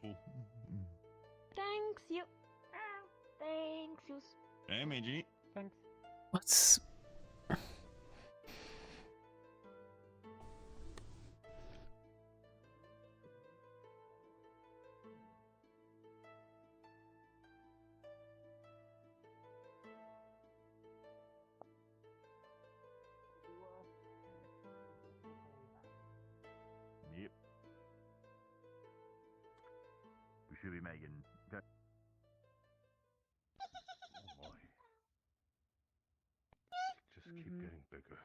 beautiful. Thanks, you. Thanks, you. Hey, Meiji. Thanks. What's... Yep. We should be making... Oh my. Just keep getting bigger.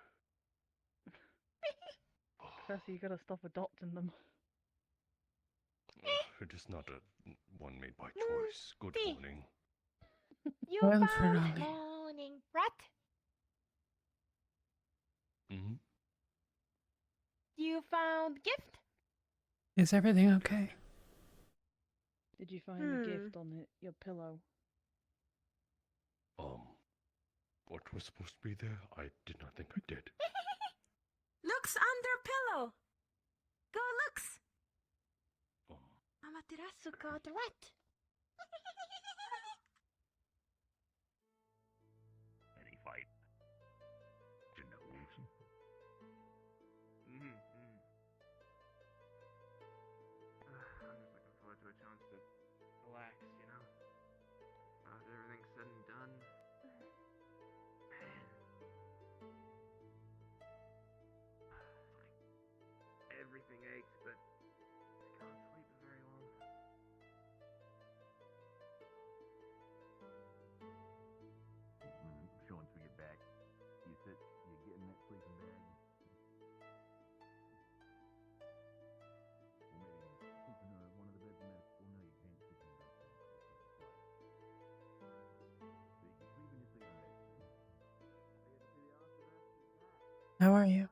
Professor, you gotta stop adopting them. It is not one made by choice. Good morning. You Well, found Fernali. morning rat. Mm-hmm. You found gift. Is everything okay? Did you find the gift on your pillow? What was supposed to be there? I did not think I did. Looks under pillow. Go looks. Amaterasu got the rat. Any fight? Genoves. I'm just looking forward to a chance to relax, you know? After everything's said and done. Man. Like, everything aches, but just can't sleep for very long. Sure, once we get back, you sit, you get in that sleeping bag. Or maybe sleep in one of the beds in that. Well, no, you can't sleep in the bed. So you can sleep in your sleeping bag. How are you?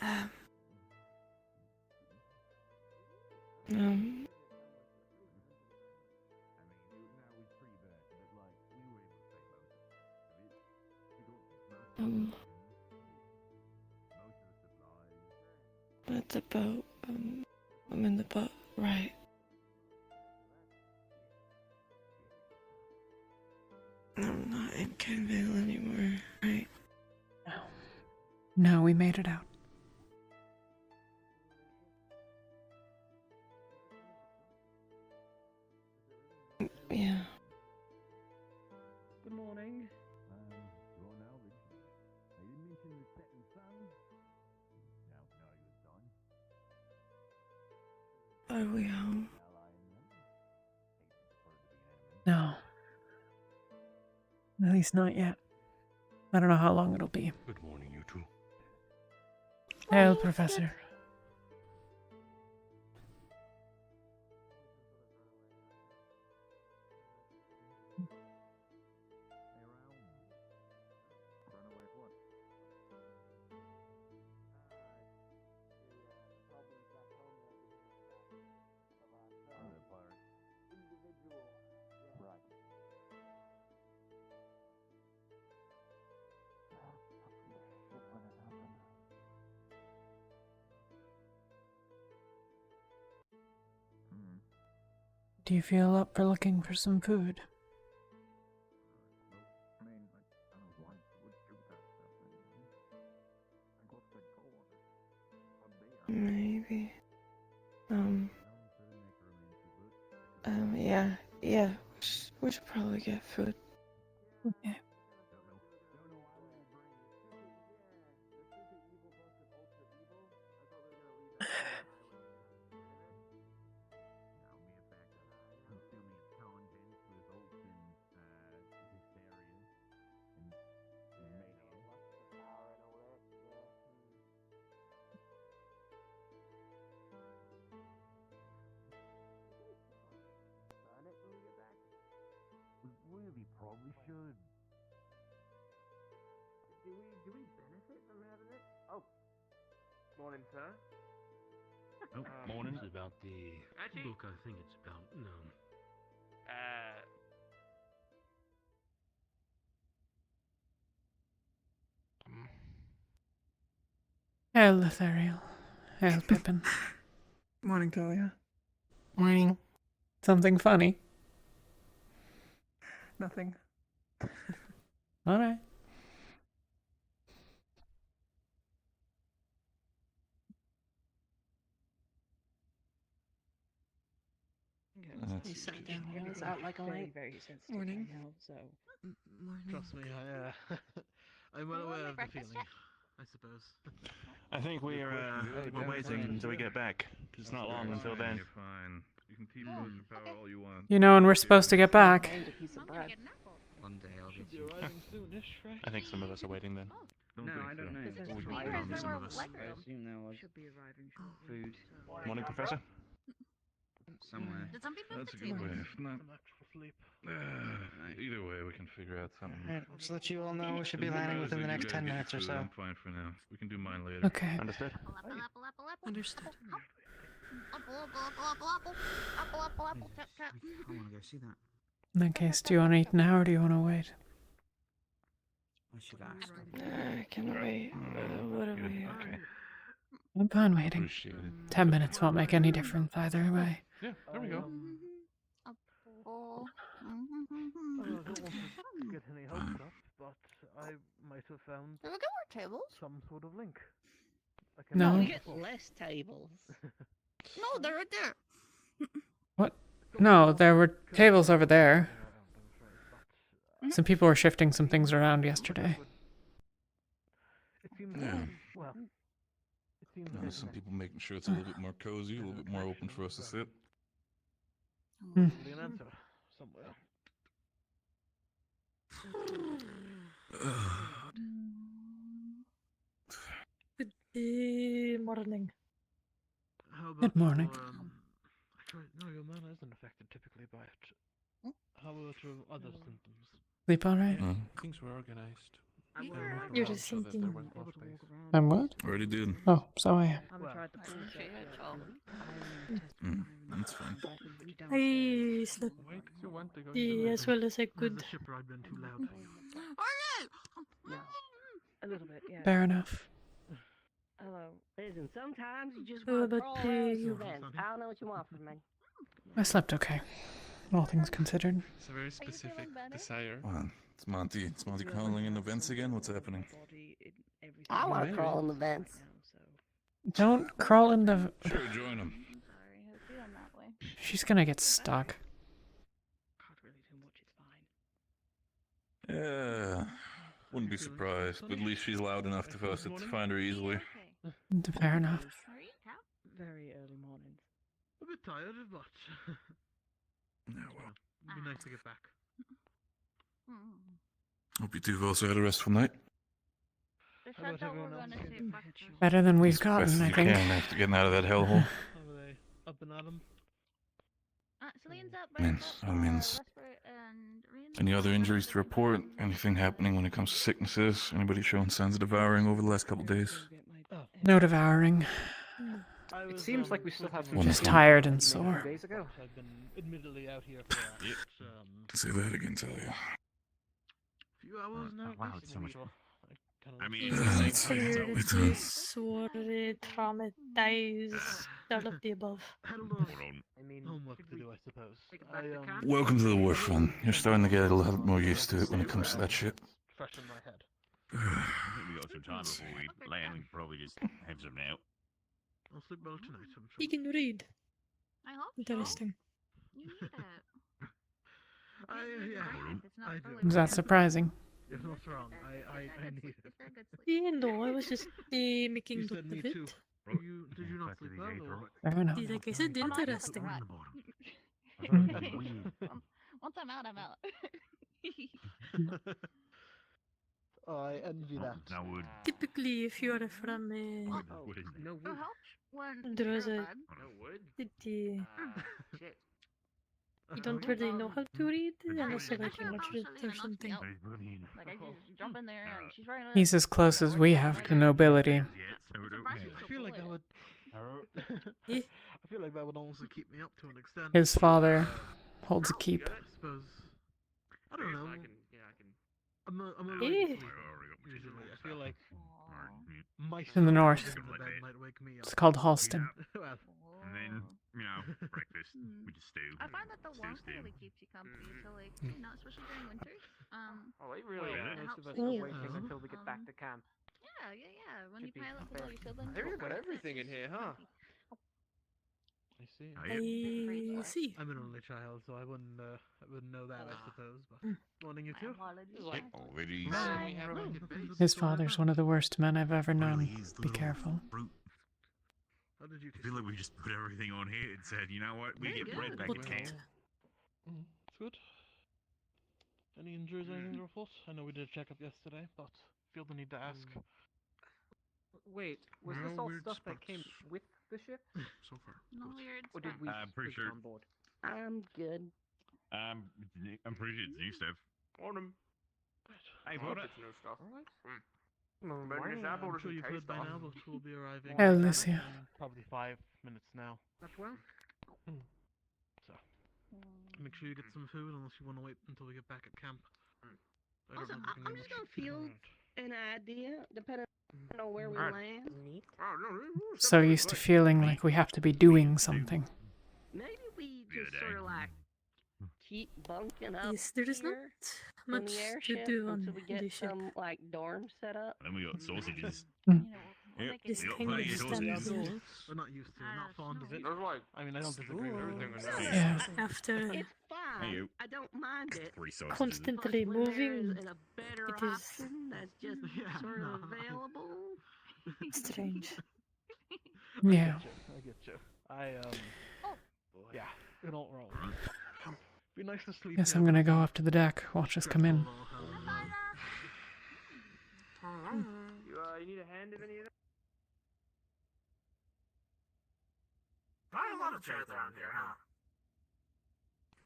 Yeah, Um, I mean, now it's pretty bad, but like we were able to save most of it. We got most of the supplies. at the boat. I'm in the boat, right? I'm not in Canville anymore, right? No. No, we made it out. Yeah. Good morning. Well, now they didn't mention the setting sun. Now, not a good sign. Are we home? Ally in them. Hate to prefer to be an enemy. No. At least not yet. I don't know how long it'll be. Good morning, you two. Hail, Professor. Run away what? The pirate. Individual. Right. Do you feel up for looking for some food? I mean, I don't know why you would do that stuff. I got that goal on it. Maybe. Yeah. Yeah. We should probably get food. Okay. Don't know why they bring it. Yeah, the super evil versus ultra evil. I thought they were gonna leave that on the island. Now, mere fact that consuming its contents results in hysteria and mania. Power and all that. Yeah. Burn it when we get back. We really probably should. Do we benefit from having it? Oh. Morning, sir. Oh, morning. It's about the Actually- book. I think it's about Hail, Lethariel. Hail, Pippin. Morning, Talia. Morning. Something funny? Nothing. Alright. He sat down and I was out like a very, light. very sensitive Morning. right now, so Morning. Trust me, I'm well You want aware my of the breakfast feeling. I suppose. I think we're waiting until we get back. 'Cause it's not long until then. You're fine. You can keep pushing power all you want. You know when we're supposed to get back. And a piece of I'm gonna bread. get an apple. One day I'll Should get be you. arriving soonish, right? I think some of us are waiting then. Don't no, think I don't so. know. Because Because there's I papers in some our of us. I legroom. assume there was Should be arriving food Morning, Professor. somewhere. Did somebody move That's the a good table? way. If not, Some actual sleep. either way, we can figure out something. Alright, just to let you all know, we should be Doesn't landing matter within the that you next guys 10 get your minutes or food, so. I'm fine for now. We can do mine later. Okay. Understood? Apple, apple, apple, apple, apple. Understood. Apple, apple, apple, apple, apple. Apple, apple, apple, tap, tap. I want to go see that. In that case, do you want to eat now or do you want to wait? I should ask. I can wait. What are Good, we? okay. I'm fine waiting. Appreciate it. 10 minutes won't make any difference either way. Yeah, there we go. Apple. I don't want to get any hopes up, but I might have found There we go, our tables. some sort of link. No. We get less tables. No, they're right there. No, there were tables over there. Some people were shifting some things around yesterday. It seems Yeah. well. It seems Some people making sure it's a little bit more cozy, a little bit more open for us to sit. Hmm. probably an answer somewhere. Good morning. How about Good morning. actually, no, your man isn't affected typically by it. How about your other symptoms? Sleep alright? Things were organized. You're just thinking. I'm what? Already did. Oh, so I am. I haven't Well, tried the pool okay, yet, that's but all. I am That's fine. I slept Why did you want to go as well as I Has could. the ship ride been too loud for you? a little bit, yeah. Fair enough. Hello. Listen, sometimes you just Oh, want to but crawl around you- some vents. I don't know what you want from me. I slept okay. All things considered. It's a very specific desire. Come on. It's Monty. It's Monty crawling in the vents again? What's happening? I want to Maybe. crawl in the vents. Don't crawl in the... Sure, join him. Sorry, I was feeling that way. She's gonna get stuck. Can't really do much, it's fine. Yeah. Wouldn't be surprised, but at least she's loud enough for us to find her easily. Okay. Fair enough. Are you Cal? Very early mornings. A bit tired, but Yeah, well. it'd be nice to get back. Hope you two have also had a restful night. They How about said that we're everyone gonna else? see breakfast. Better than we've As best gotten, as I you think. can after getting out of that hellhole. How are they? Up and at 'em? Celine's up, Man, Brett's that up, means- Westbrook and Rhian's Any up, other injuries to Brett's up, report? and- Anything happening when it comes to sicknesses? Anybody showing signs of devouring over the last couple days? Oh. No devouring. It seems like we still have some Just Wonderful. tired and Maybe sore. 2 days ago. I've been admittedly out here for Say that again, Talia. few hours now. wow, it's so much- I mean, it's- Sore, traumatized, all of the above. Had a little I mean, homework to do, I suppose. Welcome to the war front. You're starting to get a lot more used to it when it comes to that shit. Fresh in my head. I think we got some time before we land. We can probably just have some now. I'll sleep well tonight, I'm He sure. can read. I hope so. Interesting. You need it. Yeah. It's not I fully do. Is that recovered. surprising? You're not wrong. I need it. Get that good sleep. Yeah, no, I was just making You note said me of it. too. Did you not sleep well? Or? Fair enough. Like I said, I'm not interesting. right. Weed. Once I'm out, I'm out. I envy that. No wood. Typically, if you are from What is no It wood. helps when There was you're a- bad. No wood? city, Shit. you don't really know how to read unless you're like much read or something. Like I just jump in there and she's right. He's as close as we have to nobility. I feel like that would. Eh? I feel like that would also keep me up to an extent. His father holds a keep. I suppose. I don't know. I can, yeah, I can. I'm a Eh? light sleeper, usually. I feel like In the north. in the bed might wake me up. It's called Halston. Well, And then, you know, breakfast. We just stew. I find that the warmth stew. really keeps you company, so like, you know, especially during winter. Oh, it really Yeah. is. Most of us are are waiting waiting until we get back to camp. Yeah. When Should you be pile up with fair. all your siblings. They've it's got like, everything in it's here, huh? comfy. I see. I see. I'm an only child, so I wouldn't know that, I suppose. But morning, you two. Ladies. His father's one of the worst men I've ever known. Be careful. How did you I feel like we just put everything on here and said, you know what, we Very get bread good. back Put at it. camp. It's good. Any injuries or anything to report? I know we did a checkup yesterday, but feel the need to ask. Wait, was No this all weird stuff that spots. came with the ship? So far. No weird Or did spots. we I'm pretty bring it sure- on board? I'm good. I'm pretty sure it's new stuff. Morning. Hey, Hope what? it's new stuff. Alright. I'm sure you've heard by now, but we'll be arriving. Oh, Lucia. in probably 5 minutes now. That's well. So, make sure you get some food unless you want to wait until we get back at camp. I don't Also, know if we can I'm just gonna feel an idea, depending on where we Alright. land. So used to feeling like we have to be doing something. Maybe we Good just sort of like keep bunking up Yes, there is not here in much the to airship do on until we get the ship. some like dorm set up. And then we got sausages. You know, we'll Yep. make it This We got thing plenty is of done sausages. here. We're not used to it, not fond of it. There's like I mean, I don't disagree with everything. Yeah. After It's fine. you. I don't mind it. 3 sausages. constantly But when there moving, is a better it is option that's just Yeah, sort of no. available. strange. Yeah. I get you. Yeah, it all roll. Be nice to sleep. Guess here, I'm gonna but go up to the deck, watch us come in. you need a hand in any of that? Probably a lot of chairs around here, huh?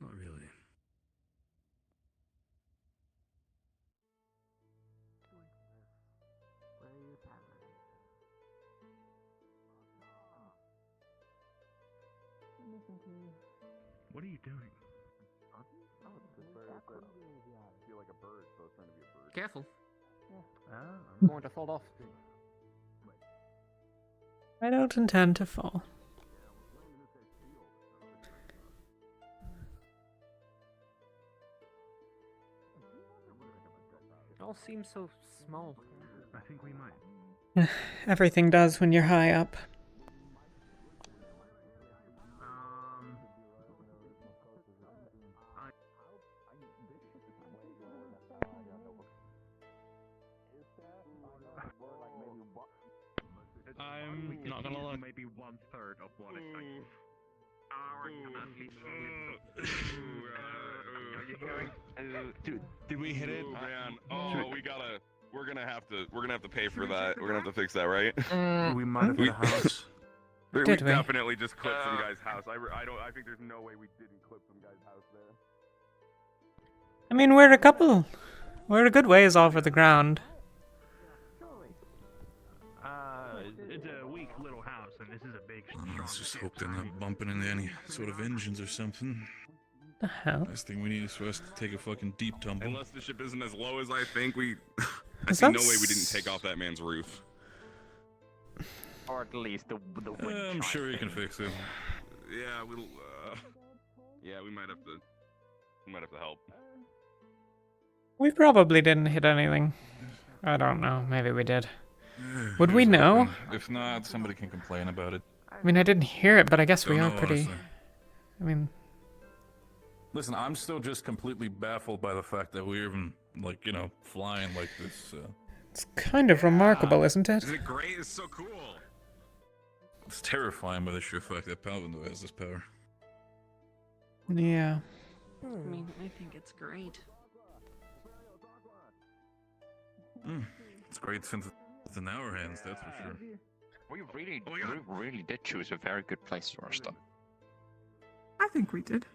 Not really. What are you doing? Careful. Ah, I'm going to fall off. I don't intend to fall. It all seems so small. I think we might. Everything does when you're high up. I'm not gonna lie. Maybe 1/3 of what it's like. Did we hit it? Man, we're gonna have to pay for that. We're gonna have to fix that, right? We might have hit a house. We Did we? definitely just clipped some guy's house. I think there's no way we didn't clip some guy's house there. I mean, we're a couple. We're a good ways off of the ground. It's a weak little house, and this is a big. Let's just hope they're not bumping into any sort of engines or something. The hell? Last thing we need is for us to take a fucking deep tumble. Unless the ship isn't as low as I think, I Is see that no way we didn't take off that man's roof. Or at least the wind I'm chime sure you can thing. fix it. Yeah, we might have to help. We probably didn't hit anything. I don't know. Maybe we did. Would we Here's know? hoping. If not, somebody can complain about it. I mean, I didn't hear it, but I guess we Don't are know, pretty. honestly. I mean, Listen, I'm still just completely baffled by the fact that we're even, flying like this. it's kind of remarkable, isn't it? Isn't it great? It's so cool. It's terrifying by the sheer fact that Palvindo has this power. Yeah. I mean, I think it's great. It's great since it's in our hands, that's for sure. We really did choose a very good place to our stuff. I think we did.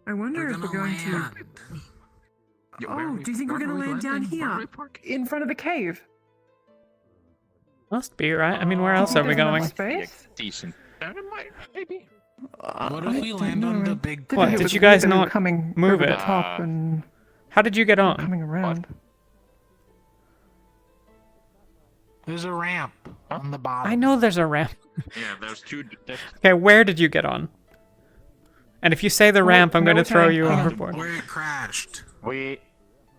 I wonder if we're going to. Oh, do you think we're going to land down here? In front of the cave? Must be, right? I mean, where else are we going? Decent. Maybe. What if we land on the big What, did you guys not coming move over it? the top and How did you get on? Coming around. There's a ramp on the bottom. I know there's a ramp. Yeah, there's two. Okay, where did you get on? And if you say the ramp, I'm going to throw you overboard. Where it crashed.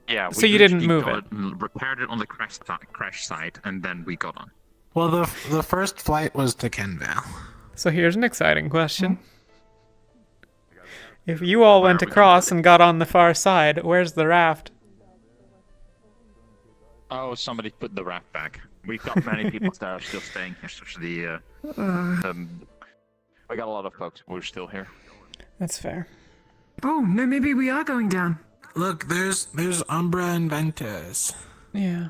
Yeah. So you didn't move it? Repaired it on the crash site, and then we got on. Well, the first flight was to Kenvale. So here's an exciting question. If you all went across and got on the far side, where's the raft? Oh, somebody put the raft back. We've got many people that are still staying here, especially we got a lot of folks who are still here. That's fair. Oh, no, maybe we are going down. Look, there's Umbra and Ventus. Yeah.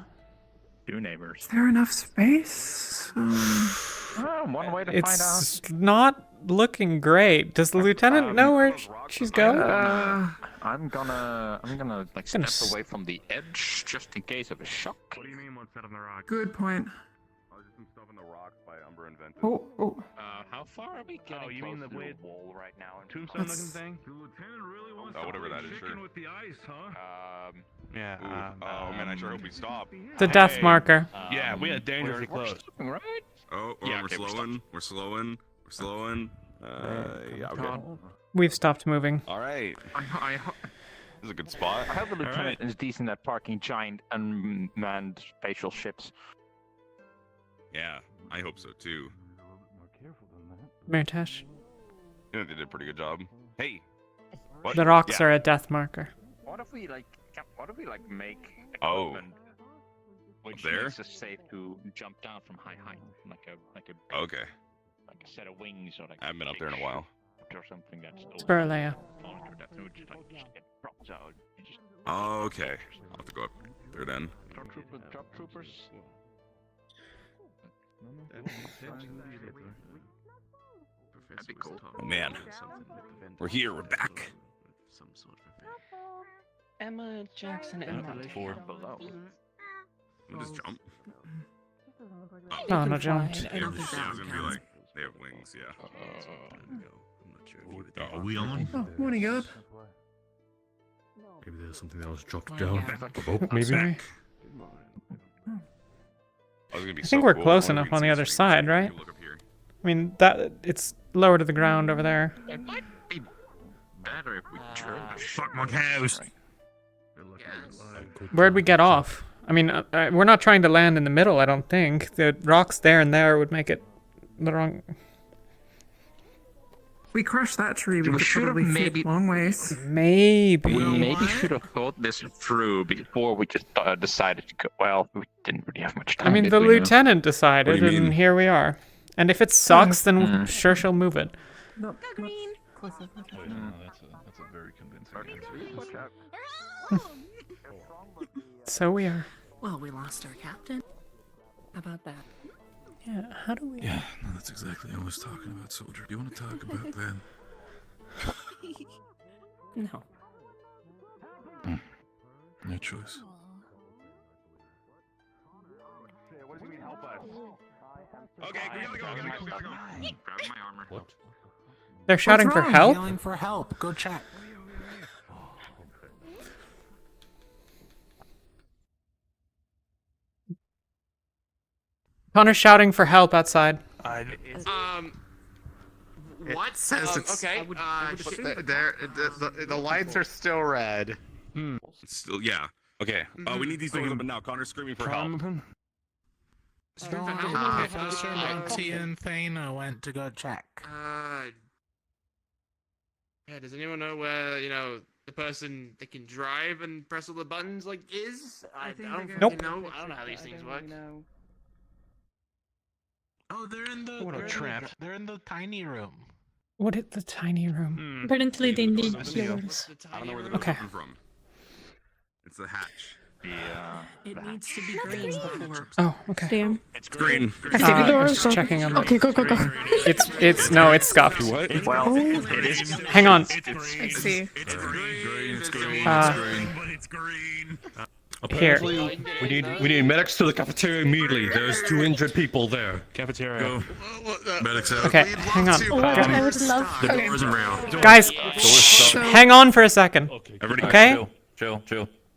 Two neighbors. Is there enough space? One way to find out. It's not looking great. Does the lieutenant know where she's going? I'm gonna like step away from the edge just in case of a shock. What do you mean, what's that on the rock? Good point. Oh, there's some stuff in the rocks by Umber and Ventus. Oh. How far are we getting? Oh, you mean the close to weird wall right now? tombstone looking thing? The lieutenant really wants Oh, whatever that is, chicken sure. with the ice, huh? Yeah. Oh man, I sure hope we stop. The death marker. Yeah, we are dangerously we're close. stopping, right? Oh, Yeah, we're okay, slowing. We're slowing. Yeah, okay. We've stopped moving. All right. This is a good spot. I hope the lieutenant is decent at parking giant unmanned spatial ships. Yeah, I hope so too. Mirtash. You know, they did a pretty good job. Hey. What? The rocks Yeah. are a death marker. What if we make Oh. equipment which There? makes us safe to jump down from high height, like a Okay. like a set of wings or like I haven't been up there in a while. or something that's Spur Leia. falling through that through just get dropped out. You just Okay. I'll have to go up there then. drop troopers. That'd be cool. Oh man. We're here. We're back. Emma Jackson and Four below. We'll just jump. Oh, no jump. Yeah, I was gonna be like, they have wings, yeah. Are we on? Oh, morning up. Maybe there's something else dropped down. Maybe. Sorry. I think we're close enough on the other side, right? I mean, it's lower to the ground over there. It might be better if we turn. Fuck my cows. Where'd we get off? I mean, we're not trying to land in the middle, I don't think. The rocks there and there would make it the wrong... We crushed that tree. We could probably fit long ways. Maybe. We maybe should have thought this through before we just decided to go. Well, we didn't really have much time. I mean, the lieutenant decided, and here we are. And if it sucks, then sure she'll move it. No, green. That's a very convincing answer. So we are. Well, we lost our captain. How about that? Yeah, how do we... Yeah, no, that's exactly what I was talking about, soldier. Do you want to talk about that? No. No choice. What do you mean help us? Okay, we gotta go. Grab my armor. What? They're shouting for help? Yelling for help. Go check. Connor's shouting for help outside. What? says it's- Okay. The lights are still red. It's still, yeah. Okay. We need these doors open now. Connor's screaming for help. Professor Maxie and Thana went to go check. Yeah, does anyone know where, the person that can drive and press all the buttons, is? I don't Nope. fucking know. I don't know how these things work. Oh, they're in the. What a trap. They're in the tiny room. What is the tiny room? Apparently they need What's yours. I don't know where the door's Okay. coming from. It's the hatch. It needs to be green before. Oh, okay. Damn. It's green. I think the door is just checking on Okay, go. No, it's scuffed. What? Well, it is. Hang on. Let's see. It's green. It's green. But it's green. Here. We need medics to the cafeteria immediately. There's 2 injured people there. Cafeteria. Go. Medics out. Okay, hang on. I would love. The door isn't real. Guys, hang on for a second. Everybody Okay? chill. Chill.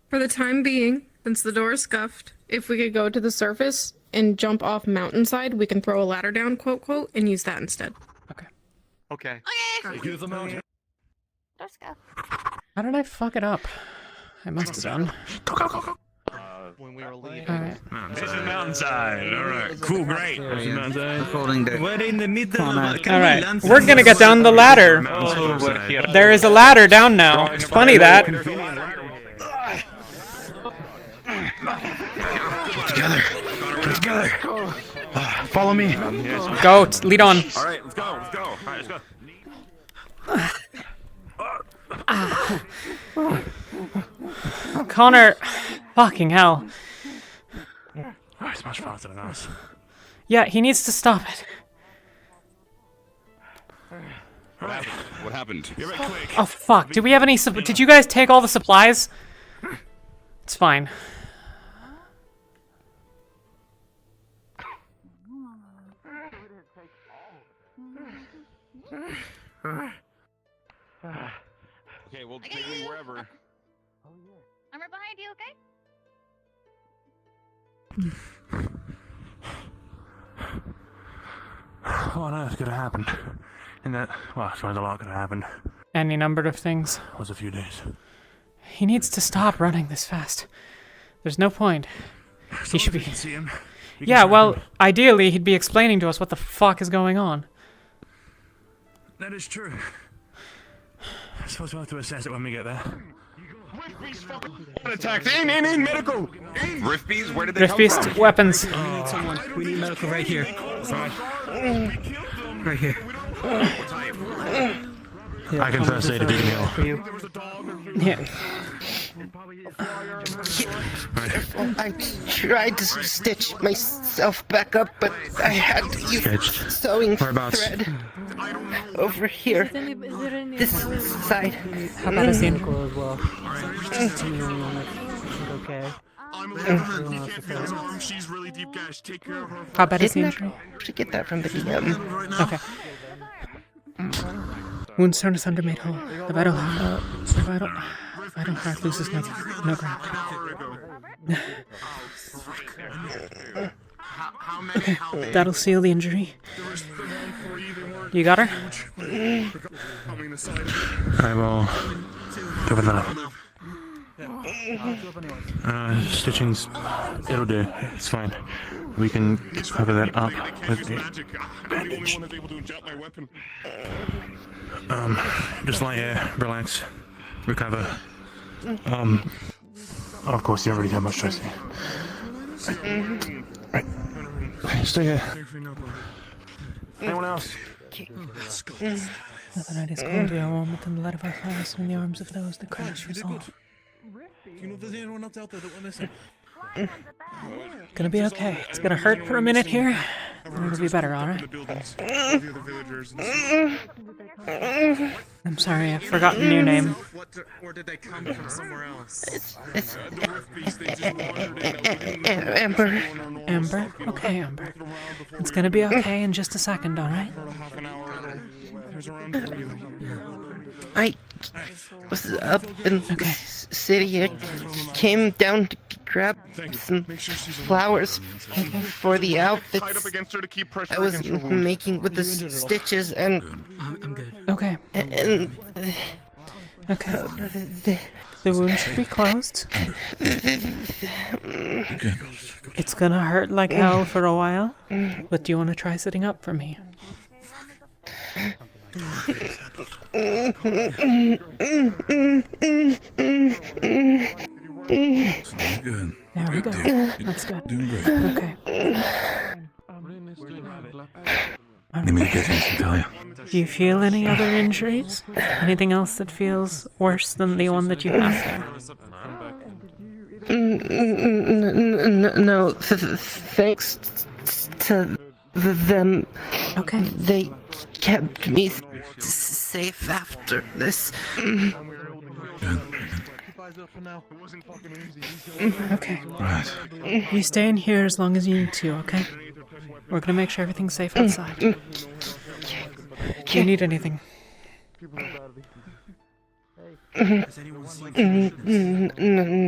For the time being, since the door is scuffed, if we could go to the surface and jump off mountainside, we can throw a ladder down, quote, quote, and use that instead. Okay. Use the mountain. Let's go. How did I fuck it up? I must have done. Go. When we were leaving. Alright. This is mountainside. Alright, cool, great. This is mountainside. We're in the middle of Alright, we're gonna get down the ladder. There is a ladder down now. It's funny that. Together. Follow me. Go, lead on. Alright, let's go. Alright, let's go. Connor, fucking hell. Oh, it's much faster than us. Yeah, he needs to stop it. What happened? You're right, quick. Oh fuck, did we have any did you guys take all the supplies? It's fine. Okay, well, take me wherever. I'm right behind you, okay? What on earth could have happened? In that, well, I suppose a lot could have happened. Any number of things. It was a few days. He needs to stop running this fast. There's no point. He should be. See him. Yeah, well, ideally he'd be explaining to us what the fuck is going on. That is true. I suppose we'll have to assess it when we get there. Attacked! In, medical! Rift bees? Where did they come Rift from? beast weapons. We need someone. We need medical right here. Right here. I can first aid if you can heal. Yeah. I tried to stitch myself back up, but I had to use sewing thread over here. This side. How about a scene? Okay. She's really deep gash. Take care of her. How about a Didn't scene? actually get that from the DM. Okay. Wounds torn asunder made whole. The vital heart loses no ground. Okay, that'll seal the injury. You got her? I will open that up. Stitching's, it'll do. It's fine. We can cover that up with the bandage. Just lie here, relax, recover. Of course, you don't really have much choice here. Right. Stay here. Anyone else? The night is cold, we are warm within the light of our fires and in the arms of those that crash resolve. Do you know if there's anyone else out there that will listen? Gonna be okay. It's gonna hurt for a minute here, then it'll be better, alright? I'm sorry, I've forgotten your name. Or did they come from somewhere else? It's Amber. Amber? Okay, Amber. It's gonna be okay in just a second, alright? I was up in the city. I came down to grab some flowers for the outfits I was making with the stitches, and I'm good. Okay. And okay. The wound should be closed. It's gonna hurt like hell for a while, but do you want to try sitting up for me? Good. There we go. That's good. Doing great. Okay. Let me get attention, Talia. Do you feel any other injuries? Anything else that feels worse than the one that you have there? No, thanks to them. Okay. They kept me safe after this. Okay. Right. You stay in here as long as you need to, okay? We're gonna make sure everything's safe outside. Do you need anything? Has anyone seen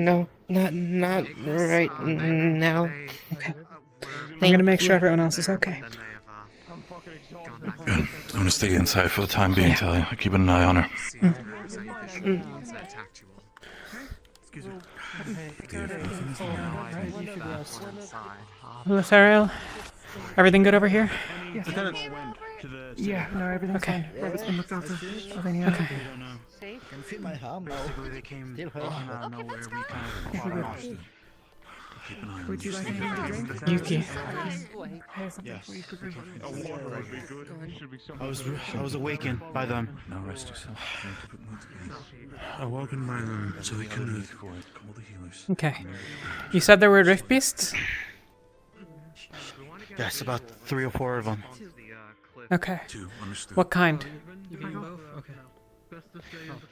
No, not right now. Okay. I'm gonna make sure everyone else is okay. Good. I'm gonna stay inside for the time being, Talia. Keeping an eye on her. Lothario, everything good over here? Yeah, no, everything's Okay. fine. It's been looked after. Okay. Safe? Can feel my arm. Basically, they came out of nowhere. We kind of Yeah, fought we're off. good. Keep an eye on Would you them. like anything to drink? Yuki. I have something for you to drink. I was awakened by them. Now rest yourself. Awoken by them, so we can leave. Call the healers. Okay. You said there were rift beasts? Yes, about 3 or 4 of them. Okay. Understood. What kind? You mean both? Okay.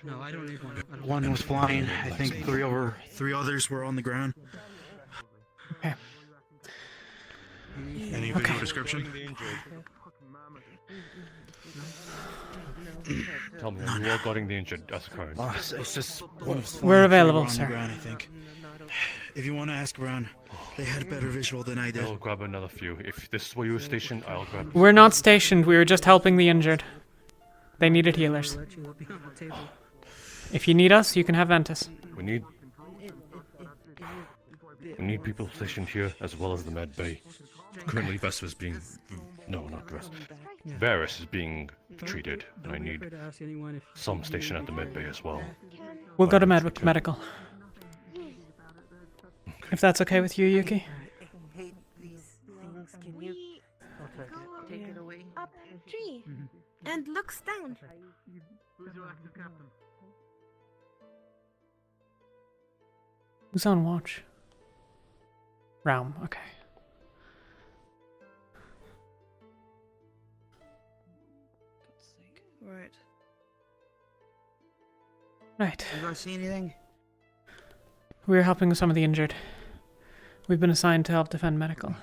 No, I don't need one. One was flying. I think 3 others were on the ground. Okay. Any video description? Tell me, are you all getting the injured as occurred? It's just We're available, on the sir. ground, I think. If you want to ask around, they had better visual than I did. I'll grab another few. If this is where you're stationed, I'll grab. We're not stationed. We were just helping the injured. They needed healers. If you need us, you can have Ventus. We need people stationed here as well as the med bay. Currently, Vespa's being. No, not Vespa. Varus is being treated, and I need some station at the med bay as well. We'll go to medical. If that's okay with you, Yuki. Can you Take it away. up tree and looks down? Who's on watch? Realm, okay. Right. Right. You guys see anything? We're helping some of the injured. We've been assigned to help defend medical.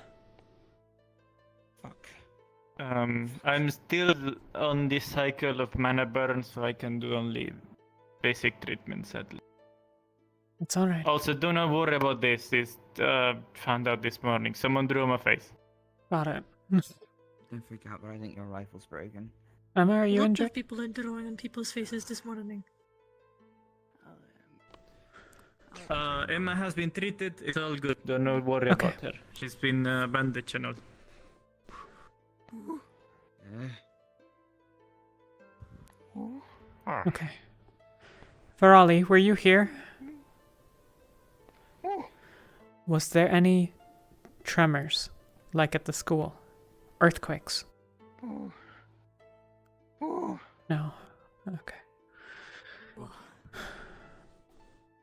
I'm still on this cycle of mana burn, so I can do only basic treatment, sadly. It's alright. Also, do not worry about this. This found out this morning. Someone drew my face. Got it. Don't freak out, but I think your rifle's broken. Emma, are you Lots injured? of people are drawing on people's faces this morning. Emma has been treated. It's all good. Do not worry about her. She's been bandaged and all. Okay. Farali, were you here? Was there any tremors, like at the school? Earthquakes? No. Okay.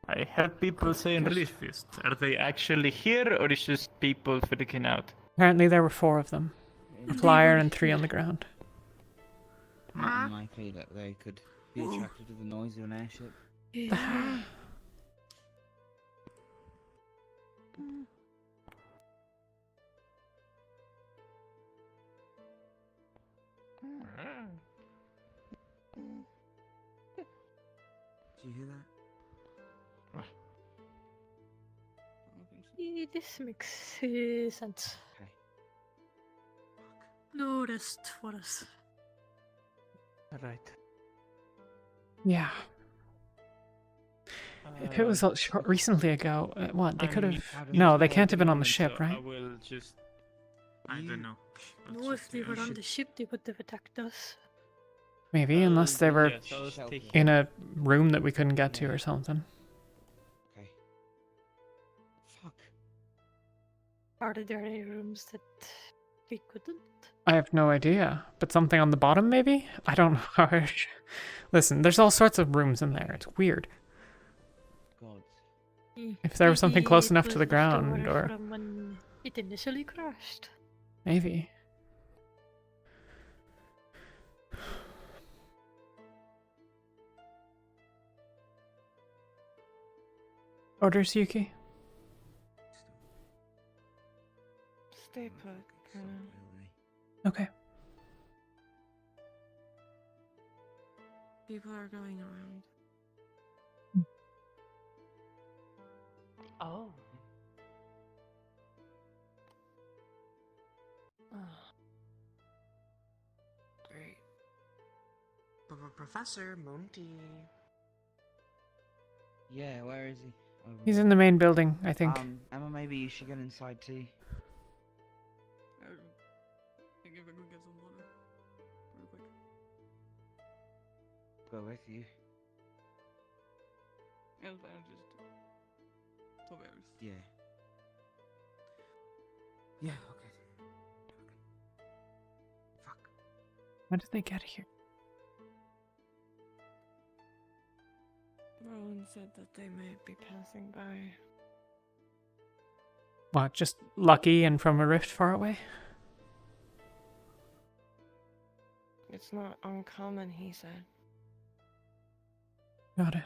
I have people saying relief fist. Are they actually here, or is just people freaking out? Apparently there were 4 of them. A flyer and 3 on the ground. Not unlikely that they could be attracted to the noise of an airship. Do you hear that? This makes sense. Okay. No rest for us. Right. Yeah. If it was recently ago, what? They could have... No, they can't have been on the ship, I right? will just... I don't know. No, if they were on the ship, they would have attacked us. Maybe, unless they were yes, I was taking- in a room that we couldn't get to or something. Okay. Fuck. Are there any rooms that we couldn't? I have no idea. But something on the bottom, maybe? I don't know. Listen, there's all sorts of rooms in there. It's weird. God. If there was something Maybe close it enough was to the left ground, over or... from when it initially crashed. Maybe. Orders, Yuki? Stay put, Colonel. Okay. People are going around. Oh. Great. Professor Monty. Yeah, where is he? He's in the main building, I think. Emma, maybe you should get inside too. I think if I could get some water. Real quick. Go with you. Yeah, it's fine, just 12 hours. Yeah. Yeah, okay. Fuck. When did they get here? Rowan said that they might be passing by. What, just lucky and from a rift far away? It's not uncommon, he said. Got it.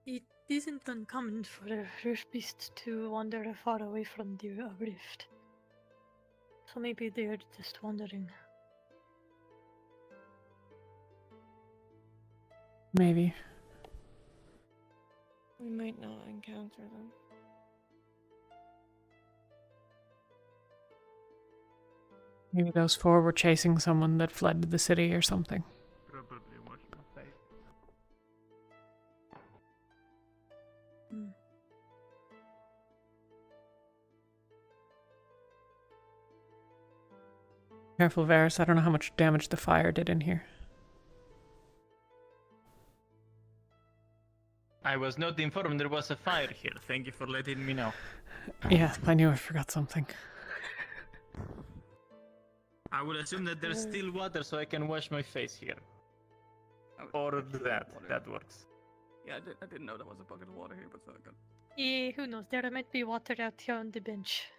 It isn't uncommon for a rift beast to wander far away from the rift. So maybe they're just wandering. Maybe. We might not encounter them. Maybe those four were chasing someone that fled to the city or something. Probably watching my face. Careful, Varys. I don't know how much damage the fire did in here. I was not informed there was a fire here. Thank you for letting me know. Yeah, I knew I forgot something. I would assume that there's still water so I can wash my face here. Or that. That works. Yeah, I didn't know there was a bucket of water here, but so good. Yeah, who knows? There might be water out here on the bench.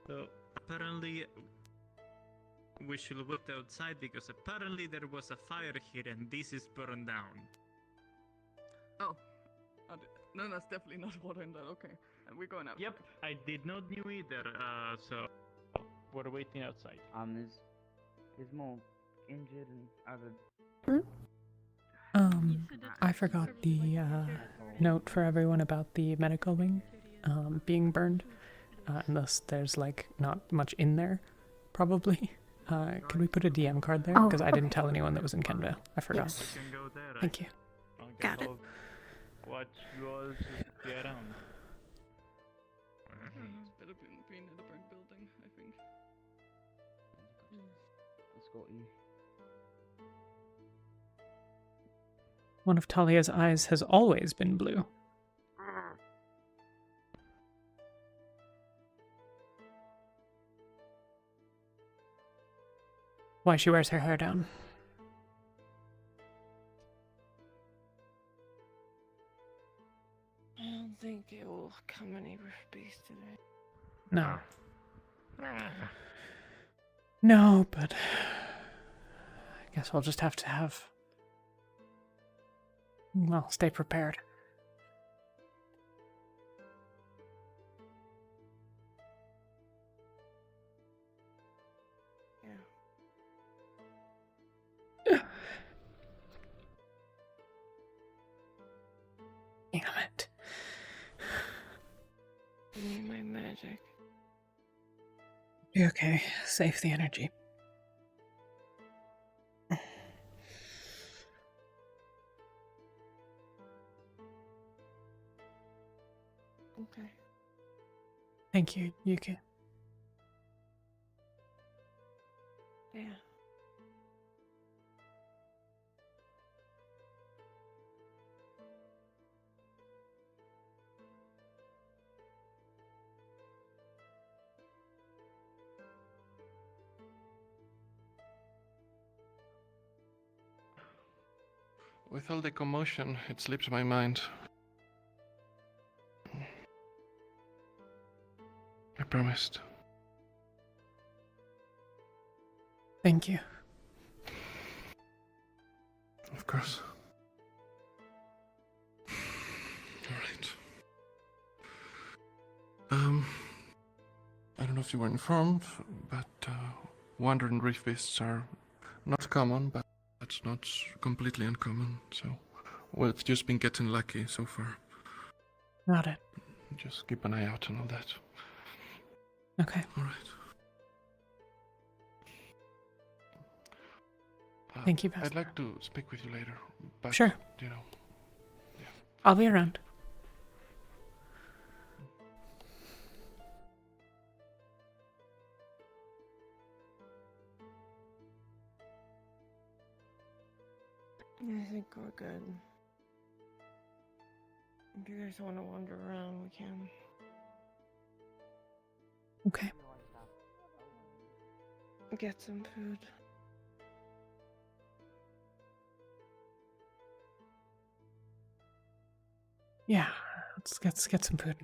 So apparently we should wait outside because apparently there was a fire here and this is burned down. Oh. No, that's definitely not water in that. Okay. And we're going out. Yep, I did not knew either, so we're waiting outside. There's more injured and other. I forgot the note for everyone about the medical wing being burned. Unless there's like not much in there, probably. Could we put a DM card there? Because I didn't tell anyone that was in Kenvale. I forgot. Yes. Thank you. Got it. Watch you all just get around. It's better being in the burnt building, I think. Let's go you. One of Talia's eyes has always been blue. Why she wears her hair down. I don't think it will come any rift beast today. No. No, but I guess we'll just have to have. Well, stay prepared. Damn it. I need my magic. Be okay. Save the energy. Okay. Thank you, Yuki. Yeah. With all the commotion, it slips my mind. I promised. Thank you. Of course. Alright. I don't know if you were informed, but wandering reef beasts are not common, but it's not completely uncommon. So we've just been getting lucky so far. Got it. Just keep an eye out and all that. Okay. All right. Thank you, Pastor. I'd like to speak with you later. But, Sure. You know. I'll be around. I think we're good. If you guys want to wander around, we can. Okay. Get some food. Yeah, let's get some food.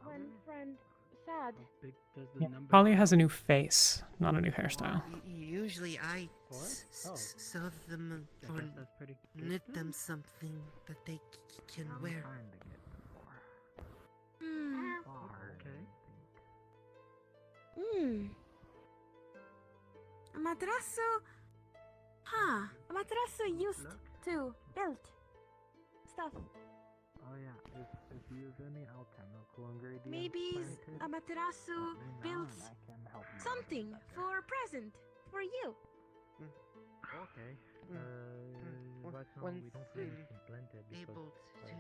When friend sad. Yeah. Talia has a new face, not a new hairstyle. Usually I sew them or knit them something that they can wear. A madrasso. Huh. A madrasso used to build stuff. Oh yeah, if you use any alchemical ingredient. Maybe a materasu builds something for a present for you. Okay. But no, Once we don't really I'm plant it because able to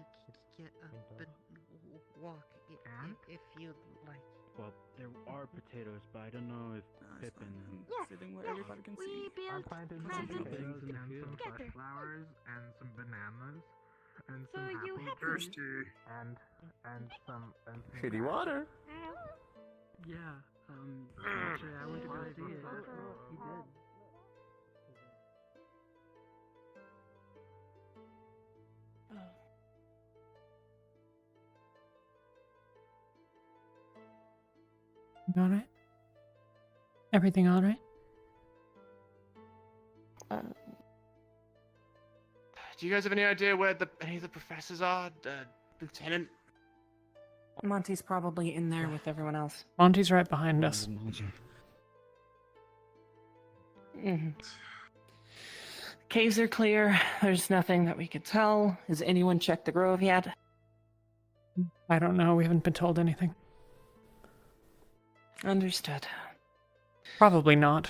get up and walk if you'd like. well, there are potatoes, but I don't know if Pippin. Yes, Sitting where yes, everybody can we see. build planted presents potatoes and some together. fresh flowers and some bananas and So some you apple happy? juice and some Shitty water. Yeah. Actually, I went to go see it. He did. You all right? Everything all right? Do you guys have any idea where any of the professors are? Lieutenant? Monty's probably in there with everyone else. Monty's right behind us. Caves are clear. There's nothing that we could tell. Has anyone checked the grove yet? I don't know. We haven't been told anything. Understood. Probably not.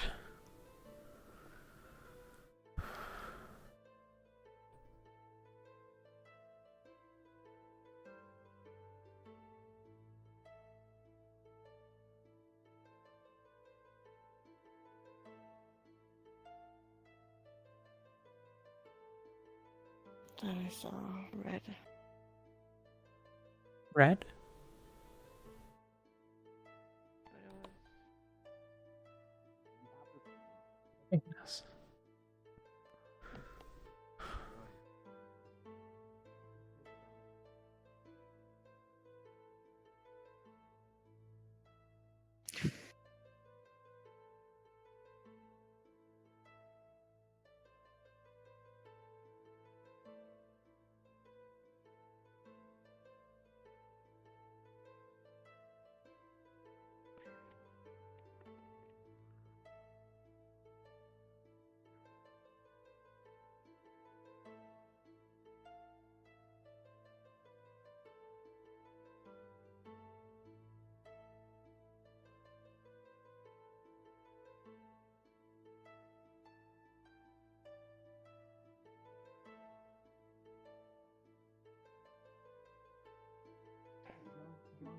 I saw red. Red? Magnus.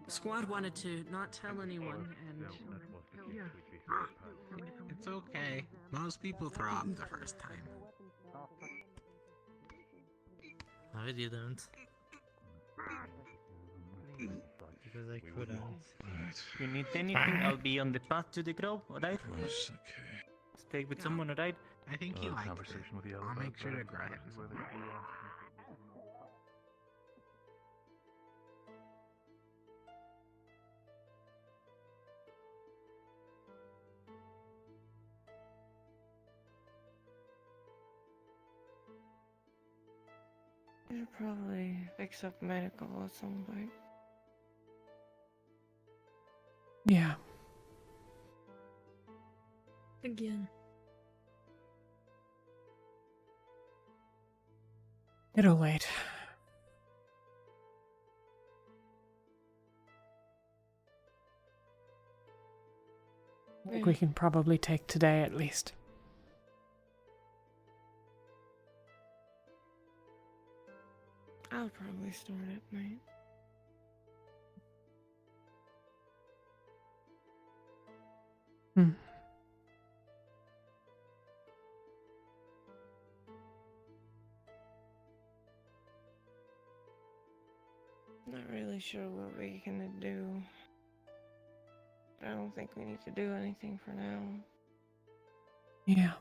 Squad wanted to not tell anyone, and It's okay. Most people throw up the first time. I didn't. Because I couldn't. You need anything, I'll be on the path to the grove, alright? Okay. Stay with someone, alright? I think he liked Conversation with the I'll make sure to grab him. We should probably fix up medical at some point. Yeah. Again. It'll wait. I think we can probably take today at least. I'll probably start at night. Hmm. Not really sure what we're gonna do. I don't think we need to do anything for now. Yeah.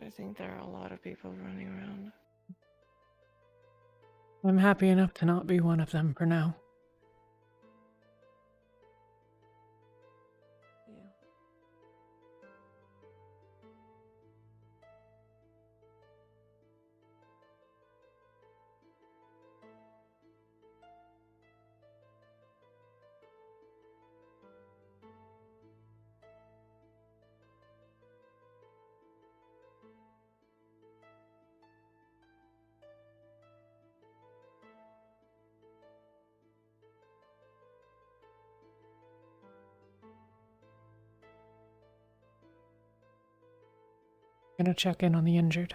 I think there are a lot of people running around. I'm happy enough to not be one of them for now. Gonna check in on the injured.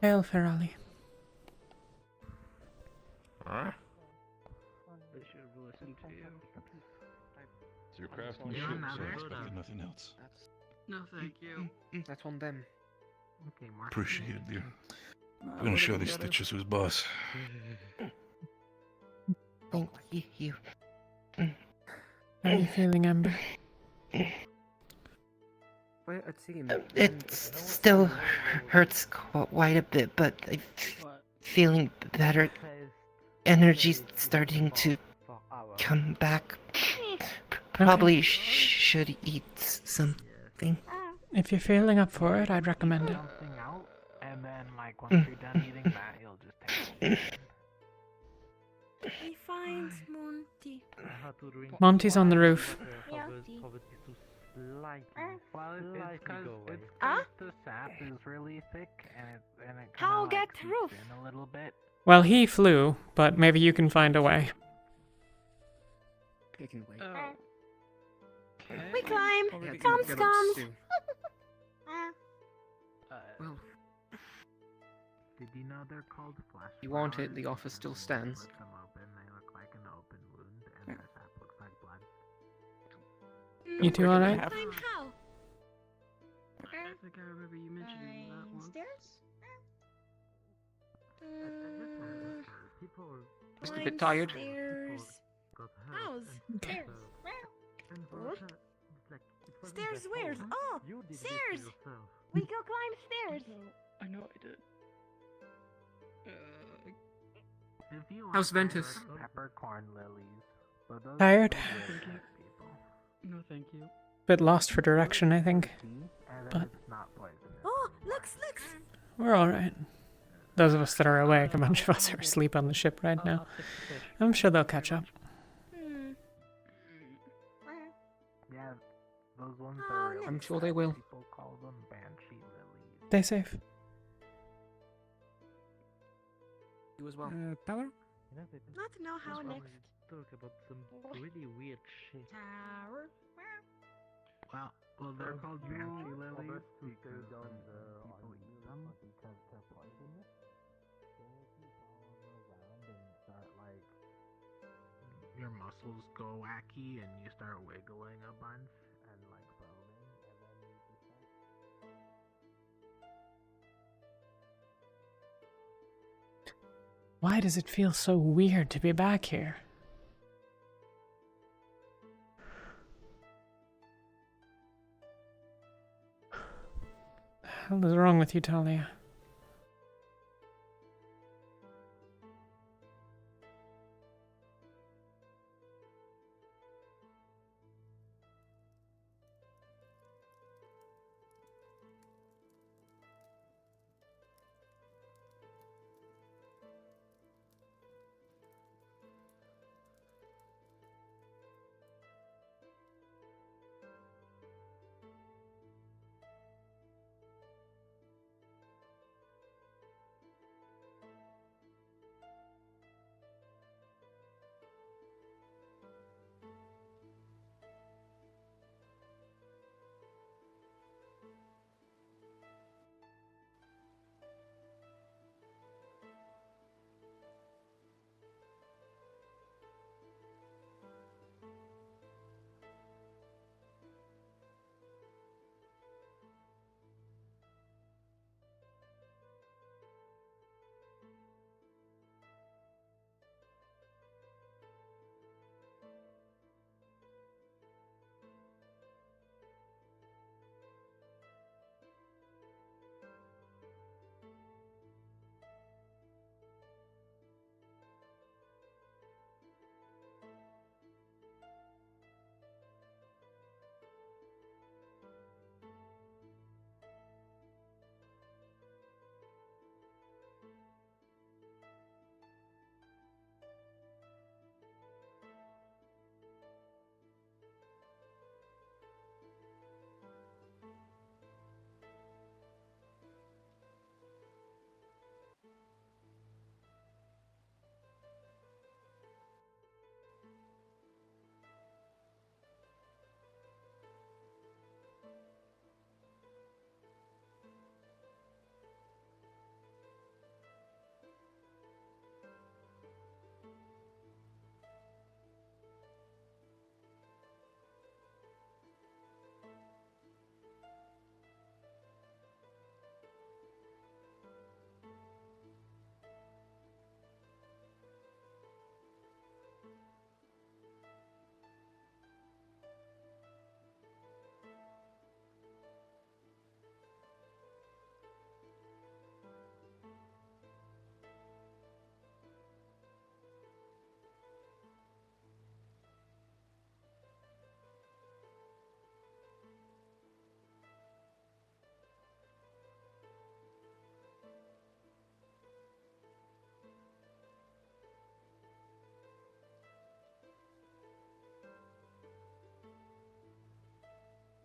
Hail, Ferali. They should have listened to you. It's your craftsmanship, so I expected nothing else. No, thank you. That's on them. Okay, Mark. Appreciate it, dear. I'm gonna show these stitches who's boss. Thank you. How are you feeling, Amber? It still hurts quite a bit, but I'm feeling better. Energy's starting to come back. Probably should eat something. If you're feeling up for it, I'd recommend it. And then, like, once you're done eating that, he'll just take We find Monty. Monty's on the roof. Well, it's because the sap is really thick and it How kinda, get like, creeps roof? in a little bit. Well, he flew, but maybe you can find a way. They can wait. We climb. Yeah, Come, get up comes. soon. Well, did you know they're called flash? You want it, the offer still stands. They look like an open wound, and the sap looks like blood. You two alright? Climb how? I think I remember you mentioning that one. Stairs? Just a bit tired. Stairs. House. Stairs. Stairs where? Oh, stairs. We go climb stairs. I know I did. How's Ventus? Peppercorn lilies. But those Tired? are Thank you. people. No, thank you. Bit lost for direction, I think. But It's not poisonous. Oh, looks. we're alright. Those of us that are awake, a bunch of us are asleep on the ship right now. I'm sure they'll catch up. Yeah, those ones Oh, are. I'm sure they will. People call them banshee lilies. Stay safe. You as well. Tower? Not to know how next. Talk about some really weird shit. Tower. Well, they're called banshee lilies because people eat but because they're poisonous, they make you fall around and start like your muscles go wacky and you start wiggling a bunch and like foaming, and then you just like. Why does it feel so weird to be back here? The hell is wrong with you, Talia?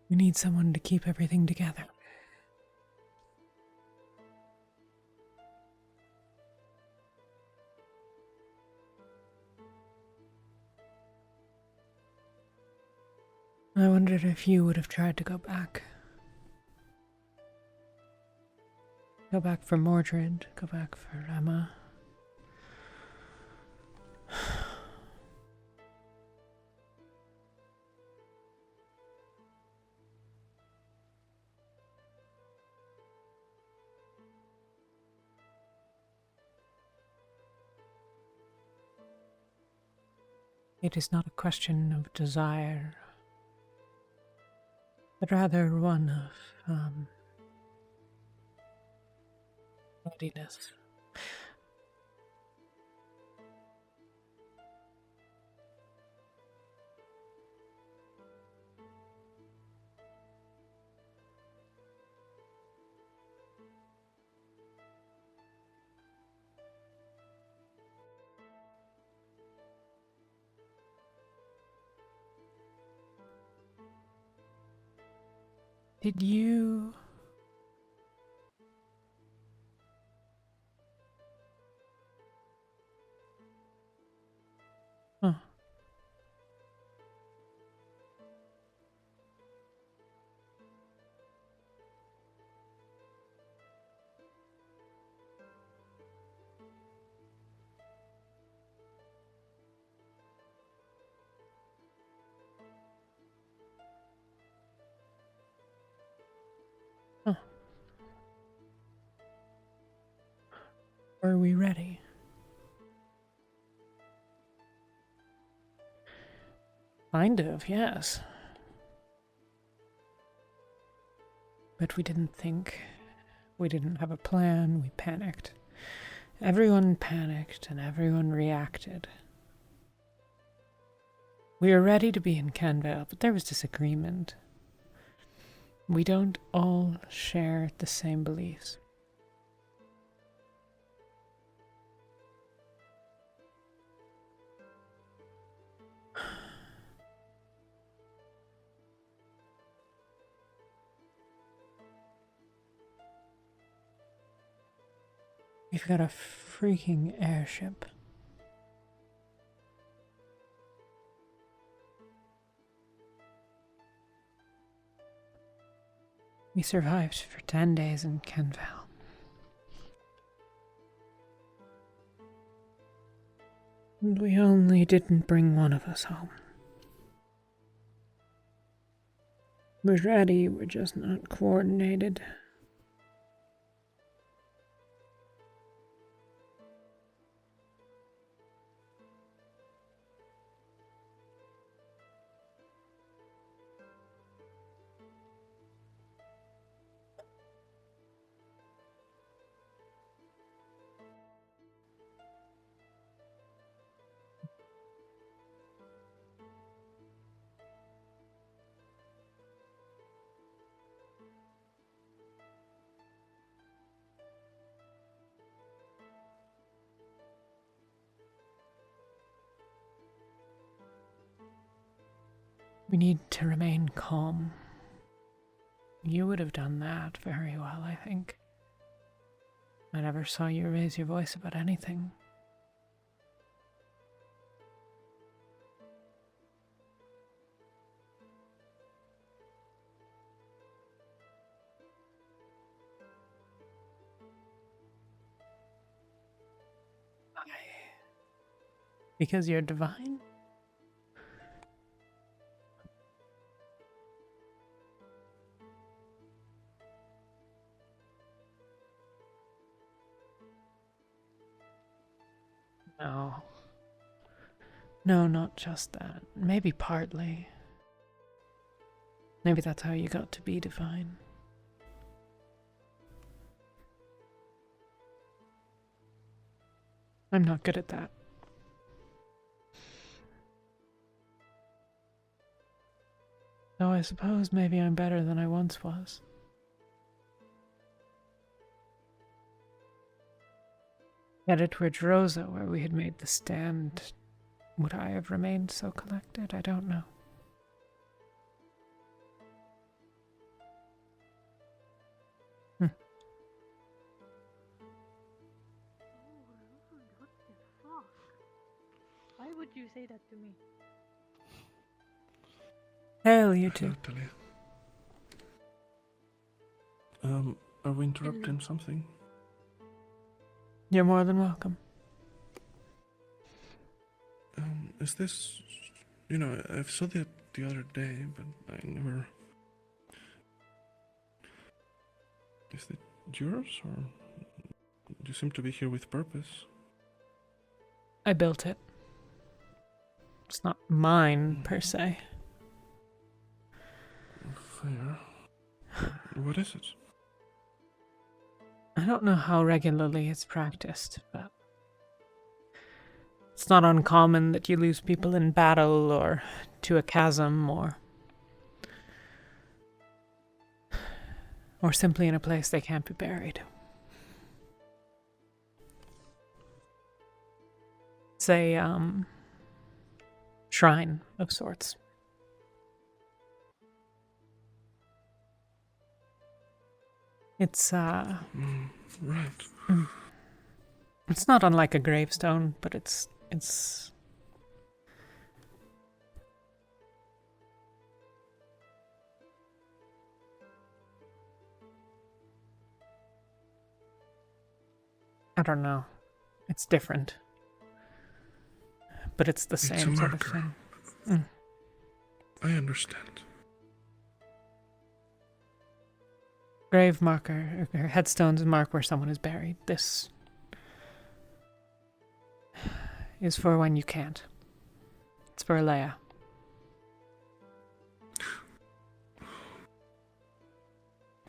We need someone to keep everything together. I wondered if you would have tried to go back. Go back for Mordred, go back for Emma. It is not a question of desire, but rather one of readiness. Did you... Huh. Are we ready? Kind of, yes. But we didn't think. We didn't have a plan. We panicked. Everyone panicked and everyone reacted. We were ready to be in Canvale, but there was disagreement. We don't all share the same beliefs. We've got a freaking airship. We survived for 10 days in Canvale. And we only didn't bring one of us home. We're ready, we're just not coordinated. We need to remain calm. You would have done that very well, I think. I never saw you raise your voice about anything. Because you're divine? No. No, not just that. Maybe partly. Maybe that's how you got to be divine. I'm not good at that. Though I suppose maybe I'm better than I once was. Headed towards Rosa, where we had made the stand. Would I have remained so collected? I don't know. What the fuck? Why would you say that to me? Hail, you two. Talia. Are we interrupting something? You're more than welcome. Is this... You know, I saw that the other day, but I never... Is it yours, or... You seem to be here with purpose? I built it. It's not mine, per se. Fair. What is it? I don't know how regularly it's practiced, but it's not uncommon that you lose people in battle or to a chasm or simply in a place they can't be buried. It's a shrine of sorts. It's right. It's not unlike a gravestone, but it's I don't know. It's different. But it's the same a sort of marker. thing. I understand. Grave marker, or headstones mark where someone is buried. This is for when you can't. It's for Leia.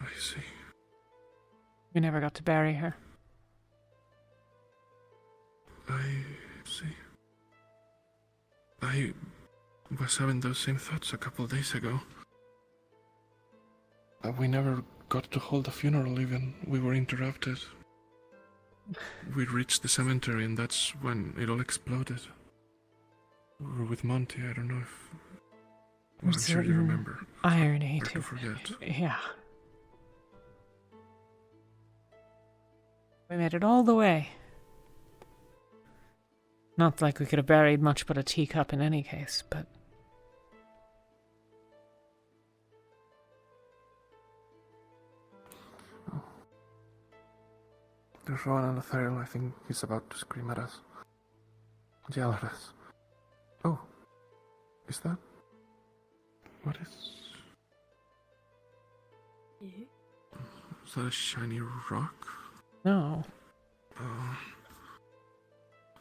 I see. We never got to bury her. I see. I was having those same thoughts a couple of days ago. We never got to hold the funeral even. We were interrupted. We reached the cemetery and that's when it all exploded. We were with Monty, I don't know if... Well, I'm sure you remember. Irony Hard to forget. Yeah. We made it all the way. Not like we could have buried much but a teacup in any case, but... There's Rowan on the trail. I think he's about to scream at us. Yell at us. Oh. Is that... What is... Is that a shiny rock? No.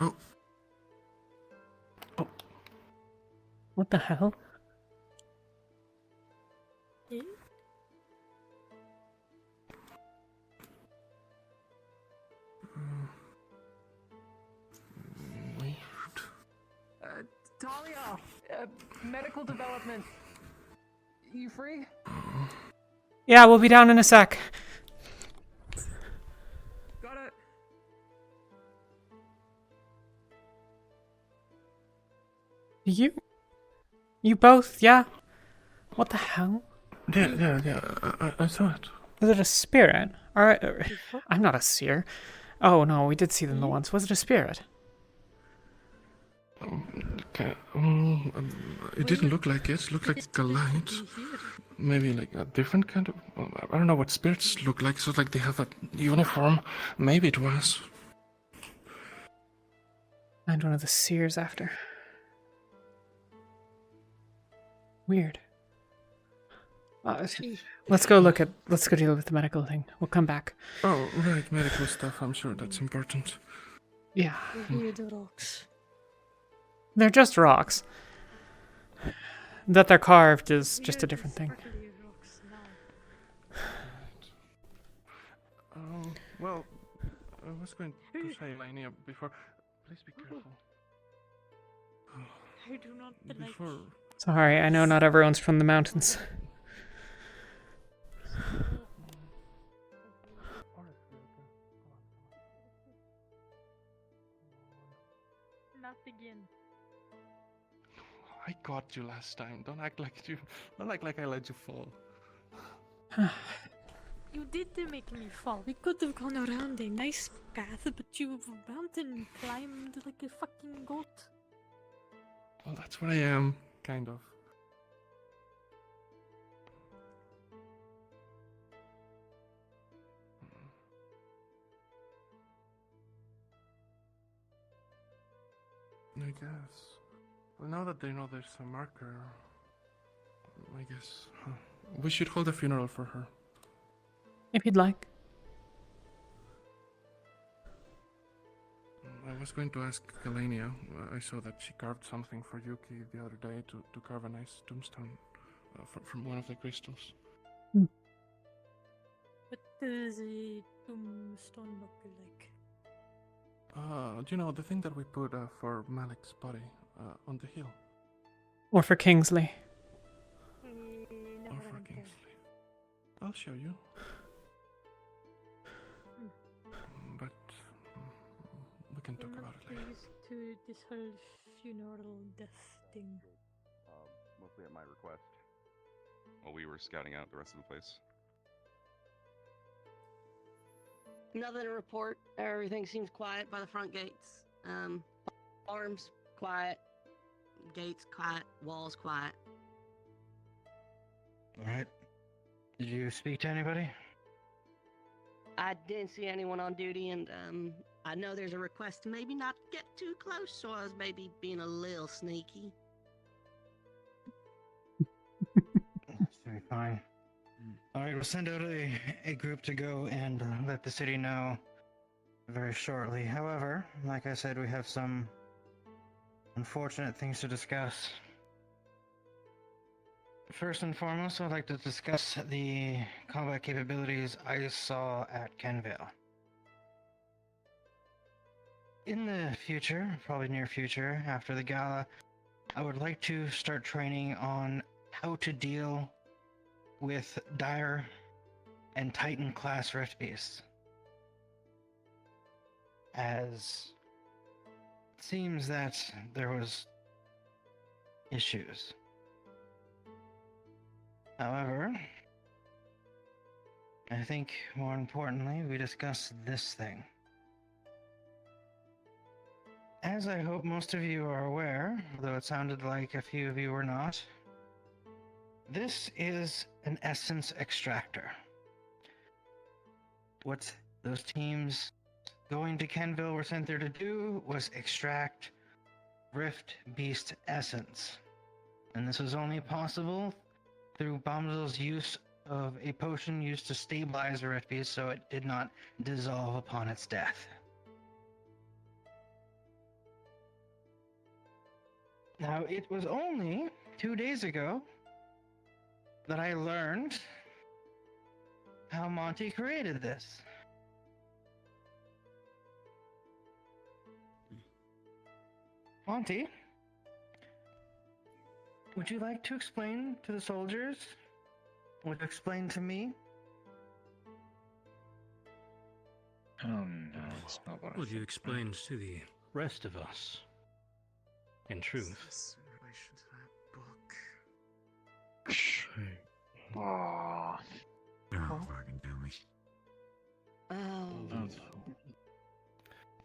Oh. What the hell? Talia, medical development. You free? Yeah, we'll be down in a sec. Got it. You both, yeah? What the hell? Yeah, I saw it. Was it a spirit? I'm not a seer. Oh no, we did see them the once. Was it a spirit? It didn't look like it. It looked like a light. Maybe like a different kind of... I don't know what spirits look like. So like they have a uniform. Maybe it was. Find one of the seers after. Weird. Let's go deal with the medical thing. We'll come back. Oh, right, medical stuff. I'm sure that's important. Yeah. Weird rocks. They're just rocks. That they're carved is just a different thing. Well, I was going to say, Lania, before... Please be careful. I do not like... Sorry, I know not everyone's from the mountains. Not again. I got you last time. Don't act like I let you fall. You did make me fall. We could have gone around a nice path, but you mountain climbed like a fucking goat. Well, that's what I am, kind of. I guess. Well, now that they know there's a marker, I guess we should hold a funeral for her. If you'd like. I was going to ask Galania. I saw that she carved something for Yuki the other day to carve a nice tombstone from one of the crystals. What does a tombstone look like? Do you know the thing that we put for Malik's body on the hill? Or for Kingsley. Or for Kingsley. I'll show you. But we can talk about it later. To this whole funeral death thing. Mostly at my request. While we were scouting out the rest of the place. Nothing to report. Everything seems quiet by the front gates. Arms quiet. Gates quiet. Walls quiet. Alright. Did you speak to anybody? I didn't see anyone on duty, and I know there's a request to maybe not get too close, so I was maybe being a little sneaky. Should be fine. Alright, we'll send out a group to go and let the city know very shortly. However, like I said, we have some unfortunate things to discuss. First and foremost, I'd like to discuss the combat capabilities I saw at Kenvale. In the future, probably near future, after the gala, I would like to start training on how to deal with Dire and Titan class Rift Beasts. As it seems that there was issues. However, I think more importantly, we discuss this thing. As I hope most of you are aware, though it sounded like a few of you were not, this is an essence extractor. What those teams going to Kenville were sent there to do was extract Rift Beast essence. And this was only possible through Bombzil's use of a potion used to stabilize the Rift Beast so it did not dissolve upon its death. Now, it was only 2 days ago that I learned how Monty created this. Monty, would you like to explain to the soldiers? Would you explain to me? Oh no, it's not what Would you explain to the rest of us? In truth. In relation to that book. Oh. Don't fucking tell me.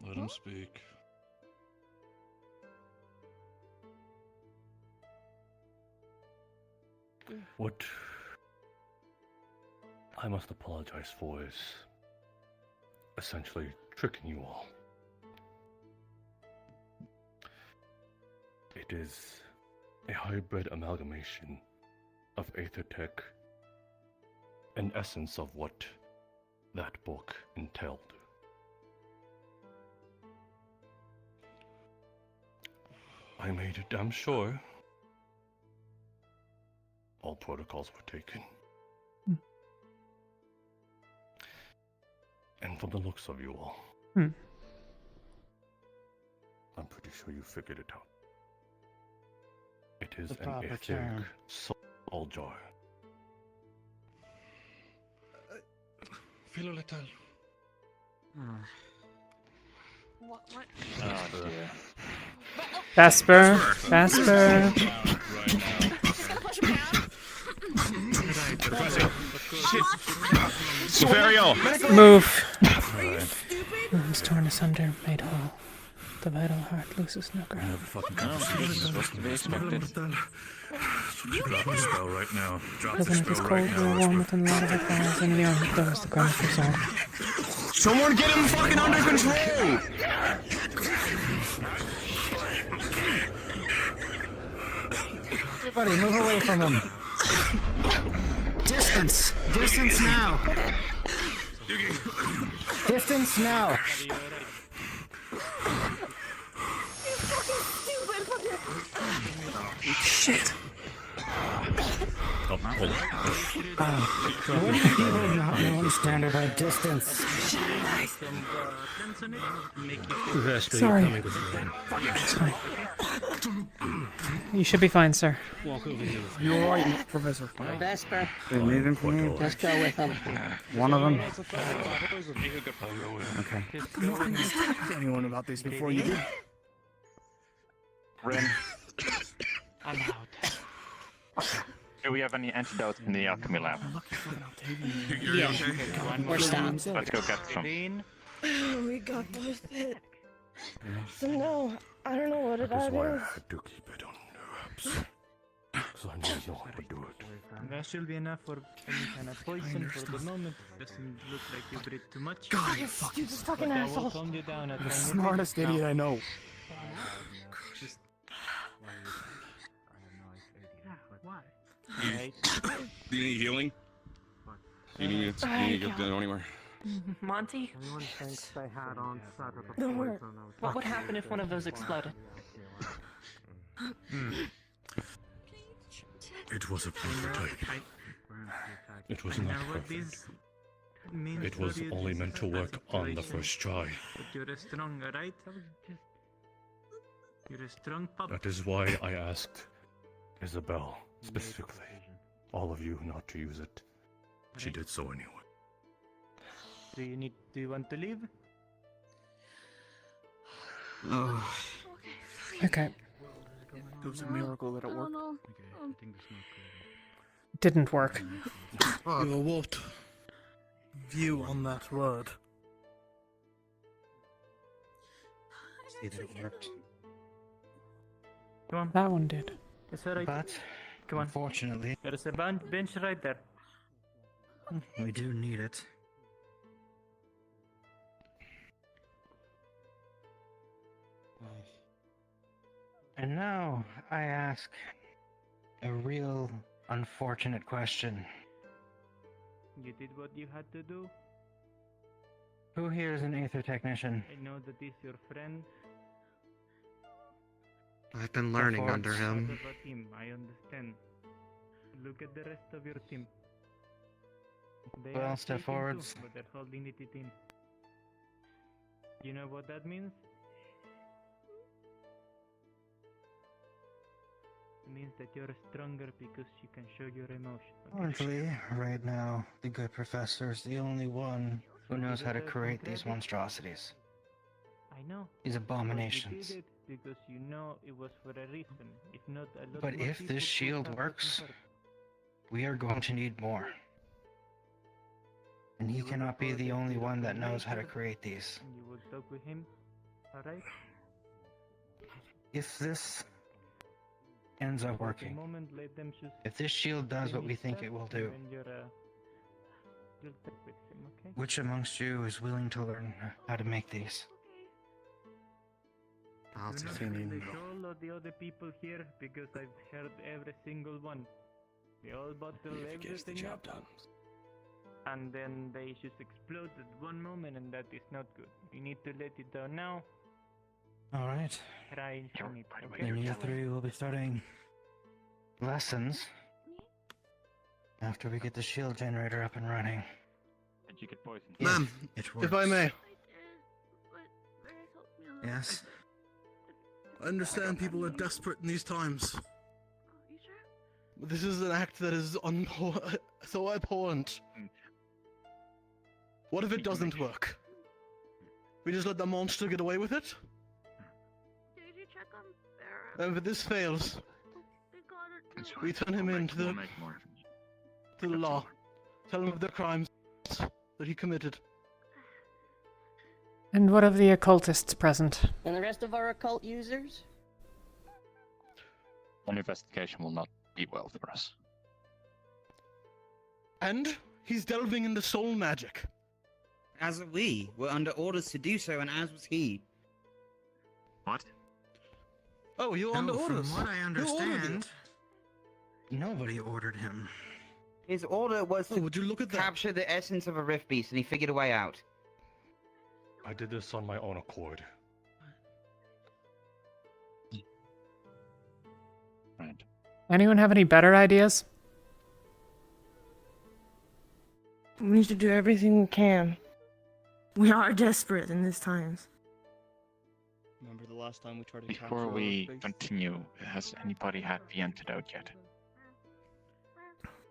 Let him speak. What I must apologize for is essentially tricking you all. It is a hybrid amalgamation of Aethertech and essence of what that book entailed. I made damn sure all protocols were taken. And from the looks of you all, I'm pretty sure you figured it out. It is The an proper etheric term. soul jar. Filo letal. What? Oh dear. Vesper. Vesper. Superior! Move. Wounds torn asunder, made whole. The vital heart loses no ground. Supposed to be expected. Drop the spell right now. Drop the Present is spell cold, right we are now. warm within the light of our fires, and beyond those the ground for soul. Someone get him fucking under control! Everybody, move away from him. Distance! Distance now! Distance now! Shit! What do people not know standard by distance? Vesper, Sorry. you're coming with me. It's fine. You should be fine, sir. Walk over here. You alright, Professor? Vesper, They need him from you. let's go with them. One of them. Okay. Nothing has talked to anyone about this before you did. Ren. I'm out. Do we have any antidote in the alchemy lab? Yeah, we're stopped. Let's go get some. We got busted. So no, I don't know what it That's why I is. had to keep it on wraps. So I didn't know how to do it. That should be enough for any kind of poison for the moment. Doesn't look like you breathe too much. God, you You just fucking But I will asshole. calm you down at The when you smartest breathe. idiot I know. Just Do you need healing? You need me to get down anywhere? Monty? Anyone thinks they had on Saturday Don't worry. What would happen if one of those exploded? It was a prototype. It was not perfect. It was only meant to work on the first try. But you're a strong, right? You're a strong pup. That is why I asked Isabel, specifically, all of you not to use it. She did so anyway. Do you want to leave? Oh. Okay. It was a miracle that it worked. Didn't work. Your what view on that word? See that it worked. Come on. That one did. It's alright. But, come on. Unfortunately, There's a bench right there. we do need it. And now I ask a real unfortunate question. You did what you had to do. Who here is an Aether technician? I know that he's your friend. I've been learning under him. Part of a team, I understand. Look at the rest of your team. They Well, are step sleeping forwards. too, but they're holding it in. You know what that means? It means that you're stronger because you can show your emotion. Currently, right now, the good professor is the only one who knows how to create these monstrosities. I know. These But abominations. you did it because you know it was for a reason. If not, a lot But more if people this could shield have works, gotten hurt. we are going to need more. And he cannot be the only one that knows how to create these. And you will talk with him, alright? If this ends up working, Let them just if this shield does what we think it will do, and you'll talk with him, okay? which amongst you is willing to learn how to make these? I'll Do not take be it. like all of the other people here because I've heard every single one. They all bottle everything up, and then they just explode at one moment, and that is not good. You need to let it down now. Alright. Try on it, okay? Then you three will be starting lessons after we get the shield generator up and running. Did you get poisoned? Ma'am, it works. if I may. Yes. I understand people are desperate in these times. But this is an act that is so abhorrent. What if it doesn't work? We just let the monster get away with it? Did you check on Barrett? And if this fails, we turn him in to the law. Tell him of the crimes that he committed. And what of the occultists present? And the rest of our occult users? An investigation will not be well for us. And he's delving into soul magic. As are we. We're under orders to do so, and as was he. What? Oh, you're under orders. From what I Who ordered you? understand, nobody ordered him. His order was to would you look at capture the essence of a rift beast, and he figured a way out. I did this on my own accord. Right. Anyone have any better ideas? We need to do everything we can. We are desperate in these times. Remember the last time we tried to Before we continue, has anybody had the antidote yet?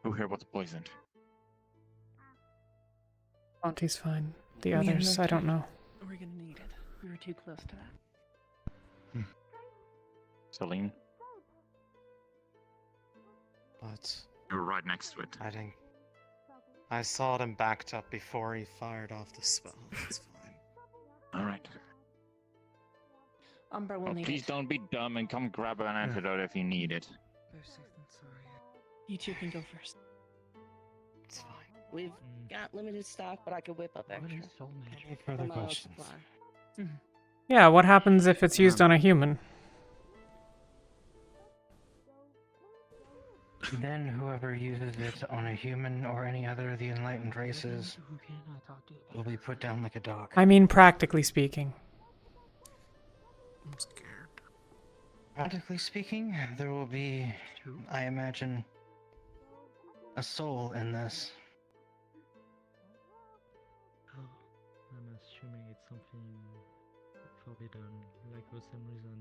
Who here was poisoned? Monty's fine. The Me and others, I don't know. We're gonna need it. We were too close to that. Celine? But You're right next to it. I think I saw them backed up before he fired off the spell. That's fine. Alright. Umber will Well, need please it. don't be dumb and come grab an antidote if you need it. You two can go first. It's fine. We've got limited stock, but I could whip up extra. Any further From our questions? supply. Yeah, what happens if it's used on a human? Then whoever uses it on a human or any other of the enlightened races will be put down like a dog. I mean, practically speaking. I'm scared. Practically speaking, there will be, I imagine, a soul in this. Oh, I'm assuming it's something forbidden, like for some reason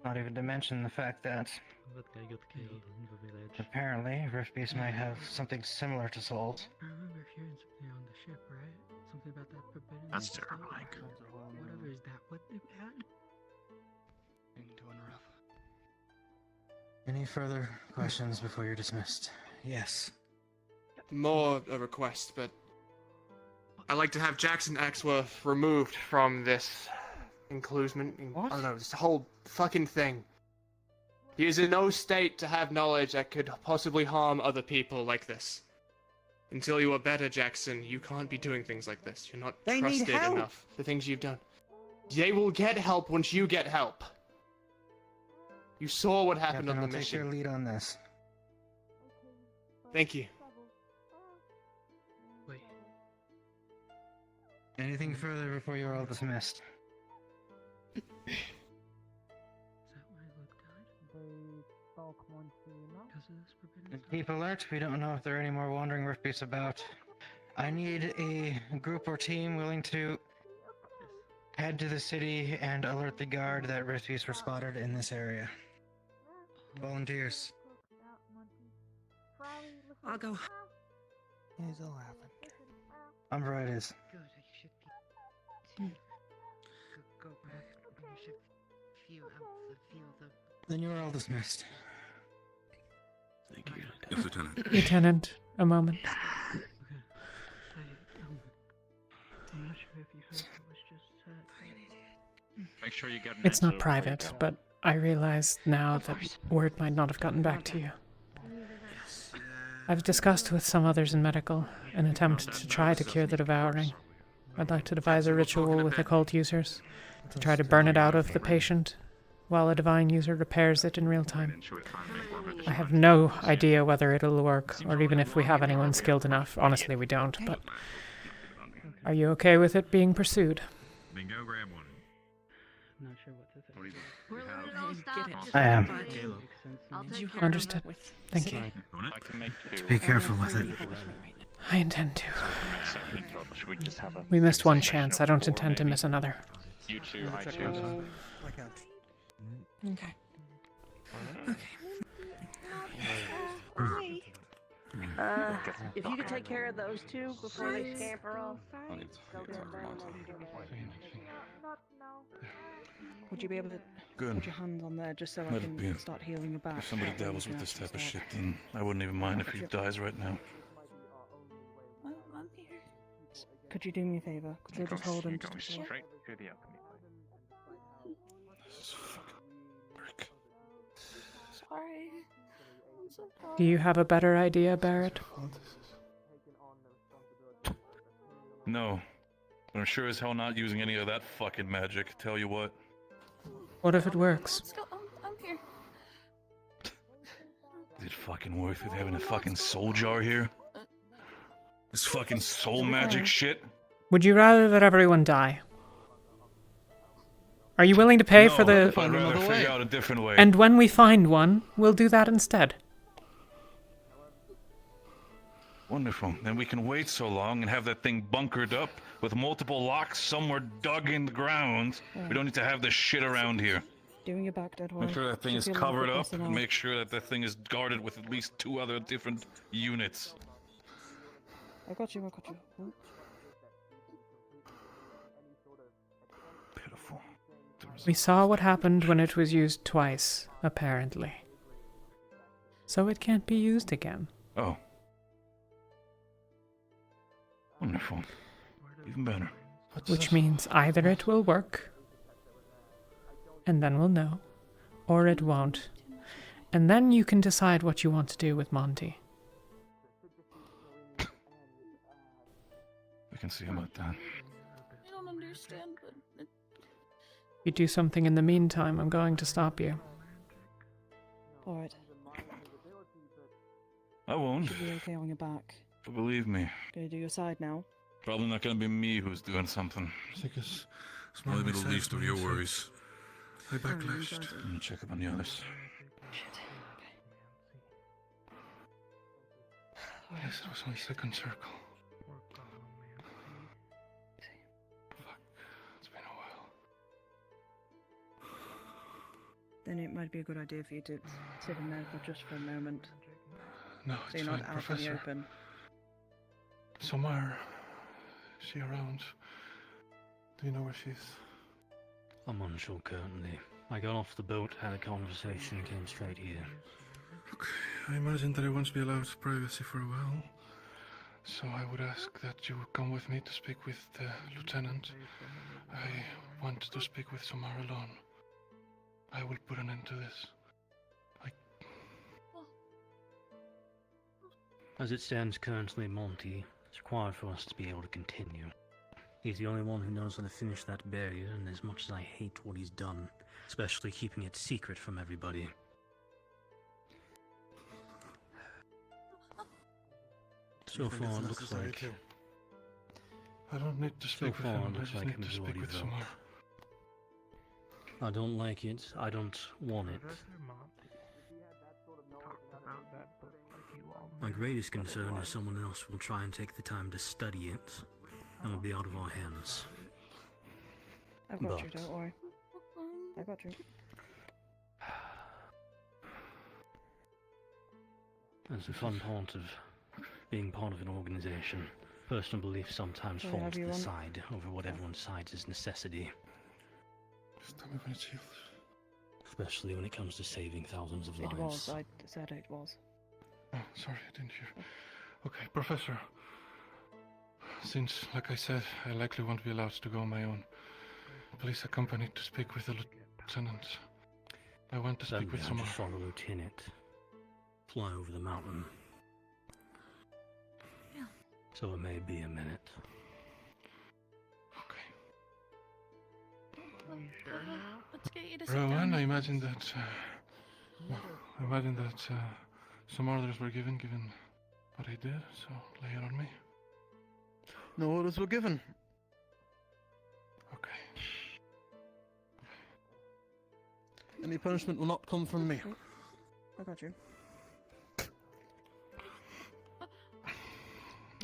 Not even to mention the fact that that guy got killed in the village. apparently Rift Beast might have something similar to souls. I remember hearing something on the ship, right? Something about that forbidden That's stuff. terrifying. Whatever is that? What they had? Any further questions before you're dismissed? Yes. More a request, but I'd like to have Jackson Axworth removed from this inclusion. I don't know, this whole fucking thing. He is in no state to have knowledge that could possibly harm other people like this. Until you are better, Jackson, you can't be doing things like this. You're not They need trusted help. enough. The things you've done. They will get help once you get help. You saw what happened Captain, on I'll the take your mission. lead on this. Thank you. Wait. Anything further before you're all dismissed? Is that why Luke died? Because of this forbidden stuff? Keep alert. We don't know if there are any more wandering Rift Beasts about. I need a group or team willing to head to the city and alert the guard that Rift Beasts were spotted in this area. Volunteers. I'll go. He's all happened. Umbra it is. Good, I should be. Go back. You should feel the. Then you are all dismissed. Thank you. Yes, Lieutenant. Lieutenant, a moment. I'm not sure if you heard what was just said. Make sure you get an It's not answer before you private, go. but I realize now that word might not have gotten back to you. I've discussed with some others in medical an attempt to try to cure the devouring. I'd like to devise a ritual with occult users to try to burn it out of the patient while a divine user repairs it in real time. I have no idea whether it'll work or even if we have anyone skilled enough. Honestly, we don't, but are you okay with it being pursued? Then go grab one. I'm not sure what to think. I am. Understood. Thank you. I can make two. Be careful with it. I intend to. Should we just have a... We missed one chance. I don't intend to miss another. You two, I two. Okay. If you could take care of those two before they scamper off. Would you be able to Good. put your hands on there just so I Let it be. can start healing your back? If somebody dabbles with this type of shit, then I wouldn't even mind if he dies right now. I'm here. Could you do me a favor? Could you just hold him Going just a second? straight to the alchemy place. This is fucking work. Sorry. I'm so sorry. Do you have a better idea, Barrett? No. But I'm sure as hell not using any of that fucking magic. Tell you what. What if it works? Let's go. I'm here. Is it fucking worth it having a fucking soul jar here? This fucking soul magic shit? Would you rather that everyone die? Are you willing to pay for the... I'd rather figure out a different way. And when we find one, we'll do that instead. Wonderful. Then we can wait so long and have that thing bunkered up with multiple locks somewhere dug in the ground. We don't need to have this shit around here. Doing your back, dead Make sure that thing is covered up and make sure that thing is guarded with at least 2 other different units. I got you. Hmm? Pitiful. We saw what happened when it was used twice, apparently. So it can't be used again. Oh. Wonderful. Even better. Which means either it will work, and then we'll know, or it won't. And then you can decide what you want to do with Monty. We can see about that. I don't understand, but You do something in the meantime, I'm going to stop you. alright. I won't. Should be okay on your back. But believe me, Gonna do your side now. probably not gonna be me who's doing something. I think it's Probably be the least of your worries. I backlashed. Let me check up on the others. Yes, it was my second circle. Fuck, it's been a while. Then it might be a good idea for you to sit in there just for a moment. No, So it's you're not fine, out in the Professor. open. Samar, is she around? Do you know where she is? I'm unsure currently. I got off the boat, had a conversation, came straight here. Okay, I imagine that I won't be allowed privacy for a while. So I would ask that you come with me to speak with the lieutenant. I want to speak with Samar alone. I will put an end to this. As it stands currently, Monty, it's required for us to be able to continue. He's the only one who knows how to finish that barrier, and as much as I hate what he's done, especially keeping it secret from everybody. So far, it looks like... I don't need to speak with him, I just like need to speak with Samar. I don't like it, I don't want it. My greatest concern is someone else will try and take the time to study it, and will be out of our hands. I've got you, don't worry. I got you. That's the fun part of being part of an organization. Personal belief sometimes Sorry, falls have to you the one? side over what everyone decides is necessity. Just tell me when it's healed. Especially when it comes to saving thousands of lives. It was, I said it was. Oh, sorry, I didn't hear. Okay, Professor. Since, like I said, I likely won't be allowed to go on my own, please accompany me to speak with the lieutenant. I want to speak with I'll someone. just follow Lieutenant. Fly over the mountain. So it may be a minute. Let's get you to sit Rowan, down. I imagine that some orders were given what I did, so lay it on me. No orders were given. Okay. Any punishment will not come from me. I got you.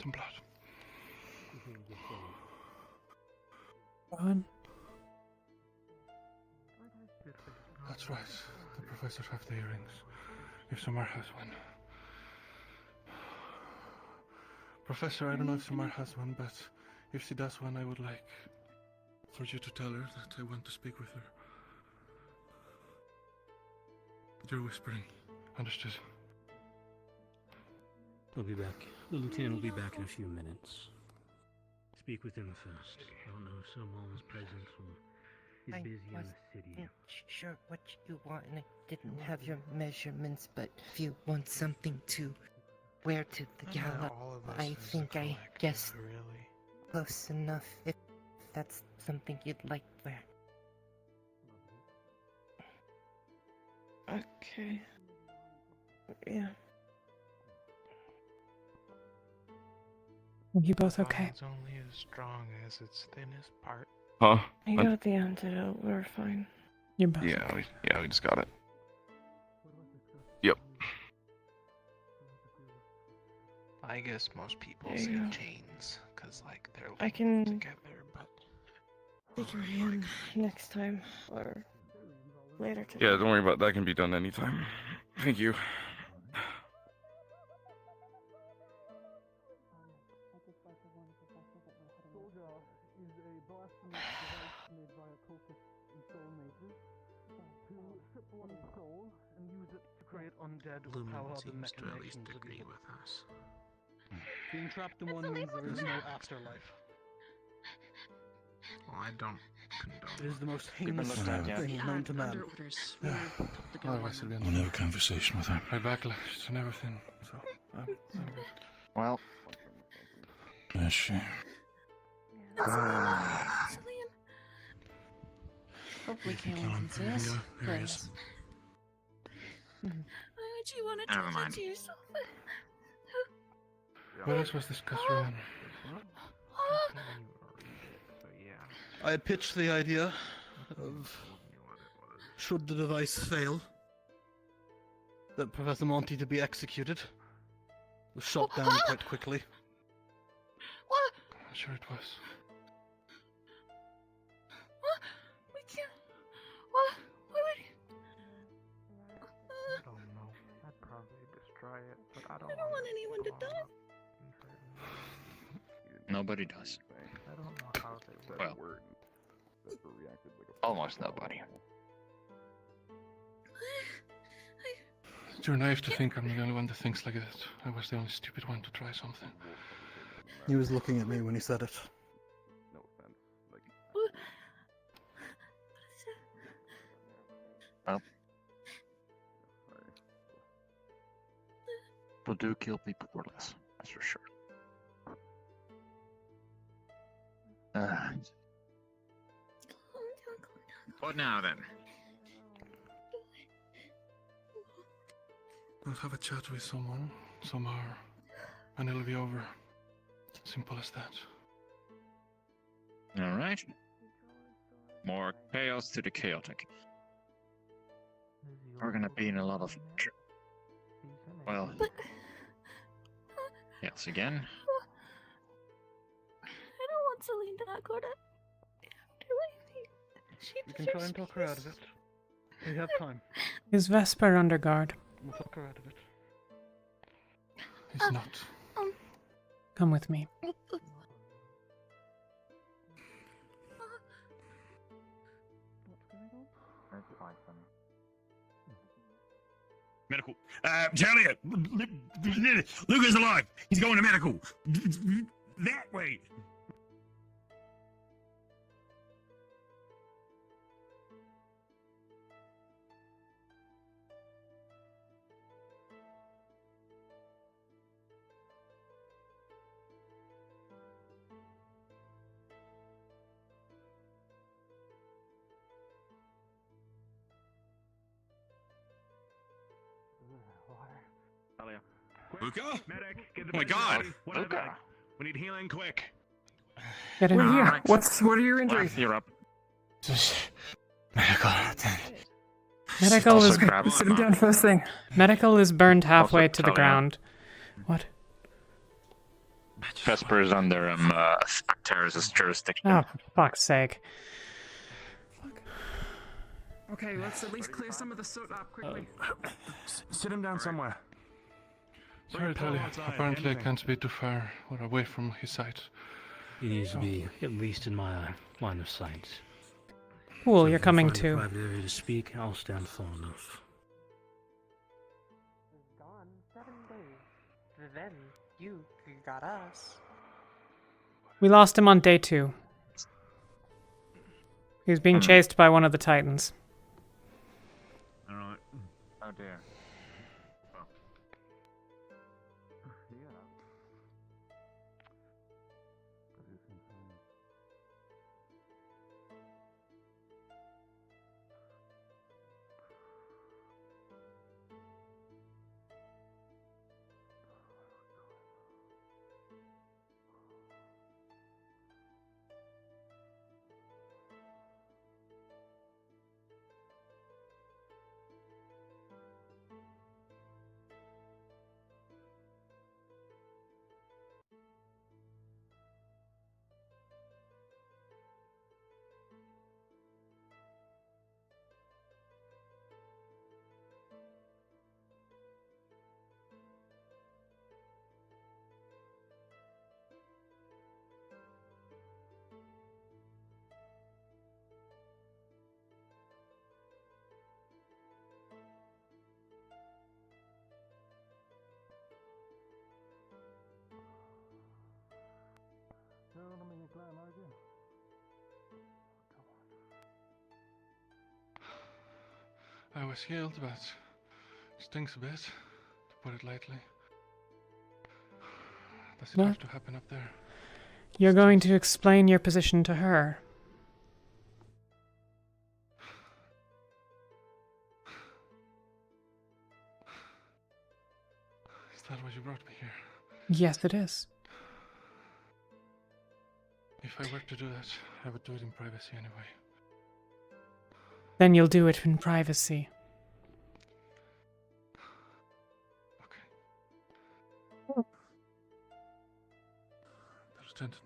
Some blood. Ron? That's right. The professors have the earrings. If Samar has one. Professor, I don't know if Samar has one, but if she does one, I would like for you to tell her that I want to speak with her. You're whispering. Understood. He'll be back. The lieutenant will be back in a few minutes. Speak with him first. I don't know if someone's present or is I busy in wasn't the city. sure what you want, and I didn't have your measurements, but if you want something to wear to the gala, I think I guessed close enough, if that's something you'd like to wear. Okay. Yeah. Are you both okay? It's only as strong as its thinnest part. Huh? I got the antidote. We're fine. You're both Yeah, we just got it. Yep. I guess most people There say you go. chains, cause like they're I linked can together, but take your hand next time or later today. Yeah, don't worry about that. That can be done anytime. Thank you. Lumen seems to at least agree with us. Being trapped in one means there is no afterlife. Well, I don't condone. It is the most We've been heinous looking at thing you. known to man. Yeah. Otherwise, We'll have a conversation with her. I backlashed and everything, so I'm good. Well, Is she? Hopefully, Kill him. Here we go. Here he is. Mm-hmm. Why would you want to Never do mind. that to yourself? What else was discussed, Rowan? I had pitched the idea of should the device fail, that Professor Monty to be executed. Was shot down quite quickly. What? I'm sure it was. What? We can't. What? What would I don't know. I'd probably destroy it, but I don't want anyone to die. Nobody does. I don't know how they would. Well, almost nobody. You're naive to think I'm the only one that thinks like that. I was the only stupid one to try something. He was looking at me when he said it. Well, people do kill people for less. That's for sure. What now then? I'll have a chat with someone, somehow, and it'll be over. Simple as that. Alright. More chaos to the chaotic. We're gonna be in a lot of... Well... Yes, again. I don't want Celine to not go to... We can try and talk her out of it. We have time. Is Vesper under guard? We'll talk her out of it. He's not. Come with me. Medical. Talia! Luke is alive! He's going to medical! That way! Talia. Luca? Medic, get the Oh my medic god! ready. What is that? We need healing quick. Get in We're here. here. What are your injuries? You're up. Medical Also is grab sit him down first thing. Medical is burned halfway to the Talia. ground. What? Vesper is under terrorist jurisdiction. Oh, for fuck's sake. Okay, let's at least clear some of the soot up quickly. Sit him down somewhere. Sorry, Talia. Apparently I can't be too far or away from his sight. He needs to be at least in my line of sight. Cool, So you're if you coming find a too. private area to speak, I'll stand far enough. Gone 7 days. Then you got us. We lost him on day 2. He was being chased by one of the Titans. Alright. Oh dear. I was healed, but stinks a bit, to put it lightly. Does it What? have to happen up there? You're going to explain your position to her. Is that why you brought me here? Yes, it is. If I were to do that, I would do it in privacy anyway. Then you'll do it in privacy. The lieutenant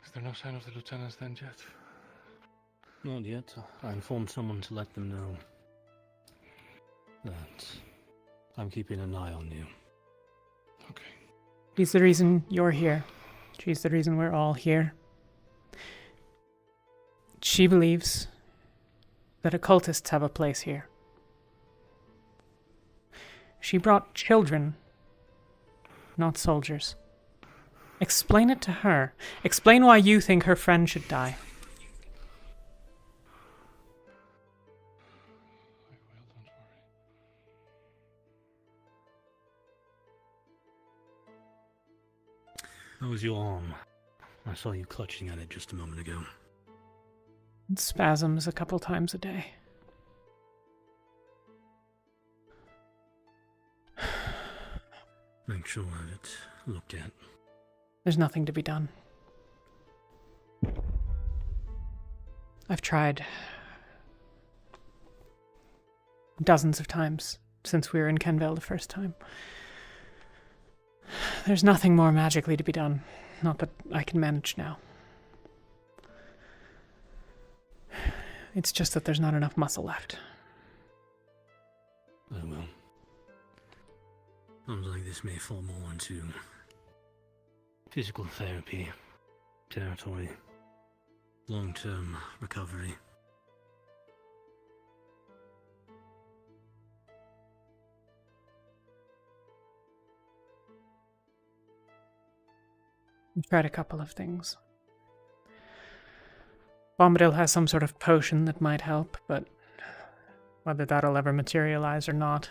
is there no sign of the lieutenants then yet? Not yet. I informed someone to let them know that I'm keeping an eye on you. Okay. She's the reason you're here. She's the reason we're all here. She believes that occultists have a place here. She brought children, not soldiers. Explain it to her. Explain why you think her friend should die. How was your arm? I saw you clutching at it just a moment ago. It spasms a couple times a day. Make sure that it's looked at. There's nothing to be done. I've tried dozens of times since we were in Kenville the first time. There's nothing more magically to be done. Not that I can manage now. It's just that there's not enough muscle left. Oh well. Sounds like this may fall more into physical therapy territory. Long-term recovery. I've tried a couple of things. Bombadil has some sort of potion that might help, but whether that'll ever materialize or not.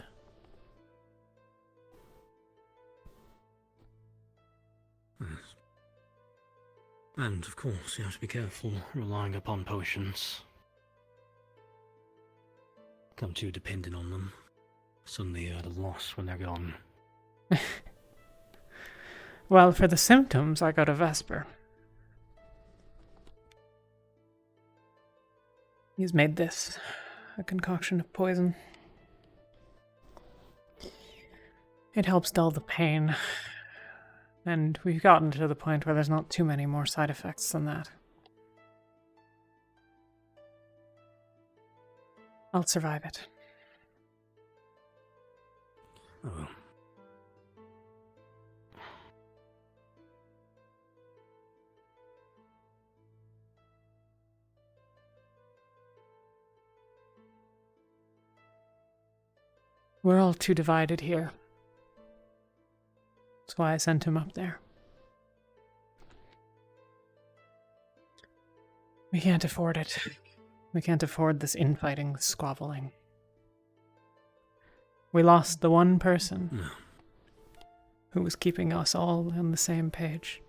Yes. And of course, you have to be careful relying upon potions. Become too dependent on them. Suddenly you're at a loss when they're gone. Well, for the symptoms, I got a Vesper. He's made this, a concoction of poison. It helps dull the pain, and we've gotten to the point where there's not too many more side effects than that. I'll survive it. Oh well. We're all too divided here. That's why I sent him up there. We can't afford it. We can't afford this infighting, this squabbling. We lost the one person who was keeping us all on the same page.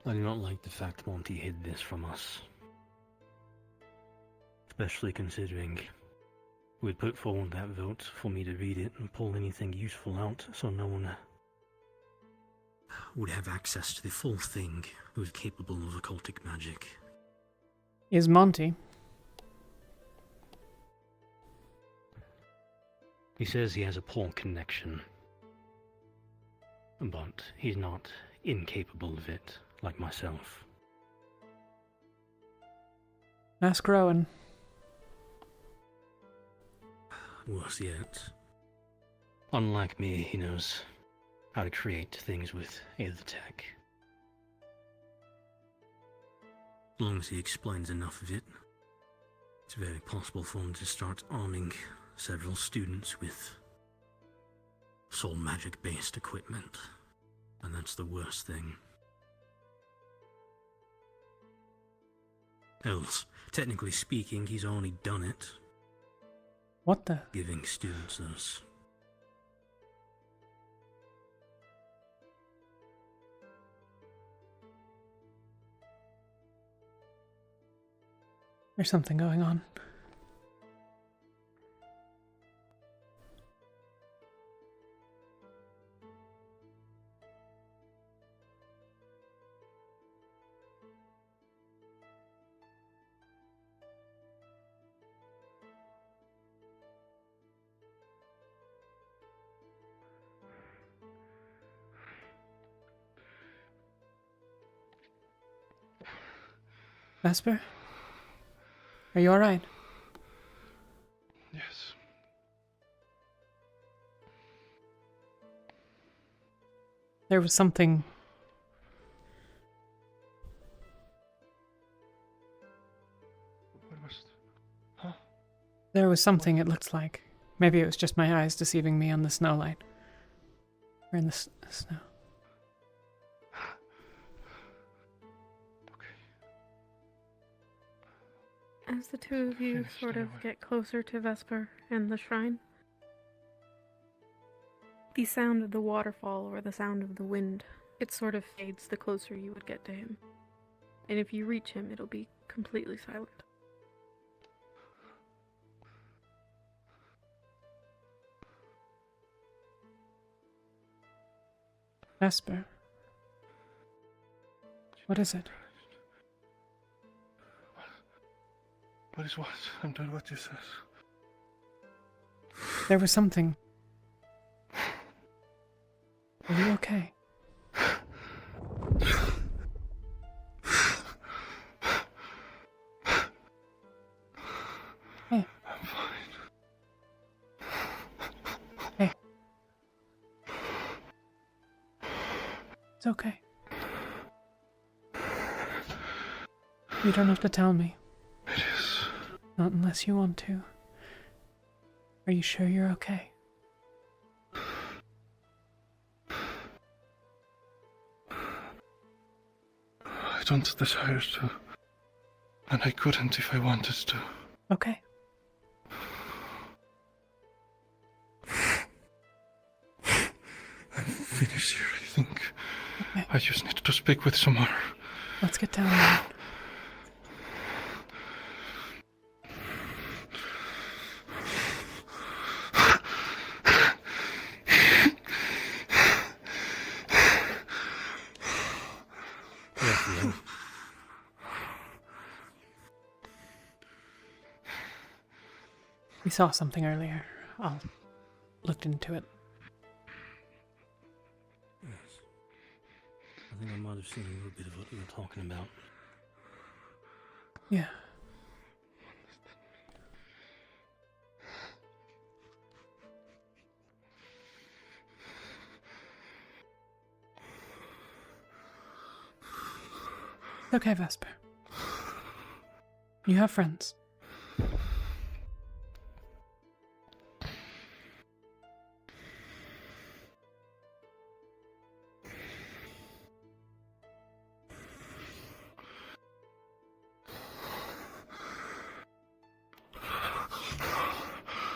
I do not like the fact Monty hid this from us. Especially considering we'd put forward that vote for me to read it and pull anything useful out so no one would have access to the full thing who was capable of occultic magic. Is Monty? He says he has a poor connection. But he's not incapable of it, like myself. Ask Rowan. Worse yet. Unlike me, he knows how to create things with Aether tech. As long as he explains enough of it, it's very possible for him to start arming several students with soul magic-based equipment. And that's the worst thing. Else, technically speaking, he's already done it. What the? Giving students those. There's something going on. Vesper? Are you alright? Yes. There was something... What was it? Huh? There was something, it looked like. Maybe it was just my eyes deceiving me on the snow light. Or in the snow. As the two of you sort of get closer to Vesper and the shrine, the sound of the waterfall or the sound of the wind, it sort of fades the closer you would get to him. And if you reach him, it'll be completely silent. Vesper. What is it? What is what? I'm doing what you said. There was something. Are you okay? Hey. I'm fine. Hey. It's okay. You don't have to tell me. It is. Not unless you want to. Are you sure you're okay? I don't desire to. And I couldn't if I wanted to. Okay. I'm finished here, I think. Okay. I just need to speak with someone. Let's get down there. We saw something earlier. I looked into it. Yes. I think I might have seen a little bit of what you were talking about. Yeah. It's okay, Vesper. You have friends.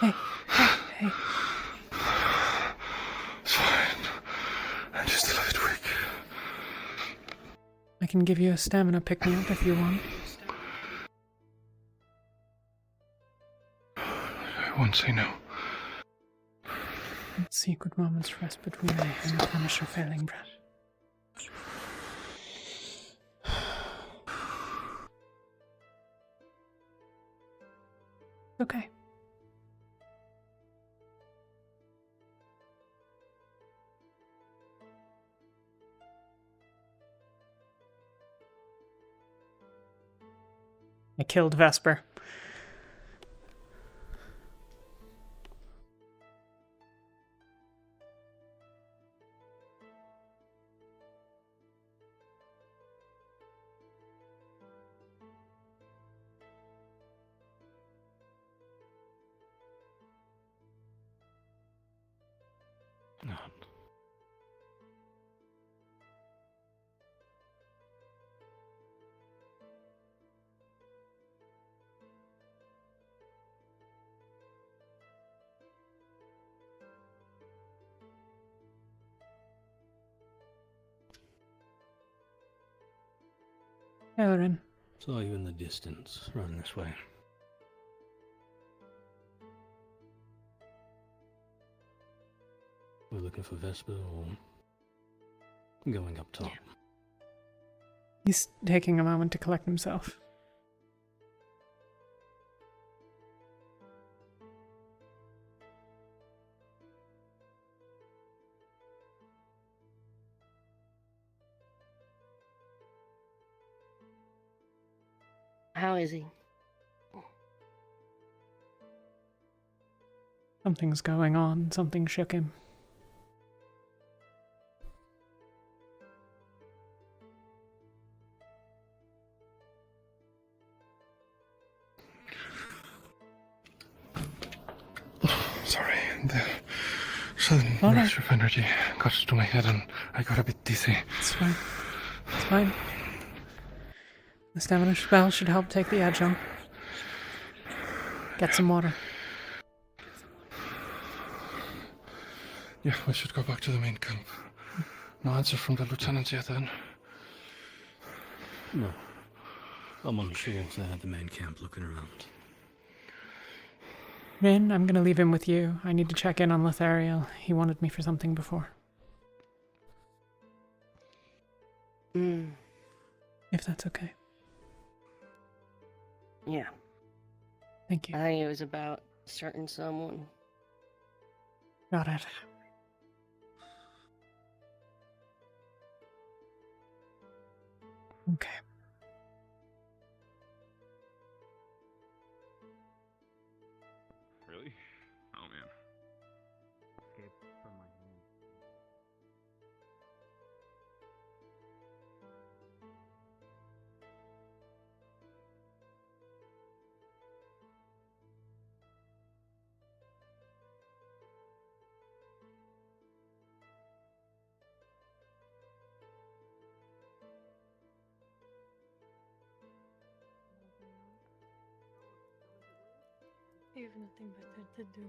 Hey. It's fine. I'm just a little weak. I can give you a stamina pick-me-up if you want. I won't say no. Let's see, good moments rest between me and replenish your failing breath. Okay. I killed Vesper. Elrin, Saw you in the distance, running this way. We're looking for Vesper or going up top. He's taking a moment to collect himself. How is he? Something's going on. Something shook him. Sorry, the sudden rush of energy got to my head and I got a bit dizzy. It's fine. It's fine. The stamina spell should help take the edge on. Get some water. Yeah, we should go back to the main camp. No answer from the lieutenant yet then? No. I'm unsure if they're at the main camp looking around. Rin, I'm gonna leave him with you. I need to check in on Lothariel. He wanted me for something before. If that's okay. Yeah. Thank you. I think it was about certain someone. Got it. Okay. Really? Oh man. Escape from my hand. You've nothing better to do.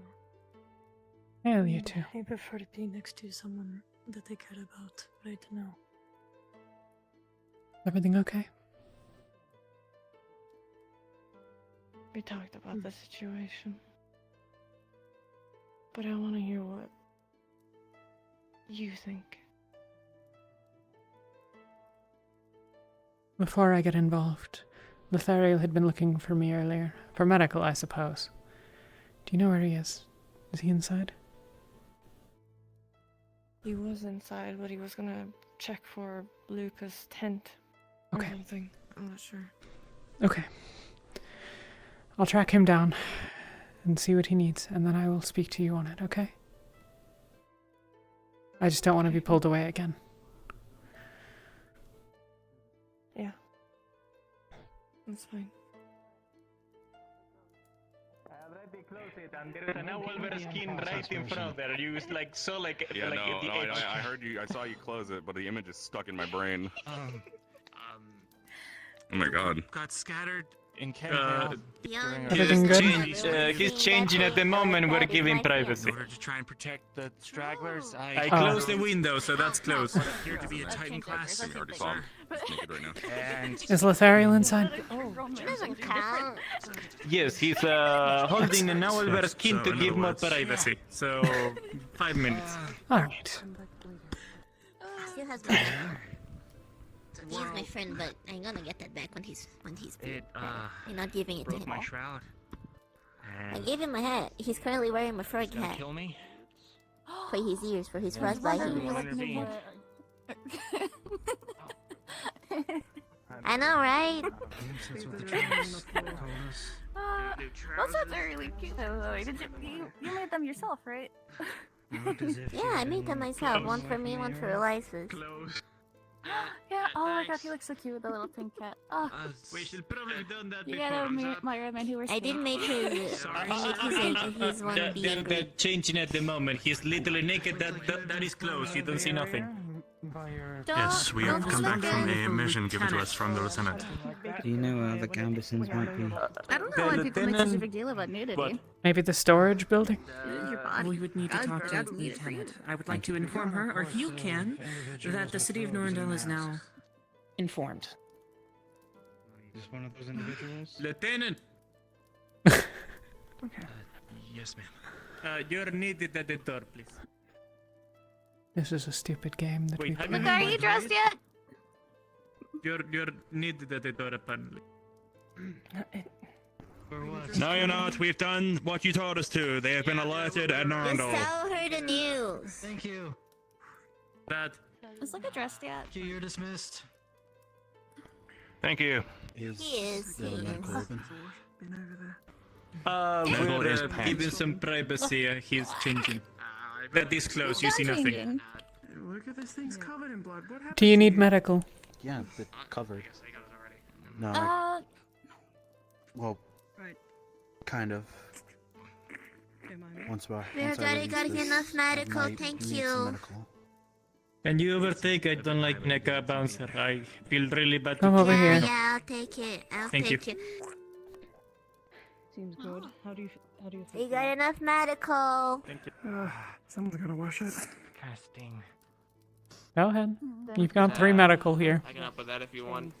Yeah, you too. I prefer to be next to someone that I care about right now. Everything okay? We talked about the situation. But I want to hear what you think. Before I get involved, Lothariel had been looking for me earlier. For medical, I suppose. Do you know where he is? Is he inside? He was inside, but he was gonna check for Luca's tent or Okay. something. I'm not sure. Okay. I'll track him down and see what he needs, and then I will speak to you on it, okay? I just don't want to be pulled away again. Yeah. That's fine. And there is an Wolver skin right in front there. You saw like Yeah, like no, the no, edge. I heard you. I saw you close it, but the image is stuck in my brain. Oh my god. Got scattered in Everything good? He's changing at the moment. We're giving privacy. In order to try and protect the stragglers, I closed the window, so that's closed. what appeared to be a Titan class. I already saw him. Just naked right now. And Is Lothariel inside? She doesn't count. Yes, he's holding an Wolver skin to give more privacy. So 5 minutes. Alright. Still has my He's my friend, but I'm gonna get that back when he's it You're not giving it to broke him. my shroud. I gave him a hat. He's currently wearing my frog Gonna hat kill me. for his ears, for his frostbite ears. I know, right? Those hats are really cute, though. You made them yourself, right? Yeah, I made them myself. One for me, one for Eliza's. Yeah. Oh my god, he looks so cute with the little pink cat. Oh. We should probably have done that You before. gotta my Redman who wears I didn't make his. I made his one being They're changing at the moment. He's literally naked. That is closed. You don't see nothing. Yes, we have come back from a mission given to us from the lieutenant. Do you know where the Gambesons might be? I don't know why people make such a big deal about nudity. Maybe the storage building? Your body. We would need to talk to the lieutenant. I would like to inform her, or if you can, that the city of Norendal is now informed. Just one of those individuals? Lieutenant! Yes, ma'am. You're needed at the door, please. This is a stupid game that we Wait, play. Are you dressed yet? You're needed at the door, apparently. No, you're not. We've done what you told us to. They have been alerted at Just Norendal. tell her the news. Thank you. That. Is Luca dressed yet? You're dismissed. Thank you. He is. He is. Medical We're is giving pants. some privacy. He's changing. That is close. You see nothing. Look at this thing's covered in blood. What happened? Do you need medical? Yeah, it's covered. No, well, kind of. Once I We got enough medical, thank you. Can you overtake? I don't like Neka bouncer. I feel really bad. Come over here. Yeah, I'll take it. I'll Thank take you. it. Seems good. How do you We got enough medical. Thank you. Someone's gotta wash it. Casting. Go ahead. You've got 3 medical here. I can help with that if you want.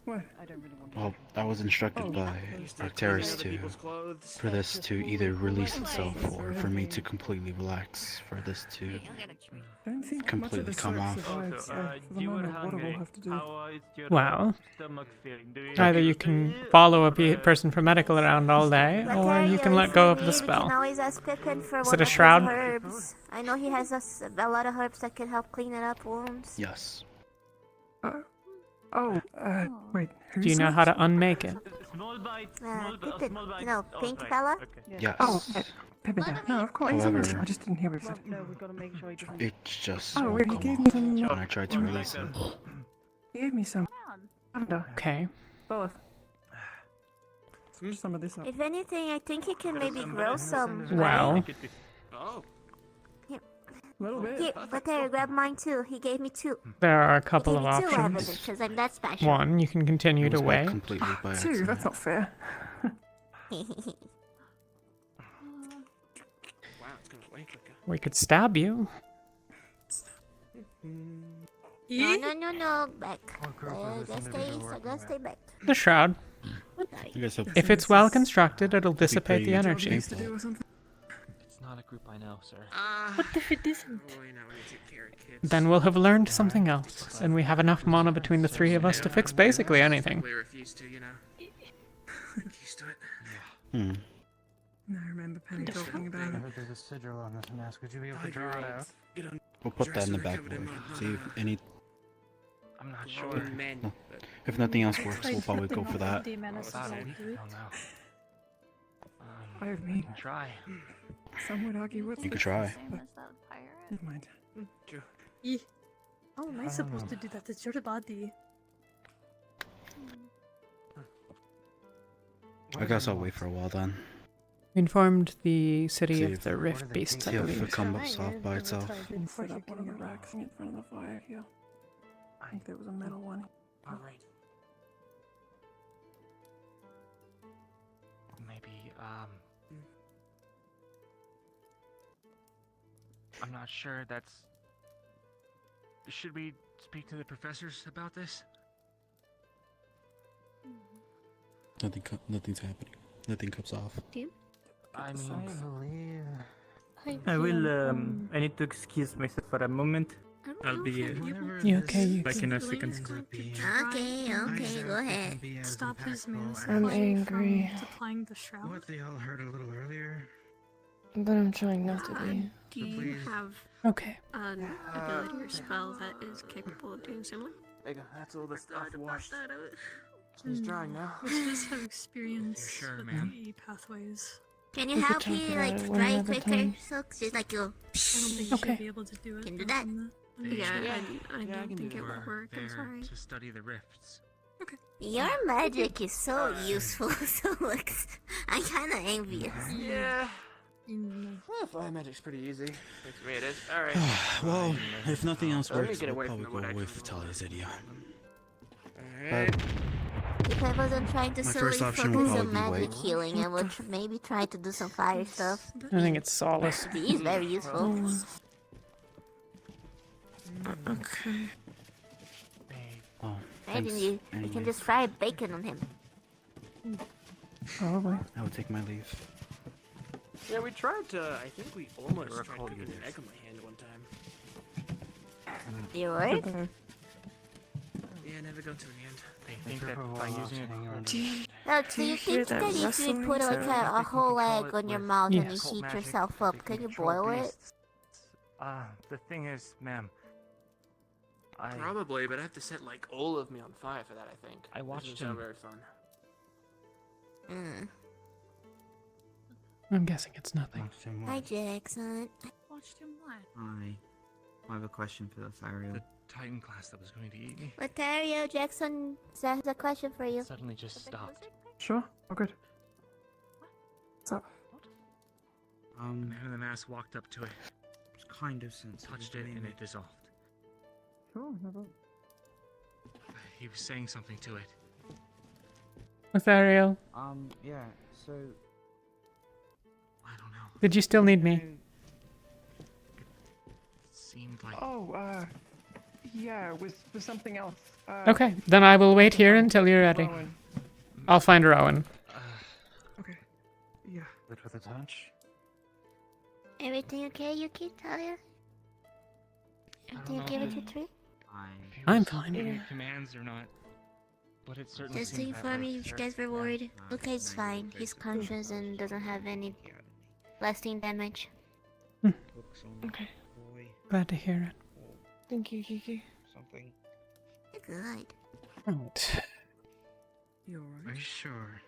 What? I don't really want Well, I was instructed by Arcturus for this to either release itself or for me to completely relax, for this to completely come off. You were hungry. How is your Wow. stomach feeling? Do you Either you can follow a person for medical around all day, or you can let go of the You spell. can always ask Pippin for Is one it a of his shroud? herbs. I know he has a lot of herbs that can help clean it up wounds. Yes. Wait. Do you know how to unmake it? Small bite. Pippin, you know, pink fella? Yes. Pippin. No, of course. However, I just didn't hear what you said. No, we've got to make sure he doesn't. it's just Oh, won't wait, he come gave off me some. when I tried to release it. He gave me some. Okay. Both. Screw some of this up. If anything, I think he can maybe grow some. Well, Oh. A little bit. Here, but there, grab mine too. He gave me 2. there are a couple He of gave me 2 evidence, options. because I'm that special. One, you can continue to wait. Completely by 2, accident. that's not fair. Wow, it's going way quicker. We could stab you. No. Back. Let's stay back. The shroud. You guys have If it's well constructed, it'll dissipate the energy. Used to do or something. It's not a group I know, sir. What if it isn't? Then we'll have learned something else, and we have enough mana between the 3 of us to fix basically anything. We refuse to, you know. Used to it. Hmm. No, I remember Penny talking about it. There's a sigil on this mask. Would you be able to draw it out? We'll put that in the back board. See if any. I'm not sure. No. If nothing else works, we'll probably go for that. I mean, Try. some would argue what's You the could try. Never mind. How am I supposed to do that? It's your body. I guess I'll wait for a while then. Informed the city See of if- the Rift Beasts, I See if believe. it comes off by itself. Set up one of the racks in front of the fire here. I think there was a metal one. Alright. Maybe, I'm not sure that's... Should we speak to the professors about this? Nothing's happening. Nothing comes off. I believe... I will, I need to excuse myself for a moment. I'll be You okay? back in a second. Okay, go ahead. Stop his meals. I'm angry. Applying the shroud. What they all heard a little earlier. But I'm trying not to be. Do you have Okay. an ability or spell that is capable of doing similar? There you go. That's all the stuff washed. That out. He's drying now. Let's just have experience Sure, with ma'am. the pathways. Can you We could help talk me about like it one dry other quicker? time. So just like you. I don't think you Okay. should be able to do it. Can do that. on the Yeah, shroud. I don't think it would work. I'm sorry. to study the rifts. Your magic is so useful. So like, I'm kind of envious. Yeah. Mm. Well, fire magic's pretty easy. That's the way it is. Alright. Well, if nothing else Let me works, get we'll away probably from the go wood, with Talia's idea. Alright. If I wasn't trying to My solely first option would focus on probably be magic wait. healing, I would maybe try to do some fire stuff. I think it's solace. He's very useful. Okay. Oh. I Imagine Thanks, you can anyways. just fry bacon on him. Probably. I will take my leave. Yeah, we tried to. I think we almost tried to get an egg on my hand one time. You would? Yeah, never got to an end. I think that by using it. No, do you think that if you put like a whole egg on your mouth and you heat yourself up, can you boil it? The thing is, ma'am. Probably, but I have to set like all of me on fire for that. I think. I watched Doesn't sound him. very fun. I'm guessing it's nothing. Hi, Jackson. Watched him what? I have a question for the Thario. The Titan class that was going to eat me Lothario, Jackson has a question for you. suddenly just stopped. Sure. Oh, good. What's up? The man in the mask walked up to it, It's kind of sensitive. touched it, and it dissolved. Sure, no problem. He was saying something to it. Lothario, Yeah, so... I don't know. did you still need me? It seemed like. Oh, yeah, it was for something else. Okay, then I will wait here until you're ready. Rowan. I'll find Rowan. Okay. Yeah. Good with a touch. Everything okay, Yuki, Talia? Everything okay with you three? I'm fine. Any commands or not, but it certainly. Just to seemed that inform way. you, if you guys were worried, Luca's fine. He's conscious and doesn't have any lasting damage. Okay. Glad to hear it. Thank you, Kiki. Something. Good. Right. You Are alright? you sure?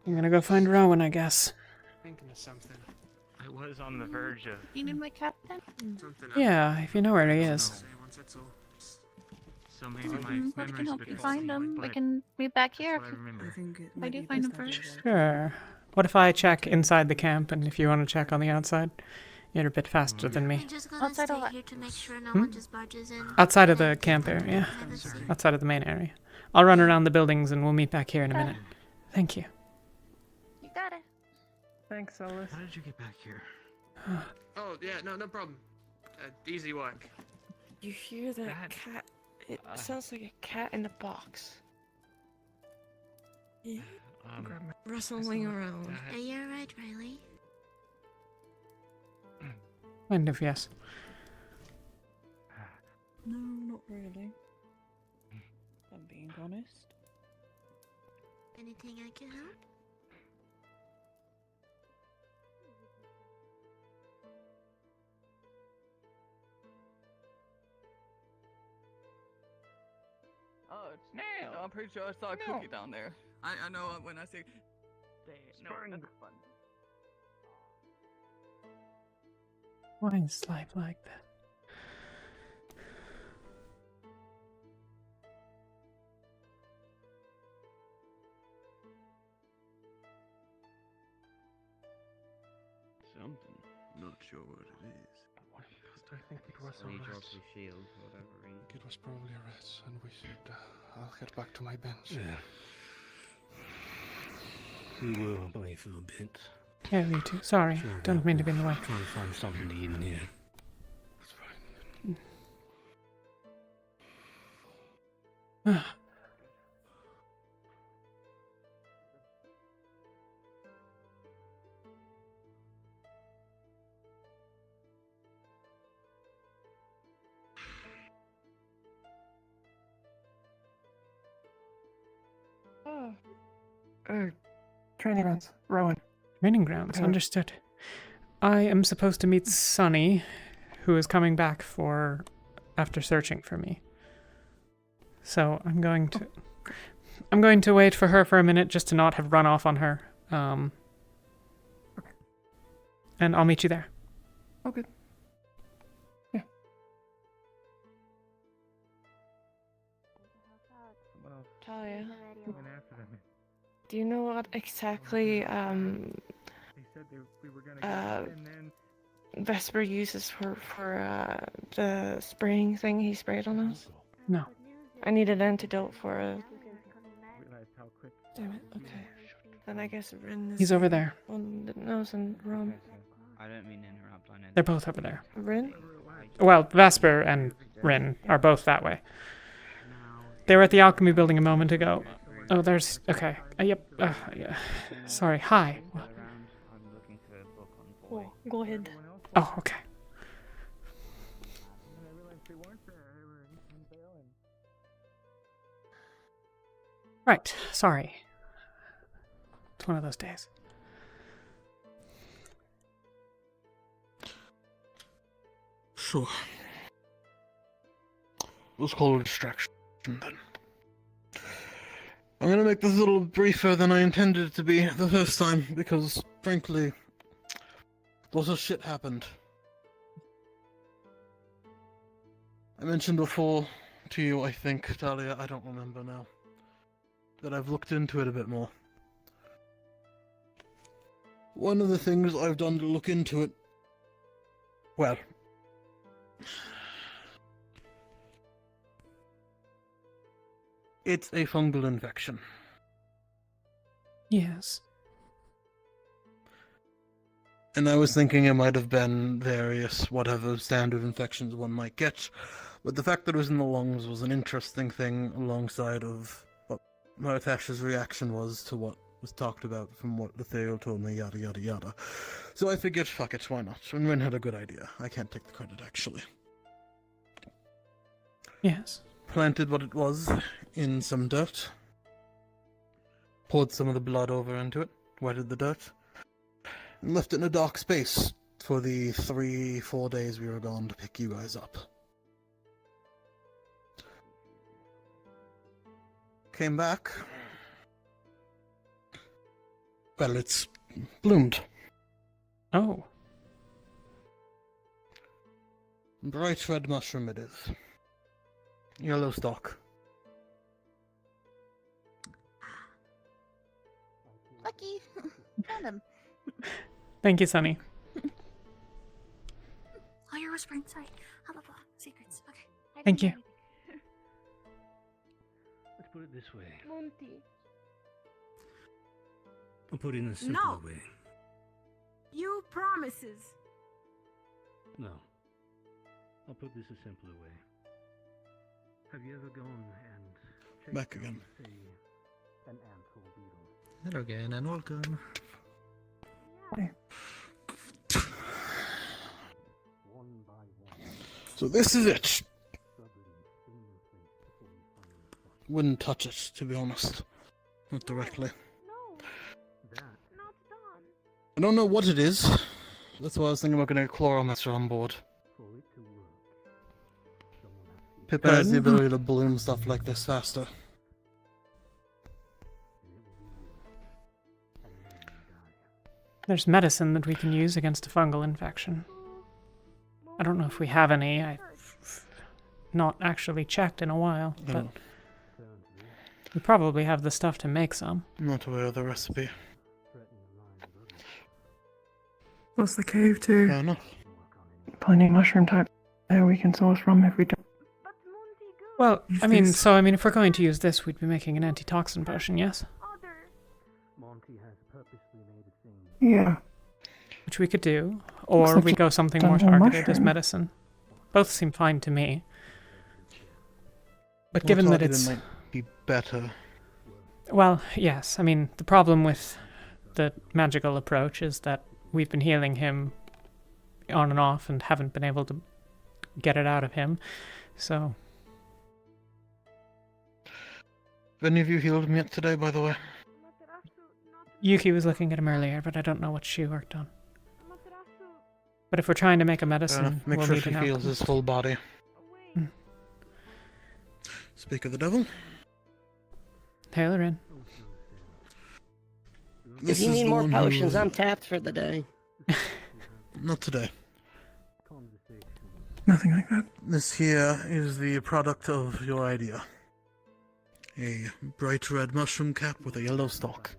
I'm gonna go find Rowan, I guess. Thinking of something. I was on the verge of. You need my captain? Something. Yeah, if you know where he is. Say once that's all. So maybe my I memory's can a help bit you faulty, find him. We but can meet back that's here. what I I remember. think it I might do be find best him that we first. go. Sure. What if I check inside the camp, and if you want to check on the outside? You're a bit faster than me. I'm just gonna Outside stay of what? here to make sure no Hmm? one just barges in. Outside of the camp area. Privacy. Outside of the main area. I'll run around the buildings and we'll meet back here in a minute. Thank you. You got it. Thanks, Alice. How did you get back here? Oh yeah, no problem. Easy work. You hear that That- cat? It sounds like a cat in a box. Rustling around. Are you alright, Riley? Kind of, yes. No, not really. If I'm being honest. Anything I can help? Oh, it's Nail. I'm pretty sure I saw a cookie down there. I know when I say. No, that's fun. Why is life like that? Something. Not sure what it is. I think it was a He rat. dropped his shield for whatever reason. It was probably a rat, and we should. I'll get back to my bench. Yeah. We will play for a bit. Yeah, you too. Sorry. Sure, Don't mean to be in the way. Try and find something to eat in here. That's fine. Oh. Training grounds. Rowan. Training grounds, Okay. understood. I am supposed to meet Sunny, who is coming back after searching for me. So I'm going to wait for her for a minute just to not have run off on her. And I'll meet you there. Oh, good. Yeah. Talia, Went after them. do you know what exactly They said we were gonna get and then. Vesper uses for the spraying thing he sprayed on us? No. I need an antidote for a. Realized how quick. Damn it. Okay. Then I guess Rin is. He's over there. On the nose and Ron. I don't mean to interrupt. I know. They're both over there. Rin? Well, Vesper and Rin are both that way. They were at the alchemy building a moment ago. Oh, there's... Okay. Yep. Yeah. Sorry. Hi. Oh, go ahead. Oh, okay. Right. Sorry. It's one of those days. Sure. Let's call it a distraction then. I'm gonna make this a little briefer than I intended it to be the first time, because, frankly, lots of shit happened. I mentioned before to you, I think, Talia, I don't remember now, that I've looked into it a bit more. One of the things I've done to look into it, well, it's a fungal infection. Yes. And I was thinking it might have been various whatever standard infections one might get, but the fact that it was in the lungs was an interesting thing alongside of what Maratash's reaction was to what was talked about from what Ethereal told me, yada yada yada. So I figured, fuck it, why not? And Ren had a good idea. I can't take the credit, actually. Yes. Planted what it was in some dirt, poured some of the blood over into it, wetted the dirt, and left it in a dark space for the 3-4 days we were gone to pick you guys up. Came back. Well, it's bloomed. Oh. Bright red mushroom it is. Yellow stalk. Lucky. Found him. Thank you, Sunny. Oh, you're whispering. Sorry. Blah, blah, blah. Secrets. Okay. I Thank didn't you. know Let's put it this way. anything. I'll put it in a simpler No. way. You promises. No. I'll put this a simpler way. Have you ever gone and checked Back again. say, an ant or beetle? Hello again and welcome. So this is it. Wouldn't touch it, to be honest. Not directly. I don't know what it is. That's why I was thinking about getting a chlorometer on board. Pippa has the ability to bloom stuff like this faster. There's medicine that we can use against a fungal infection. I don't know if we have any. I've not actually checked in a while, but we probably have the stuff to make some. I'm not aware of the recipe. Plus the cave too. Fair enough. Plenty of mushroom type there we can source from if we don't. Well, I mean, if we're going to use this, we'd be making an antitoxin potion, yes? Yeah. Which we could do, or like we you've go something done more more targeted as mushroom. medicine. Both seem fine to me. But More given that targeted it's... might be better. Well, yes, I mean, the problem with the magical approach is that we've been healing him on and off and haven't been able to get it out of him, so... Have any of you healed him yet today, by the way? Yuki was looking at him earlier, but I don't know what she worked on. But if we're trying to make a medicine, Make we'll sure need she an heals alchemist. his full body. Hmm. Speak of the devil. Taylor in. If you need more potions, I'm tapped for the day. Not today. Nothing like that. This here is the product of your idea. A bright red mushroom cap with a yellow stalk.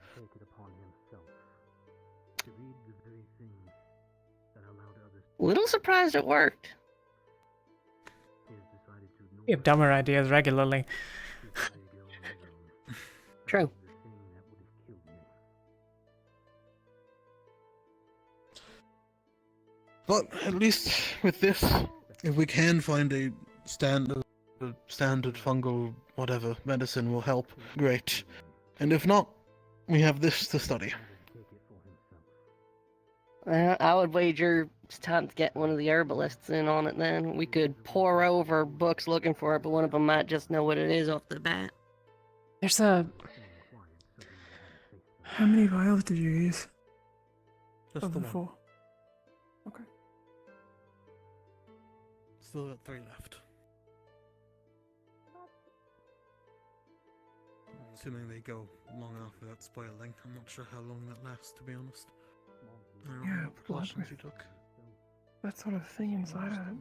Little surprised it worked. We have dumber ideas regularly. True. But at least with this, if we can find a standard a standard fungal whatever medicine will help, great. And if not, we have this to study. I would wager it's time to get one of the herbalists in on it then. We could pore over books looking for it, but one of them might just know what it is off the bat. There's a... How many vials did you use? Just of the the one. 4? Okay. Still got 3 left. Assuming they go long enough without spoiling. I'm not sure how long that lasts, to be honest. I don't know Yeah, what blood precautions with you took. that sort of thing inside of it.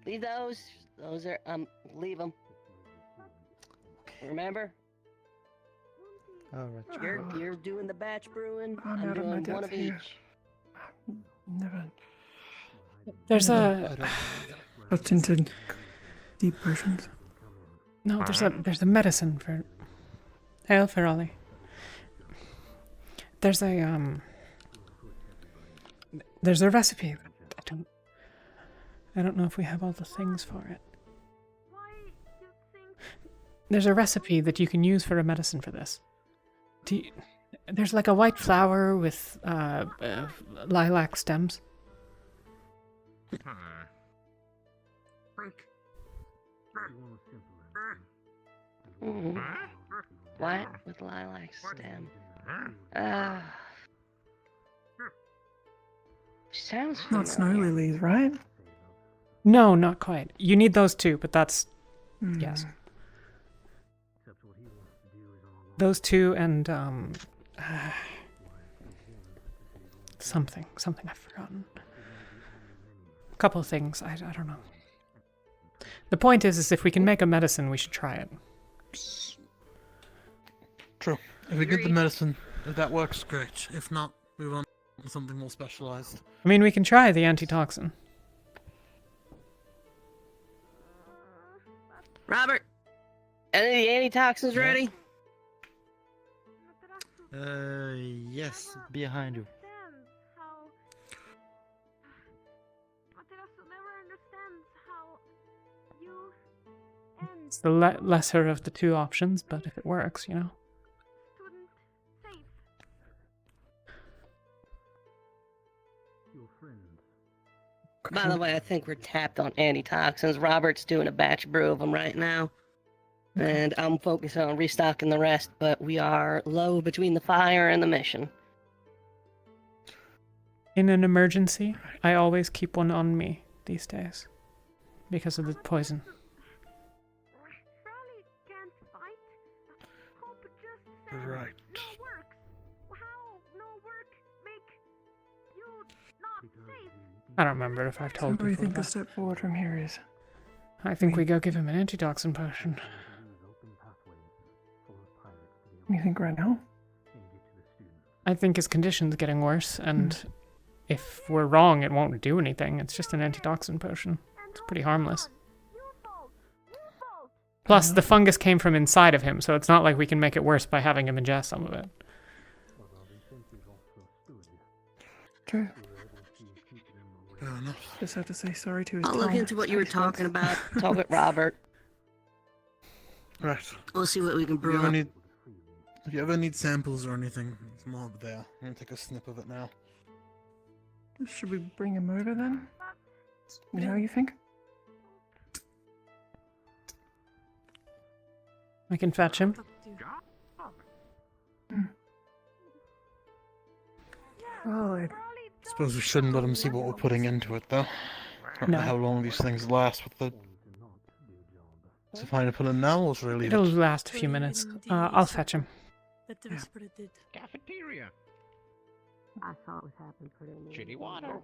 Leave those. Those are, leave them. Remember? Alright. You're doing the batch brewing. I'm out of my doing one depth of here. each. Never. There's a... Looked into deep potions. No, there's a medicine for... Hail for Ollie. There's a, There's a recipe. I don't know if we have all the things for it. There's a recipe that you can use for a medicine for this. There's like a white flower with lilac stems. What? With lilac stem. Sounds Not snow lilies, right? No, not quite. You need those too, but that's... Mm. Yes. Those two and, something I've forgotten. A couple of things, I don't know. The point is if we can make a medicine, we should try it. True. If we get the medicine, if that works, great. If not, move on to something more specialized. I mean, we can try the antitoxin. Robert, any of the antitoxins ready? Yes, behind you. It's the lesser of the two options, but if it works, you know. By the way, I think we're tapped on antitoxins. Robert's doing a batch brew of them right now. And I'm focused on restocking the rest, but we are low between the fire and the mission. In an emergency, I always keep one on me these days. Because of the poison. Right. I don't remember if I've So told what do you people think the that. step forward from here is? I think we go give him an antitoxin potion. You think right now? I think his condition's getting worse, and if we're wrong, it won't do anything. It's just an antitoxin potion. It's pretty harmless. Plus, the fungus came from inside of him, so it's not like we can make it worse by having him ingest some of it. True. Fair enough. Just have to say sorry to his I'll look tongue. into what you were talking about. Talk with Robert. Right. We'll see what we can If brew you ever up. if you ever need samples or anything, it's more up there. I'm gonna take a snip of it now. Should we bring him over then? You know, you think? I can fetch him. Oh, Suppose we shouldn't let him see what we're putting into it, though. I don't know No. how long these things last with the... Is it fine to put in now, or should I leave It'll it? last a few minutes. I'll fetch him. That the whisper did. Cafeteria. I saw it was happening pretty much. Shitty water.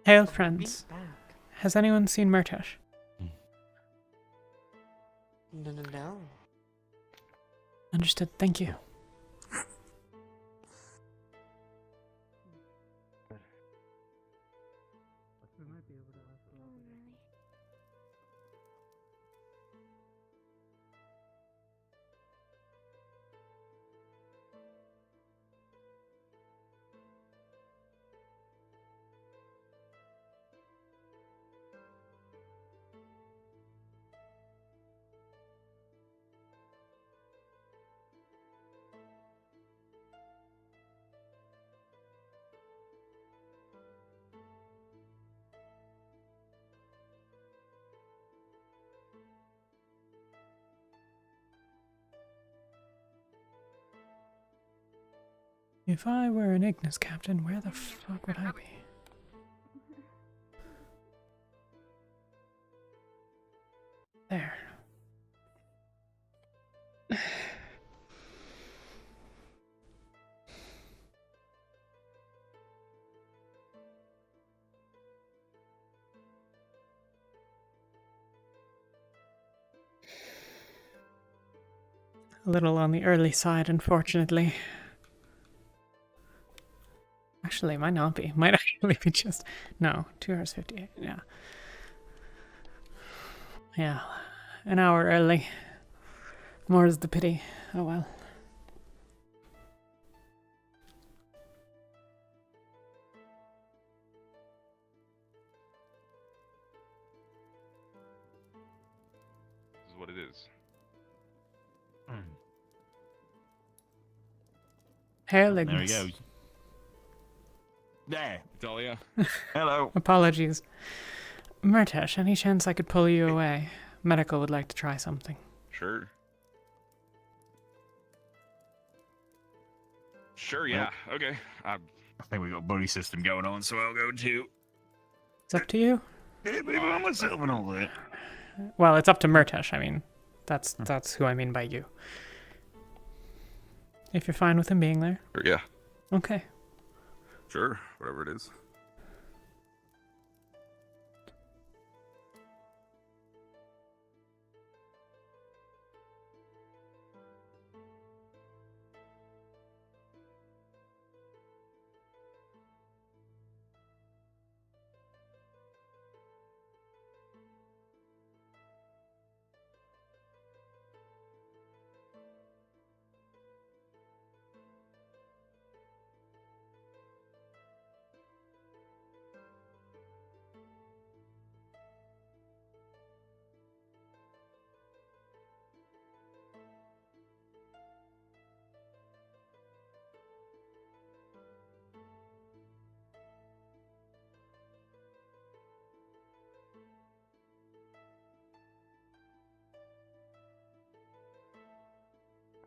Hail, friends. Has anyone seen Murtash? No. Understood, thank you. If I were an Ignis captain, where the fuck would I be? There. A little on the early side, unfortunately. Actually, it might not be. It might actually be just... No, 2 hours 58, yeah. Yeah, an hour early. More's the pity. Oh well. This is what it is. Hair There Ignis. he goes. There. Talia. Hello. Apologies. Murtash, any chance I could pull you away? Medical would like to try something. Sure. Sure, yeah. Okay. I think we got a buddy system going on, so I'll go too. It's up to you. Yeah, believe it on myself and all that. Well, it's up to Murtash, I mean. That's who I mean by you. If you're fine with him being there. Sure, yeah. Okay. Sure, whatever it is.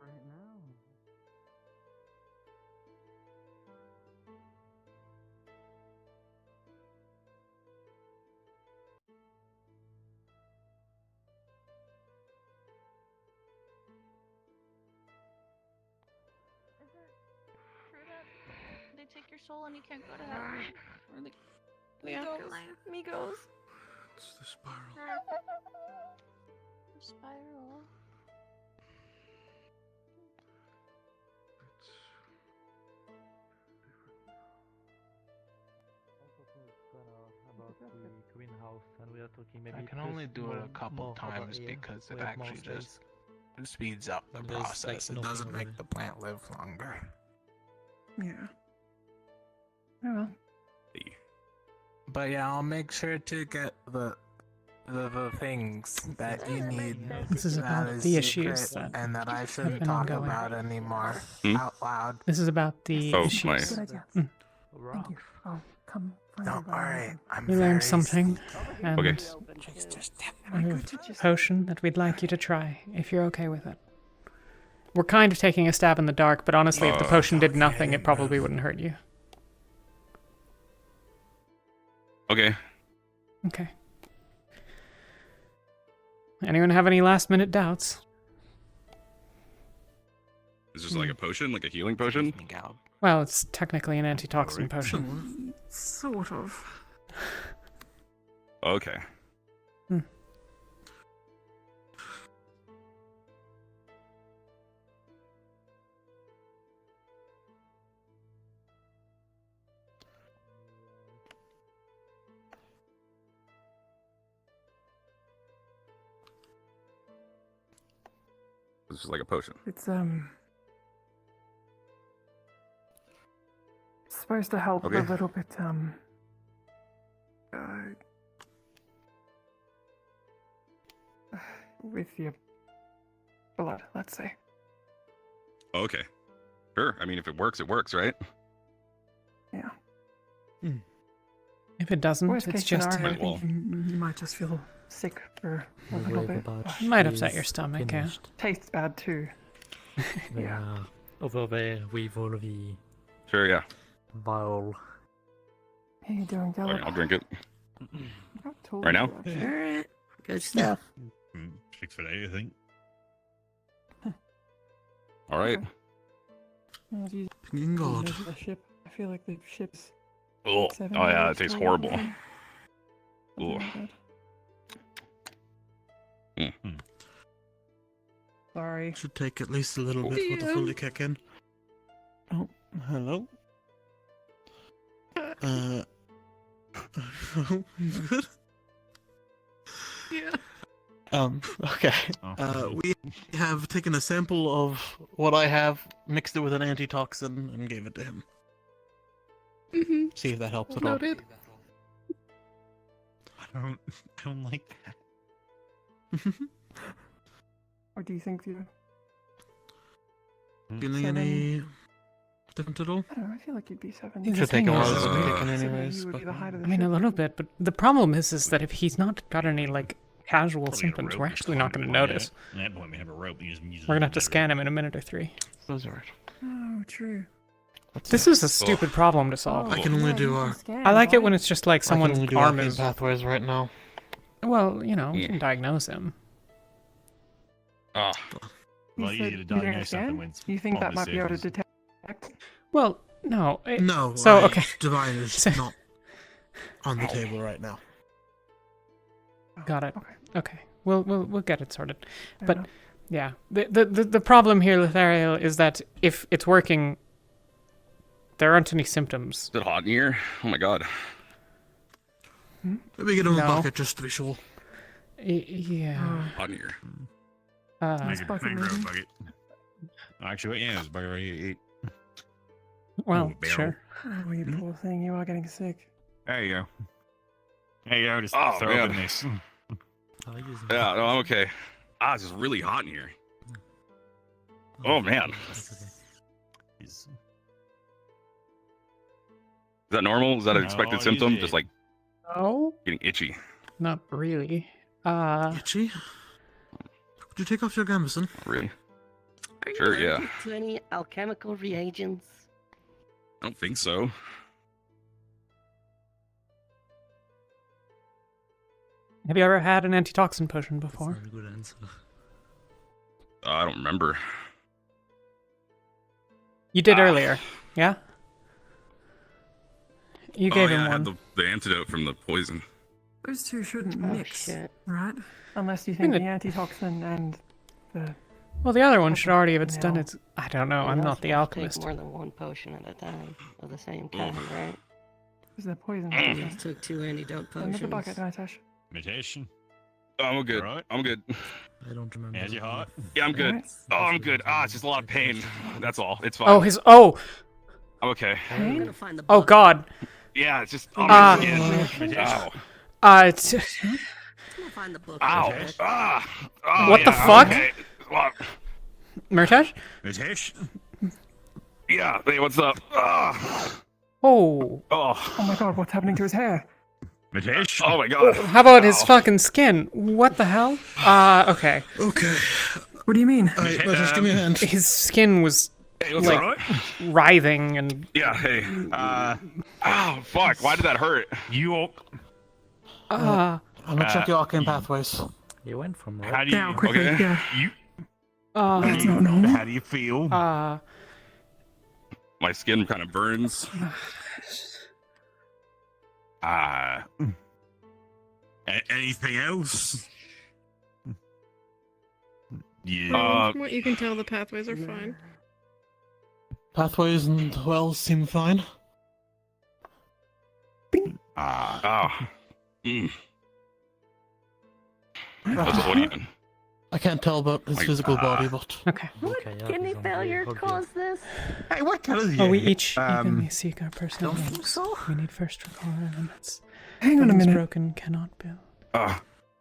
Right now. Is it true that they take your soul and you can't go to heaven? Or the afterlife? Migos. It's the spiral. The spiral. About the greenhouse, and we are talking maybe. I can only just do it a more- couple more times over here. because We it have more actually space. just speeds up the There's, like, process. It nothing doesn't make really. the plant live longer. Yeah. Oh well. But yeah, I'll make sure to get the things that you need. This is that about is the secret issues that and that I have shouldn't been talk ongoing. about anymore out loud. This is about the Oh, issues. my. Good idea. Mm. Thank you. I'll come find Don't you. when I'm worry, done. I'm You very learned something, and Okay. a potion that we'd like you to try, if you're okay with it. We're kind of taking a stab in the dark, but honestly, if the potion did nothing, it probably wouldn't hurt you. Okay. Okay. Anyone have any last-minute doubts? Is this like a potion, like a healing potion? Well, it's technically an antitoxin potion. Sort of. Okay. This is like a potion. It's supposed to help Okay. a little bit with your blood, let's say. Okay. Sure. I mean, if it works, right? Yeah. If it doesn't, Worst it's case just... scenario, Well. you might just feel sick for a little bit. It might upset your stomach, yeah. Tastes bad too. Yeah. Over there with all the Sure, yeah. Vile. How you doing, All Gallop? right, I'll drink it. How tall Right are now? you, actually? Alright. Good stuff. 6'8", I think. All right. Oh, geez. Thank God. Measure the ship. I feel like the ship's Oh, 7 oh yeah, meters it tastes tall or horrible. something. Ooh. Something like that. Sorry. Should take at least a little bit for it to fully kick in. Oh, hello. You good? Yeah. Okay. We have taken a sample of what I have, mixed it with an antitoxin, and gave it to him. Mm-hmm. See if that helps at all. Noted. I don't like that. Or do you think you? Feeling any different at all? I don't know. I feel like you'd be 7. The thing is, You would be the height of the I mean, a ship. little bit, but the problem is that if he's not got any, like, casual symptoms, we're actually not going to notice. At that point, we have a rope. We use We're going to have to scan him in a minute or 3. Those are right. Oh, true. This is a stupid problem to solve. I can only do our. I like it when it's just like someone's I can only do arm arcane is... pathways right now. Well, you know, you can diagnose him. Ah. Well, You easy said to you don't diagnose something understand? when it's You think on that the might be able to surface. detect? Well, no. No. So, I- okay. Divine is not on the table right now. Got it. Okay. We'll get it sorted. Fair But enough. yeah, the problem here, Lothario, is that if it's working, there aren't any symptoms. Is it hot in here? Oh my god. Maybe get him No. a bucket just to be sure. Yeah. Hot in here. Make a bucket. Actually, wait, yeah, it was bucket right. Well, barrel. sure. Oh, you poor thing. You are getting sick. There you go. There you go. Just Oh, throw man. it in this. Yeah, no, I'm okay. Ah, it's just really hot in here. Oh man. Is that normal? Is that an expected No, symptom? easy. Just like Oh, getting itchy. not really. Itchy? Could you take off your gambeson? Really? Are you Sure, yeah. allergic to any alchemical reagents? I don't think so. Have you ever had an antitoxin potion before? Good answer. I don't remember. You did earlier, yeah? You gave oh, yeah, him I one. had the antidote from the poison. Those two shouldn't Oh, mix, shit. right? Unless you I mean, think the antitoxin and the. Well, the other one should already have done No. its... I don't know, You're I'm not not the supposed to alchemist. Take more than one potion at a time of the same kind, right? Is the poison? I just took 2 antidote Another potions. bucket, Nitash. Imitation. Oh, I'm good. Alright. I'm good. I don't remember. Is you hot? Yeah, I'm good. Alright. Oh, I'm good. Ah, it's just a lot of pain. That's all. It's fine. Oh, his... Oh! I'm okay. I'm gonna find the Oh, bucket. God. Yeah, it's just on my skin. Imitation. Ow. It's... I'm gonna find the book. Ow. first. Ah. Oh, What the yeah, fuck? Okay. Well, Murtash? Imitation. yeah. Hey, what's up? Ah. Oh. Oh. Oh my god, what's happening to his hair? Imitation. Oh my god. How about his Ow. fucking skin? What the hell? Okay. Okay. What do you mean? Alright, just give me a hand. His skin was, Hey, what's like, up? writhing and... Yeah, hey. Oh, fuck. Why did that hurt? You. I'm gonna check your arcane pathways. You went from How do you? Now, quickly, okay. yeah. You. That's not normal. How do you feel? My skin kind of burns. Anything else? Yeah. Oh, From what you can tell, the pathways are fine. Pathways and wells seem fine. Oh. Mm. What even? I can't tell about his physical body, but... Okay. Kidney failure caused this? Hey, what kind of Oh, we each evenly seek our personal needs. We need first recall our limits. Hang on a What is minute. broken cannot build.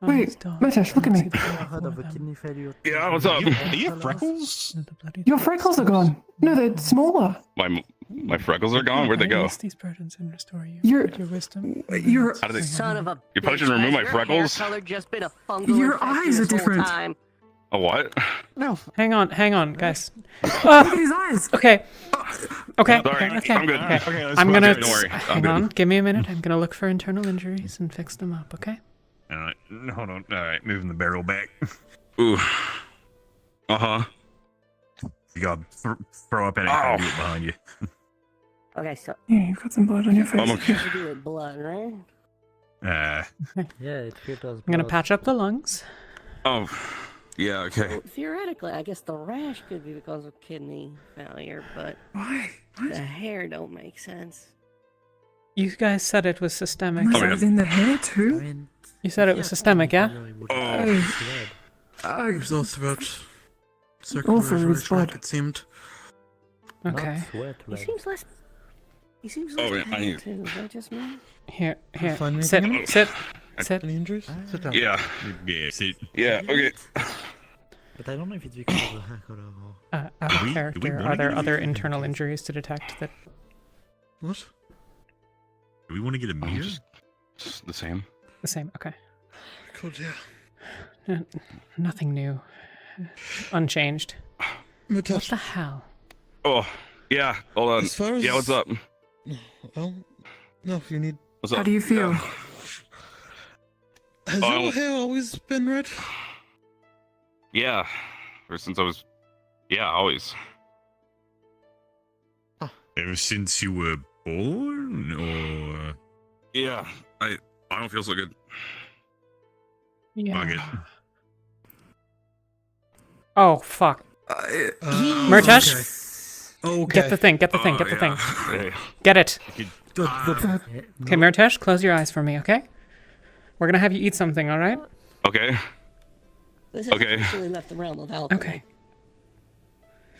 Wait, Matash, look at me. Heard of a kidney failure. Yeah, what's up? Are you freckles? Your freckles are gone. No, they're smaller. My freckles are gone? Where'd they go? Release these burdens and restore you. Your wisdom. Your Son of a Your potion bitch, remove has my your freckles? Hair color just been a fungal Your infection eyes are this whole different. time. A what? No, hang on, guys. Look at his eyes. Okay. Okay. Sorry, Okay. I'm good. Okay. let's I'm move gonna. on. Don't worry, I'm Hang good. on. Give me a minute. I'm gonna look for internal injuries and fix them up. Okay. All right, hold on. All right, moving the barrel back. Ooh. Uh-huh. You gotta throw up anything Ow. do it behind you. Okay, so Yeah, you've got some blood on your face. I'm okay. to do with blood, right? Yeah, it filters. I'm gonna patch up the lungs. Oh, yeah, okay. Well, theoretically, I guess the rash could be because of kidney failure, but Why? the hair don't make sense. You guys said it was systemic. Unless it was in the hair too. I mean, You said it was systemic, yeah? It was all throughout Also his blood. it seemed. Okay. He seems less. He seems Oh, less yeah, I need- too. Is that just me? Here. Find Sit. anything? Sit. Sit. Any injuries? Sit down. Yeah. Yeah, see. Yeah, okay. but I don't know if it's because of the hacker or. Out of Do we character. wanna Are there get other a- internal injuries to detect that? What? Do we want to get a meter? Just the same. The same. Okay. Cool, yeah. Nothing new. Unchanged. What the hell? Oh, yeah, hold on. As far as- Yeah, what's up? Well, no, if you need. What's up? How do you feel? Has your hair always been red? Yeah. Ever since I was... Yeah, always. Ever since you were born, or Yeah, I don't feel so good. Yeah. fuck it? Oh fuck. Murtash, Okay. get the thing. Get the thing. Oh, Get the thing. yeah. Get it. Good. Okay, Murtash, close your eyes for me. Okay. We're gonna have you eat something. All right. Okay. This has Okay. actually left the realm of alchemy. Okay.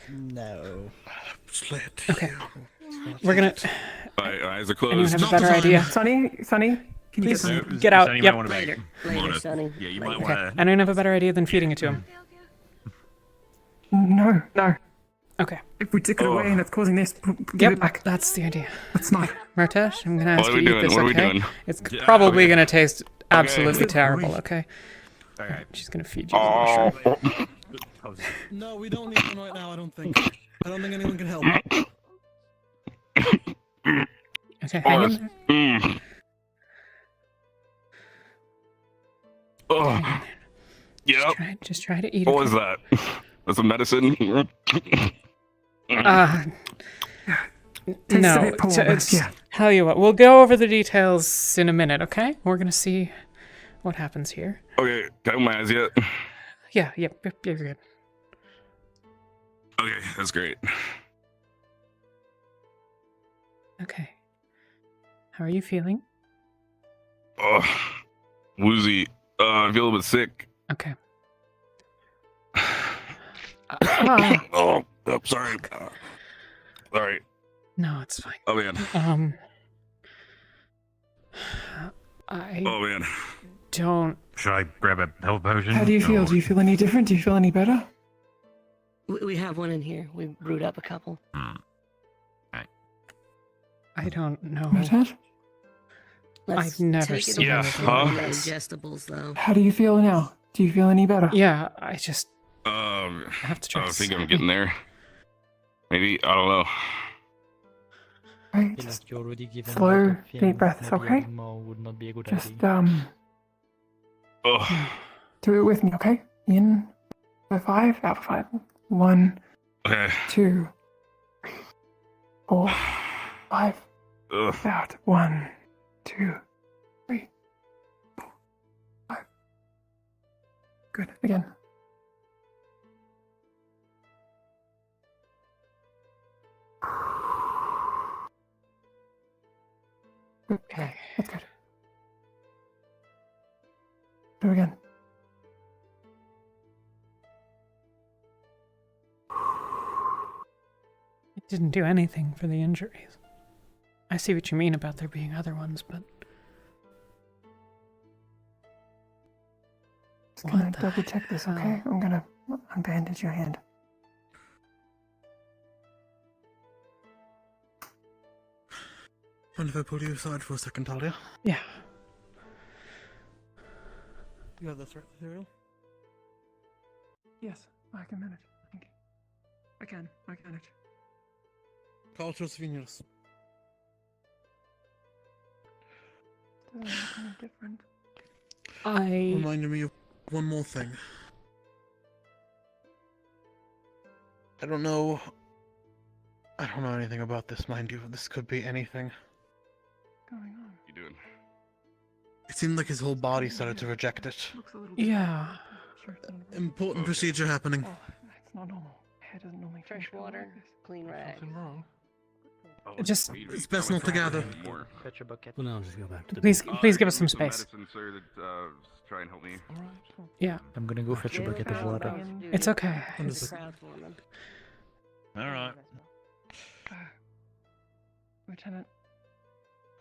No. Slit. Okay. We're gonna. My eyes are Anyone closed. have a better idea? Sonny, can you Please get some? get out. Sonny Yep. might want to Later, Sonny. Yeah, you might Later. want Okay. to. Anyone have a better idea than feeding it to him? No. Okay. If we take it away and it's causing this, give Yep. it back. That's the idea. That's not. Murtash, I'm gonna ask What are you we to eat doing? this. What are we Okay. doing? It's Yeah, probably okay. gonna taste absolutely Okay. terrible. Okay. Alright. She's gonna feed you the mushroom. No, we don't need one right now, I don't think. I don't think anyone can help. Okay, hang in there. Oh. Yep. Just try to eat What it. was that? That's a medicine? Tastes No. a bit poor, but yeah. Tell you what, we'll go over the details in a minute, okay? We're gonna see what happens here. Okay, can I open my eyes yet? Yeah, you're good. Okay, that's great. Okay. How are you feeling? Oh, woozy. I feel a bit sick. Okay. Oh, sorry. Sorry. No, it's fine. Oh, man. I Oh, man. don't. Should I grab a health potion? How do you feel? Or- Do you feel any different? Do you feel any better? We have one in here. We brewed up a couple. I don't know. Murtash? Let's I've never take it seen away Yeah, from huh? the digestibles, though. How do you feel now? Do you feel any better? Yeah, I just I have to try. I think I'm something. getting there. Maybe, I don't know. Right. Just you're already given Slow, a lot of deep feelings, breaths, maybe okay? adding more would not be a good Just, idea. Oh, do it with me, okay? In for 5, out for 5. 1, okay. 2, 3, 4, 5. Ugh. Out. 1, 2, 3, 4, 5. Good. Again. Okay, that's good. Do it again. It didn't do anything for the injuries. I see what you mean about there being other ones, but Just gonna What the double check this, okay? hell? I'm gonna unbandage your hand. Mind if I pull you aside for a second, Talia? yeah. You have the threat material? Yes, I can manage. Thank you. I can manage. Call Josephinius. Doesn't look any different. Reminded me of one more thing. I don't know anything about this, mind you. This could be anything. Going on? You doing? It seemed like his whole body started to reject it. Yeah. Important procedure happening. Oh, it's not normal. Hair doesn't normally Fresh water, clean rag. Something wrong. Just It's best not to gather. Fetch a bucket. Well, now I'll just go back to the please give us some space. Medicine, sir, that try and help me. Yeah. I'm gonna go fetch a bucket of water. It's okay. Alright. Lieutenant.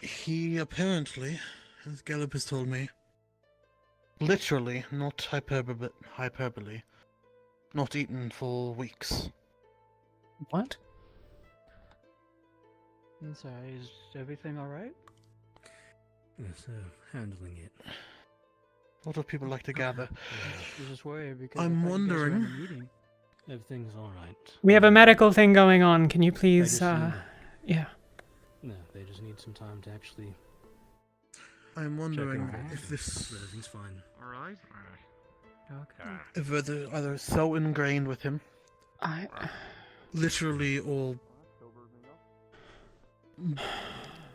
He apparently, as Gallup has told me, literally, not hyperbole, not eaten for weeks. What? I'm sorry, is everything alright? Yes, handling it. A lot of people like to gather. I was just worried because I'm I thought you guys were in a wondering. meeting. Everything's alright. We have a medical thing going on. Can you please, They just yeah. No, they just need some time to actually. I'm wondering check if this, everything's fine. Alright. Okay. if either so ingrained with him, literally, or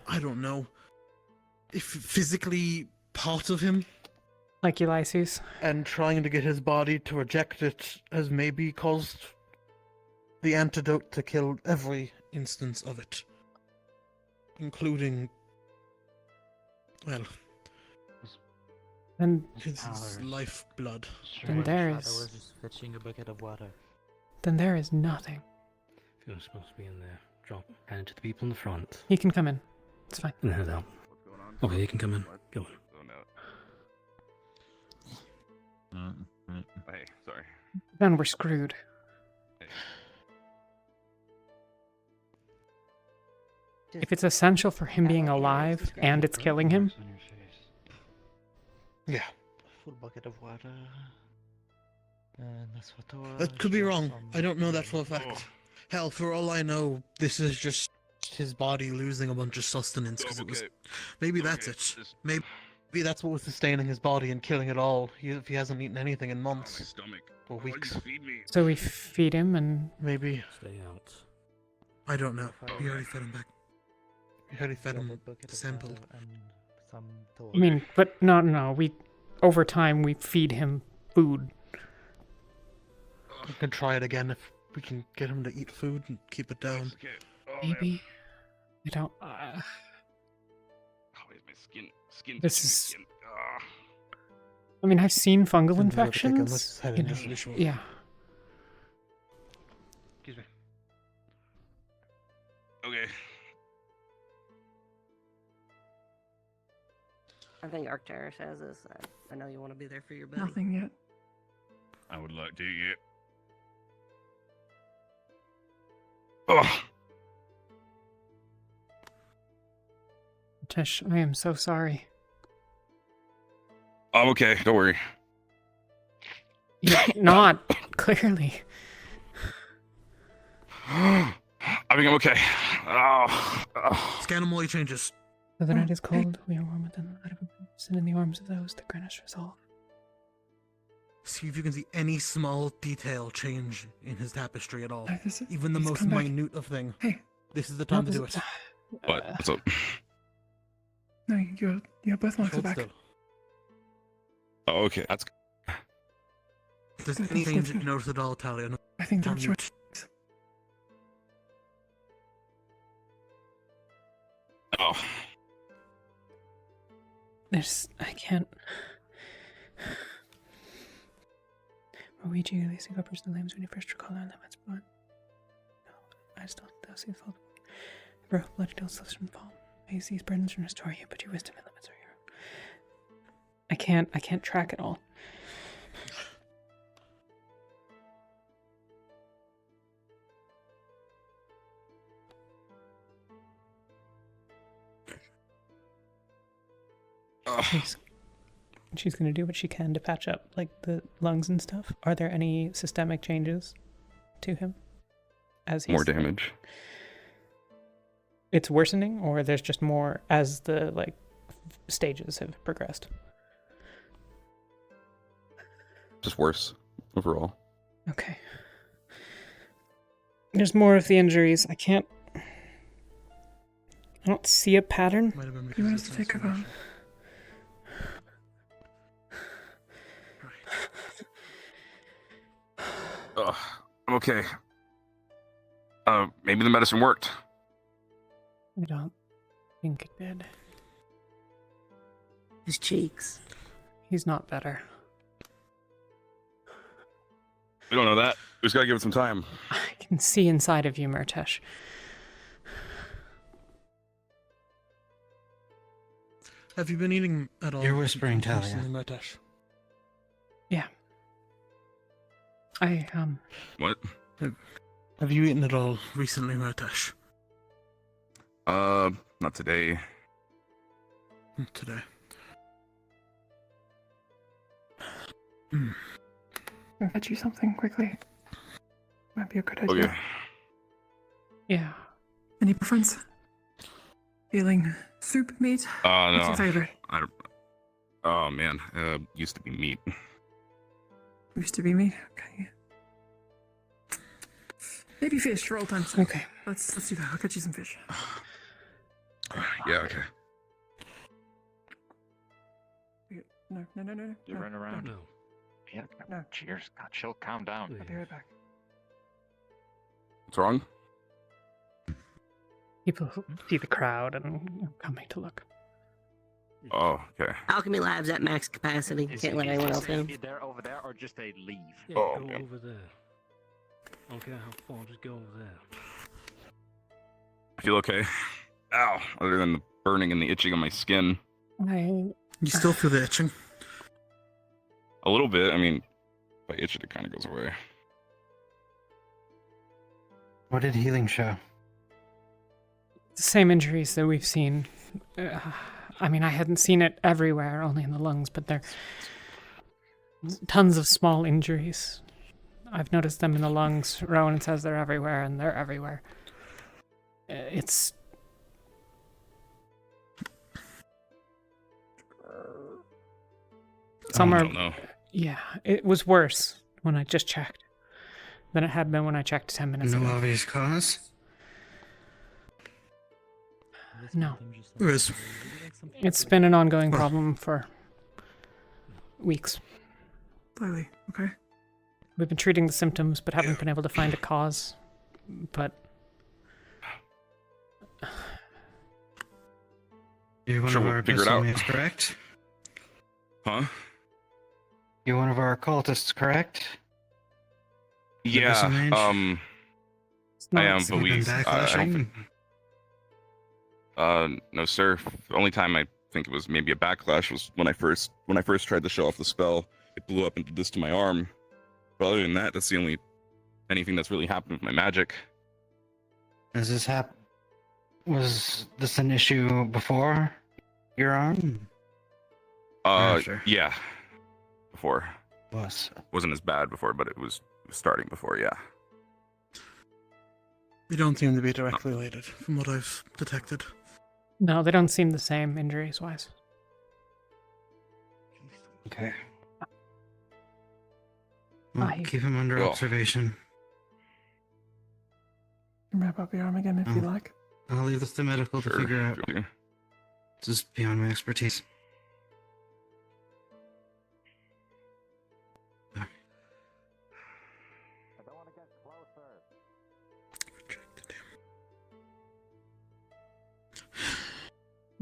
I don't know, if physically part of him, like Ulysses, and trying to get his body to reject it has maybe caused the antidote to kill every instance of it, including, well, then his lifeblood. Then there I is. was just fetching a bucket of water. Then there is nothing. If you're supposed to be in there, hand it to the people in the front. He can come in. It's fine. And head out. Okay, you can come in. Go on. Hey, sorry. Then we're screwed. If it's essential for him being alive and it's killing him, yeah. Full bucket of water. And that's what That could be wrong. I don't know that for a fact. Hell, for all I know, this is just his body losing a bunch of sustenance because it was. Maybe that's it. Maybe that's what was sustaining his body and killing it all. If he hasn't eaten anything in months or weeks. so we feed him and Maybe. Stay out. I don't know. We already fed him back. We already fed him the sample. I mean, but no, we over time we feed him food. We can try it again if we can get him to eat food and keep it down. Maybe. I don't. My skin. This is. I mean, I've seen fungal infections. Let's head you in know, just really short. yeah. Excuse me. Okay. I think Arcturus has this. I know you want to be there for your buddy. Nothing yet. I would like to, yeah. Oh. Tish, I am so sorry. I'm okay. Don't worry. You're not, clearly. I think I'm okay. Oh. Scan him while he changes. Though the night is cold, we are warm within the light of a moon, sit in the arms of those that grant us resolve. See if you can see any small detail change in his tapestry at all. He's Even the most come back. minute of thing. Hey. This is the time to do it. What? What's up? No, your birthmarks are Hold back. still. Oh, okay. That's. If there's any change that you notice at all, Talia, no, I think tell that's me. right. Oh. I can't. Luigi, these go personal names when you first recall our limits, but. No, I still thou see the fault. Bro, bloody don't slip and fall. May these burdens and restore you, but your wisdom and limits are your own. I can't track it all. Please, she's going to do what she can to patch up like the lungs and stuff. Are there any systemic changes to him? As he's More damage. It's worsening, or there's just more as the like stages have progressed? Just worse overall. Okay. There's more of the injuries. I don't see a pattern. You want us to take her home? I'm okay. Maybe the medicine worked. I don't think it did. His cheeks. He's not better. We don't know that. We just gotta give it some time. I can see inside of you, Murtesh. Have you been eating at all? You're whispering, recently, Talia. Murtesh? Yeah. I What? Have you eaten at all recently, Murtesh? Not today. Not today. I'll fetch you something quickly. Might be a good idea. Okay. Yeah. Any preference? Feeling soup, meat? No. What's your favorite? I don't. Oh man, used to be meat. Used to be meat. Okay. Maybe fish for all time's sake. Okay. Let's do that. I'll get you some fish. Yeah. Okay. No. You run around. No. Yeah. No. Cheers. God, chill. Calm down. I'll be right back. What's wrong? People see the crowd and coming to look. Oh, okay. Alchemy Lab's at max capacity. Can't let anyone else in. They're over there, or just they leave. Yeah, Oh, go man. over there. I don't care how far, just go over there. I feel okay. Ow. Other than the burning and the itching on my skin. You still feel the itching? A little bit. I mean, if I itch it, it kind of goes away. What did healing show? The same injuries that we've seen. I mean, I hadn't seen it everywhere, only in the lungs, but there tons of small injuries. I've noticed them in the lungs. Rowan says they're everywhere, and they're everywhere. It's... Some I are... don't know. Yeah, it was worse when I just checked than it had been when I checked 10 minutes ago. No obvious cause? No. There is. It's been an ongoing problem for weeks. Slightly. Okay. We've been treating the symptoms, but haven't been able to find a cause. But You're one Sure, of we'll our figure it out. Pistolmates, correct? Huh? You're one of our occultists, correct? Yeah. Mage? I am, Have but you we. been backlashing? No, sir. The only time I think it was maybe a backlash was when I first tried to show off the spell. It blew up into this to my arm. But other than that, that's the only anything that's really happened with my magic. Does this Was this an issue before your arm? After? Yeah. Before. Wasn't as bad before, but it was starting before. Yeah. They don't seem to be directly related, from what I've detected. no, they don't seem the same injuries-wise. Okay. Well, keep him under observation. Wrap up your arm again if you like. I'll leave this to medical to figure out. This is beyond my expertise.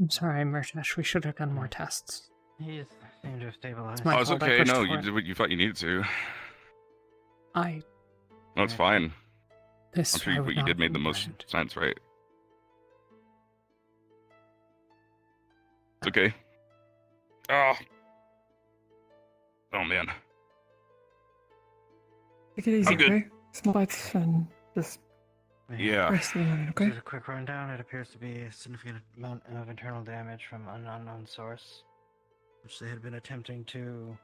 I'm sorry, Murtesh. We should have done more tests. He seemed to have stabilized. It's my It's fault I okay. pushed No, for you it. did what you thought you needed to. No, it's fine. This I'm sure I you, would what you not did made the have most done. sense, right? It's okay. Oh. Oh man. Take it easy, I'm good. okay? Small bites and just Yeah. rest in a minute, okay? Just a quick rundown. It appears to be a significant amount of internal damage from an unknown source. which they had been attempting to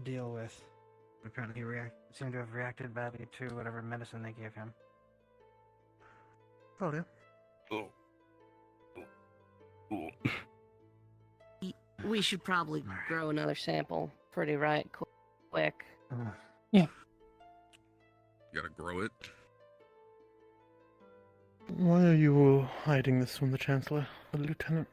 deal with. Apparently, he seemed to have reacted badly to whatever medicine they gave him. Talia. Oh. We should probably grow another sample pretty quick. Yeah. You gotta grow it. Why are you all hiding this from the Chancellor, the Lieutenant?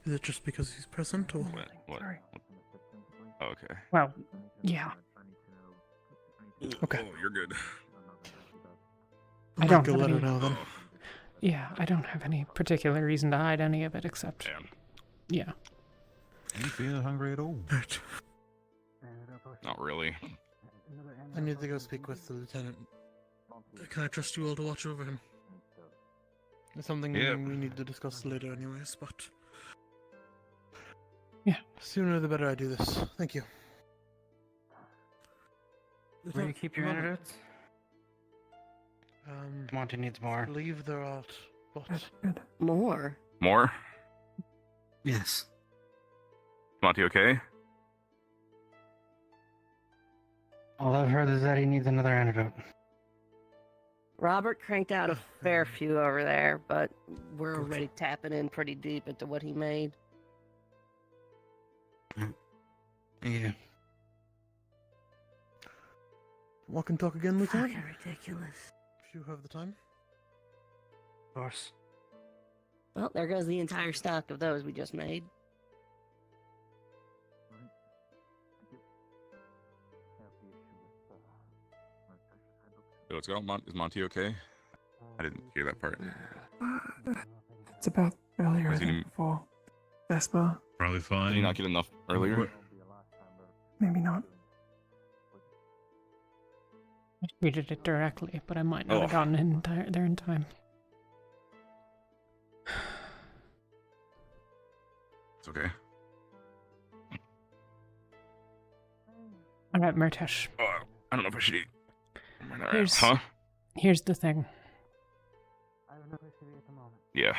Is it just because he's present, or...? What? Sorry. Oh, okay. Well, yeah. Okay. Oh, you're good. I don't go have let her any- know then. Yeah, I don't have any particular reason to hide any of it except. Yeah. You feel hungry at all? Not really. I need to go speak with the Lieutenant. Can I trust you all to watch over him? It's something Yeah. we need to discuss later anyways, but... Yeah. Sooner the better I do this. Thank you. Where do you keep your antidotes? Monty needs more. I believe they're out, but... More? More? Yes. Monty okay? All I've heard is that he needs another antidote. Robert cranked out a fair few over there, but we're already tapping in pretty deep into what he made. Yeah. Walk and talk again, Lieutenant? Fucking ridiculous. If you have the time. Of course. Well, there goes the entire stock of those we just made. So what's going on? Is Monty okay? I didn't hear that part. It's about earlier Was he than before. Vesper, Probably fine. Did he not get enough earlier? maybe not. I treated it directly, but I might not have gotten it there in time. It's okay. Alright, Murtesh. I don't know if I should eat. Here's, Huh? here's the thing. Yeah.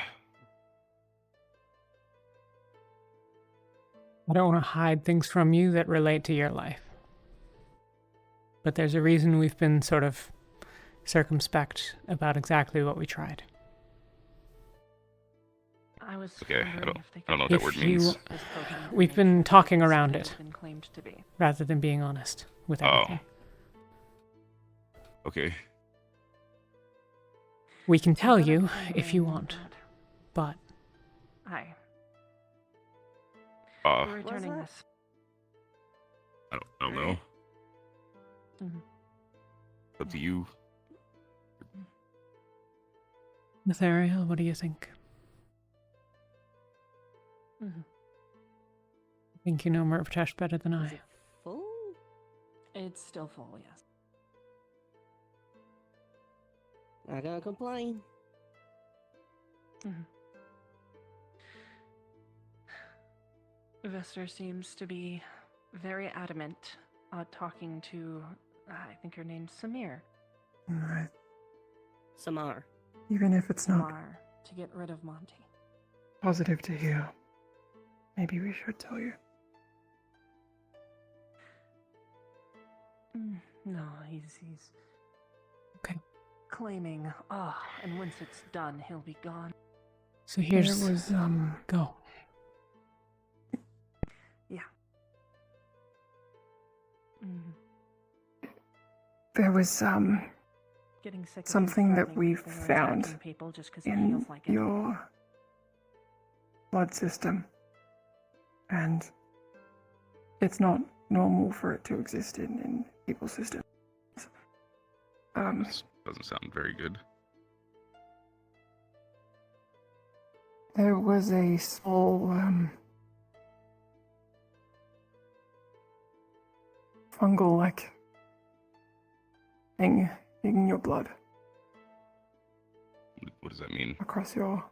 I don't want to hide things from you that relate to your life. But there's a reason we've been sort of circumspect about exactly what we tried. I was Okay, I wondering don't if they know what could- that word means. We've been talking around it, been claimed to be. rather than being honest with everything. Okay. We can tell you if you want, but Hi. We're We're returning this. I don't know. Mhm. Up to you. Nathaniel, what do you think? Mhm. I think you know Murtesh better than I. Full? It's still full, yes. Not gonna complain. Vester seems to be very adamant talking to, I think her name's Samir. Right. Samar. Even if it's not Samar, to get rid of Monty. positive to hear, maybe we should tell you. No, he's okay. Claiming, and once it's done, he'll be gone. So here's There was, go. Yeah. There was, Getting sick of something him that threatening we've people or found attacking people just 'cause he in feels like it. your blood system. And it's not normal for it to exist in people's systems. This doesn't sound very good. There was a small, fungal-like thing in your blood What does that mean? across your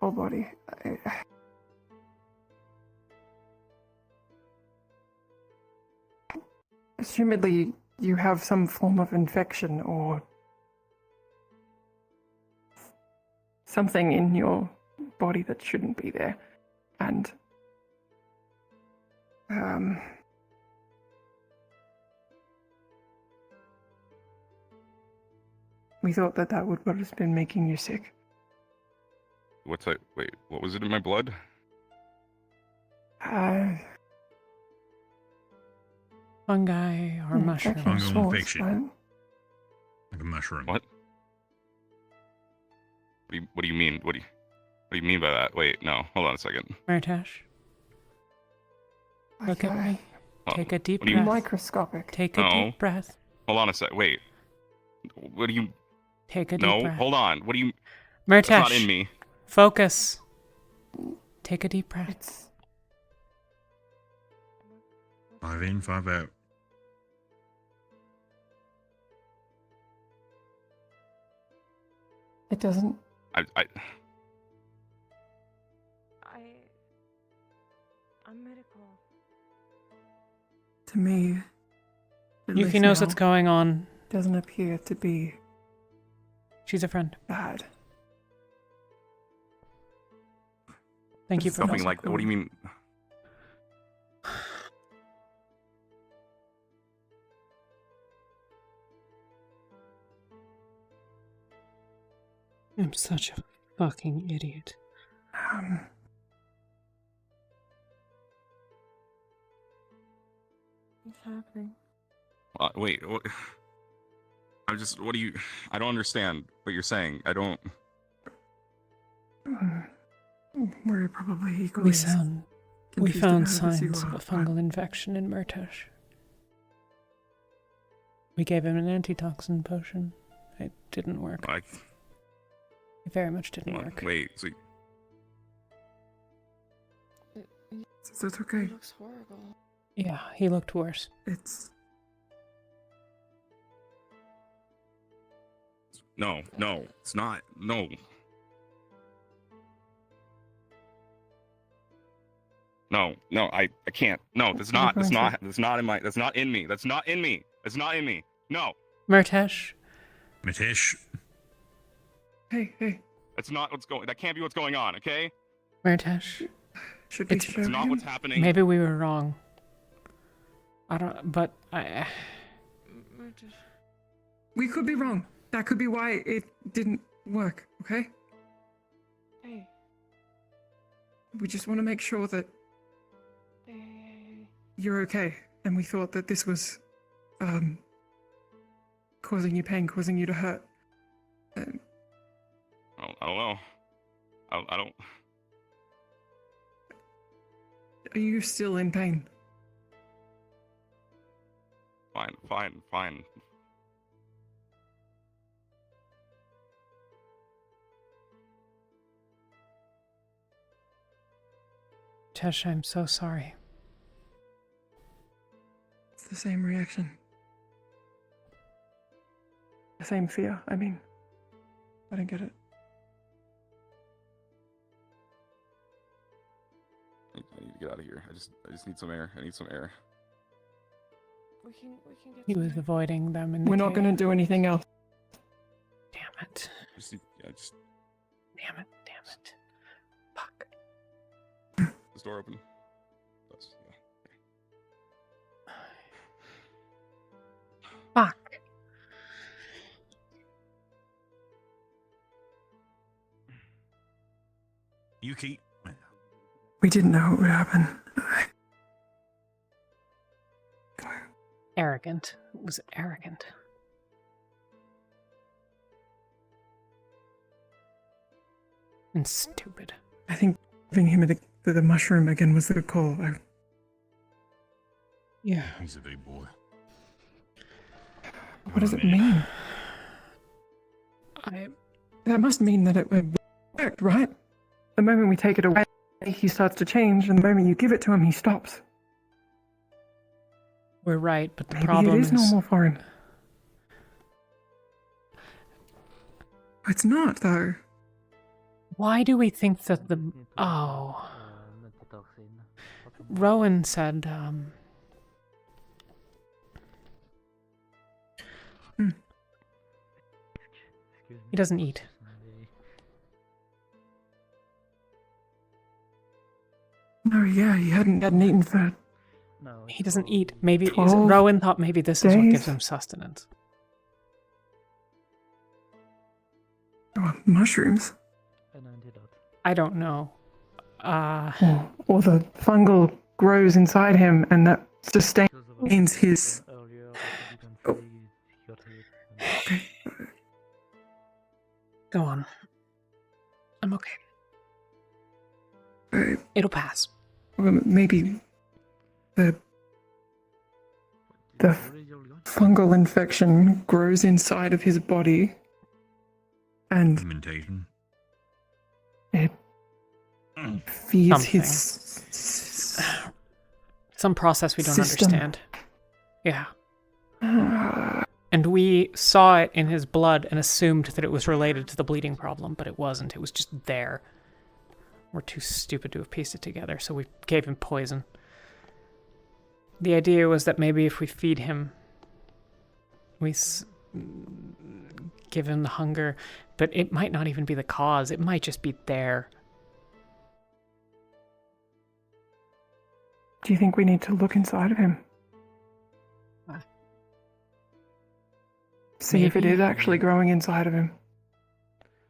whole body. Assumedly, you have some form of infection or something in your body that shouldn't be there. And we thought that that would what has been making you sick. What's that? Wait, what was it in my blood? Fungi or mushrooms. Fungal infection. Like a mushroom. What? What do you mean? What do you mean by that? Wait, no. Hold on a second. Martash. Look at me. Take a deep what do you- breath. Microscopic. Take a deep breath. Hold on a sec. Wait. What do you? Take a deep No, breath. hold on. What do you? Martash. That's not in me. Focus. Take a deep breath. 5 in, 5 out. It doesn't. I'm medical. To me, at Yuki least knows now, what's going on. Doesn't appear to be She's a friend. bad. Thank you for Something helping. like. What do you mean? I'm such a fucking idiot. What's happening? Wait. What? I'm just. What do you? I don't understand what you're saying. I don't. We're probably equally. We as found confused about it as you signs of are, a fungal infection in Murtash. We gave him an antitoxin potion. It didn't work. Like. It very much didn't work. Wait. So. That's okay. It looks horrible. Yeah, he looked worse. It's. No, it's not. No. No, I can't. No, that's not in me. That's not in me. No. Murtash. Mitesh. Hey. That can't be what's going on, okay? Murtash. Should we It's show not him? what's happening. Maybe we were wrong. I don't, but I. We could be wrong. That could be why it didn't work, okay? Hey. We just want to make sure that you're okay. And we thought that this was causing you pain, causing you to hurt. I don't know. I don't. Are you still in pain? Fine. Tesh, I'm so sorry. It's the same reaction. The same fear, I mean. I don't get it. I need to get out of here. I just need some air. I need some air. We can get. He was avoiding them in the We're not cave. going to do anything else. Damn it. Damn it. This door open. Fuck. Yuki. We didn't know what would happen. Arrogant. It was arrogant. And stupid. I think giving him the mushroom again was the good call. Yeah. He's a big boy. What does it mean? That must mean that it worked, right? The moment we take it away, he starts to change, and the moment you give it to him, he stops. We're right, but the Maybe problem it is normal for him. It's not, though. Why do we think that the... Oh. Rowan said, He doesn't eat. No, yeah, he hadn't eaten for. No. He doesn't eat. Maybe 12 Rowan thought maybe this is what gives days? him sustenance. Oh, mushrooms. An antidote. I don't know. Or the fungal grows inside him, and that sustains his. Oh. Okay. Go on. I'm okay. It'll pass. Well, maybe the fungal infection grows inside of his body, and Fermentation. it feeds Something. his Some process we don't system. understand. Yeah. And we saw it in his blood and assumed that it was related to the bleeding problem, but it wasn't. It was just there. We're too stupid to have pieced it together, so we gave him poison. The idea was that maybe if we feed him, give him the hunger, but it might not even be the cause. It might just be there. Do you think we need to look inside of him? See if it Maybe. is actually growing inside of him.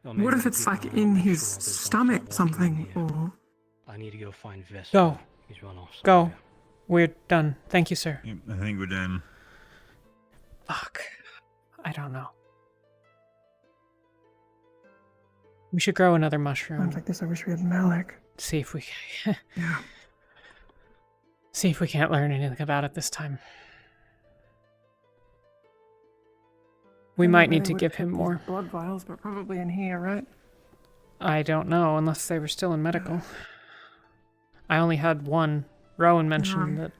What if it's like in his stomach something, or... I need to go find Vesper. Go. He's run off. Go. We're done. Thank you, sir. Yep, I think we're done. Fuck. I don't know. We should grow another mushroom. Times like this, I wish we had Malik. See if we can. Yeah. See if we can't learn anything about it this time. We might need to give him more. Blood vials, but probably in here, right? I don't know, unless they were still in medical. I only had one. Rowan mentioned that.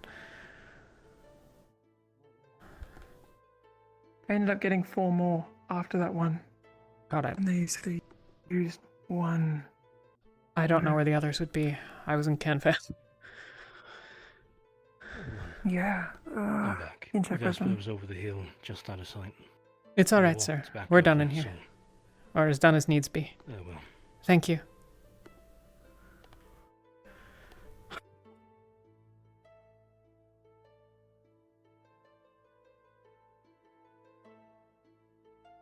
I ended up getting 4 more after that one. Got it. And they used one. I don't know where the others would be. I was in Canfest. Yeah. I'm back. Vesper was over the hill, just out of sight. It's alright, walked sir. back We're done over, in here. so- Or as done as needs be. Oh well. Thank you.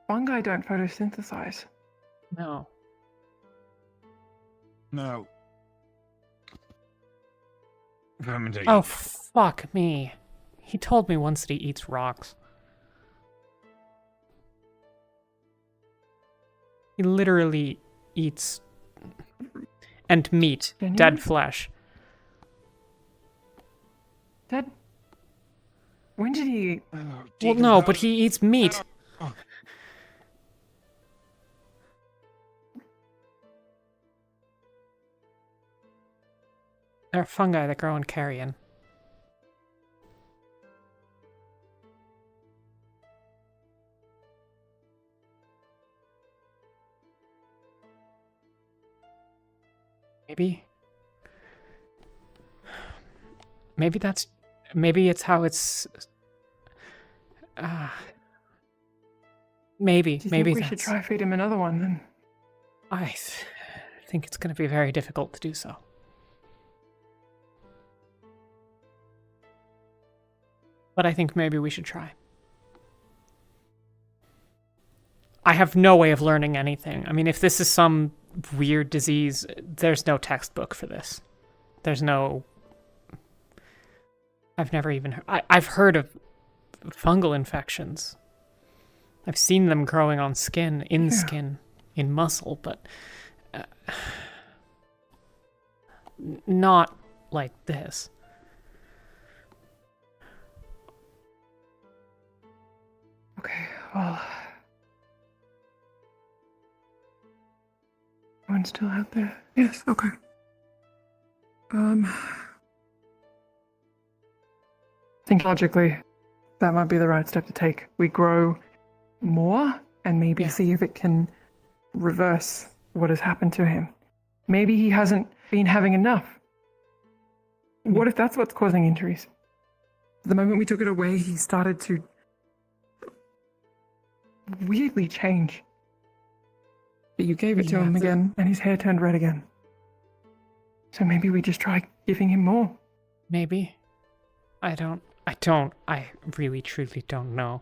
Fungi don't photosynthesize. No. No. Fermentation. Oh, fuck me. He told me once that he eats rocks. He literally eats... and meat. Genuine? Dead flesh. Dead? When did he eat? Well, no, but he eats meat. There are fungi that grow in carrion. Maybe. Maybe it's how it's. Maybe. Do you Maybe think we that's. should try feed him another one then? I think it's going to be very difficult to do so. But I think maybe we should try. I have no way of learning anything. I mean, if this is some weird disease, there's no textbook for this. There's no... I've never even heard... I've heard of fungal infections. I've seen them growing on skin, in skin, in muscle, but... not like this. Okay, well... One's still out there. Yes, okay. I think logically, that might be the right step to take. We grow more and maybe see if it can reverse what has happened to him. Maybe he hasn't been having enough. What if that's what's causing injuries? The moment we took it away, he started to weirdly change. But you gave it to him again, and his hair turned red again. So maybe we just try giving him more. Maybe. I really truly don't know.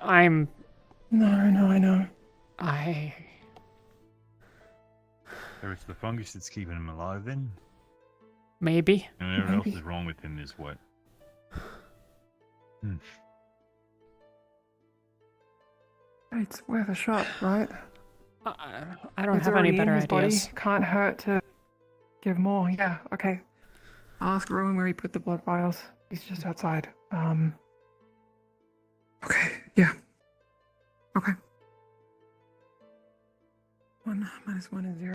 No, I know. So it's the fungus that's keeping him alive then? Maybe. And whatever else is wrong with him is what? It's worth a shot, right? I don't It's have any already better in his ideas. Body. Can't hurt to give more. Yeah, okay. I'll ask Rowan where he put the blood vials. He's just outside. Okay, yeah. Okay. 1 minus 1 is 0.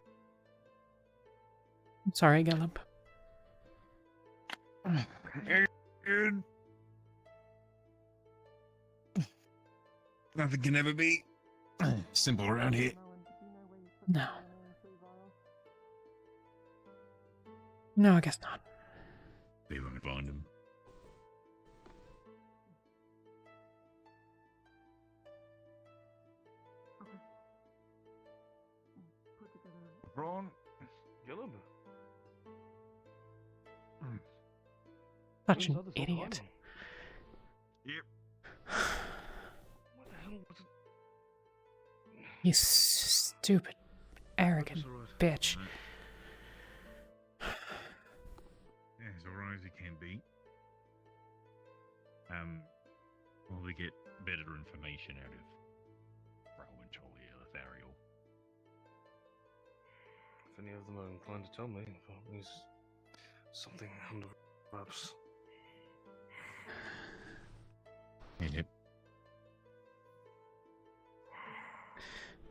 I'm sorry, Gallup. Good. Nothing can ever be simple around here. No. No, I guess not. See if I can find him. Ron? Gillum? Such an idiot. Yep. What the hell was it? You stupid, arrogant bitch. Yeah, as alright as he can be. Will we get better information out of Rowan, Talia, Lothario? If any of them are inclined to tell me, there's something under wraps. Yep.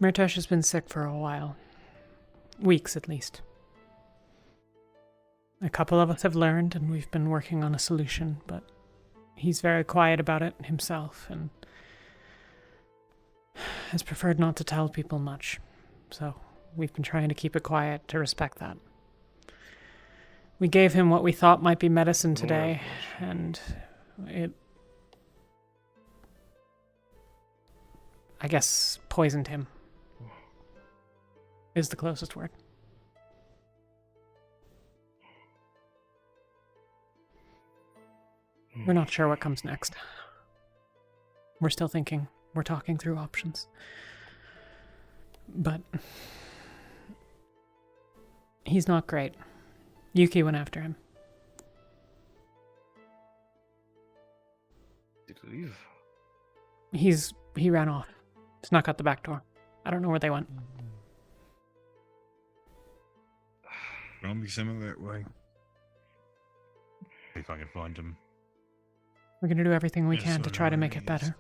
Murtash has been sick for a while. Weeks, at least. A couple of us have learned, and we've been working on a solution, but he's very quiet about it himself, and has preferred not to tell people much. So we've been trying to keep it quiet to respect that. We gave him what we thought might be medicine today, and it, I guess, poisoned him. Is the closest word. We're not sure what comes next. We're still thinking. We're talking through options. But he's not great. Yuki went after him. Did he leave? He ran off. Snuck out the back door. I don't know where they went. Probably some of that way. See if I can find him. We're gonna do everything we Yes, can to I try to know make he it is. better.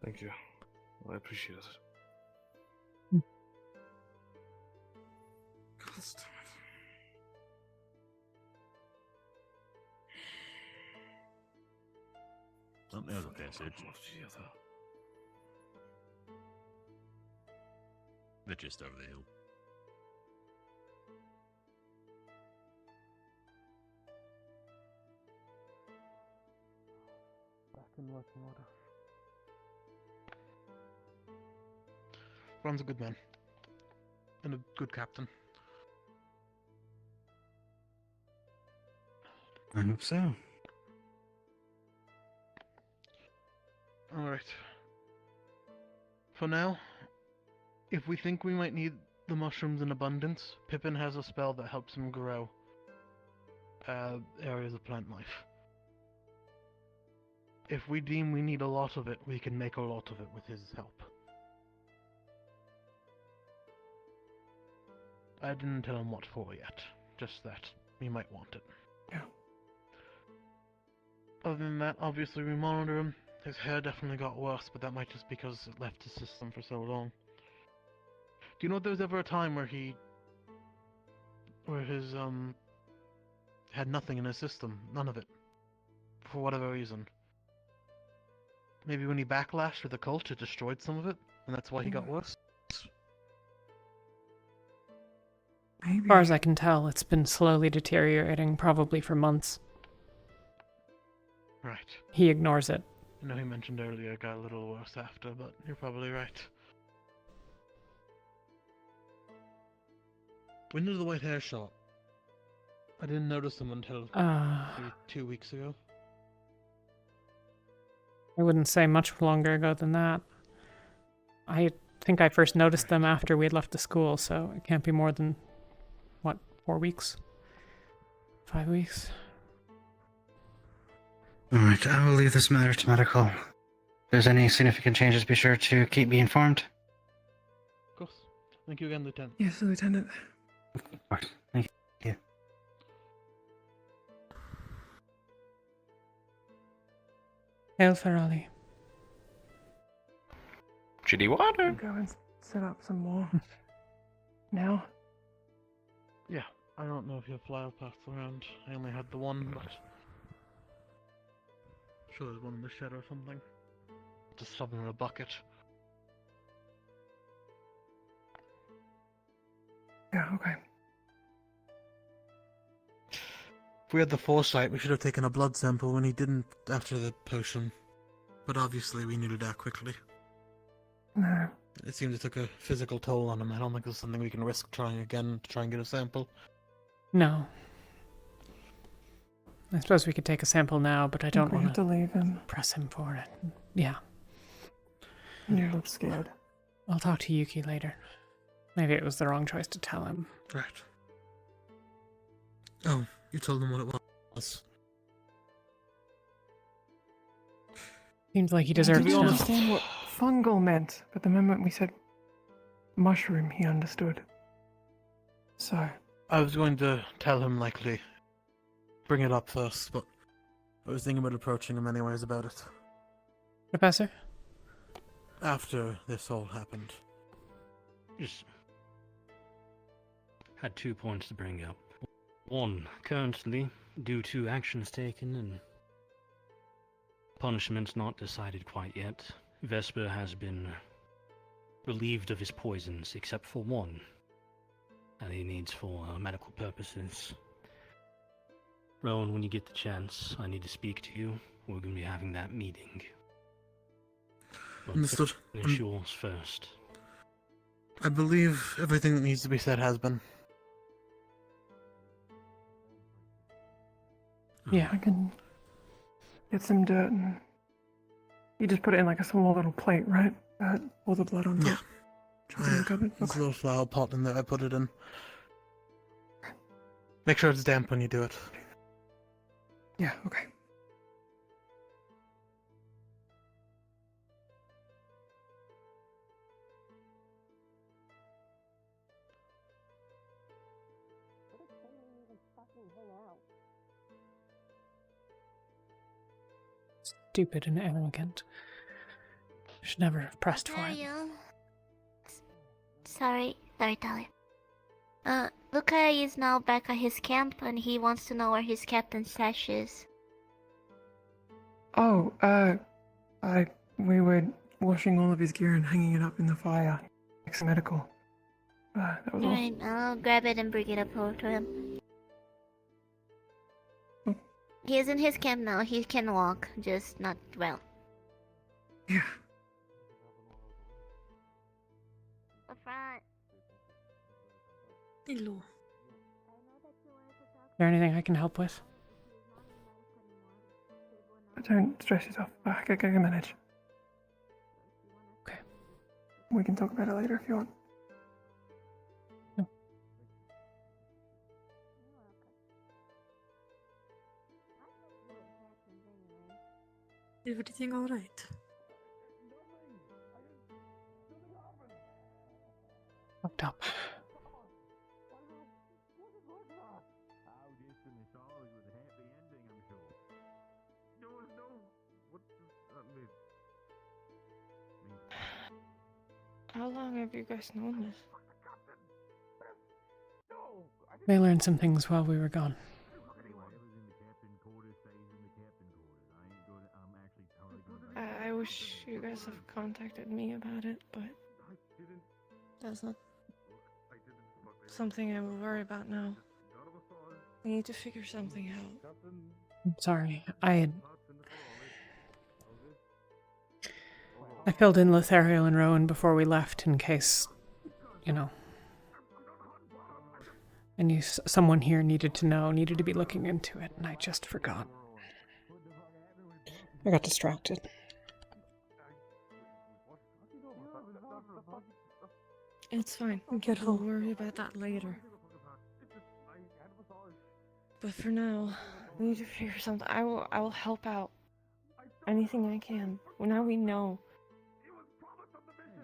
Thank you. I appreciate it. God damn it. Something else up there, Sid. They're just over the hill. Back in working order. Ron's a good man. And a good captain. I hope so. Alright. For now, if we think we might need the mushrooms in abundance, Pippin has a spell that helps him grow areas of plant life. If we deem we need a lot of it, we can make a lot of it with his help. I didn't tell him what for yet, just that we might want it. Yeah. Other than that, obviously we monitor him. His hair definitely got worse, but that might just because it left his system for so long. Do you know if there was ever a time where his had nothing in his system, none of it, for whatever reason? Maybe when he backlashed with the cult, it destroyed some of it, and that's why he got worse. As far as I can tell, it's been slowly deteriorating, probably for months. Right. He ignores it. I know he mentioned earlier it got a little worse after, but you're probably right. When did the white hair show up? I didn't notice them until maybe 2 weeks ago. I wouldn't say much longer ago than that. I think I first noticed them after we had left the school, so it can't be more than, what, 4 weeks? 5 weeks? Alright, I will leave this matter to medical. If there's any significant changes, be sure to keep me informed. Of course. Thank you again, Lieutenant. Yes, Lieutenant. Alright, thank you. Hail Ferrari. Chitty water. Go and set up some more. Now? Yeah, I don't know if you have flower pots around. I only had the one, but... sure there's one in the shed or something. Just something in a bucket. Yeah, okay. If we had the foresight, we should have taken a blood sample when he didn't after the potion. But obviously we needed that quickly. No. It seems it took a physical toll on him. I don't think it's something we can risk trying again to try and get a sample. No. I suppose we could take a sample now, but I don't We want have to leave him. press him for it. Yeah. You look scared. I'll talk to Yuki later. Maybe it was the wrong choice to tell him. Right. Oh, you told him what it was. Seems like he I deserves to didn't know. understand what fungal meant, but the moment we said mushroom, he understood. So, I was going to tell him likely. Bring it up first, but I was thinking about approaching him anyways about it. Professor? After this all happened. Just had 2 points to bring up. One, currently, due to actions taken and punishments not decided quite yet, Vesper has been relieved of his poisons, except for one that he needs for medical purposes. Rowan, when you get the chance, I need to speak to you. We're going to be having that meeting. But Understood. finish yours first. I believe everything that needs to be said has been. Yeah. I can get some dirt and you just put it in like a small little plate, right? All the blood on top. Yeah. Chuck it in the cupboard. There's a little flower pot in there. I put it in. Make sure it's damp when you do it. Yeah, okay. Stupid and arrogant. Should never have pressed for it. Sorry, Talia. Luca is now back at his camp and he wants to know where his captain's stash is. Oh, we were washing all of his gear and hanging it up in the fire next to medical. That was all. Alright, I'll grab it and bring it up over to him. He is in his camp now. He can walk, just not well. Yeah. Up front. Hello. Is there anything I can help with? Don't stress yourself. I can manage. Okay. We can talk about it later if you want. Everything alright? Fucked up. How long have you guys known this? They learned some things while we were gone. I wish you guys have contacted me about it, but that's not something I will worry about now. We need to figure something out. I'm sorry. I filled in Lothario and Rowan before we left in case, you know. And someone here needed to know, needed to be looking into it, and I just forgot. I got distracted. It's fine. Careful. We'll worry about that later. But for now, we need to figure something. I will help out. Anything I can. Well, now we know.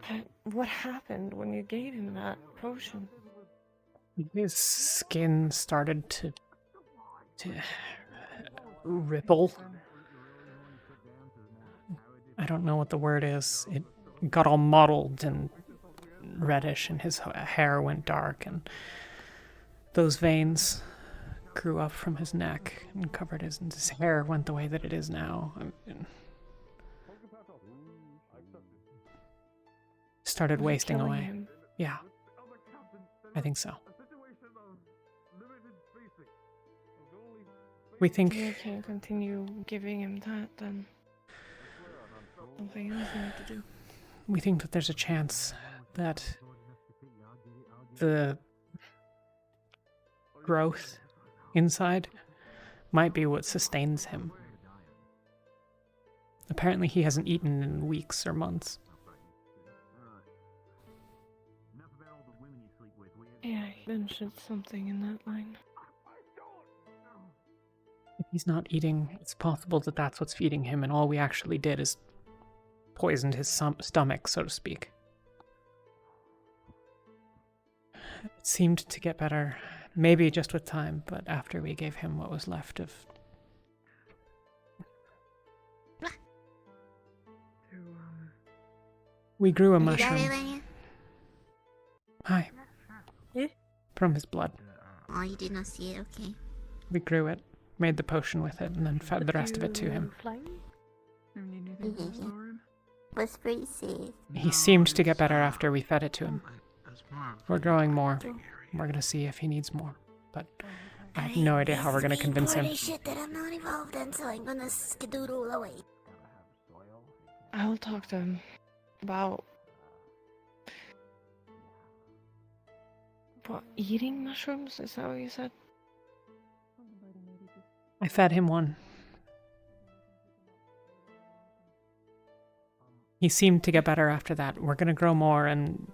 But what happened when you gave him that potion? His skin started to ripple. I don't know what the word is. It got all mottled and reddish, and his hair went dark, and those veins grew up from his neck and covered his hair went the way that it is now. Started wasting away. Him? Yeah, I think so. We think We can't continue giving him that, then something else we need to do. we think that there's a chance that the growth inside might be what sustains him. Apparently he hasn't eaten in weeks or months. Yeah, he mentioned something in that line. If he's not eating, it's possible that that's what's feeding him, and all we actually did is poisoned his stomach, so to speak. It seemed to get better, maybe just with time, but after we gave him what was left of... We grew a mushroom. Hi. Yeah? From his blood. Oh, you did not see it, okay. We grew it, made the potion with it, and then fed the rest of it to him. Was pretty safe. He seemed to get better after we fed it to him. We're growing more. We're gonna see if he needs more, but I have no idea how we're gonna convince him. Shit that I'm not involved in, so I'm gonna skedoodle away. I will talk to him about what, eating mushrooms? Is that what you said? I fed him one. He seemed to get better after that. We're gonna grow more, and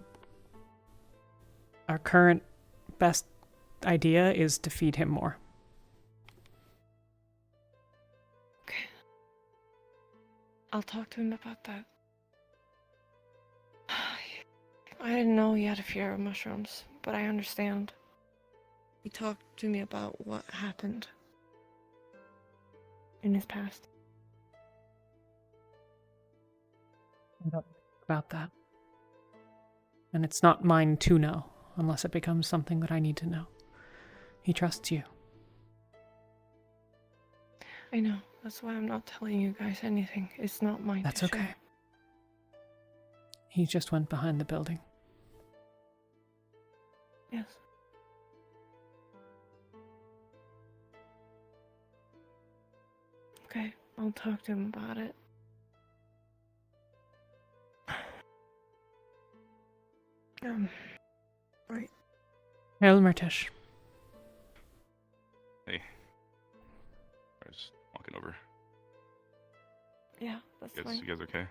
our current best idea is to feed him more. Okay. I'll talk to him about that. I didn't know he had a fear of mushrooms, but I understand. He talked to me about what happened in his past. About that. And it's not mine to know, unless it becomes something that I need to know. He trusts you. I know. That's why I'm not telling you guys anything. It's not mine. That's to okay. share. He just went behind the building. Yes. Okay, I'll talk to him about it. Right. Hail Murtish. Hey. I was walking over. Yeah, that's You fine. guys okay?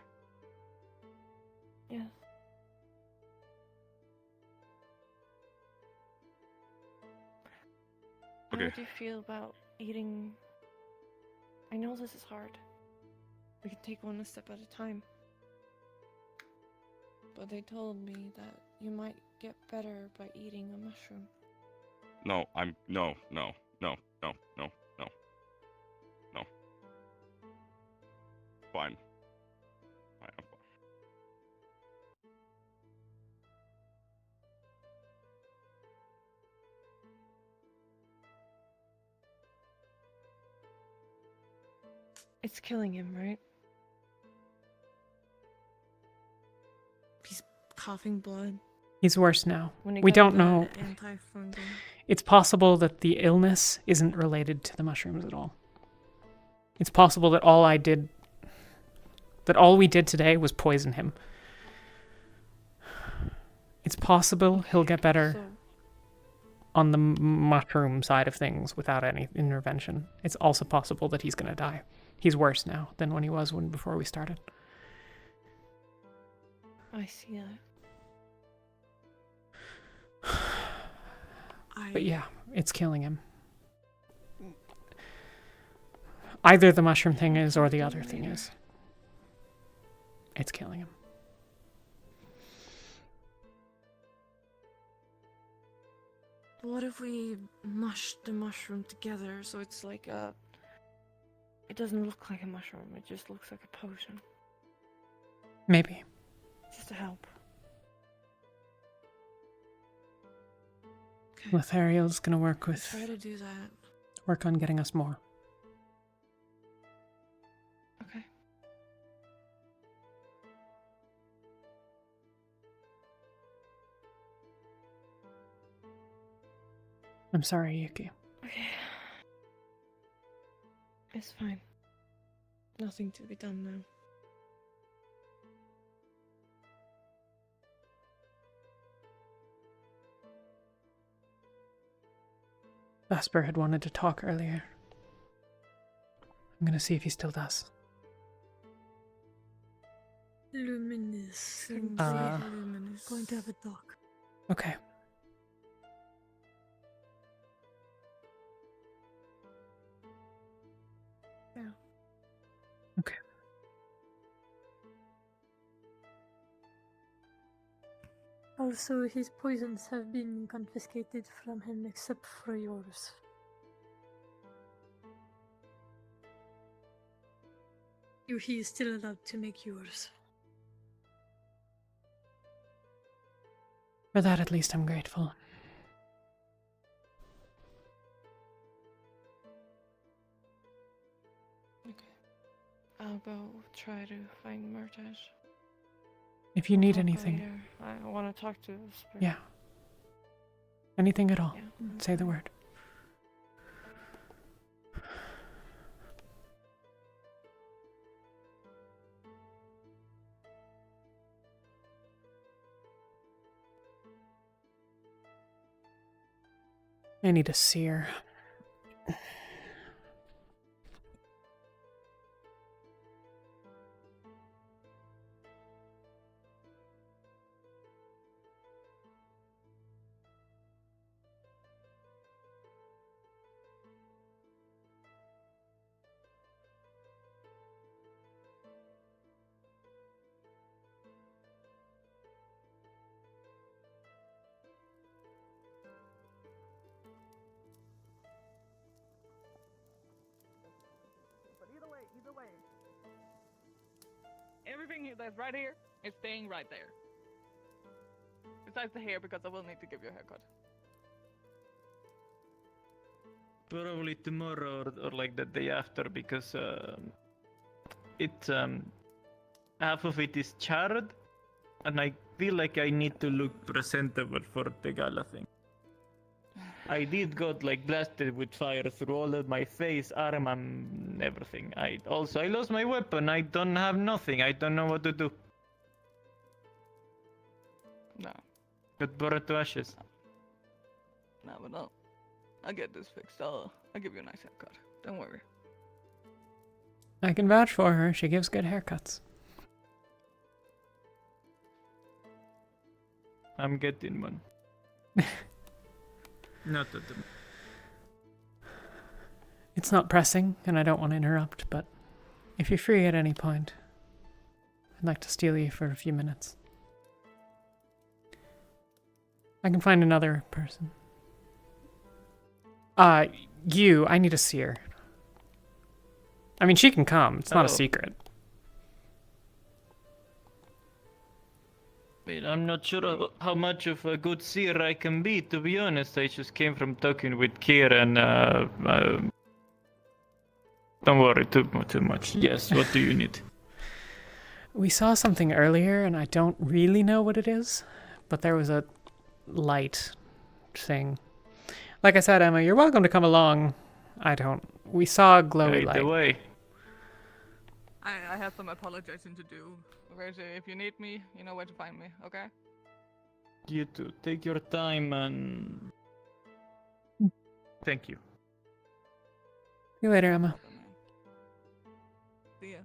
Yes. Okay. How do you feel about eating? I know this is hard. We can take one step at a time. But they told me that you might get better by eating a mushroom. No. Fine. I'm fine. It's killing him, right? He's coughing blood. He's worse now. When he We got don't the know. antifungal. It's possible that the illness isn't related to the mushrooms at all. It's possible that all we did today was poison him. It's possible he'll get better. on the mushroom side of things without any intervention, it's also possible that he's gonna die. He's worse now than when he was before we started. I see that. But yeah, it's killing him. Either the mushroom thing is or the other thing is. It's killing him. What if we mush the mushroom together so it's like a... It doesn't look like a mushroom, it just looks like a potion. Maybe. Just to help. Lothariel's gonna work Try to do that. work on getting us more. Okay. I'm sorry, Yuki. Okay. It's fine. Nothing to be done now. Vesper had wanted to talk earlier. I'm gonna see if he still does. Luminous. Luminous. Going to have a talk. Okay. Yeah. Okay. Also, his poisons have been confiscated from him except for yours. He is still allowed to make yours. For that, at least, I'm grateful. I'll go try to find Murtaj. If you need Talk anything. later. I want to talk to the spirit. Yeah. Anything at all. Say the word. I need a seer. Either way. Everything that's right here is staying right there. Besides the hair, because I will need to give you a haircut. Probably tomorrow or like the day after, because half of it is charred, and I feel like I need to look presentable for the gala thing. I did got like blasted with fire through all of my face, arm, and everything. I lost my weapon. I don't have nothing. I don't know what to do. No. Got burned to ashes. No, but no. I'll get this fixed. I'll give you a nice haircut. Don't worry. I can vouch for her. She gives good haircuts. I'm getting one. Not at the... It's not pressing, and I don't want to interrupt, but if you're free at any point, I'd like to steal you for a few minutes. I can find another person. I need a seer. I mean, she can come. It's not a secret. I'm not sure how much of a good seer I can be, to be honest. I just came from talking with Kira and don't worry too much. Yes, what do you need? We saw something earlier, and I don't really know what it is, but there was a light thing. Like I said, Emma, you're welcome to come along. We saw a glowy light. Right away. I have some apologizing to do. Okay, so if you need me, you know where to find me, okay? You too. Take your time and Thank you. See you later, Emma. See ya.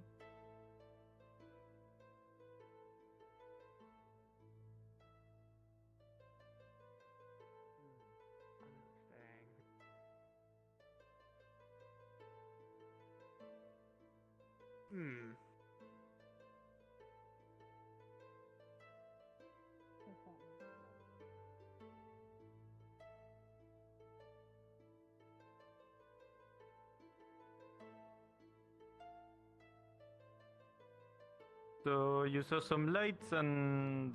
So you saw some lights and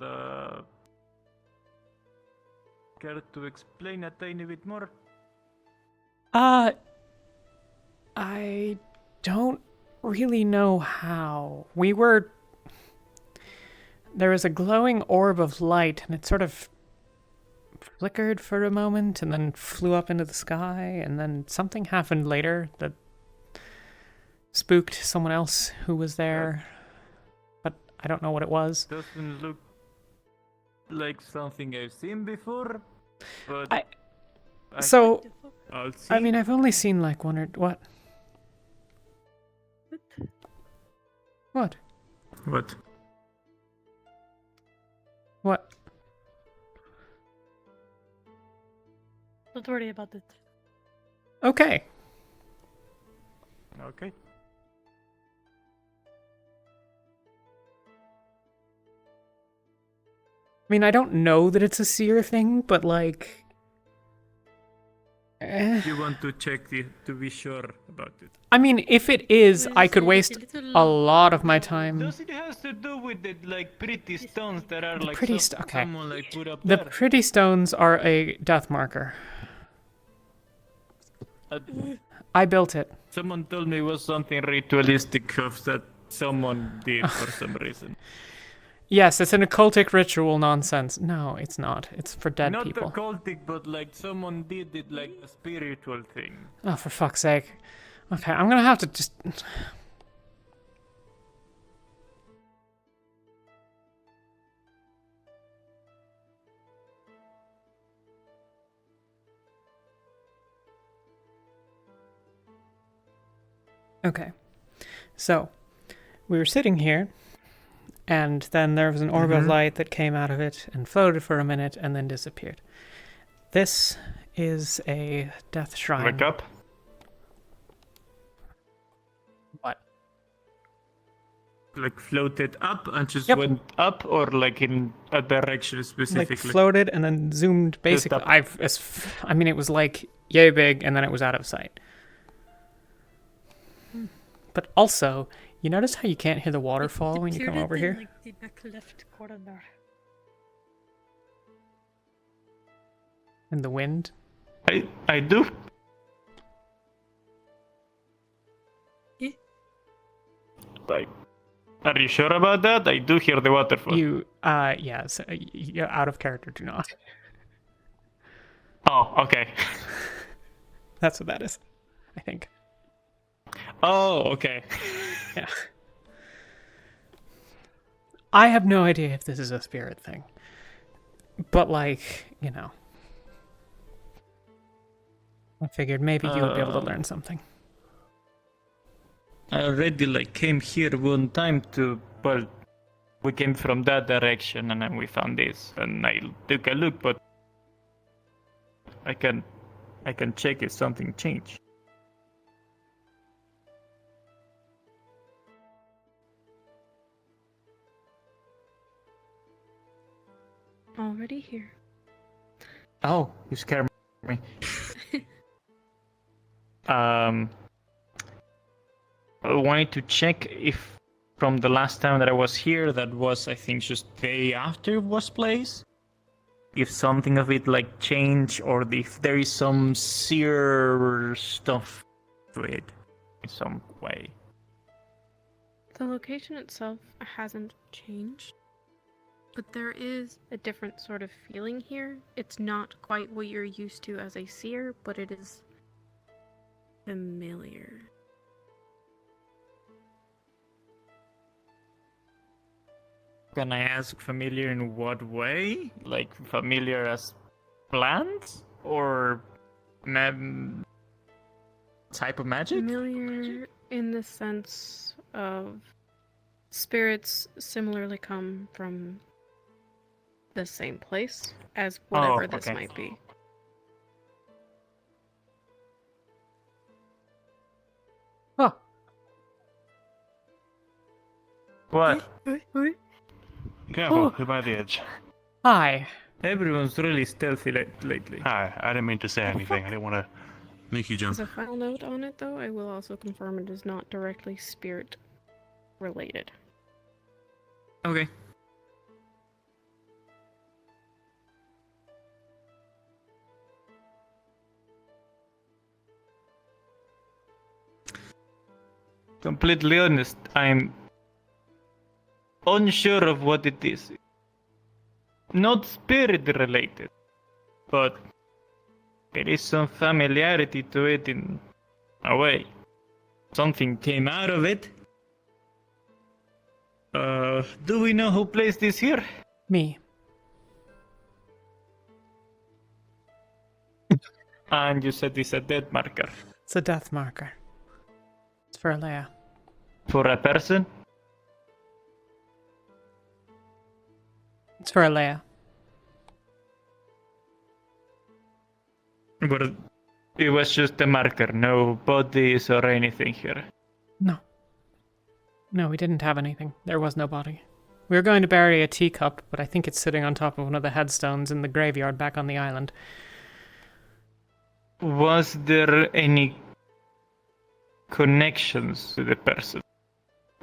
care to explain a tiny bit more? I don't really know how. There was a glowing orb of light, and it sort of flickered for a moment, and then flew up into the sky, and then something happened later that spooked someone else who was there. But I don't know what it was. Doesn't look like something I've seen before, but I'll see. I mean, I've only seen like one or what? What? What? What? Don't worry about it. Okay. Okay. I mean, I don't know that it's a seer thing, but like... You want to check to be sure about it. I mean, if it is, I could waste a lot of my time. Does it have to do with the like pretty stones that are like pretty okay. someone like put up The there? pretty stones are a death marker. I built it. Someone told me it was something ritualistic of that someone did for some reason. Yes, it's an occultic ritual nonsense. No, it's not. It's for dead Not people. Not occultic, but like someone did it like a spiritual thing. Oh, for fuck's sake. Okay, I'm gonna have to just... Okay, so we were sitting here, and then there was an orb of light that came out of it and floated for a minute and then disappeared. This is a death shrine. Wake up. What? Like floated up and just went up, or like in a direction specifically? Like floated and then zoomed. Basically, I mean, it was like yay big, and then it was out of sight. But also, you notice how you can't hear the waterfall when you come over here? Like the back left corner. And the wind? I do. Yeah. Like, are you sure about that? I do hear the waterfall. Yeah, so you're out of character, do not. Oh, okay. That's what that is, I think. Oh, okay. Yeah. I have no idea if this is a spirit thing. But, like, you know. I figured maybe you would be able to learn something. I already, like, came here one time well, we came from that direction and then we found this. And I took a look, but I can check if something changed. Already here. Oh, you scared me. I wanted to check if from the last time that I was here, that was I think just day after it was placed, if something of it like changed, or if there is some seer stuff to it in some way. The location itself hasn't changed, but there is a different sort of feeling here. It's not quite what you're used to as a seer, but it is familiar. Can I ask familiar in what way? Like familiar as plants, or type of magic? Familiar in the sense of spirits similarly come from the same place as whatever this okay. might be. Oh. What? Careful, Oh. you're by the edge. Hi. Everyone's really stealthy lately. Hi, I didn't mean to say anything. I didn't want to make you jump. As a final note on it, though, I will also confirm it is not directly spirit related. Okay. Completely honest, I'm unsure of what it is. Not spirit related, but there is some familiarity to it in a way. Something came out of it. Do we know who placed this here? Me. And you said it's a death marker. It's a death marker. It's for Alea. For a person? It's for Alea. But it was just a marker, no bodies or anything here. No. No, we didn't have anything. There was no body. We were going to bury a teacup, but I think it's sitting on top of one of the headstones in the graveyard back on the island. Was there any connections to the person?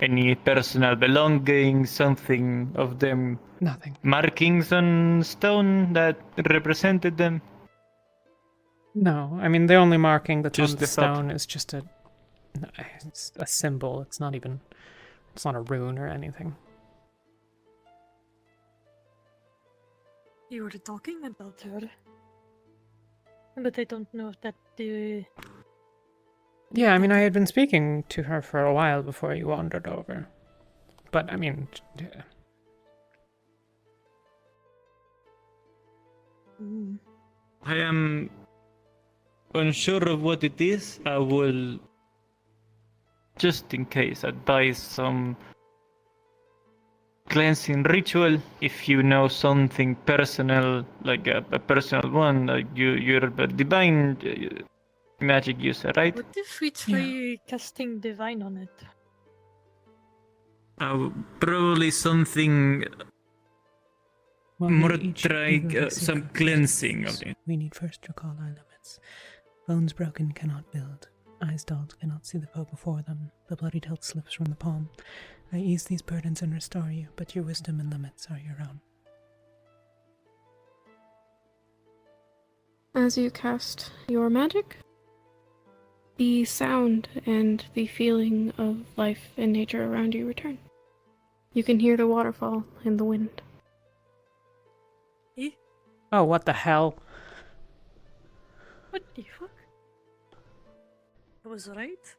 Any personal belongings, something of them? Nothing. Markings on stone that represented them? No, I mean, the only marking that's Just on the the thought. stone is just it's a symbol. It's not a rune or anything. You were talking about her. But I don't know if that the... Yeah, I mean, I had been speaking to her for a while before you wandered over. But, I mean, yeah. I am unsure of what it is. I will, just in case, advise some cleansing ritual. If you know something personal, like a personal one, like you're a divine magic user, right? What if we try casting divine on it? Probably something Well, more each try evil some secret cleansing of process. it. We need first to recall our limits. Bones broken cannot build. Eyes dulled cannot see the foe before them. The bloody hilt slips from the palm. I ease these burdens and restore you, but your wisdom and limits are your own. As you cast your magic, the sound and the feeling of life and nature around you return. You can hear the waterfall in the wind. Oh, what the hell? What the fuck? I was right?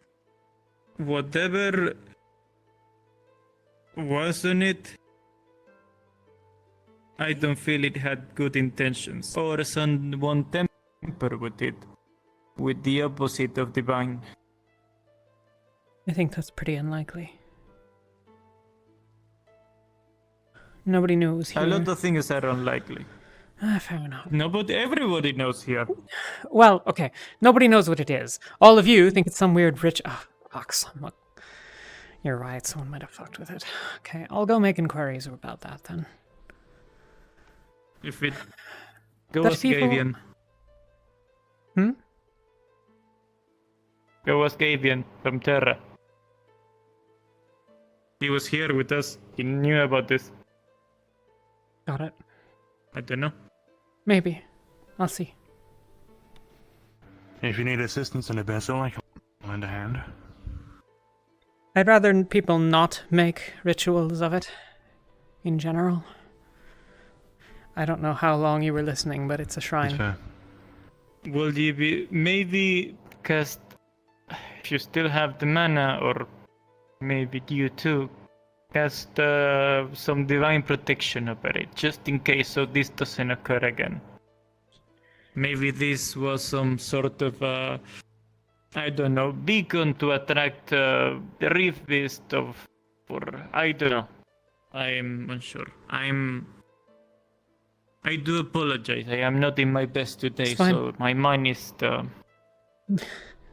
Whatever was on it, I don't feel it had good intentions. Or someone temper with it, with the opposite of divine. I think that's pretty unlikely. Nobody knew it was here. A lot of things are unlikely. Fair enough. No, but everybody knows here. Well, okay. Nobody knows what it is. All of you think it's some weird rich... Oh, fuck, someone... You're right, someone might have fucked with it. Okay, I'll go make inquiries about that then. If it That goes people- Gavian. Hmm? Go ask Gavian from Terra. He was here with us. He knew about this. Got it. I don't know. Maybe. I'll see. If you need assistance in a vessel, I can lend a hand. I'd rather people not make rituals of it, in general. I don't know how long you were listening, but it's a shrine. Will you be maybe cast if you still have the mana, or maybe you too cast some divine protection over it, just in case so this doesn't occur again. Maybe this was some sort of, I don't know, beacon to attract the reef beast or I don't know. I'm unsure. I do apologize. I am not in my best today, It's fine. so my mind is.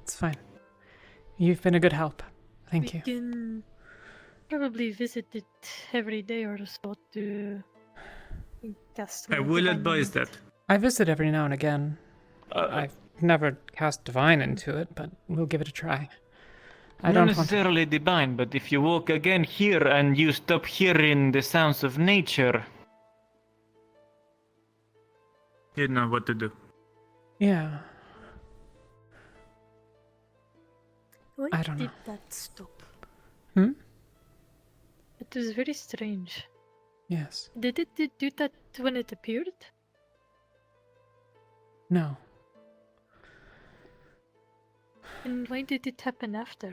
It's fine. You've been a good help. Thank you. We can probably visit it every day or so to cast. I more will divine advise on it. that. I visit every now and again. I've never cast divine into it, but we'll give it a try. I Not don't want necessarily divine, but if you walk again here and you stop hearing the sounds of nature, you know what to do. Yeah. Why I don't did know. that stop? Hmm? It was very strange. Yes. Did it do that when it appeared? No. And why did it happen after?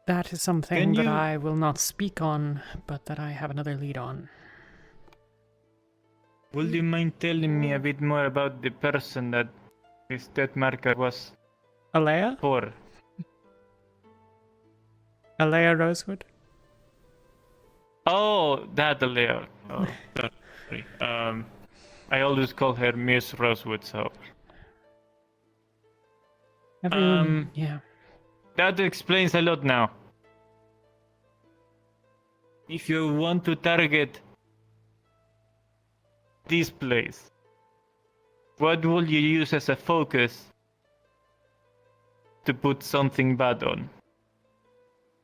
That is something Can that you- I will not speak on, but that I have another lead on. Would you mind telling me a bit more about the person that this death marker was Alea? for? Alea Rosewood? Oh, that Talia. Oh, sorry. I always call her Miss Rosewood, so. Everyone, yeah. That explains a lot now. If you want to target this place, what will you use as a focus to put something bad on?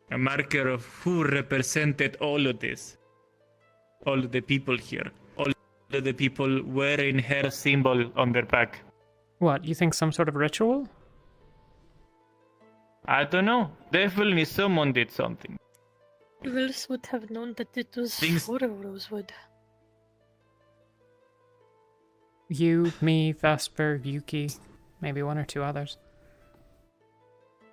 A marker of who represented all of this. All of the people here. All of the people wearing her symbol on their back. What, you think some sort of ritual? I don't know. Definitely someone did something. Who else would have known that it was Things- for a Rosewood? You, me, Vesper, Yuki, maybe one or two others.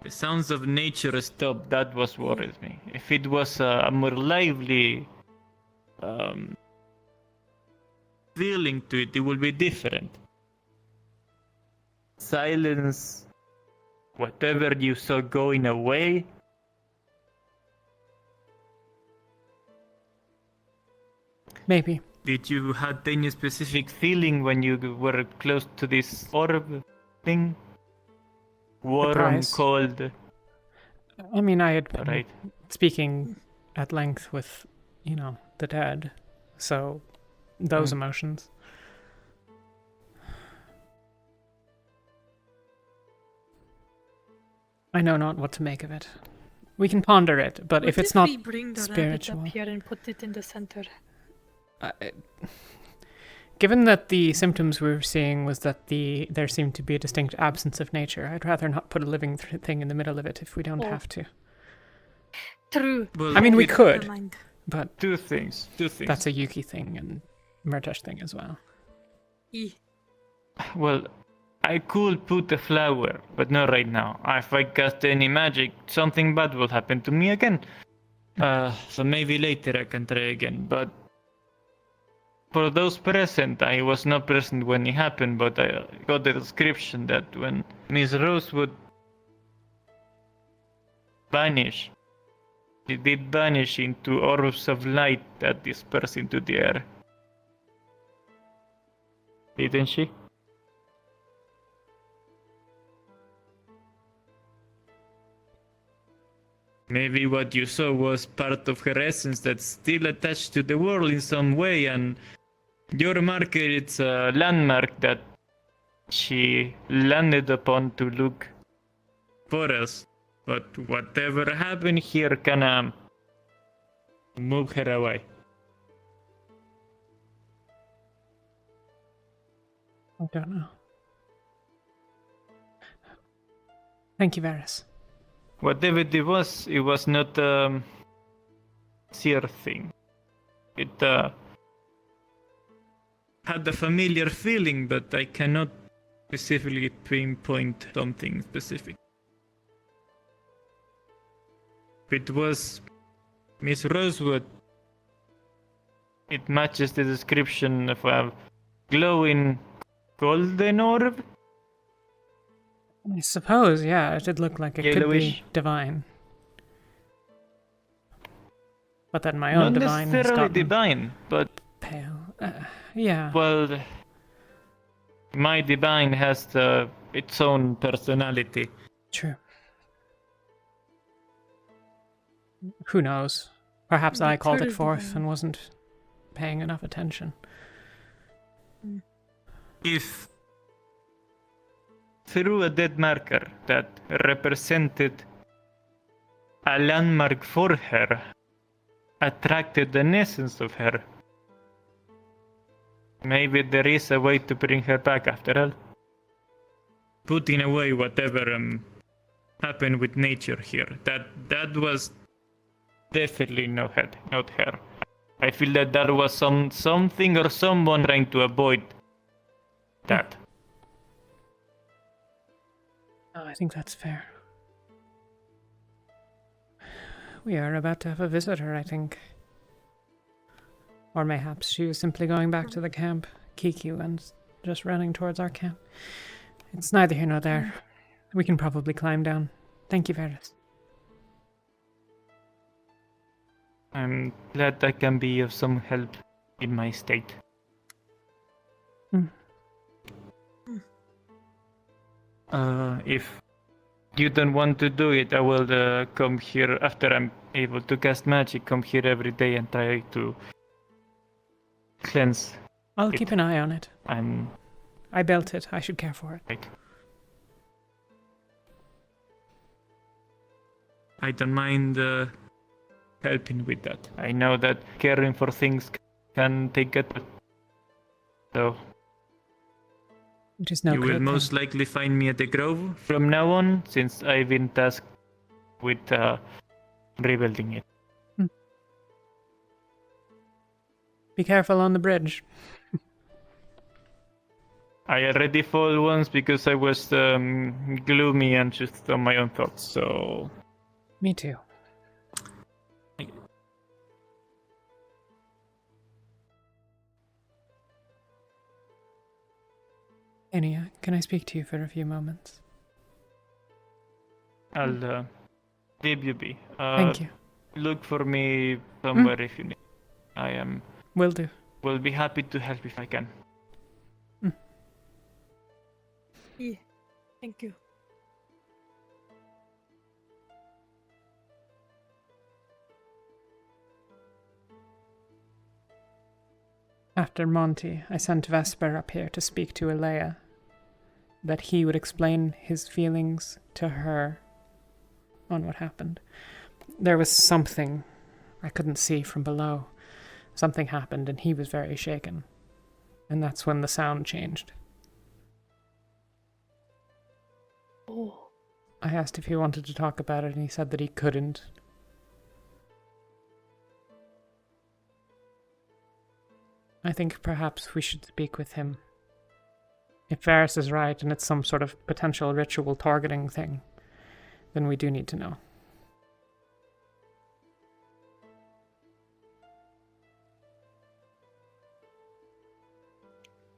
The sounds of nature stopped. That was worries me. If it was a more lively feeling to it, it would be different. Silence, whatever you saw going away. Maybe. Did you have any specific feeling when you were close to this orb thing? Warm, Surprise. cold. I mean, I had been Right. speaking at length with, the dead, so those Mm. emotions. I know not what to make of it. We can ponder it, but if What it's not we bring the spiritual, rabbit up here and put it in the center? Given that the symptoms we were seeing was that there seemed to be a distinct absence of nature, I'd rather not put a living thing in the middle of it if we don't Oh. have to. True. Well, I mean, we it- could, Never mind. but Two things. that's a Yuki thing and Murtash thing as well. Well, I could put a flower, but not right now. If I cast any magic, something bad will happen to me again. So maybe later I can try again. But for those present, I was not present when it happened, but I got the description that when Miss Rosewood vanished, she did vanish into orbs of light that dispersed into the air. Didn't she? Maybe what you saw was part of her essence that's still attached to the world in some way, and your marker, it's a landmark that she landed upon to look for us. But whatever happened here can move her away. I don't know. Thank you, Varys. Whatever it was not a seer thing. It had a familiar feeling, but I cannot specifically pinpoint something specific. If it was Miss Rosewood, it matches the description of a glowing golden orb? I suppose, yeah, it did look like it could be Yellowish. divine. But then my Not own divine has necessarily gotten divine, but pale. Yeah. well, my divine has its own personality. True. Who knows? Perhaps I It's called hard it as forth divine. and wasn't paying enough attention. If through a dead marker that represented a landmark for her attracted the essence of her, maybe there is a way to bring her back after all. Putting away whatever happened with nature here, that was definitely not her. I feel that there was something or someone trying to avoid that. Oh, I think that's fair. We are about to have a visitor, I think. Or mayhaps she was simply going back to the camp, Kiku, and just running towards our camp. It's neither here nor there. We can probably climb down. Thank you, Varys. I'm glad I can be of some help in my state. If you don't want to do it, I will come here after I'm able to cast magic. Come here every day and try to cleanse. I'll it. keep an eye on it. I built it. I should care for it. Right. I don't mind helping with that. I know that caring for things can take a toll. So It is no you will good most thing. likely find me at the Grove from now on, since I've been tasked with rebuilding it. Be careful on the bridge. I already fall once because I was gloomy and just on my own thoughts, so... Me too. Enya, can I speak to you for a few moments? I'll leave you be. Thank you. Look for me somewhere if you need. I am... Will do. Will be happy to help if I can. Yeah, thank you. After Monty, I sent Vesper up here to speak to Alea, that he would explain his feelings to her on what happened. There was something I couldn't see from below. Something happened and he was very shaken. And that's when the sound changed. Oh. I asked if he wanted to talk about it and he said that he couldn't. I think perhaps we should speak with him. If Varys is right and it's some sort of potential ritual targeting thing, then we do need to know.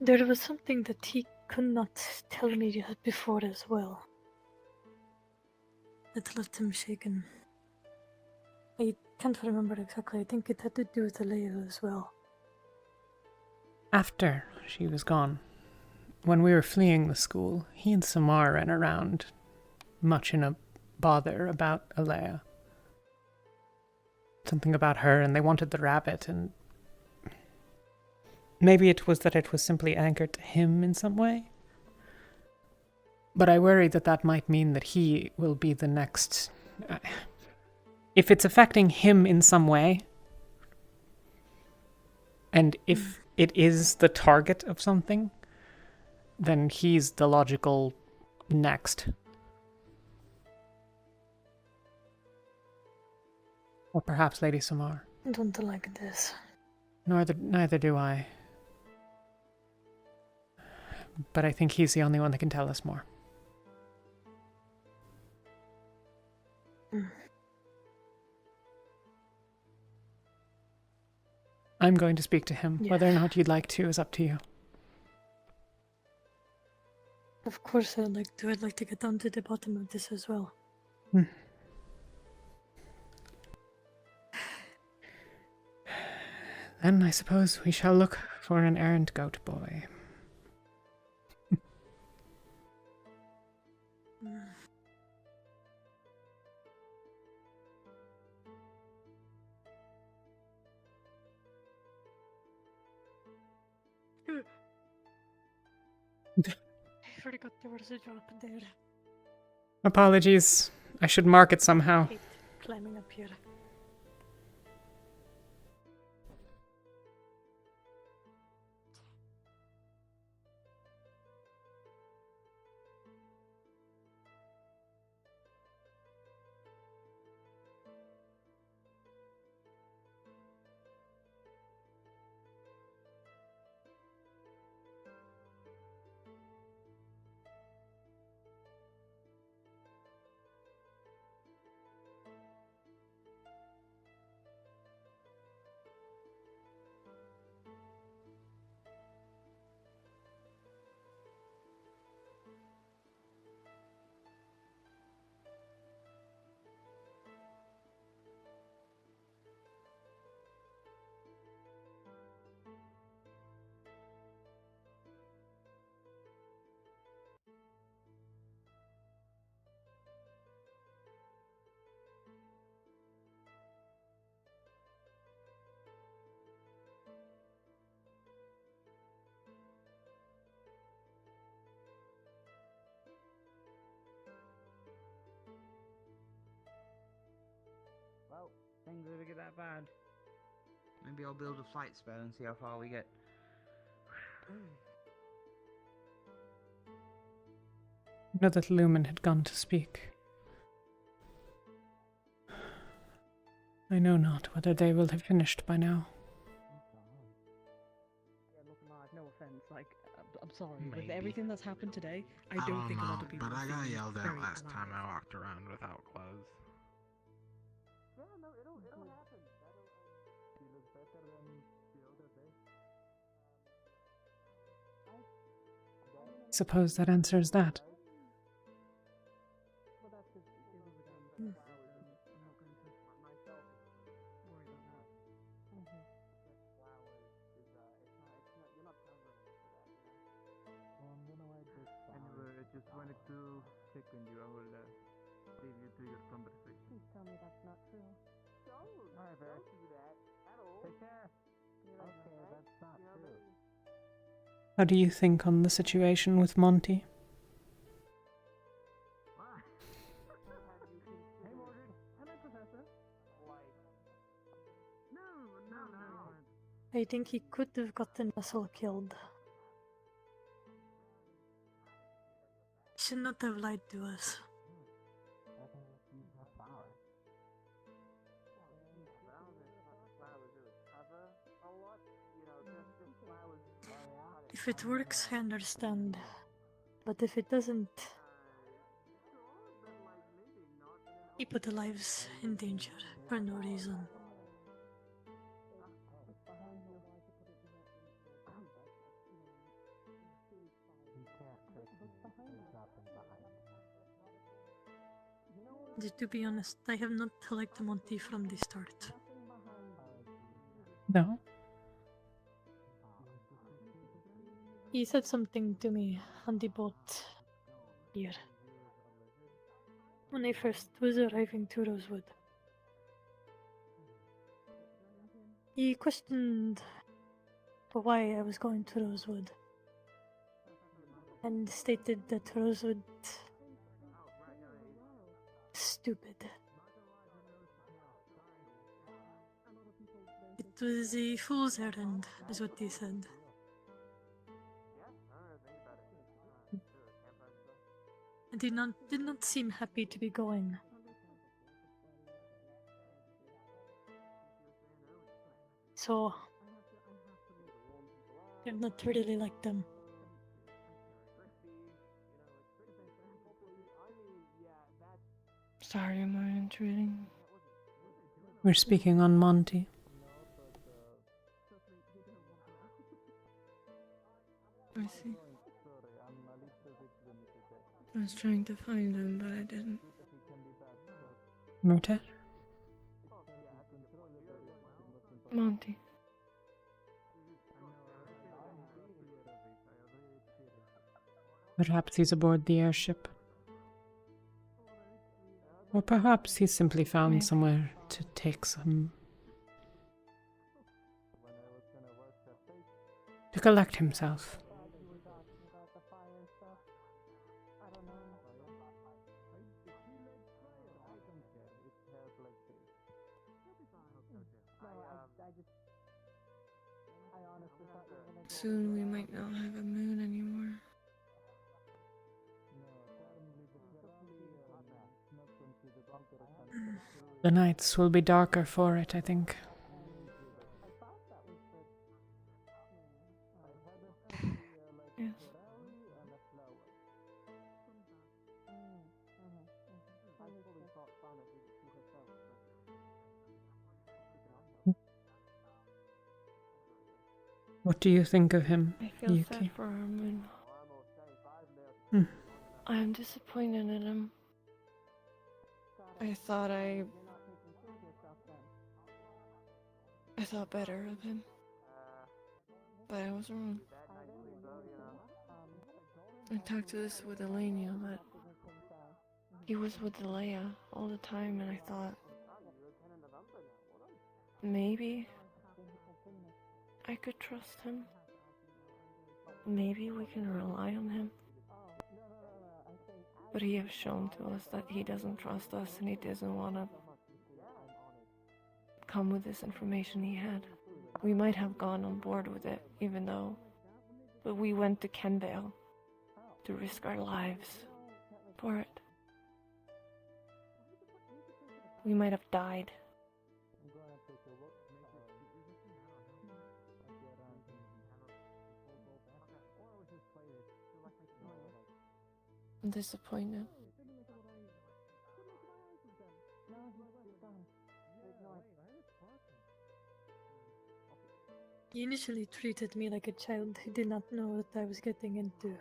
There was something that he could not tell me before as well. That left him shaken. I can't remember exactly. I think it had to do with Alea as well. After she was gone, when we were fleeing the school, he and Samar ran around, much in a bother about Alea. Something about her, and they wanted the rabbit, and maybe it was that it was simply anchored to him in some way. But I worry that that might mean that he will be the next... If it's affecting him in some way, and if it is the target of something, then he's the logical next. Or perhaps Lady Samar. I don't like this. Neither do I. But I think he's the only one that can tell us more. I'm going to speak to him. Yeah. Whether or not you'd like to is up to you. Of course, I'd like to get down to the bottom of this as well. Then I suppose we shall look for an errant goat boy. I forgot there was a drop there. Apologies. I should mark it somehow. Hate climbing up here. Well, things never get that bad. Maybe I'll build a flight spell and see how far we get. I know that Lumen had gone to speak. I know not whether they will have finished by now. Yeah, look, Mark, no offense. I'm sorry. With everything that's happened today, I don't think a lot of people. But I got feel yelled at very last alive. time I walked around without clothes. Yeah, no, it'll happen. She looks better than the other day. Suppose that answers that. Well, that's because it was a damn flowers, and I'm not going to myself worry about that. Flowers is it's not you're not covering it for that, you know. Well, I'm gonna wipe this. Anyway, I just wanted to check on you. I will leave you to your conversation. Please tell me that's not true. Alright, don't do that at all. Take care. Okay, that's not true. How do you think on the situation with Monty? Hey, Mordred. Hello, Professor. No. I think he could have gotten Russell killed. He should not have lied to us. If it works, I understand. But if it doesn't, he put the lives in danger for no reason. To be honest, I have not liked Monty from the start. No? He said something to me on the boat here when I first was arriving to Rosewood. He questioned why I was going to Rosewood and stated that Rosewood is stupid. It was a fool's errand, is what he said. I did not seem happy to be going. So I've not really liked them. Sorry, am I intruding? We're speaking on Monty. I see. I was trying to find him, but I didn't. Murta? Monty. Perhaps he's aboard the airship. Or perhaps he's simply found Maybe. somewhere to take to collect himself. Soon we might not have a moon anymore. The nights will be darker for it, I think. Yes. What do you think of him, I feel Yuki? sad for our moon. Hmm. I'm disappointed in him. I thought better of him. But I was wrong. I talked to this with Elenia, but he was with Leia all the time, and I thought maybe I could trust him. Maybe we can rely on him. But he has shown to us that he doesn't trust us, and he doesn't want to come with this information he had. We might have gone on board with it, but we went to Kendale to risk our lives for it. We might have died. I'm disappointed. He initially treated me like a child. He did not know what I was getting into.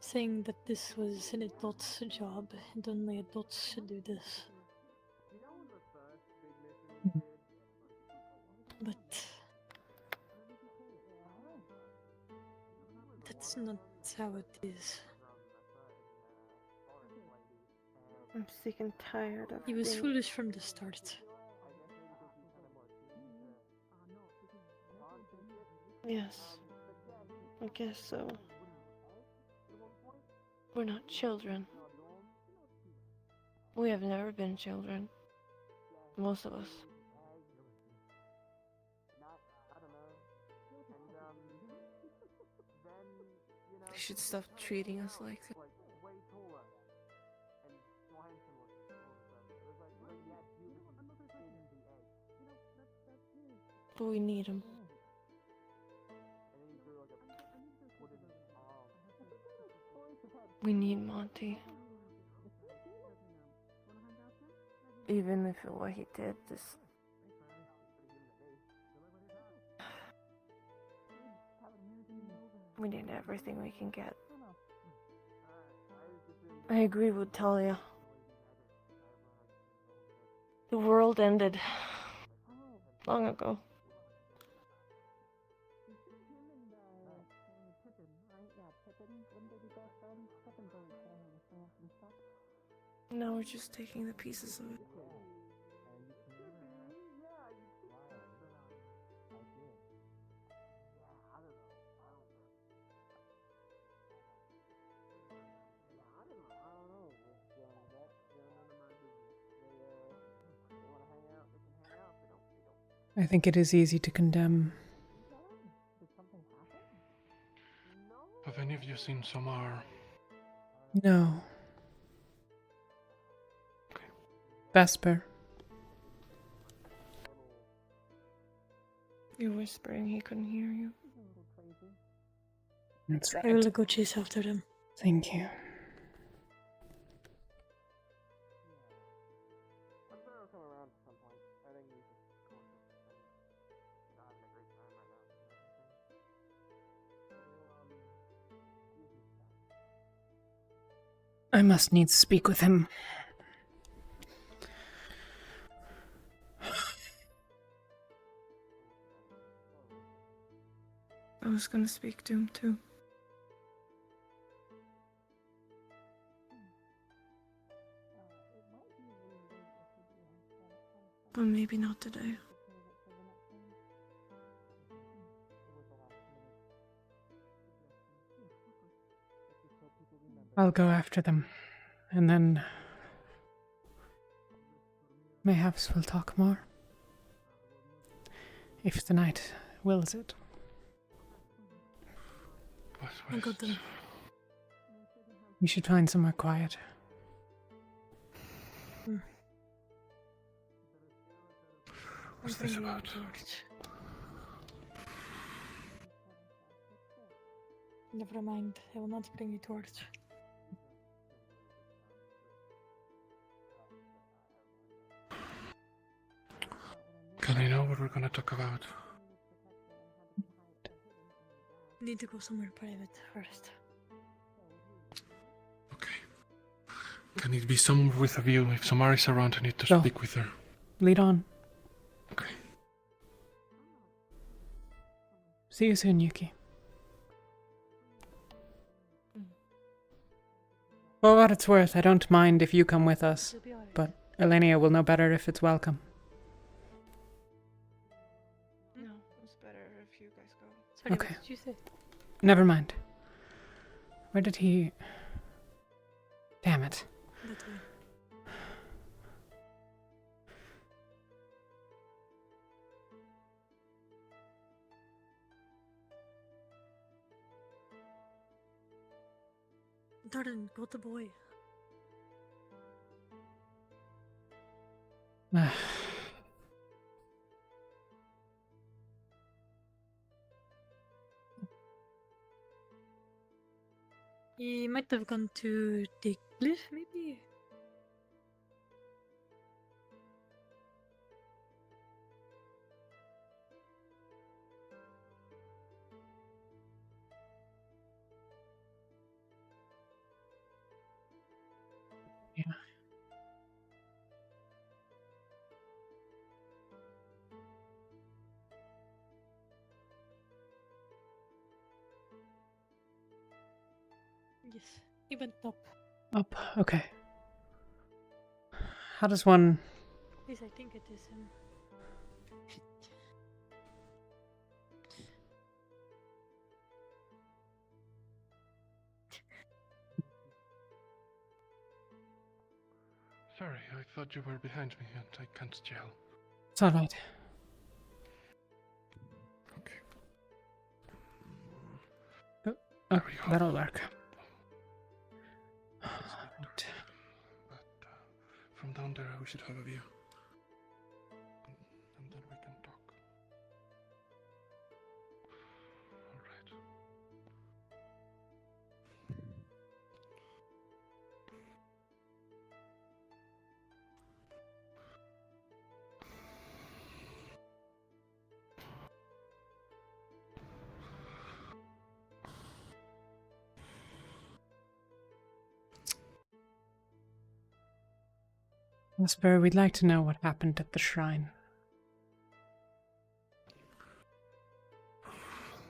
Saying that this was an adult's job and only adults should do this. But that's not how it is. I'm sick and tired of He was being- foolish from the start. Yes, I guess so. We're not children. We have never been children. Most of us. They should stop treating us like that. But we need them. We need Monty. Even if what he did just... We need everything we can get. I agree with Talia. The world ended long ago. Now we're just taking the pieces of it. I think it is easy to condemn. Have any of you seen Samar? No. Vesper. You're whispering, he couldn't hear you. That's right. I will go chase after them. Thank you. I must needs speak with him. I was gonna speak to him too. But maybe not today. I'll go after them, and then mayhaps we'll talk more. If the night wills it. I got them. We should find somewhere quiet. What's this about? Never mind, I will not bring you torch. Can I know what we're gonna talk about? Need to go somewhere private first. Can it be somewhere with a view? If Samari's around, I need to Go. speak with her. Lead on. Okay. See you soon, Yuki. For what it's worth, I don't mind if you come with us, but Elenia will know better if it's welcome. No, it's better if you guys go. Sorry, Okay. what did you say? Never mind. Where did he... Damn it. That way. Darren, got the boy. He might have gone to the cliff, maybe? Yeah. Yes, he went up. Up, okay. How does one... Yes, I think it is him. Sorry, I thought you were behind me and I can't tell. It's alright. Oh, that'll work. But from down there we should have a view. And then we can talk. Alright. Vesper, we'd like to know what happened at the shrine.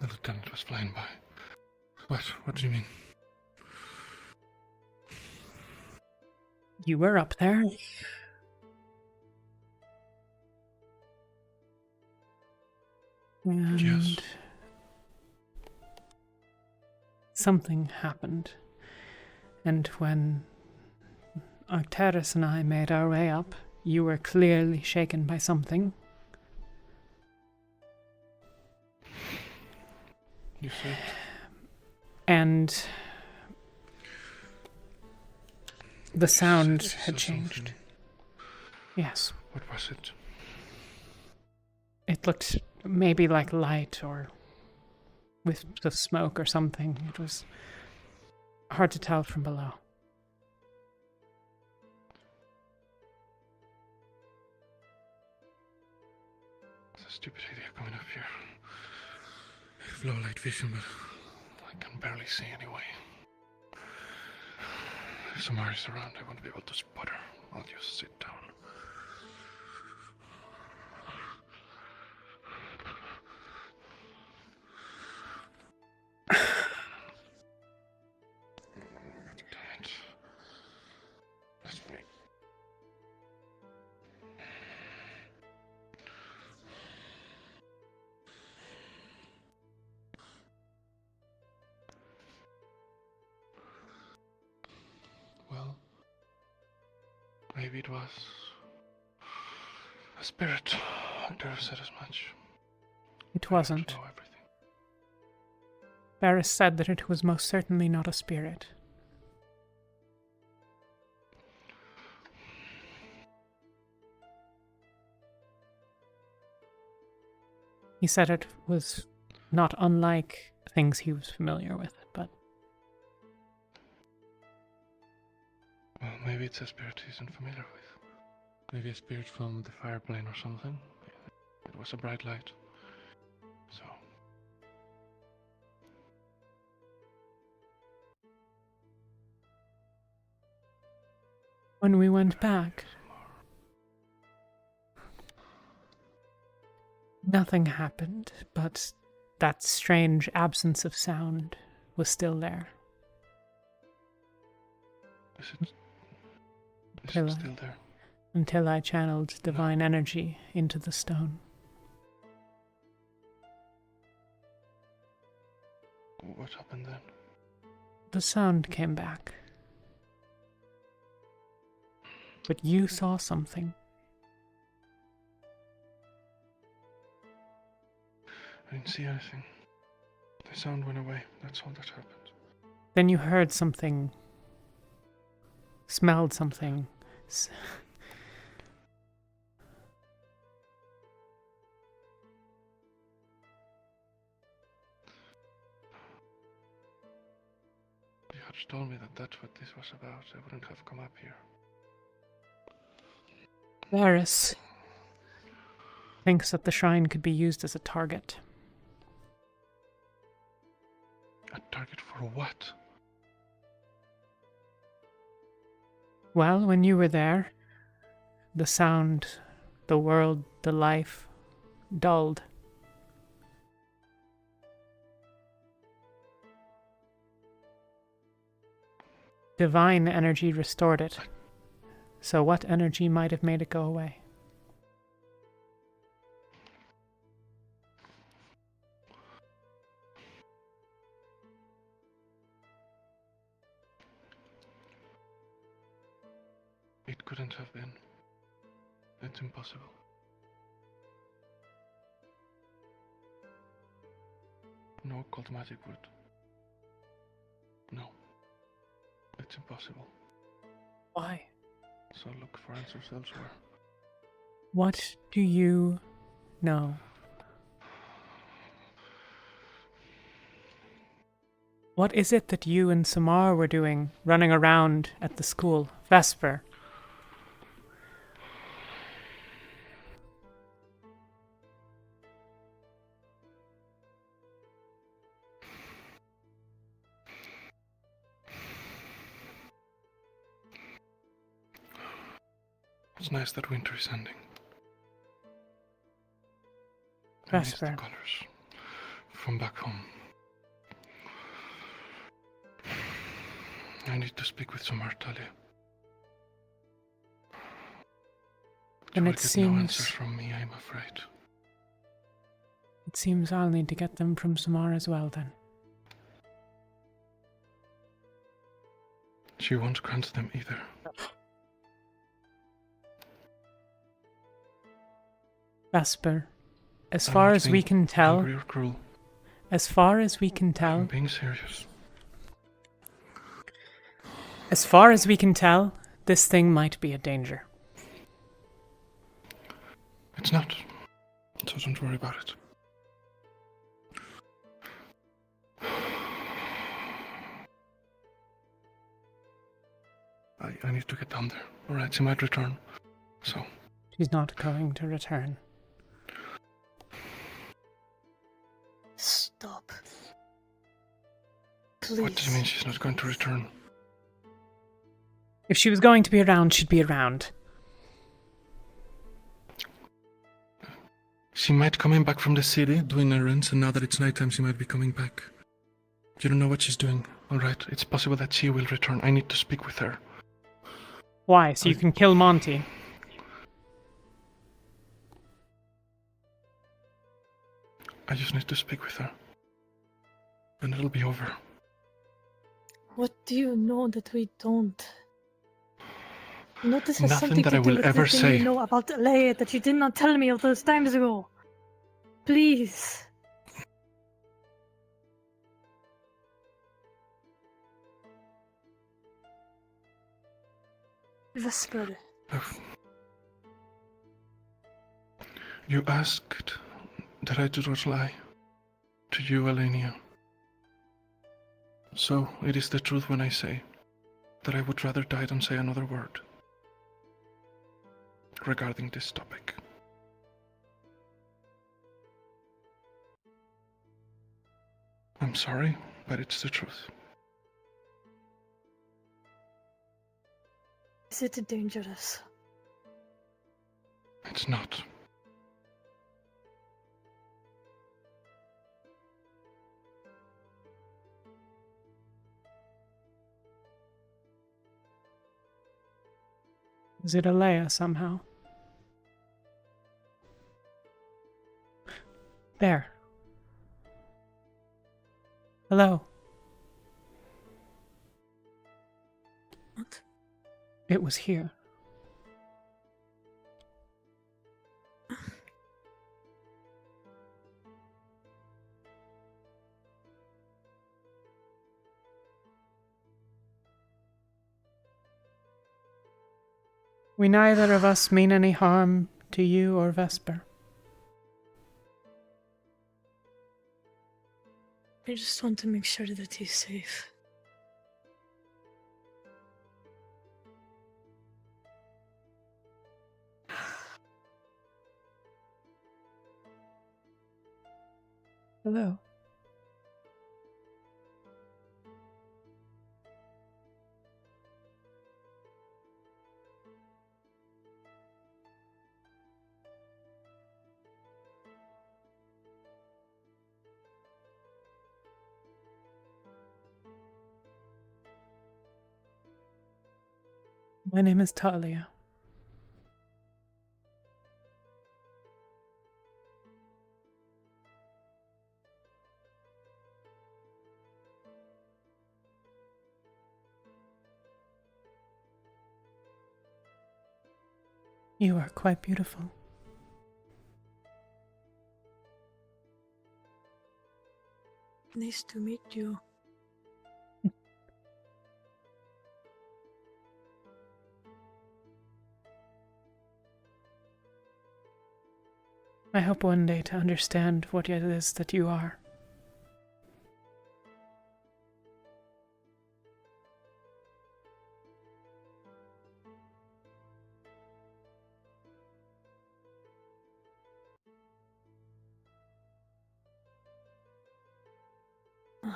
The lieutenant was flying by. What? What do you mean? You were up there. And Yes. something happened. And when Arcturus and I made our way up, you were clearly shaken by something. You said? And the sound You had said changed. something. Yes. What was it? It looked maybe like light or with the smoke or something. It was hard to tell from below. It's a stupid idea coming up here. I have low light vision, but I can barely see anyway. If Samara is around, I won't be able to spot her. I'll just sit down. Damn it. That's me. Well, maybe it was a spirit. I could have said as much. It wasn't. Varys said that it was most certainly not a spirit. He said it was not unlike things he was familiar with, but... Well, maybe it's a spirit he's unfamiliar with. Maybe a spirit from the fire plane or something. It was a bright light. So... When we went back, nothing happened, but that strange absence of sound was still there. Is it still there? Until I channeled divine energy into the stone. What happened then? The sound came back. But you saw something. I didn't see anything. The sound went away. That's all that happened. Then you heard something. Smelled something. If you had told me that that's what this was about, I wouldn't have come up here. Varys thinks that the shrine could be used as a target. A target for what? Well, when you were there, the sound, the world, the life dulled. Divine energy restored it. So what energy might have made it go away? It couldn't have been. It's impossible. No occult magic would. No. It's impossible. Why? So look for answers elsewhere. What do you know? What is it that you and Samar were doing, running around at the school? Vesper. It's nice that winter is ending. I miss the Vesper. colors from back home. I need to speak with Samar, Talia. And She it will get no answers seems from me, I'm afraid. it seems I'll need to get them from Samar as well then. She won't grant them either. Vesper, as I'm far not as we being can tell, angry or cruel. as far as we can I'm tell, being serious. as far as we can tell, this thing might be a danger. It's not. So don't worry about it. I need to get down there. Alright, she might return. So, She's not going to return. Stop. what do you Please. mean she's not going to return? If she was going to be around, she'd be around. She might coming back from the city, doing errands, and now that it's nighttime, she might be coming back. You don't know what she's doing. Alright, it's possible that she will return. I need to speak with her. Why? So you can kill Monty? I just need to speak with her. And it'll be over. What do you know that we don't? You know this has Nothing something that to I do will with ever the thing say. you know about Leia that you did not tell me all those times ago. Please. Vesper. You asked that I do not lie to you, Elenia. So it is the truth when I say that I would rather die than say another word regarding this topic. I'm sorry, but it's the truth. Is it dangerous? It's not. Is it Alea somehow? There. Hello. What? It was here. We neither of us mean any harm to you or Vesper. I just want to make sure that he's safe. Hello. My name is Talia. You are quite beautiful. Nice to meet you. I hope one day to understand what it is that you are. What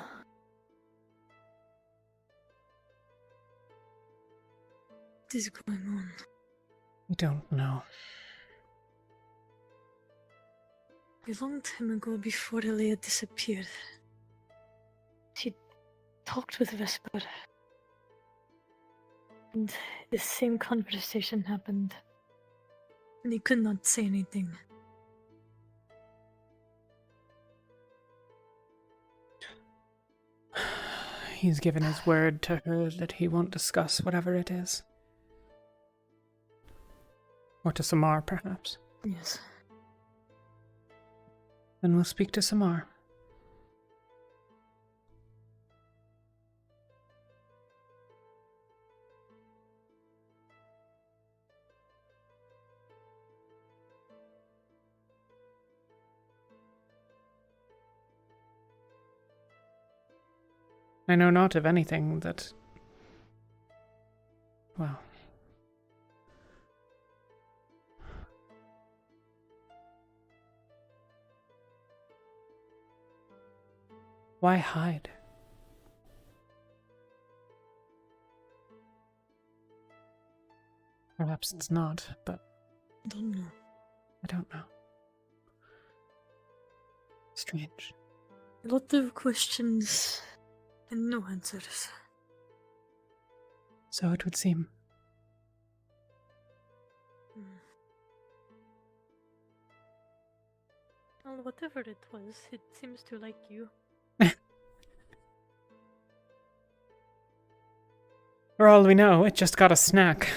is going on? I don't know. A long time ago, before Leia disappeared, she talked with Vesper. And the same conversation happened. And he could not say anything. He's given his word to her that he won't discuss whatever it is. Or to Samar, perhaps. Yes. Then we'll speak to Samar. I know not of anything that... well... Why hide? Perhaps it's not, but Don't know. I don't know. Strange. A lot of questions and no answers. So it would seem. Well, whatever it was, it seems to like you. For all we know, it just got a snack.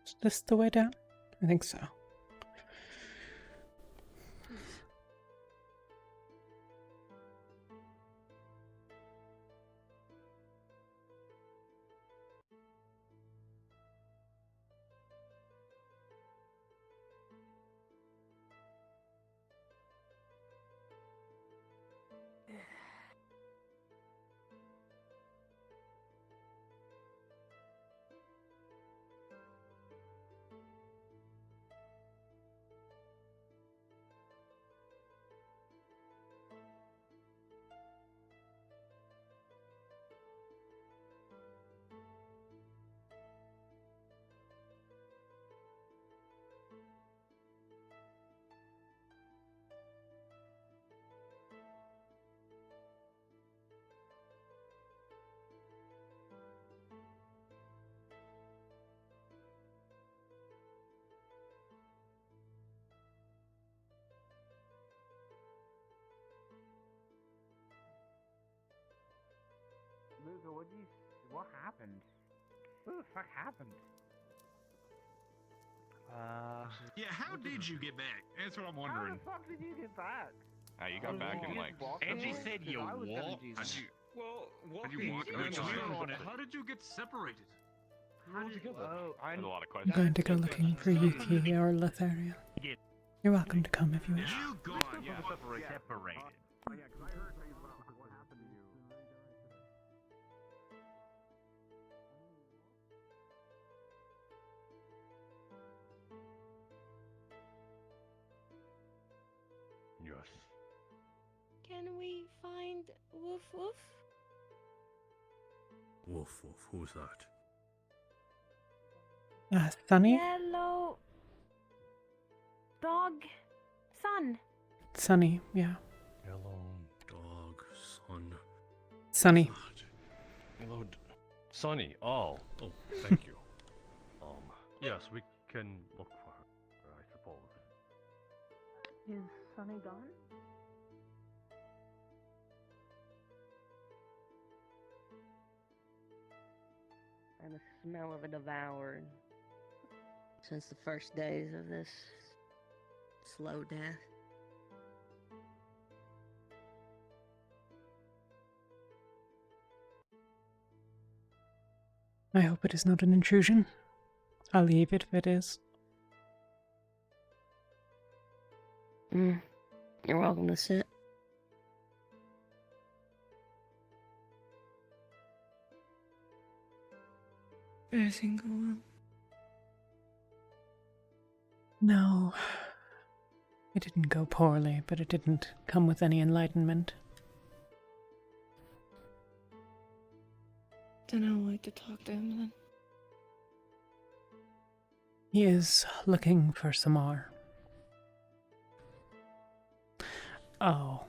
Is this the way down? I think so. Luca, what happened? What the fuck happened? Yeah, how did you get back? That's what I'm wondering. How the fuck did you get back? You got back in like. Angie said you I was gonna walked. do How'd that. you? Well, you walk in Which the we time? were on it. How did you get separated? We were all together. There's a lot of I'm questions. going to go looking for Yuki or Lothario. You're welcome to come if you wish. You got separated. Oh yeah, because I heard things about what happened to you. Yes. Can we find Woof Woof? Woof woof, who's that? Sunny? Yellow dog son. Sunny, yeah. Yellow dog, son. Sunny. Sonny. Oh, thank you. Yes, we can look for her, I suppose. Is Sonny gone? And the smell of a devoured since the first days of this slow death. I hope it is not an intrusion. I'll leave it if it is. You're welcome to sit. Everything go well? No. It didn't go poorly, but it didn't come with any enlightenment. Then I'll wait to talk to him then. He is looking for Samar. Oh.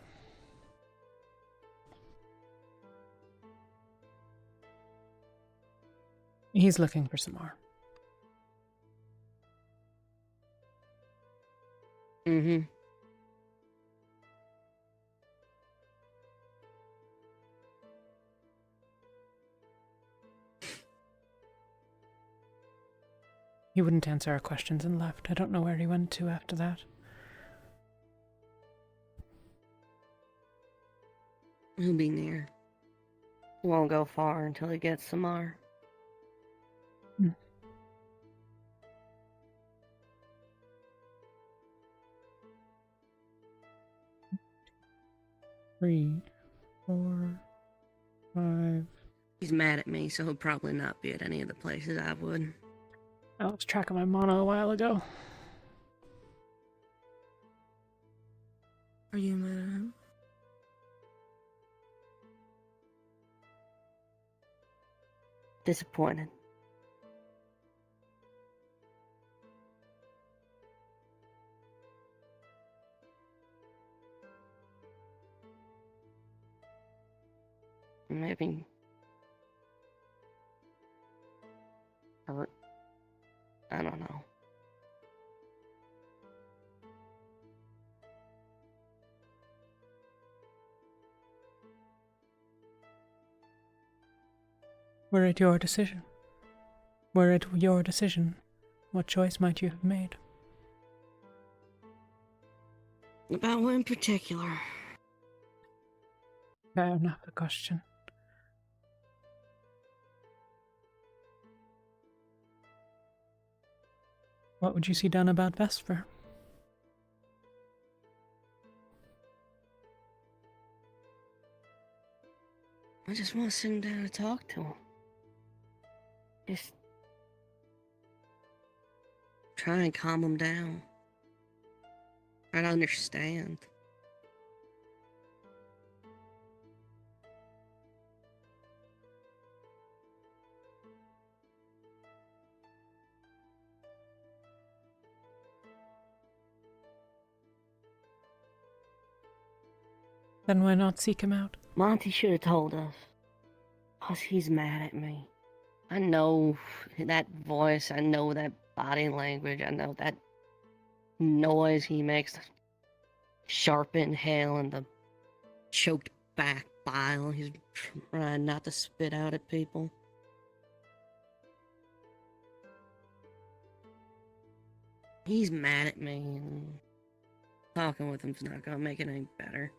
He's looking for Samar. Mm-hmm. He wouldn't answer our questions and left. I don't know where he went to after that. He'll be near. Won't go far until he gets Samar. Hmm. Three, 4, 5, He's mad at me, so he'll probably not be at any of the places I would. I lost track of my mana a while ago. Are you mad at him? Disappointed. Maybe. I don't know. We're at your decision. We're at your decision. What choice might you have made? About what in particular? Fair enough, a question. What would you see done about Vesper? I just want to sit him down and talk to him. Just try and calm him down. Try to understand. Then why not seek him out? Monty should have told us. 'Cause he's mad at me. I know that voice, I know that body language, I know that noise he makes, the sharp inhale and the choked back bile he's trying not to spit out at people. He's mad at me, and talking with him's not gonna make it any better.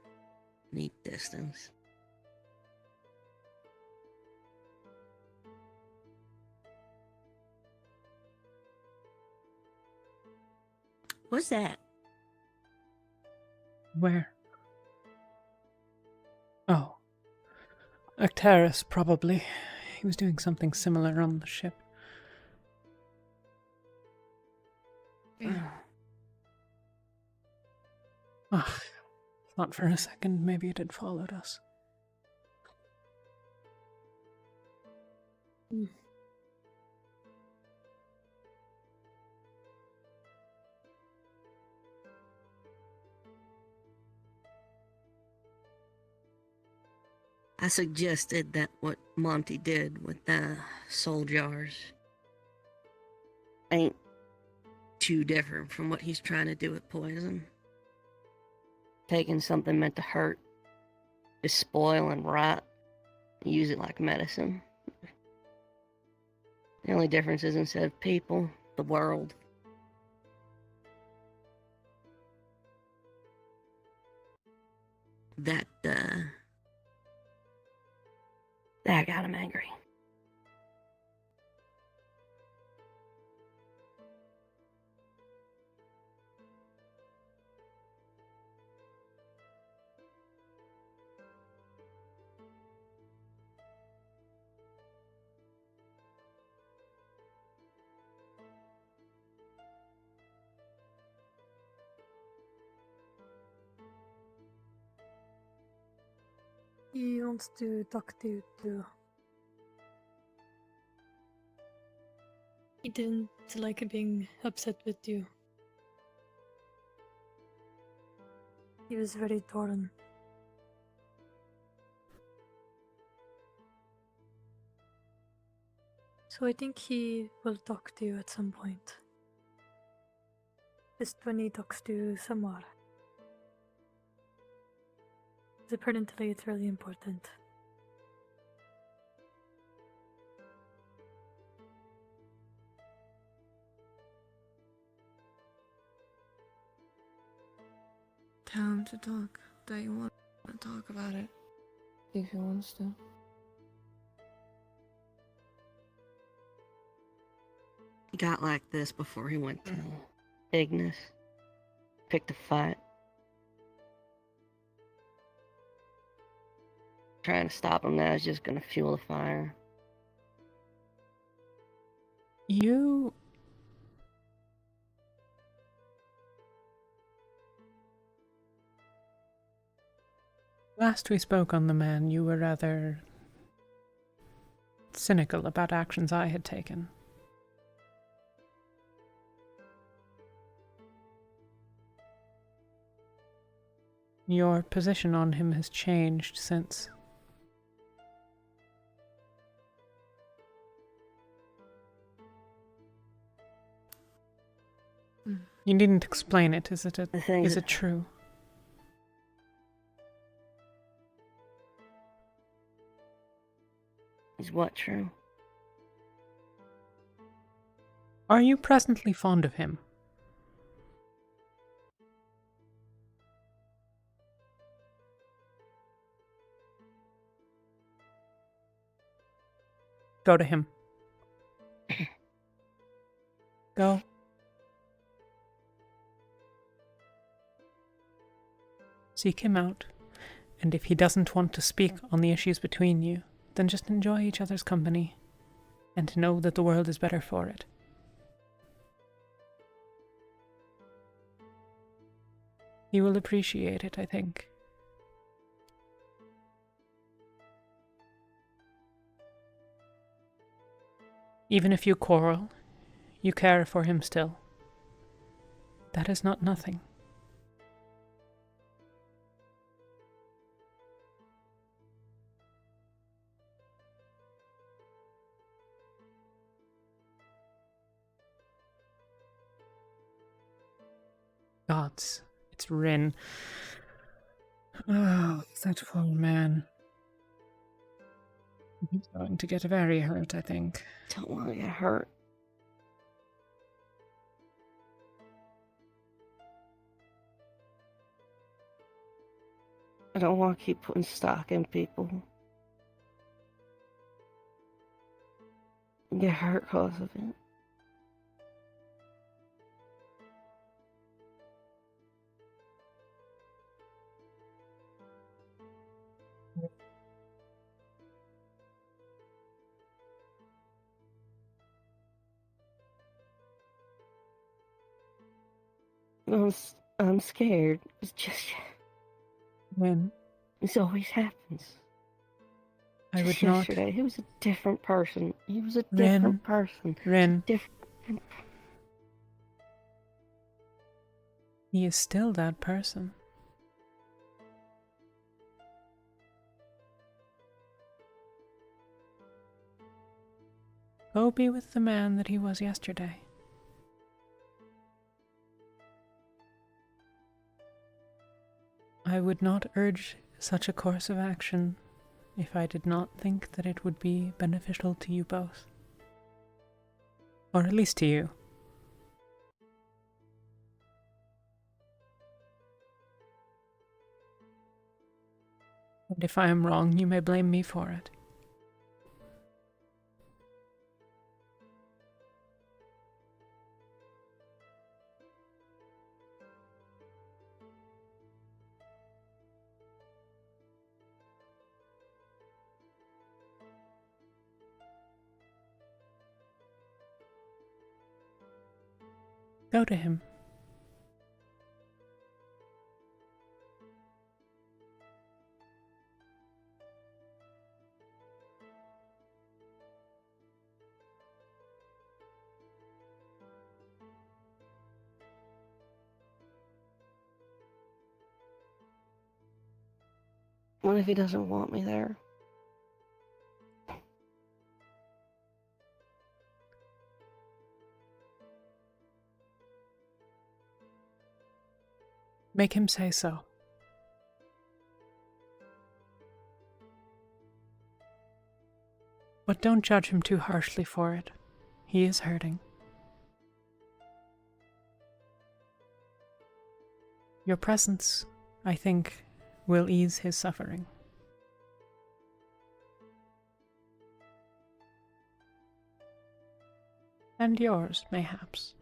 Need distance. What's that? Where? Oh. Actaris, probably. He was doing something similar on the ship. Thought for a second maybe it had followed us. I suggested that what Monty did with the soul jars ain't too different from what he's trying to do with poison. Taking something meant to hurt, to spoil and rot, and use it like medicine. The only difference is instead of people, the world. That got him angry. He wants to talk to you too. He didn't like being upset with you. He was very torn. So I think he will talk to you at some point. Just when he talks to Samar. Apparently it's really important. Tell him to talk. That you want to talk about it. If he wants to. He got like this before he went to Ignis. Picked a fight. trying to stop him now is just gonna fuel the fire. You... Last we spoke on the man, you were rather cynical about actions I had taken. Your position on him has changed since. You needn't explain it. Is it true? Is what true? Are you presently fond of him? Go to him. Go. Seek him out, and if he doesn't want to speak on the issues between you, then just enjoy each other's company, and know that the world is better for it. He will appreciate it, I think. Even if you quarrel, you care for him still. That is not nothing. Gods, it's Rin. Oh, that poor man. He's going to get very hurt, I think. Don't want to get hurt. I don't want to keep putting stock in people. And get hurt because of it. I'm scared. It's just... When? This always happens. I Just would not... yesterday, he was a different person. He was a Rin. different person. Rin. Different... He is still that person. Go be with the man that he was yesterday. I would not urge such a course of action if I did not think that it would be beneficial to you both. Or at least to you. And if I am wrong, you may blame me for it. Go to him. What if he doesn't want me there? Make him say so. But don't judge him too harshly for it. He is hurting. Your presence, I think, will ease his suffering. And yours, mayhaps.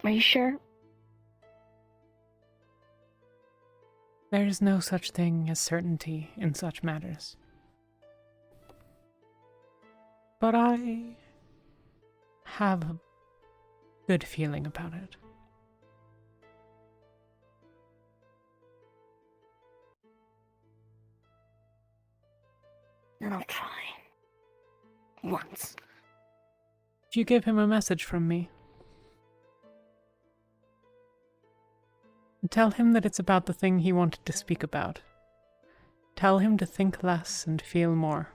Are you sure? There is no such thing as certainty in such matters. But I have a good feeling about it. Then I'll try. Once. If you give him a message from me, tell him that it's about the thing he wanted to speak about. Tell him to think less and feel more.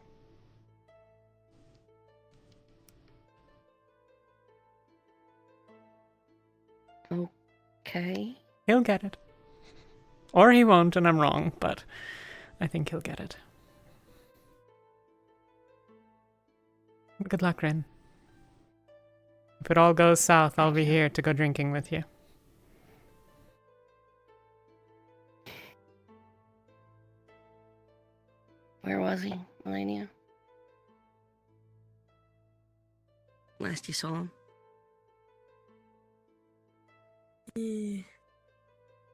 Okay. He'll get it. Or he won't, and I'm wrong, but I think he'll get it. Good luck, Rin. If it all goes south, I'll be here to go drinking with you. Where was he, Melania? Last you saw him?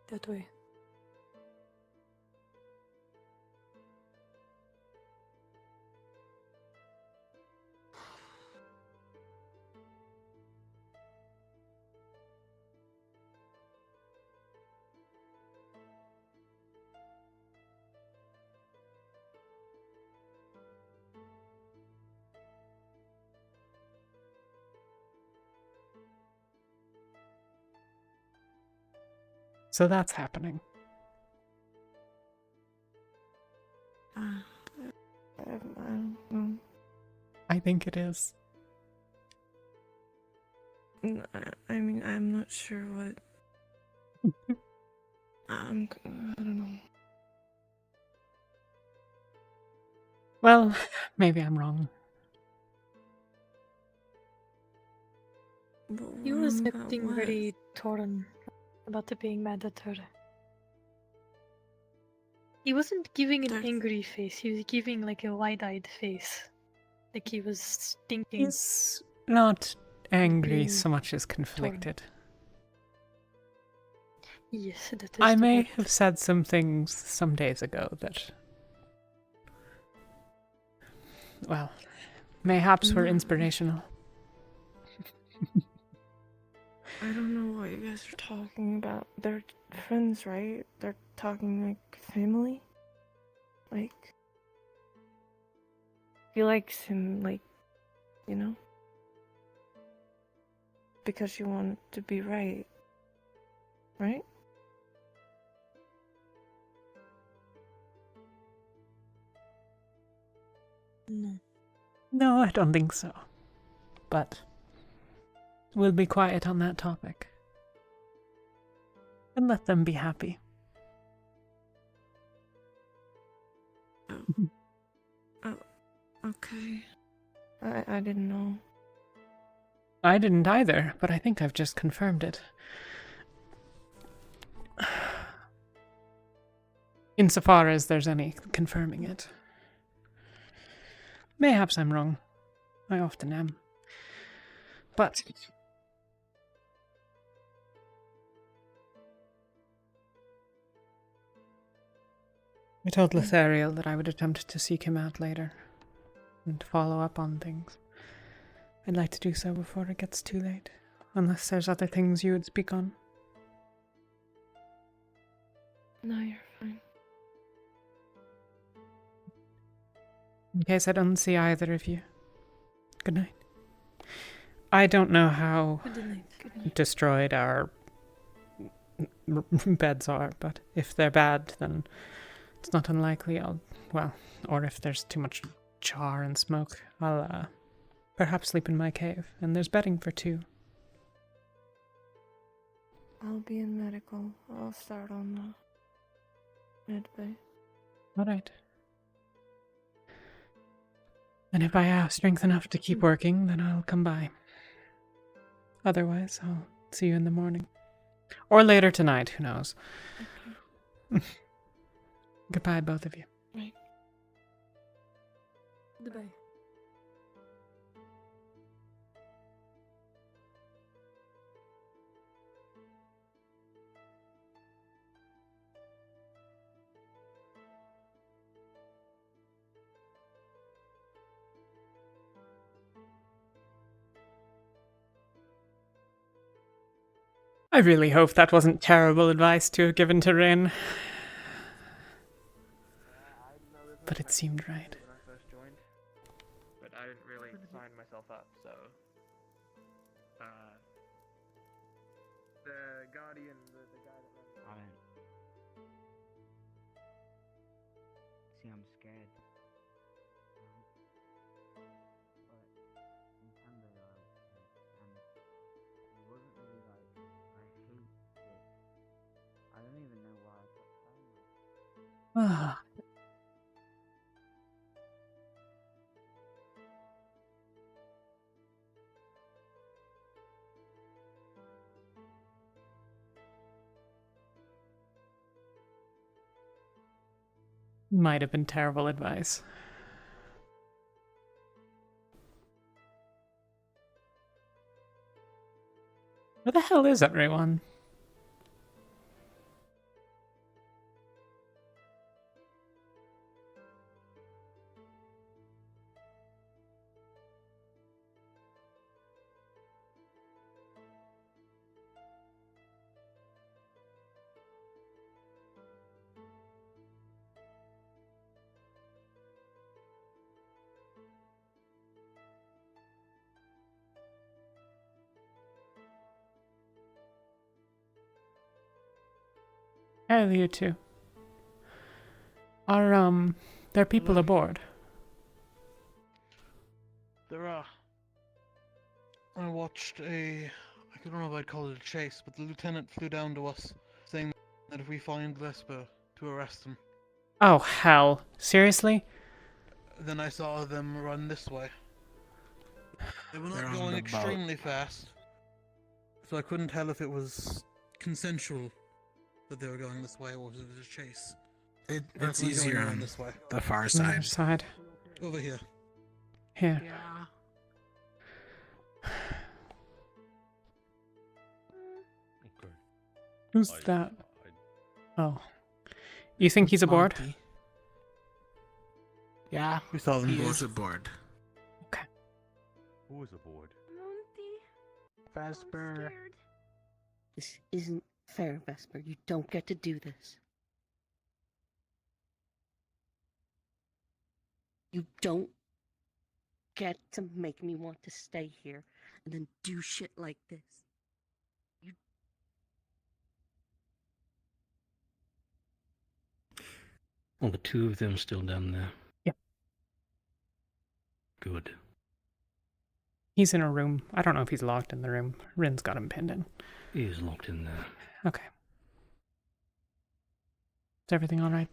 That way. So that's happening. I don't know. I think it is. I mean, I'm not sure what. I don't know. Well, maybe I'm wrong. He was acting very torn about being mad at her. He wasn't giving an angry face, he was giving like a wide-eyed face. Like he was thinking. He's not angry being so much as conflicted. Yes, that is I the may word. have said some things some days ago that, well, mayhaps were No. inspirational. I don't know what you guys are talking about. They're friends, right? They're talking like family? Like, he likes him, like, you know? Because you want it to be right. Right? No. No, I don't think so. But we'll be quiet on that topic. And let them be happy. Oh, okay. I didn't know. I didn't either, but I think I've just confirmed it. Insofar as there's any confirming it. Mayhaps I'm wrong. I often am. But I told Lethariel that I would attempt to seek him out later and follow up on things. I'd like to do so before it gets too late, unless there's other things you would speak on. No, you're fine. In case I don't see either of you. Good night. I don't know how Good night. Good night. destroyed our beds are, but if they're bad, then it's not unlikely or if there's too much char and smoke, I'll perhaps sleep in my cave, and there's bedding for two. I'll be in medical. I'll start on the med bay. Alright. And if I have strength enough to keep working, then I'll come by. Otherwise, I'll see you in the morning. Or later tonight, who knows. Okay. Goodbye, both of you. Right. Goodbye. I really hope that wasn't terrible advice to have given to Rin. But it seemed right. When I first joined, but I didn't really sign myself up, so the guardian, the guy that runs I don't. See, I'm scared. But in Canada, I was scared, and it wasn't really like I hate it. I don't even know why I kept telling myself. Might have been terrible advice. Where the hell is everyone? Hey, you two. Are, there people aboard? There are. I watched I don't know if I'd call it a chase, but the lieutenant flew down to us, saying that if we find Lesper, to arrest him. Oh, hell. Seriously? Then I saw them run this way. They were They're not on going the extremely fast, so I couldn't tell if it was consensual that they were going this way or if it was a chase. It's Definitely easier going around on this way. the far The side. other side. Over here. Here. Yeah. Okay. Who's that? Oh. You think he's aboard? Monty. Yeah, We saw them he aboard. is aboard. Who is aboard? Vesper. This isn't fair, Vesper. You don't get to do this. You don't get to make me want to stay here and then do shit like this. Well, the two of them still down there. Yep. Good. He's in a room. I don't know if he's locked in the room. Rin's got him pinned in. He is locked in there. Okay. Is everything alright?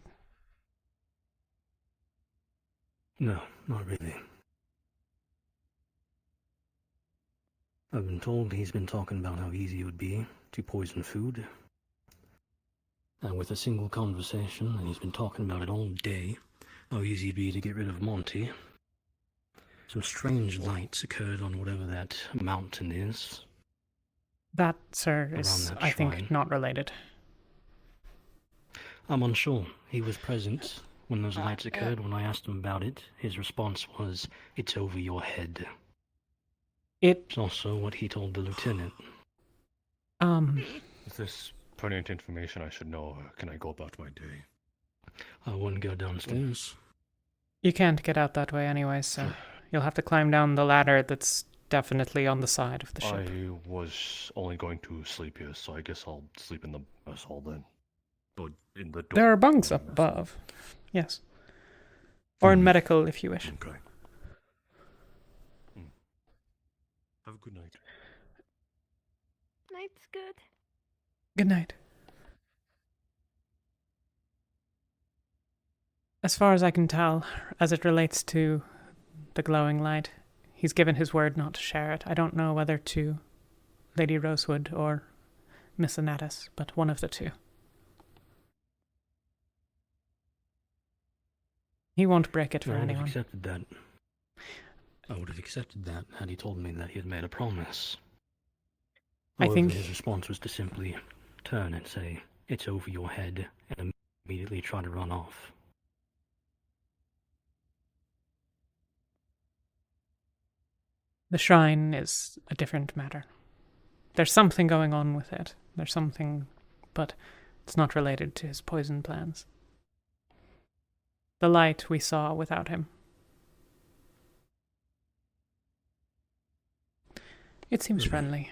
No, not really. I've been told he's been talking about how easy it would be to poison food. And with a single conversation, and he's been talking about it all day, how easy it'd be to get rid of Monty. Some strange lights occurred on whatever that mountain is. That, sir, is, that I think, shrine. not related. I'm unsure. He was present when those lights occurred. When I asked him about it, his response was, "It's over your head." It's also what he told the lieutenant. Is this pertinent information I should know, or can I go about my day? I wouldn't go downstairs. You can't get out that way anyway, so you'll have to climb down the ladder that's definitely on the side of the ship. I was only going to sleep here, so I guess I'll sleep in the mess hall then. Or in the There are bunks up above. Yes. Or in medical, if you wish. Okay. Have a good night. Night's good. Good night. As far as I can tell, as it relates to the glowing light, he's given his word not to share it. I don't know whether to Lady Rosewood or Miss Anatis, but one of the two. He won't break it for I would have anyone. accepted that. I would have accepted that had he told me that he had made a promise. I However, think- his response was to simply turn and say, "It's over your head," and immediately try to run off. The shrine is a different matter. There's something going on with it. There's something, but it's not related to his poison plans. The light we saw without him. It seems friendly.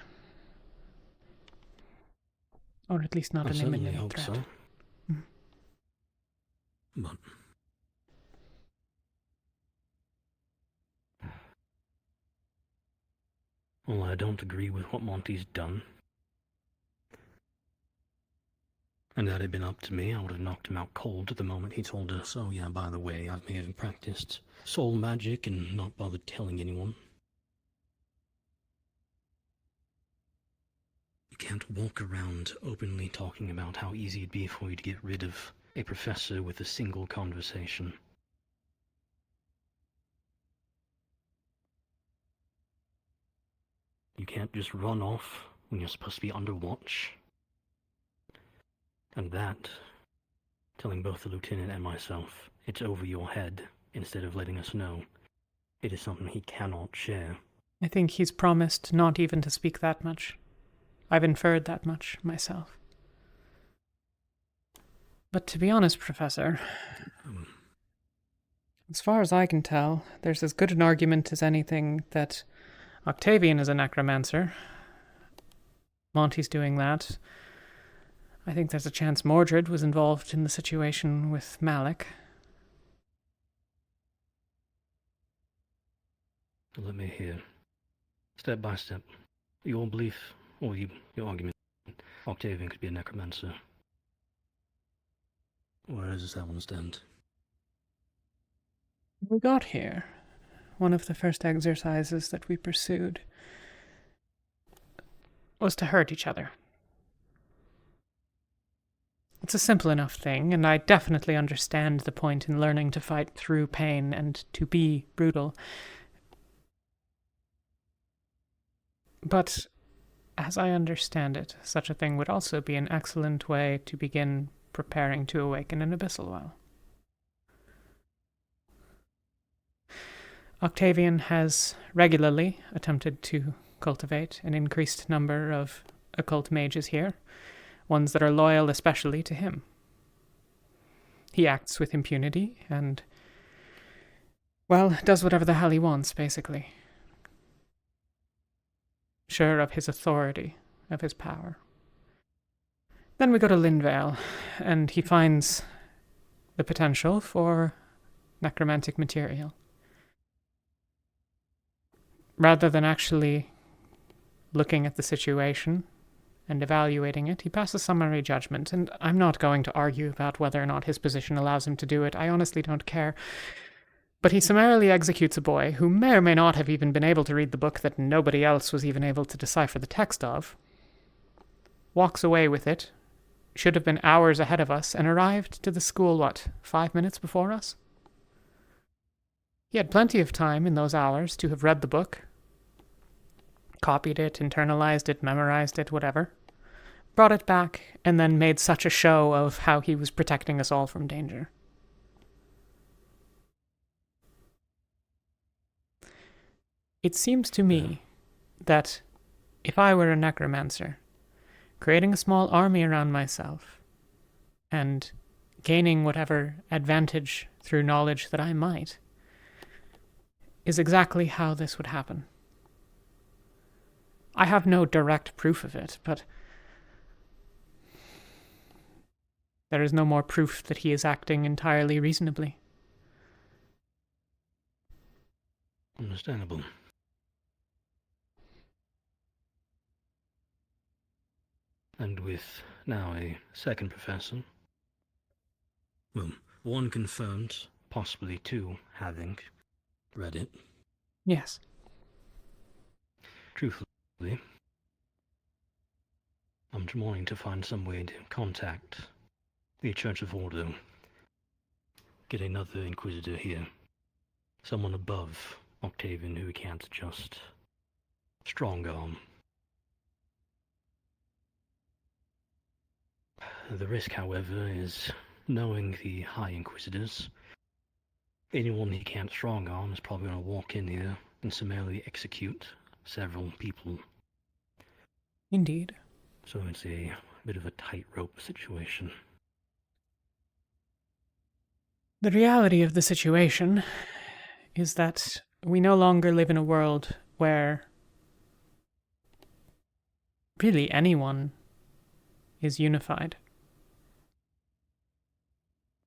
Or at least not I an certainly imminent hope threat. so. But well, I don't agree with what Monty's done. And had it been up to me, I would have knocked him out cold at the moment he told us, oh yeah, by the way, I may have practiced soul magic and not bothered telling anyone. You can't walk around openly talking about how easy it'd be for you to get rid of a professor with a single conversation. You can't just run off when you're supposed to be under watch. And that, telling both the lieutenant and myself, it's over your head, instead of letting us know, it is something he cannot share. I think he's promised not even to speak that much. I've inferred that much myself. But to be honest, Professor, as far as I can tell, there's as good an argument as anything that Octavian is a necromancer. Monty's doing that. I think there's a chance Mordred was involved in the situation with Malik. Let me hear, step by step, your belief, or your argument, Octavian could be a necromancer. Where does that one stand? When we got here, one of the first exercises that we pursued was to hurt each other. It's a simple enough thing, and I definitely understand the point in learning to fight through pain and to be brutal. But, as I understand it, such a thing would also be an excellent way to begin preparing to awaken an abyssal well. Octavian has regularly attempted to cultivate an increased number of occult mages here, ones that are loyal especially to him. He acts with impunity and, well, does whatever the hell he wants, basically. Sure of his authority, of his power. Then we go to Lindvale, and he finds the potential for necromantic material. Rather than actually looking at the situation and evaluating it, he passes summary judgment, and I'm not going to argue about whether or not his position allows him to do it. I honestly don't care. But he summarily executes a boy who may or may not have even been able to read the book that nobody else was even able to decipher the text of, walks away with it, should have been hours ahead of us, and arrived to the school, 5 minutes before us? He had plenty of time in those hours to have read the book, copied it, internalized it, memorized it, whatever, brought it back, and then made such a show of how he was protecting us all from danger. It seems to me that if I were a necromancer, creating a small army around myself, and gaining whatever advantage through knowledge that I might, is exactly how this would happen. I have no direct proof of it, but there is no more proof that he is acting entirely reasonably. Understandable. And with now a second professor, well, one confirmed, possibly two having read it. Yes. Truthfully, I'm wanting to find some way to contact the Church of Ordo. Get another Inquisitor here. Someone above Octavian who we can't just strong-arm. The risk, however, is knowing the High Inquisitors. Anyone he can't strong-arm is probably going to walk in here and summarily execute several people. Indeed. So it's a bit of a tightrope situation. The reality of the situation is that we no longer live in a world where really anyone is unified.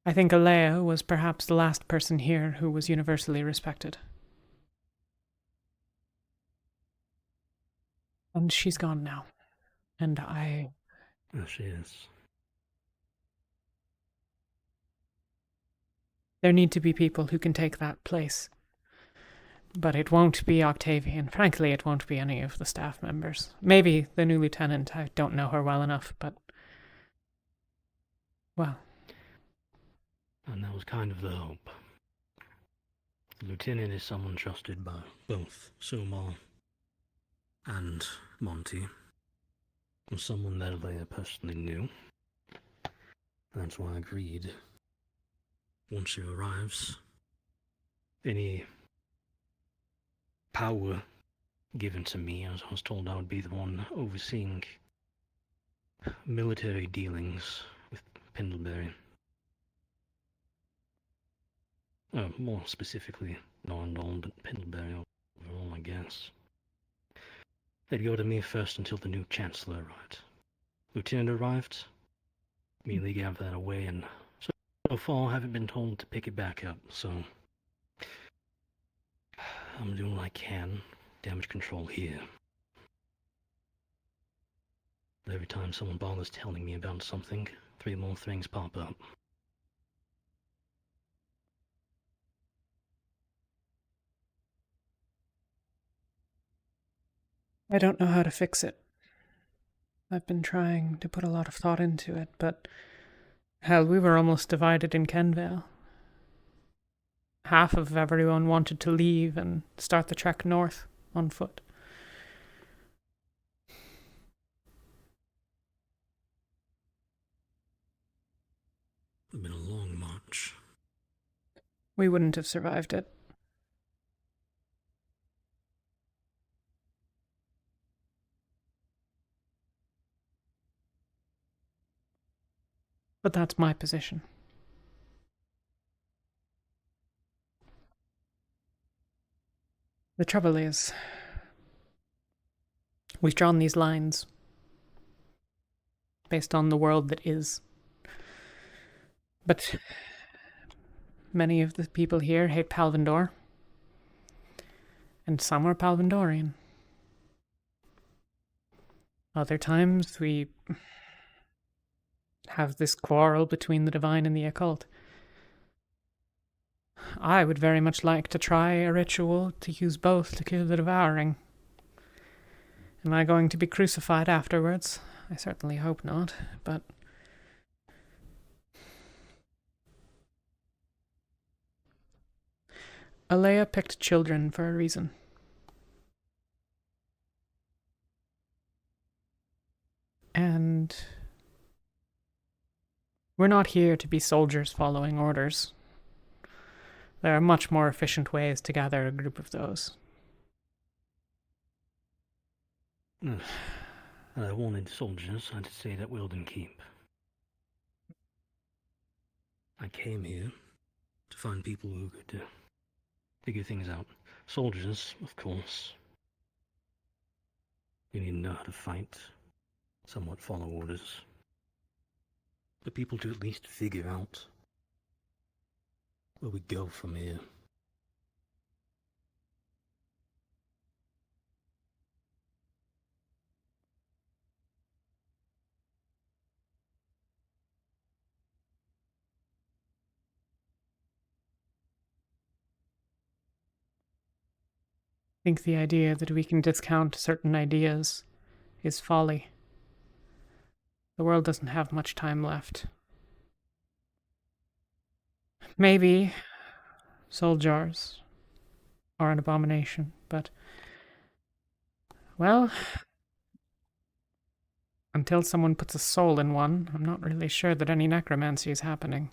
I think Alea was perhaps the last person here who was universally respected. And she's gone now. And I... There she is. There need to be people who can take that place. But it won't be Octavian. Frankly, it won't be any of the staff members. Maybe the new lieutenant. I don't know her well enough, but... well... And that was kind of the hope. The lieutenant is someone trusted by both Sumar and Monty. And someone that Alea personally knew. That's why I agreed. Once she arrives, any power given to me, as I was told I would be the one overseeing military dealings with Pendlebury. More specifically, Norendal, but Pendlebury overall, I guess. They'd go to me first until the new Chancellor arrived. Lieutenant arrived, immediately gave that away, and so far I haven't been told to pick it back up, so I'm doing what I can. Damage control here. But every time someone bothers telling me about something, 3 more things pop up. I don't know how to fix it. I've been trying to put a lot of thought into it, but... hell, we were almost divided in Kenvale. Half of everyone wanted to leave and start the trek north on foot. It's been a long march. We wouldn't have survived it. But that's my position. The trouble is, we've drawn these lines based on the world that is. But many of the people here hate Palvindor, and some are Palvindorian. Other times we have this quarrel between the divine and the occult. I would very much like to try a ritual to use both to kill the devouring. Am I going to be crucified afterwards? I certainly hope not, but... Alea picked children for a reason. And... we're not here to be soldiers following orders. There are much more efficient ways to gather a group of those. And I wanted soldiers, I'd stay at Wilden Keep. I came here to find people who could figure things out. Soldiers, of course. You need to know how to fight, somewhat follow orders. But people to at least figure out where we go from here. I think the idea that we can discount certain ideas is folly. The world doesn't have much time left. Maybe soul jars are an abomination, but... well... until someone puts a soul in one, I'm not really sure that any necromancy is happening.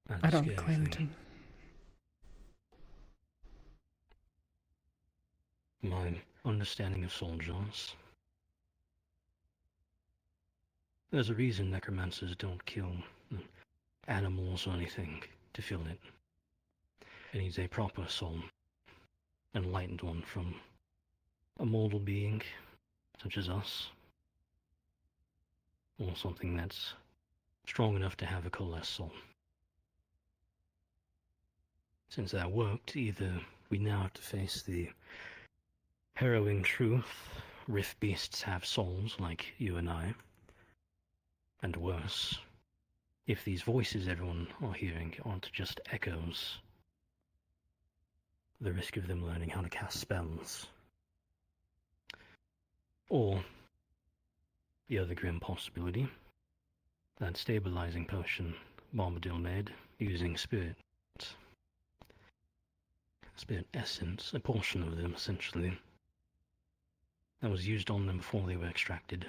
That's I the don't scary claim thing. My understanding of soul jars. There's a reason necromancers don't kill animals or anything to fill it. It needs a proper soul, an enlightened one from a mortal being, such as us, or something that's strong enough to have a coalesced soul. Since that worked, either we now have to face the harrowing truth, rift beasts have souls like you and I, and worse, if these voices everyone are hearing aren't just echoes, the risk of them learning how to cast spells. Or the other grim possibility, that stabilizing potion Bombadil made using spirit essence, a portion of them essentially, that was used on them before they were extracted.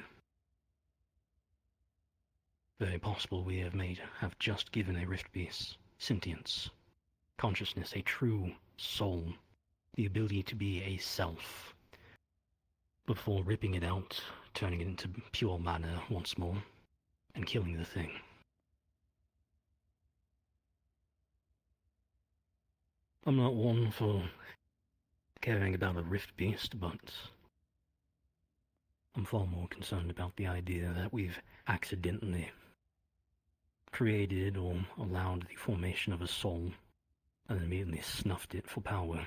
Very possible we have just given a rift beast sentience, consciousness, a true soul, the ability to be a self, before ripping it out, turning it into pure matter once more, and killing the thing. I'm not one for caring about a rift beast, but I'm far more concerned about the idea that we've accidentally created or allowed the formation of a soul and immediately snuffed it for power.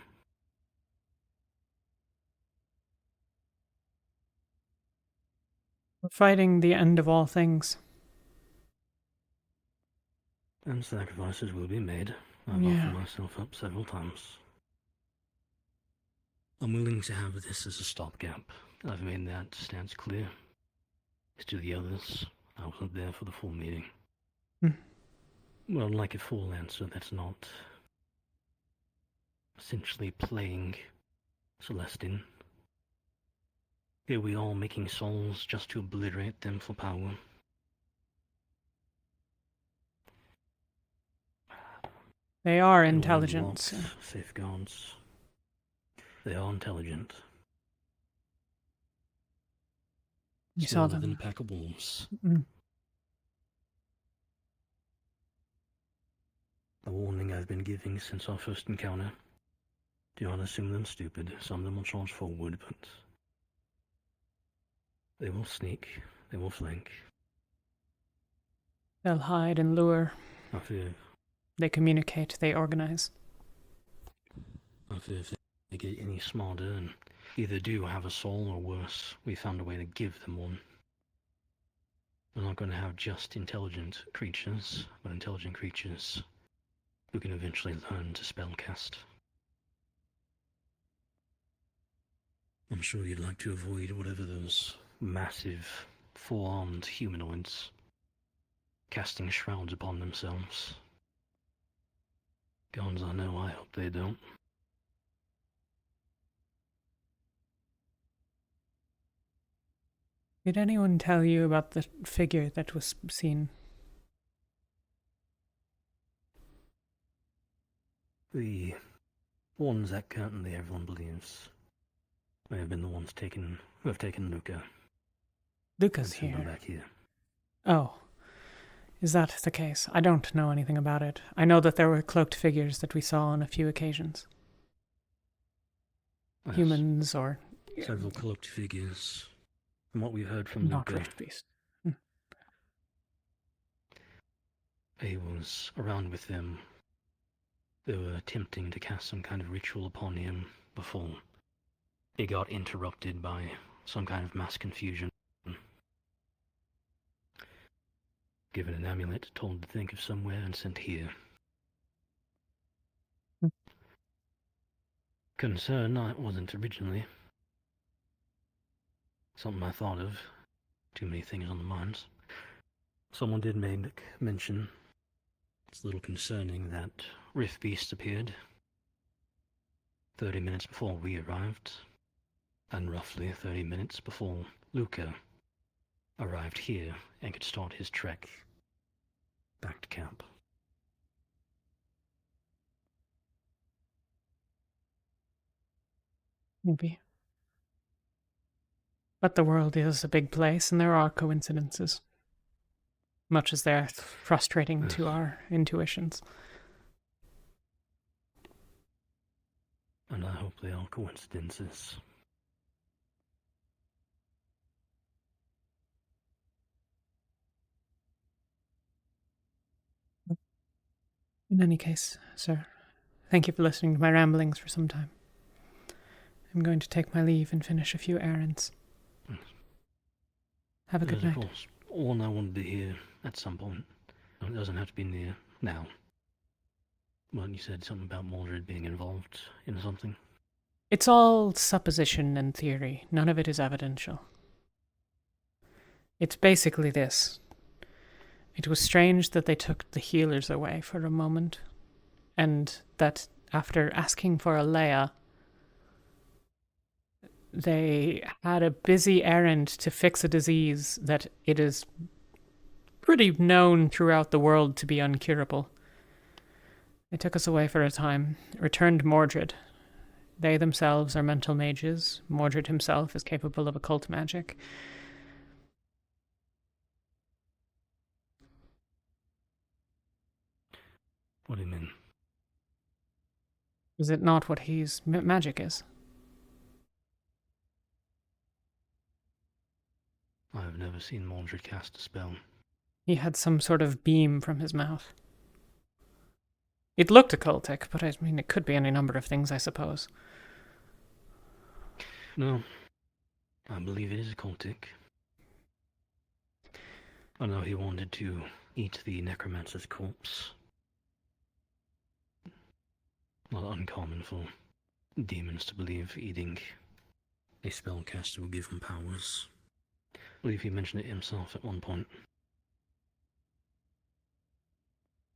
We're fighting the end of all things. And sacrifices will be made. I've Yeah. offered myself up several times. I'm willing to have this as a stopgap. I've made that stance clear. As to the others, I wasn't there for the full meeting. Well, I'd like a full answer that's not essentially playing Celestine. Here we are making souls just to obliterate them for power. They are They will intelligent. unlock So. safeguards. They are intelligent. You saw Smaller than them. a pack of wolves. A warning I've been giving since our first encounter. Do not assume them stupid. Some of them will charge forward, but they will sneak. They will flank. They'll hide and lure. I fear They communicate. They organize. if they get any smarter and either do have a soul or worse, we found a way to give them one. We're not going to have just intelligent creatures, but intelligent creatures who can eventually learn to spellcast. I'm sure you'd like to avoid whatever those massive, four-armed humanoids casting shrouds upon themselves. Gods I know, I hope they don't. Did anyone tell you about the figure that was seen? The ones that currently everyone believes may have been the ones who have taken Luca. Luca's and sent them here. back here. Oh. Is that the case? I don't know anything about it. I know that there were cloaked figures that we saw on a few occasions. Yes. Humans or... Several cloaked figures. From what we've heard from Not Luca, rift beast. he was around with them. They were attempting to cast some kind of ritual upon him before it got interrupted by some kind of mass confusion. Given an amulet, told to think of somewhere and sent here. Concern I wasn't originally. Something I thought of. Too many things on the minds. Someone did make mention. It's a little concerning that Rift Beast appeared 30 minutes before we arrived, and roughly 30 minutes before Luca arrived here and could start his trek back to camp. Maybe. But the world is a big place, and there are coincidences. Much as they're frustrating to our intuitions. And I hope they are coincidences. In any case, sir, thank you for listening to my ramblings for some time. I'm going to take my leave and finish a few errands. Have a good night. Of course, Orna wanted to hear at some point. It doesn't have to be near now. Well, you said something about Mordred being involved in something. It's all supposition and theory. None of it is evidential. It's basically this. It was strange that they took the healers away for a moment, and that after asking for a Leia, they had a busy errand to fix a disease that it is pretty known throughout the world to be uncurable. They took us away for a time, returned Mordred. They themselves are mental mages. Mordred himself is capable of occult magic. What do you mean? Is it not what his magic is? I have never seen Mordred cast a spell. He had some sort of beam from his mouth. It looked occultic, but I mean, it could be any number of things, I suppose. No, I believe it is occultic. I know he wanted to eat the necromancer's corpse. Not uncommon for demons to believe eating a spellcaster will give them powers. I believe he mentioned it himself at one point.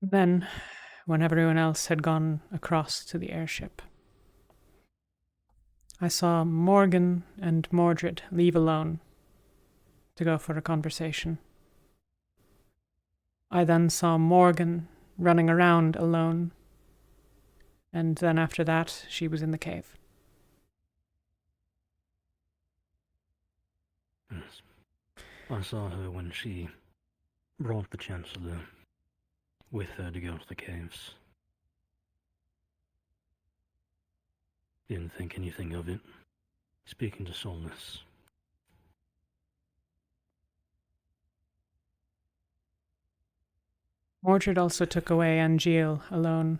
Then, when everyone else had gone across to the airship, I saw Morgan and Mordred leave alone to go for a conversation. I then saw Morgan running around alone, and then after that, she was in the cave. Yes. I saw her when she brought the Chancellor with her to go to the caves. Didn't think anything of it. Speaking to Solness. Mordred also took away Angeal alone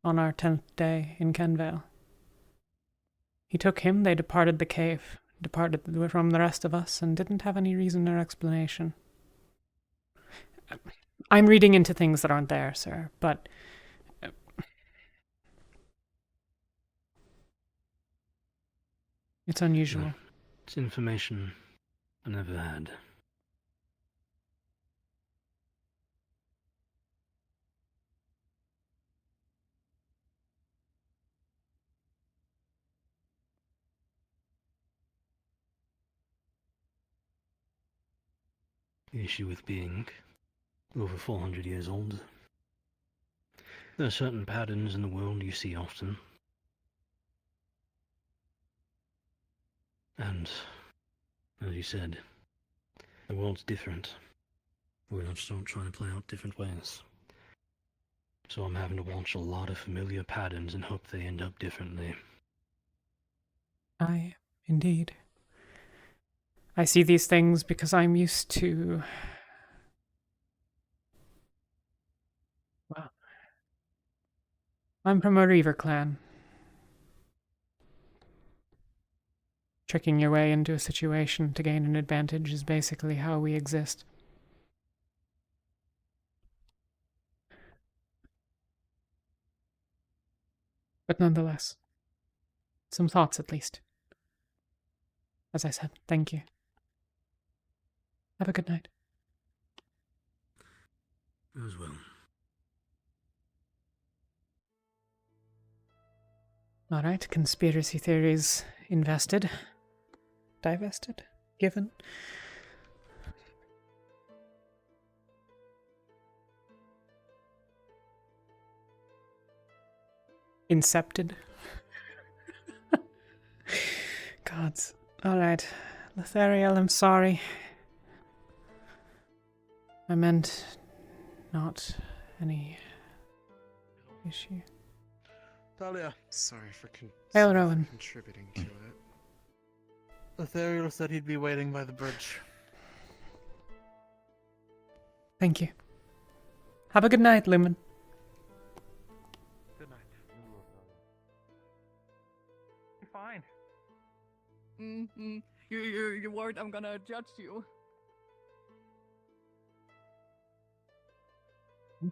on our 10th day in Kenvale. He took him, they departed the cave, departed from the rest of us, and didn't have any reason or explanation. I'm reading into things that aren't there, sir, but it's unusual. No, it's information I never had. The issue with being over 400 years old. There are certain patterns in the world you see often. And, as you said, the world's different. We're not trying to play out different ways. So I'm having to watch a lot of familiar patterns and hope they end up differently. Aye, indeed. I see these things because I'm used to... Well, I'm from a Reaver clan. Tricking your way into a situation to gain an advantage is basically how we exist. But nonetheless, some thoughts at least. As I said, thank you. Have a good night. As well. Alright, conspiracy theories invested. Divested? Given? Incepted? Gods. Alright. Lethariel, I'm sorry. I meant not any issue. Talia. Sorry for Hail, Rowan. contributing to it. Lethariel said he'd be waiting by the bridge. Thank you. Have a good night, Lumen. Good night. You're fine. You're worried I'm gonna judge you.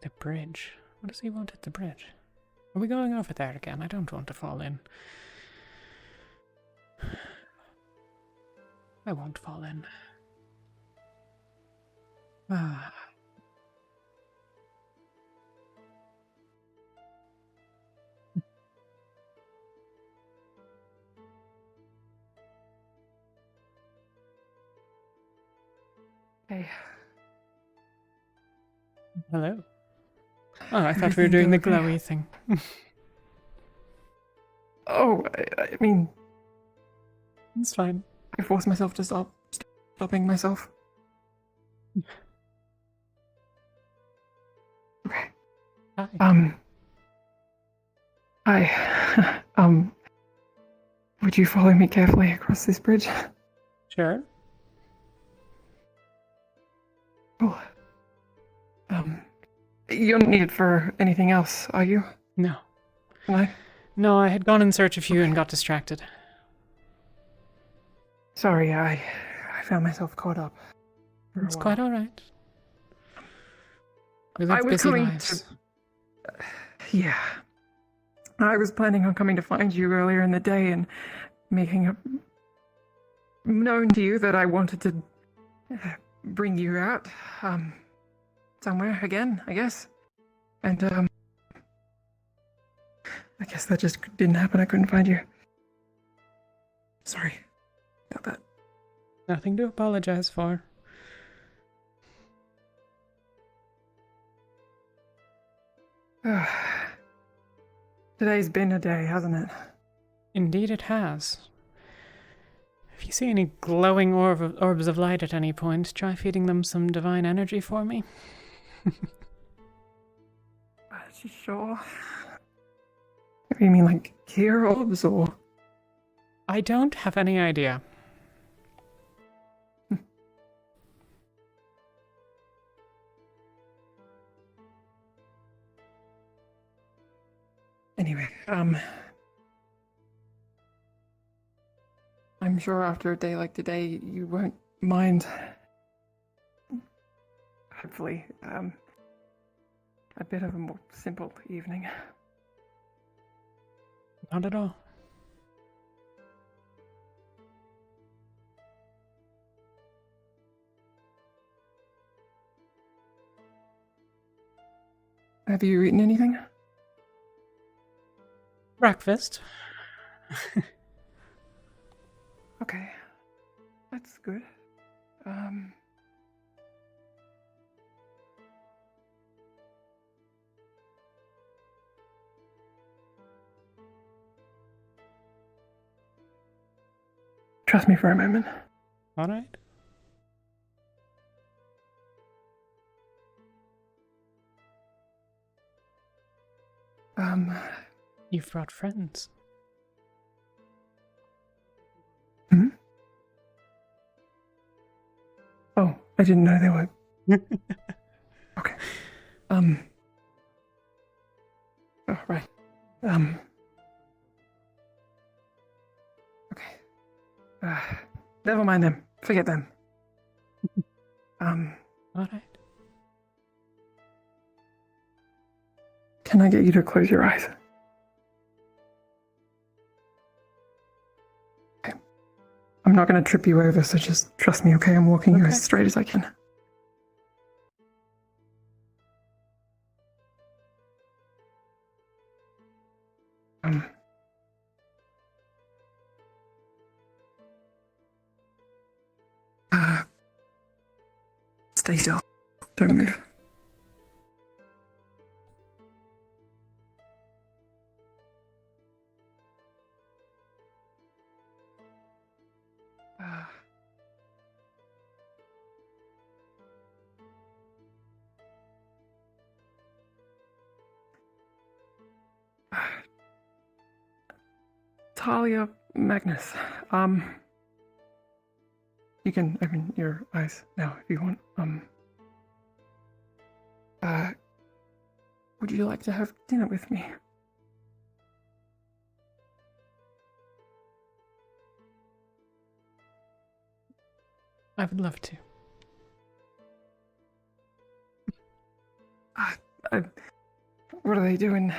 The bridge. What does he want at the bridge? Are we going over there again? I don't want to fall in. I won't fall in. Ah. Hey. Hello. Oh, I thought we were Everything doing the go okay? glowy thing. Oh, I mean, it's fine. I forced myself to stopping myself. Okay. Hi. Hi. Would you follow me carefully across this bridge? Sure. Oh. You don't need it for anything else, are you? No. Can I? No, I had gone in search of you and got distracted. Sorry, I found myself caught up. for a It's while. quite alright. We I live was busy coming lives. Yeah. I was planning on coming to find you earlier in the day and making it known to you that I wanted to bring you out, somewhere again, I guess. And, I guess that just didn't happen. I couldn't find you. Sorry about that. Nothing to apologize for. Today's been a day, hasn't it? Indeed it has. If you see any glowing orbs of light at any point, try feeding them some divine energy for me. Sure. You mean like gear orbs or? I don't have any idea. Anyway, I'm sure after a day like today, you won't mind. Hopefully, a bit of a more simple evening. Not at all. Have you eaten anything? Breakfast. Okay. That's good. Trust me for a moment. Alright. You've brought friends. Hmm? Oh, I didn't know they were. Okay. Oh, right. Okay. Never mind them. Forget them. Alright. Can I get you to close your eyes? Okay. I'm not going to trip you over, so just trust me, okay? I'm walking you as straight as I can. Stay still. Don't move. Talia, Magnus. You can open your eyes now if you want. Would you like to have dinner with me? I would love to. What are they doing?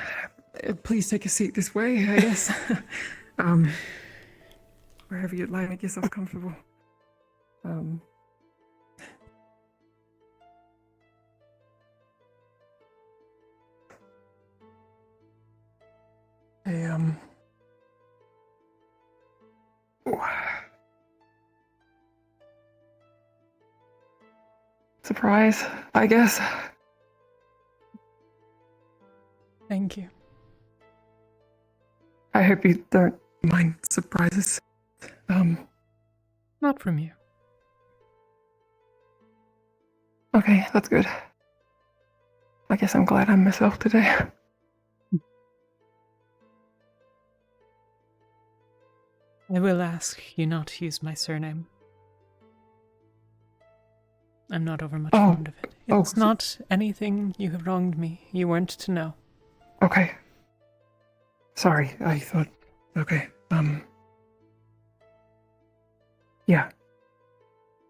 Please take a seat this way, I guess. Wherever you'd like, make yourself comfortable. Hey, surprise, I guess. Thank you. I hope you don't mind surprises. Not from you. Okay, that's good. I guess I'm glad I'm myself today. I will ask you not to use my surname. I'm not over much fond of it. It's not anything you have wronged me. You weren't to know. Okay. Sorry, I thought... Okay, yeah.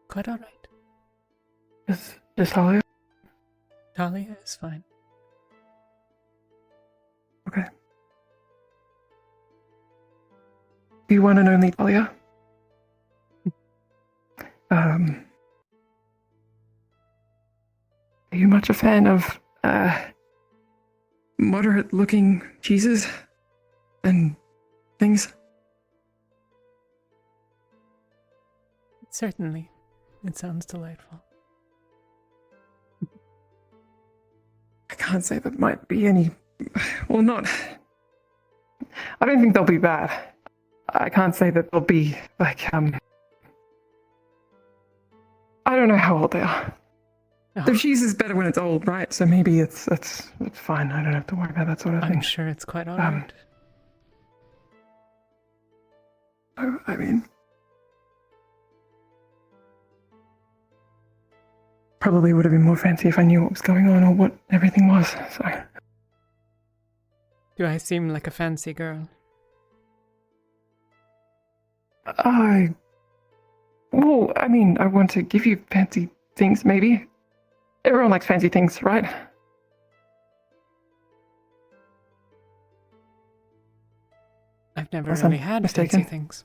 Quite alright. Is Talia? Talia is fine. Okay. You one and only Talia? Are you much a fan of, moderate-looking cheeses and things? Certainly. It sounds delightful. I can't say there might be any... Well, not... I don't think they'll be bad. I can't say that they'll be, like, I don't know how old they are. Oh. The cheese is better when it's old, right? So maybe it's fine. I don't have to worry about that sort of thing. I'm sure it's quite alright. I mean... Probably would have been more fancy if I knew what was going on or what everything was, so... Do I seem like a fancy girl? Well, I mean, I want to give you fancy things, maybe. Everyone likes fancy things, right? I've never Unless really I'm had mistaken. fancy things.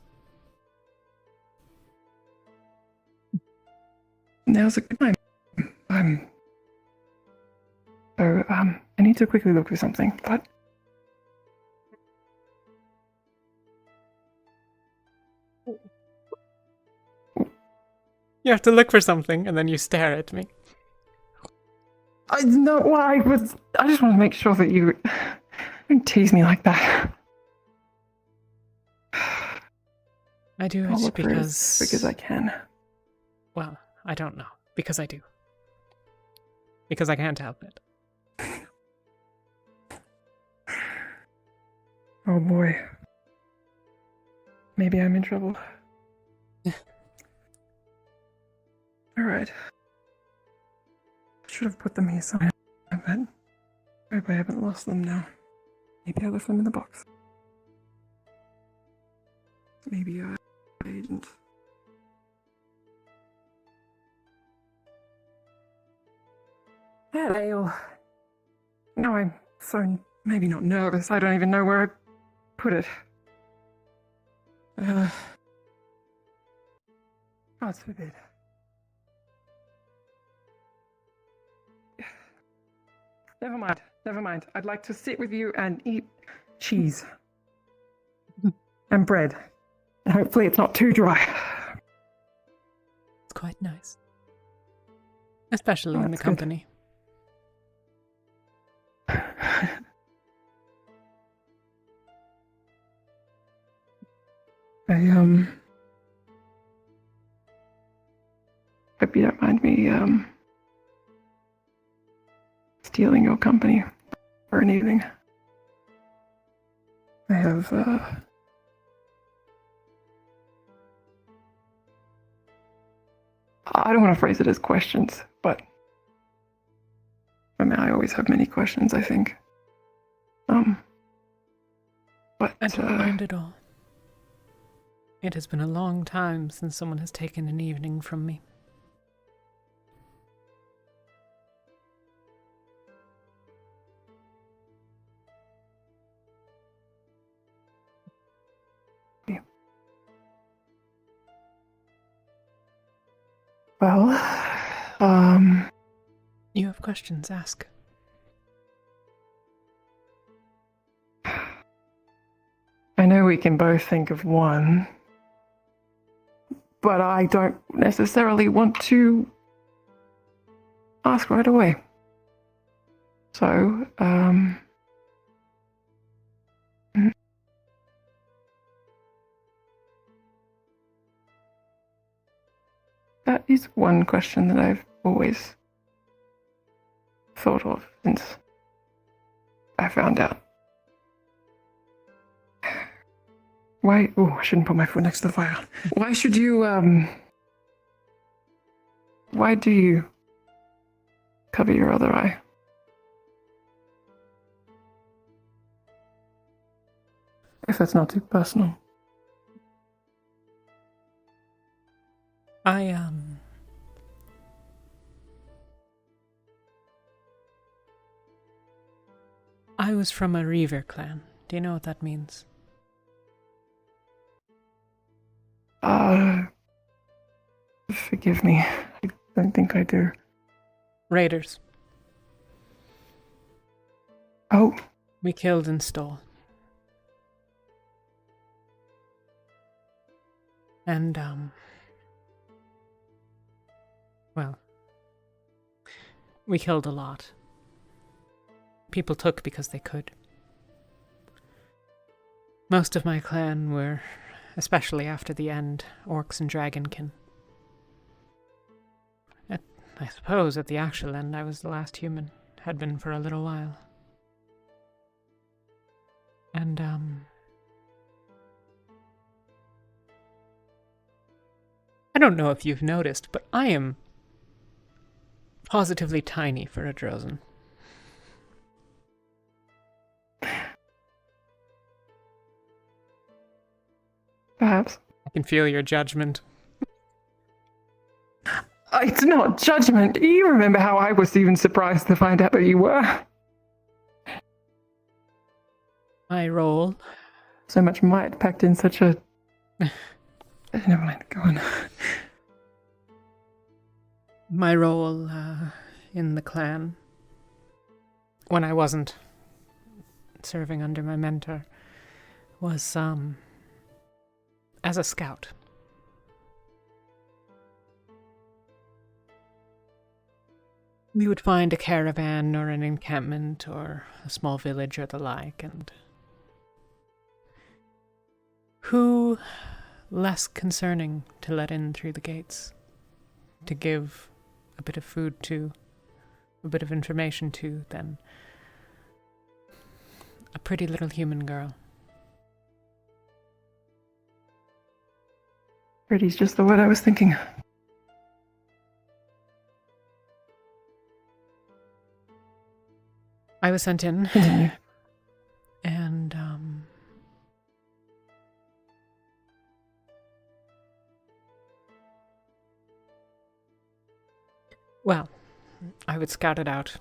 Now's a good time. So, I need to quickly look for something, but... You have to look for something, and then you stare at me. I just want to make sure that you don't tease me like that. I do I'll it look for because I can. Well, I don't know. Because I do. Because I can't help it. Oh boy. Maybe I'm in trouble. Alright. Should have put them here somewhere, but I hope I haven't lost them now. Maybe I left them in the box. Maybe I didn't. Hello. No, I'm so maybe not nervous. I don't even know where I put it. God forbid. Never mind. I'd like to sit with you and eat cheese. And bread. And hopefully it's not too dry. It's quite nice. Especially in the that's good. company. I hope you don't mind me, stealing your company for an evening. I have, I don't want to phrase it as questions, but I mean, I always have many questions, I think. But I don't mind at all. It has been a long time since someone has taken an evening from me. Well, You have questions, ask. I know we can both think of one, but I don't necessarily want to ask right away. So, that is one question that I've always thought of since I found out. Why? Oh, I shouldn't put my foot next to the fire. Why should you, why do you cover your other eye? If that's not too personal. I was from a Reaver clan. Do you know what that means? Forgive me. I don't think I do. Raiders. Oh. We killed and stole. And, well, we killed a lot. People took because they could. Most of my clan were, especially after the end, orcs and dragonkin. I suppose at the actual end I was the last human. Had been for a little while. And, I don't know if you've noticed, but I am positively tiny for a Drozen. Perhaps. I can feel your judgment. It's not judgment. You remember how I was even surprised to find out that you were? My role. So much might packed in such a... Never mind, go on. My role in the clan, when I wasn't serving under my mentor, was as a scout. We would find a caravan or an encampment or a small village or the like, and who less concerning to let in through the gates, to give a bit of food to, a bit of information to, than a pretty little human girl. Pretty's just the word I was thinking. I was sent in, Continue. And, well, I would scout it out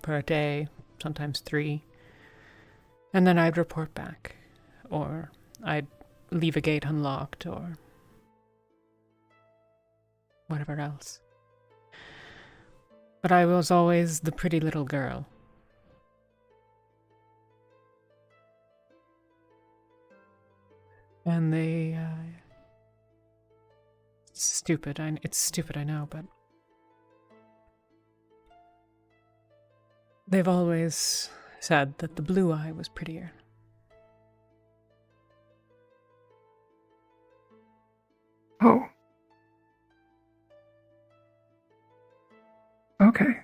for a day, sometimes 3, and then I'd report back, or I'd leave a gate unlocked, or whatever else. But I was always the pretty little girl. And they, it's stupid, I know, but they've always said that the blue eye was prettier. Oh. Okay.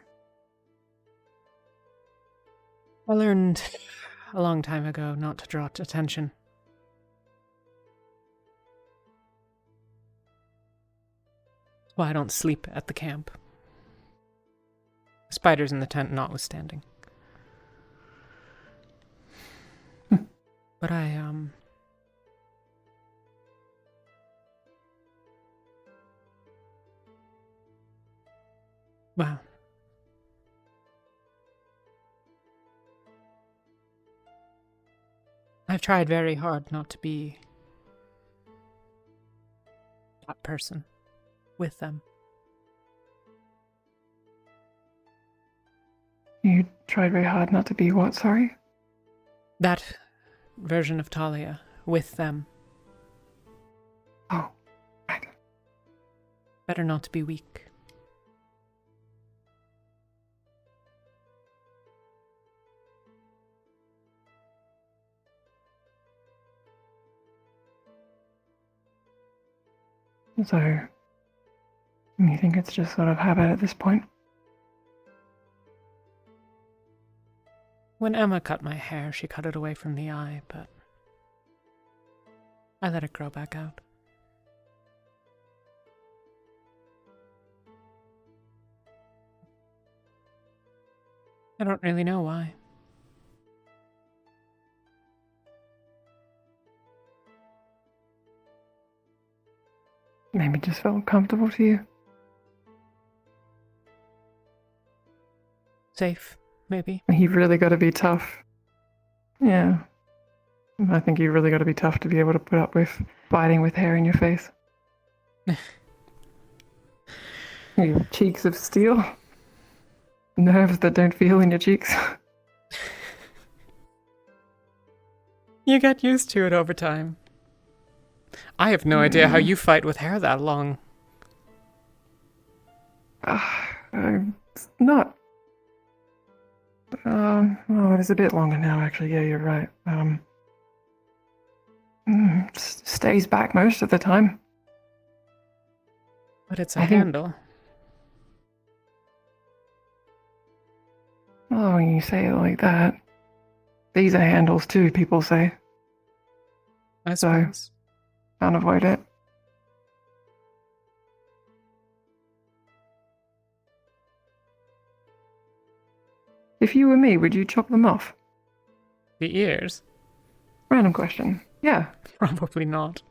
I learned a long time ago not to draw attention. Well, I don't sleep at the camp. Spiders in the tent notwithstanding. But well. I've tried very hard not to be that person with them. You tried very hard not to be what, sorry? That version of Talia with them. Oh, right. Better not to be weak. So, you think it's just sort of habit at this point? When Emma cut my hair, she cut it away from the eye, but I let it grow back out. I don't really know why. Maybe just felt comfortable to you. Safe, maybe. You've really got to be tough. Yeah. I think you've really got to be tough to be able to put up with fighting with hair in your face. Your cheeks of steel. Nerves that don't feel in your cheeks. You get used to it over time. I have no idea how you fight with hair that long. It's not. Oh, it is a bit longer now, actually. Yeah, you're right. Stays back most of the time. But it's a handle. Oh, when you say it like that. These are handles too, people say. I suppose. Can't avoid it. If you were me, would you chop them off? The ears? Random question. Yeah. Probably not.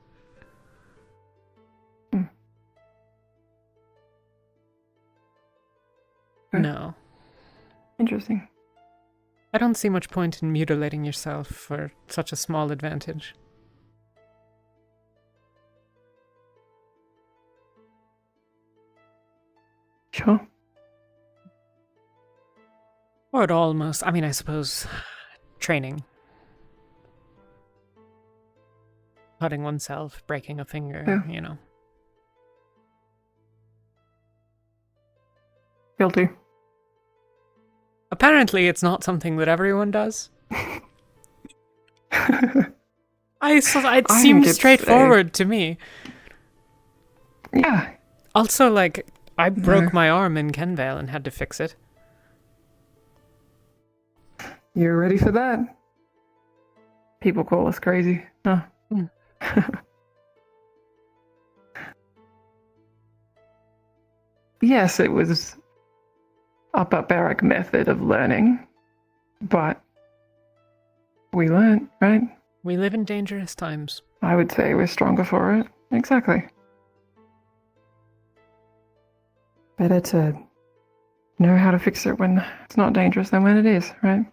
No. Interesting. I don't see much point in mutilating yourself for such a small advantage. Sure. Or at almost, I mean, I suppose, training. Cutting oneself, breaking a finger, you know. Guilty. Apparently, it's not something that everyone does. It seems straightforward to me. Yeah. Also, like, I broke my arm in Kenvale and had to fix it. You're ready for that? People call us crazy. No. Yes, it was a barbaric method of learning, but we learned, right? We live in dangerous times. I would say we're stronger for it. Exactly. Better to know how to fix it when it's not dangerous than when it is, right?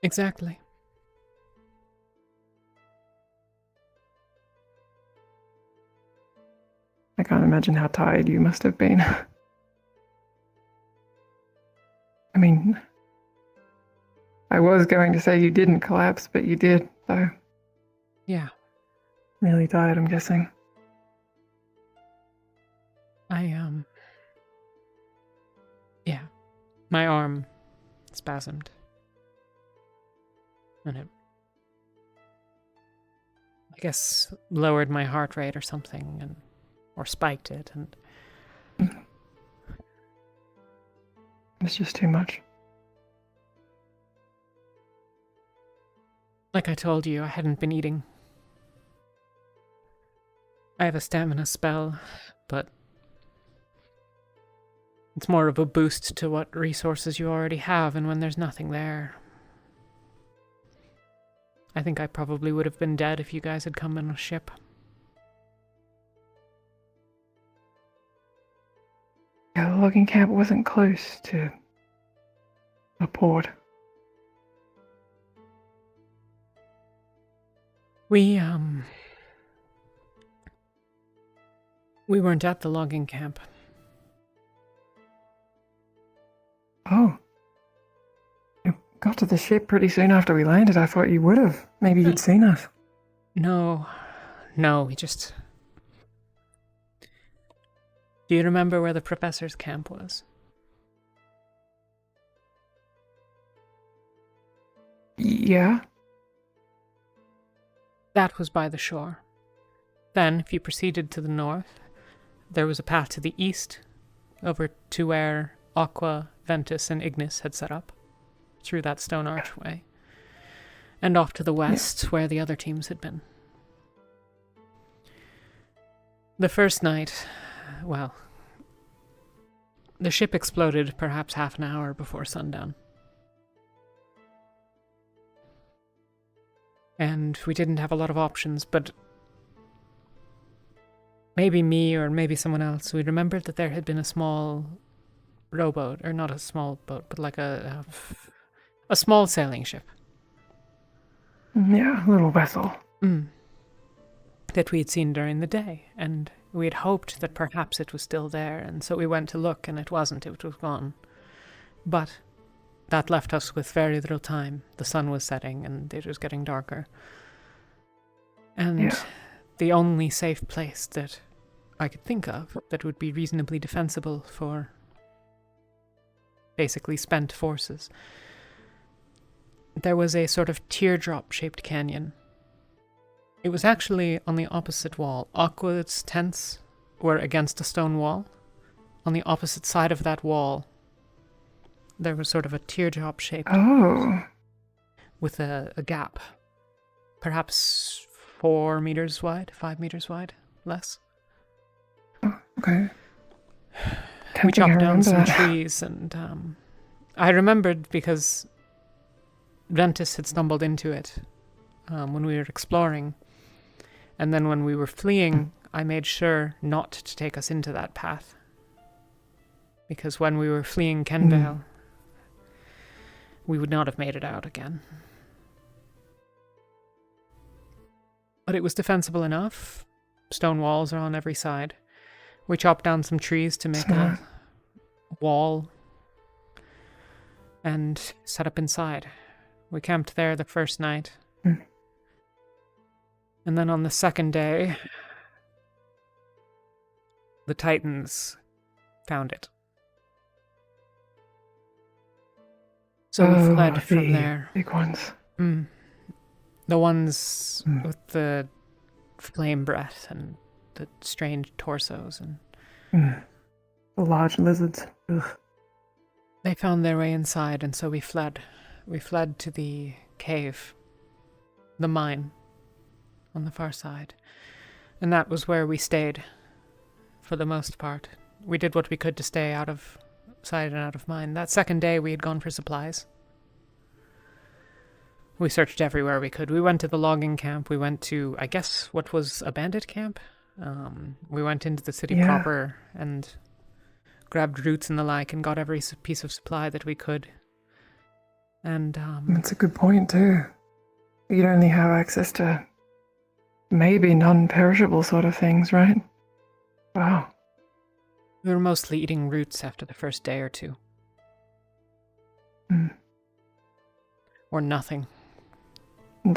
Exactly. I can't imagine how tired you must have been. I mean, I was going to say you didn't collapse, but you did, so. Yeah. Really tired, I'm guessing. Yeah. My arm spasmed. And it, I guess, lowered my heart rate or something, or spiked it, and... It's just too much. Like I told you, I hadn't been eating. I have a stamina spell, but It's more of a boost to what resources you already have, and when there's nothing there. I think I probably would have been dead if you guys had come in a ship. Yeah, the logging camp wasn't close to a port. We weren't at the logging camp. Oh. You got to the ship pretty soon after we landed. I thought you would have. Maybe you'd seen us. No, we just... Do you remember where the professor's camp was? Yeah? That was by the shore. Then, if you proceeded to the north, there was a path to the east, over to where Aqua, Ventus, and Ignis had set up, through that stone archway, and off to the west, where the other teams had been. The first night, well, the ship exploded perhaps half an hour before sundown. And we didn't have a lot of options, but maybe me or maybe someone else, we remembered that there had been a small rowboat, or not a small boat, but like a small sailing ship. Yeah, a little vessel. That we had seen during the day, and we had hoped that perhaps it was still there, and so we went to look, and it wasn't, it was gone. But that left us with very little time. The sun was setting, and it was getting darker. And the only safe place that I could think of that would be reasonably defensible for basically spent forces, there was a sort of teardrop-shaped canyon. It was actually on the opposite wall. Aqua's tents were against a stone wall. On the opposite side of that wall, there was sort of a teardrop-shaped... Oh. With a gap. Perhaps 4 meters wide, 5 meters wide, less. Okay. We chopped down some trees, and I remembered because Ventus had stumbled into it when we were exploring, and then when we were fleeing, I made sure not to take us into that path, because when we were fleeing Kenvale, we would not have made it out again. But it was defensible enough. Stone walls are on every side. We chopped down some trees to make a wall and set up inside. We camped there the first night. And then on the second day, the Titans found it. So we fled from there. Big ones. The ones with the flame breath and the strange torsos and the large lizards. Ugh. They found their way inside, and so we fled. We fled to the cave, the mine, on the far side. And that was where we stayed, for the most part. We did what we could to stay out of sight and out of mind. That second day, we had gone for supplies. We searched everywhere we could. We went to the logging camp. We went to, I guess, what was a bandit camp. We went into the city proper and grabbed roots and the like and got every piece of supply that we could. And that's a good point too. You'd only have access to maybe non-perishable sort of things, right? Wow. We were mostly eating roots after the first day or two. Or nothing.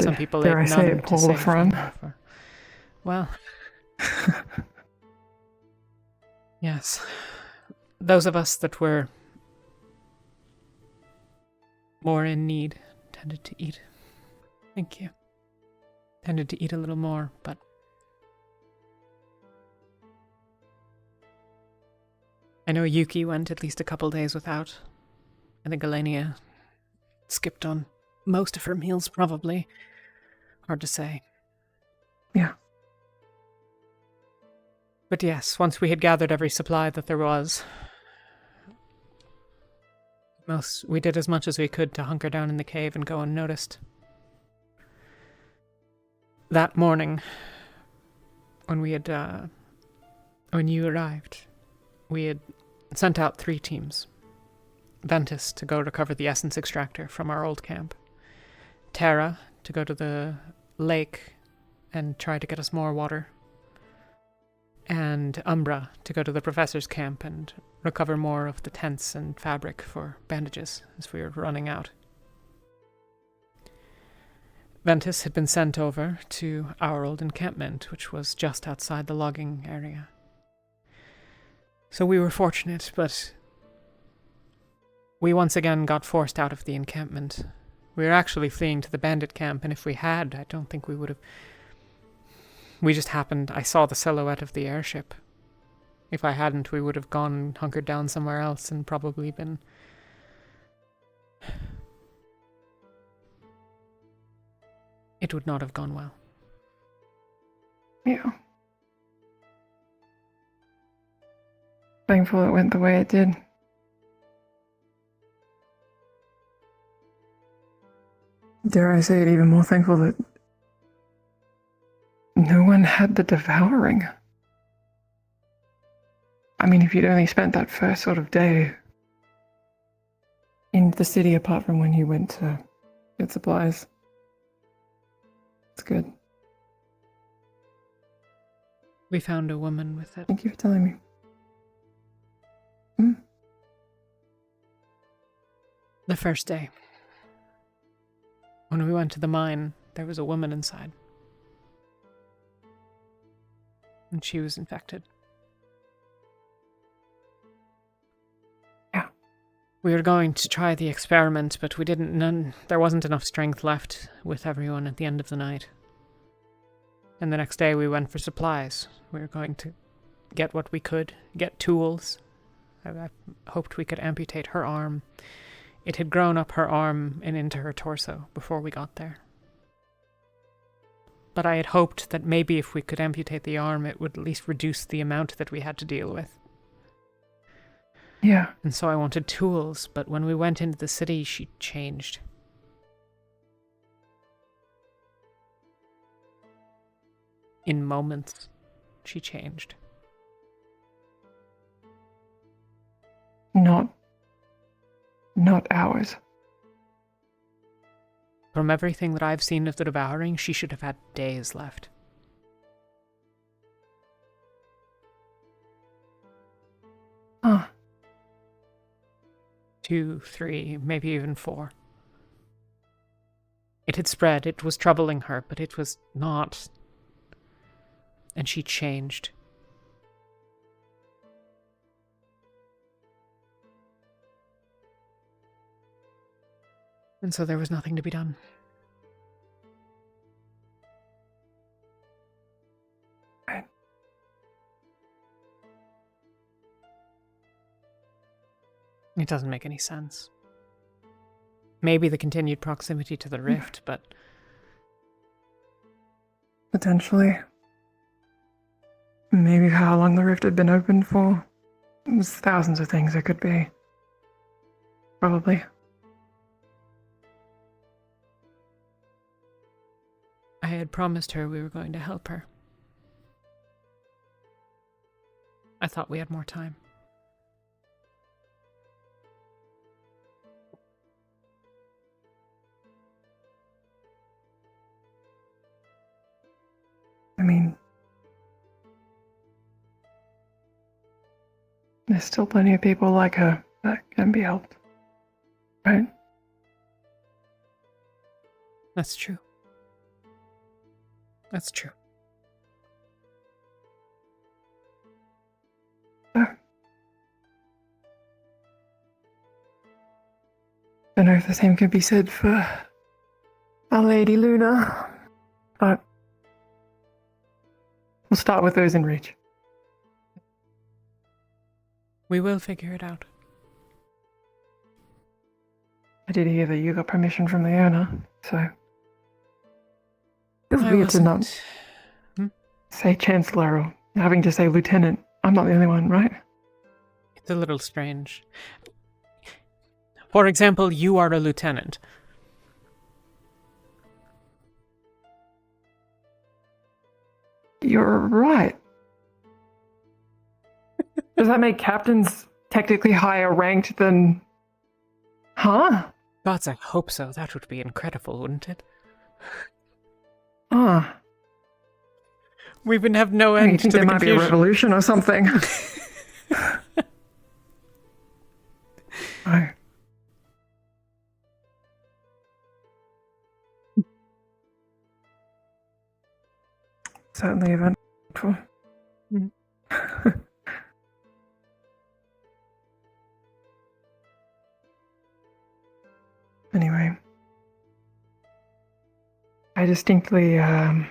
Some people dare ate I say none it, to Paul save Fran? them. Well, yes. Those of us that were more in need tended to eat. Thank you. Tended to eat a little more, but I know Yuki went at least a couple days without. I think Elenia skipped on most of her meals, probably. Hard to say. Yeah. But yes, once we had gathered every supply that there was, We did as much as we could to hunker down in the cave and go unnoticed. That morning, when when you arrived, we had sent out 3 teams. Ventus to go recover the essence extractor from our old camp. Terra to go to the lake and try to get us more water. And Umbra to go to the professor's camp and recover more of the tents and fabric for bandages as we were running out. Ventus had been sent over to our old encampment, which was just outside the logging area. So we were fortunate, but we once again got forced out of the encampment. We were actually fleeing to the bandit camp, and if we had, I don't think we would have... We just happened... I saw the silhouette of the airship. If I hadn't, we would have gone hunkered down somewhere else and probably been... It would not have gone well. Yeah. Thankful it went the way it did. Dare I say it, even more thankful that no one had the devouring. I mean, if you'd only spent that first sort of day in the city, apart from when you went to get supplies, it's good. We found a woman with it. Thank you for telling me. The first day. When we went to the mine, there was a woman inside. And she was infected. Yeah. We were going to try the experiment, but there wasn't enough strength left with everyone at the end of the night. And the next day we went for supplies. We were going to get what we could, get tools. I hoped we could amputate her arm. It had grown up her arm and into her torso before we got there. But I had hoped that maybe if we could amputate the arm, it would at least reduce the amount that we had to deal with. Yeah. And so I wanted tools, but when we went into the city, she changed. In moments, she changed. Not hours. From everything that I've seen of the devouring, she should have had days left. Huh. 2, 3, maybe even 4. It had spread, it was troubling her, but it was not. And she changed. And so there was nothing to be done. It doesn't make any sense. Maybe the continued proximity to the rift, but... Potentially. Maybe how long the rift had been open for. There's thousands of things it could be. Probably. I had promised her we were going to help her. I thought we had more time. I mean, there's still plenty of people like her that can be helped, right? That's true. That's true. I don't know if the same could be said for our Lady Luna, but we'll start with those in reach. We will figure it out. I did hear that you got permission from the owner, so it's I weird to not wasn't. say Chancellor or having to say Lieutenant. I'm not the only one, right? It's a little strange. For example, you are a lieutenant. You're right. Does that make captains technically higher ranked than... Huh? Gods, I hope so. That would be incredible, wouldn't it? Ah. We would have no end You think to there the might be a confusion. revolution or something? Oh. Certainly eventful. Mm. Anyway. I distinctly, I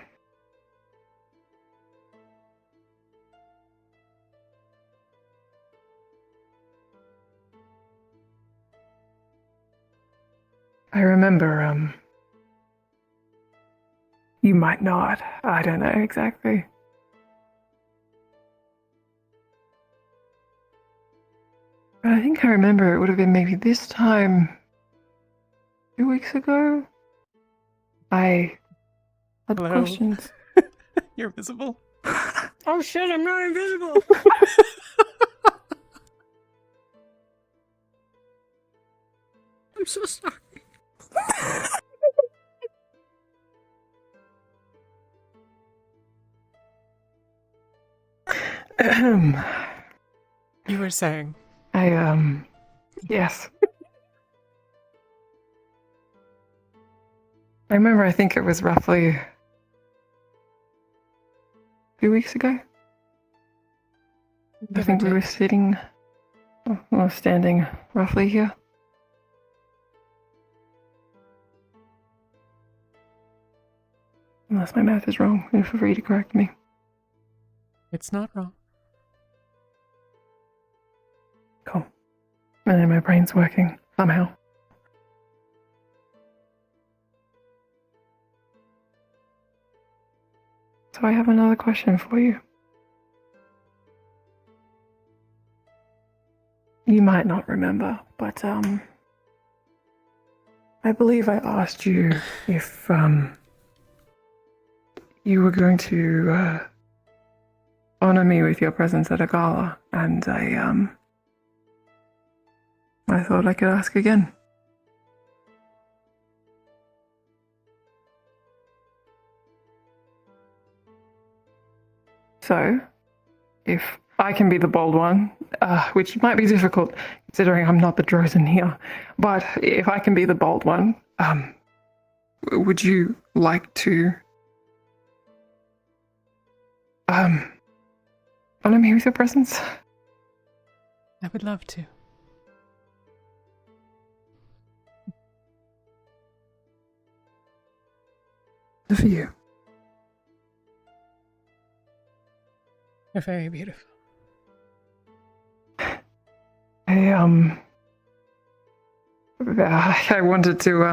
remember, you might not. I don't know exactly. But I think I remember it would have been maybe this time 2 weeks ago. I had Hello? questions. You're visible. Oh shit, I'm not invisible! I'm so sorry. You were saying? Yes. I remember, I think it was roughly 2 weeks ago. I think we were sitting, or standing roughly here. Unless my math is wrong, feel free to correct me. It's not wrong. Cool. And then my brain's working, somehow. So I have another question for you. You might not remember, but, I believe I asked you if, you were going to, honor me with your presence at a gala, and I thought I could ask again. So, if I can be the bold one, which might be difficult considering I'm not the Drozen here, but if I can be the bold one, would you like to honor me with your presence? I would love to. Good for you. You're very beautiful. I wanted to,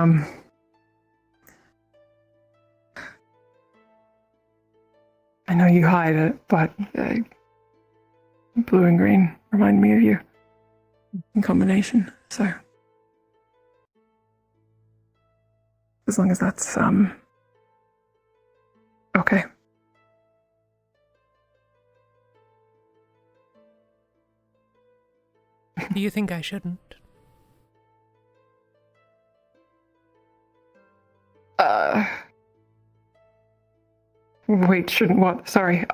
I know you hide it, but blue and green remind me of you in combination, so as long as that's, okay. Do you think I shouldn't? Wait, shouldn't what? Sorry,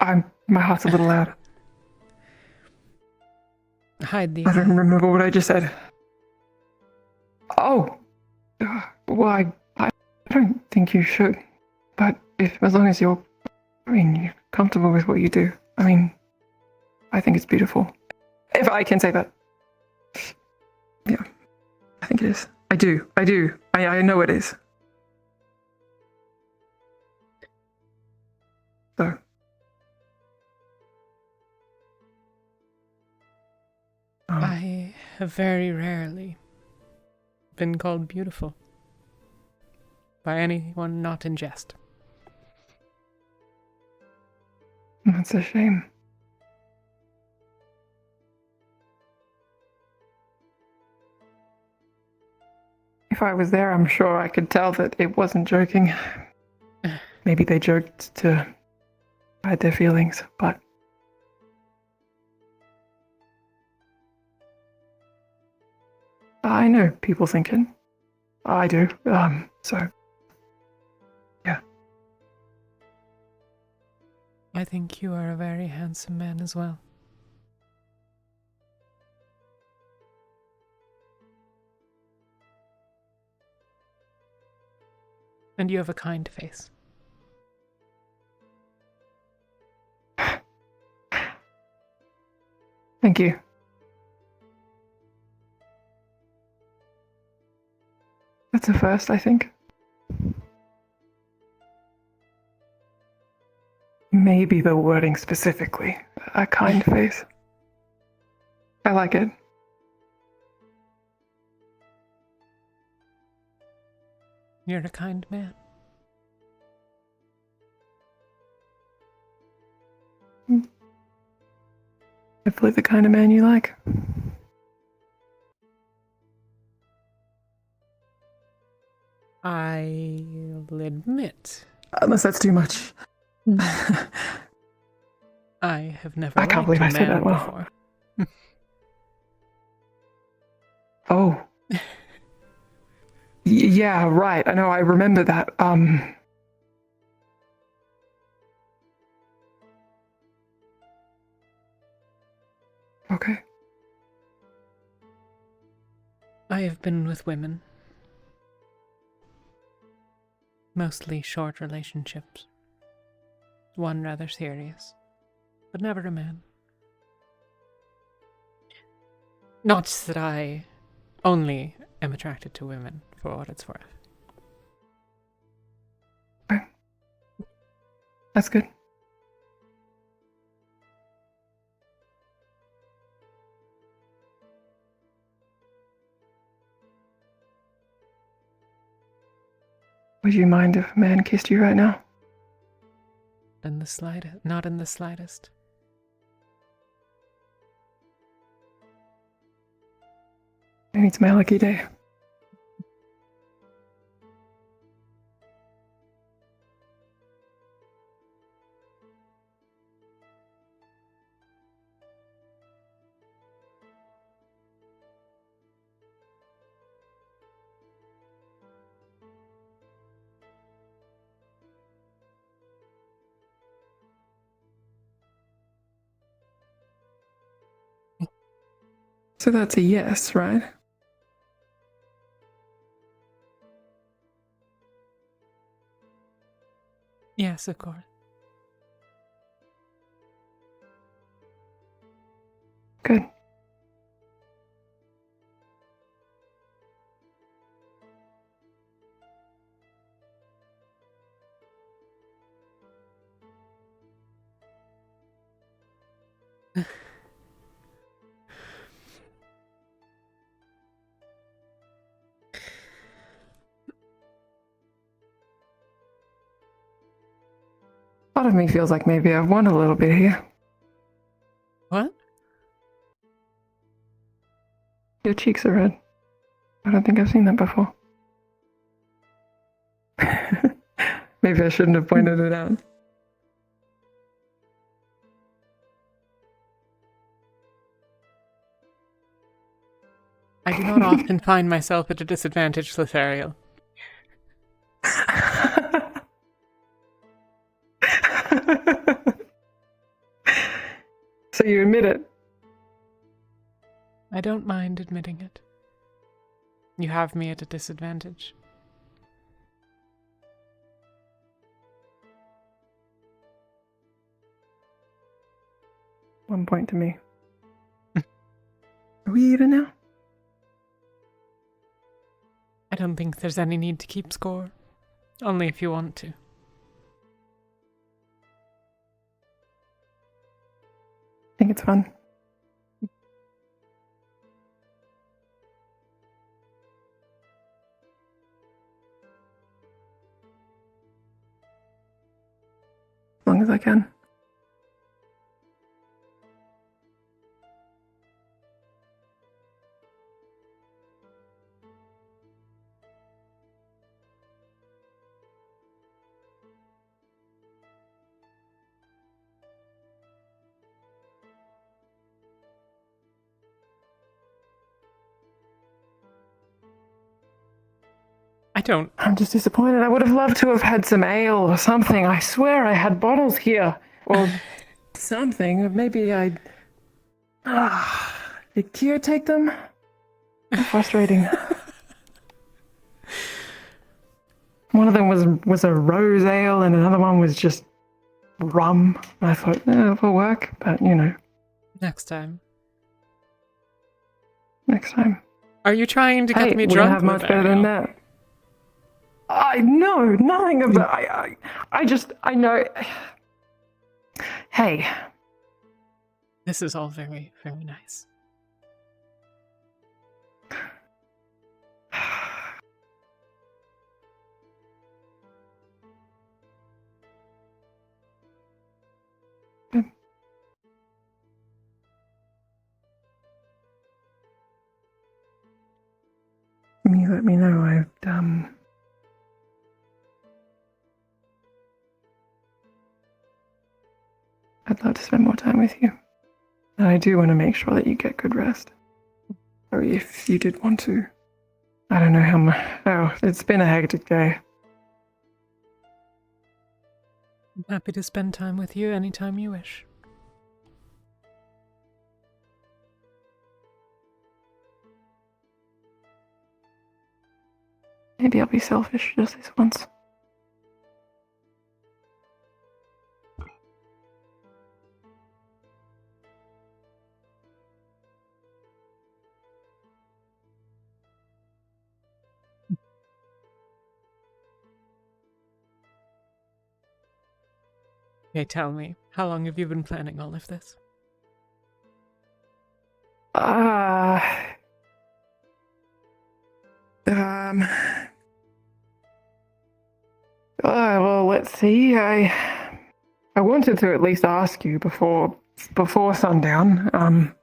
my heart's a little loud. Hide the I don't remember what I just said. Oh! Well, I don't think you should. But as long as you're comfortable with what you do, I think it's beautiful. If I can say that. Yeah, I think it is. I do. I know it is. So. I have very rarely been called beautiful by anyone not in jest. That's a shame. If I was there, I'm sure I could tell that it wasn't joking. Maybe they joked to hide their feelings, but I know people think it. I do. So yeah. I think you are a very handsome man as well. And you have a kind face. Thank you. That's a first, I think. Maybe the wording specifically. A kind face. I like it. You're a kind man. Hopefully the kind of man you like. I'll admit. Unless that's too much. I have never I can't liked believe a I said man that well. before. Oh. Yeah, right. I know, I remember that. Okay. I have been with women. Mostly short relationships. One rather serious. But never a man. Not that I only am attracted to women, for what it's worth. That's good. Would you mind if a man kissed you right now? In the slightest. Not in the slightest. Maybe it's my lucky day. So that's a yes, right? Yes, of course. Good. Part of me feels like maybe I've won a little bit here. What? Your cheeks are red. I don't think I've seen that before. Maybe I shouldn't have pointed it out. I do not often find myself at a disadvantage, Lothario. So you admit it? I don't mind admitting it. You have me at a disadvantage. One point to me. Are we even now? I don't think there's any need to keep score. Only if you want to. I think it's fun. As long as I can. Don't. I'm just disappointed. I would have loved to have had some ale or something. I swear I had bottles here. Or something. Maybe I'd... Did Kier take them? How frustrating. One of them was a rose ale and another one was just rum. I thought, it'll work, but you know. Next time. Next time. Are you trying to get me we drunk? don't have much better than that. I know nothing of that. I know. Hey. This is all very, very nice. You let me know. I'd love to spend more time with you. And I do want to make sure that you get good rest. Or if you did want to. I don't know how much. Oh, it's been a hectic day. I'm happy to spend time with you anytime you wish. Maybe I'll be selfish just this once. Okay, tell me, how long have you been planning all of this? Well, let's see. I wanted to at least ask you before sundown.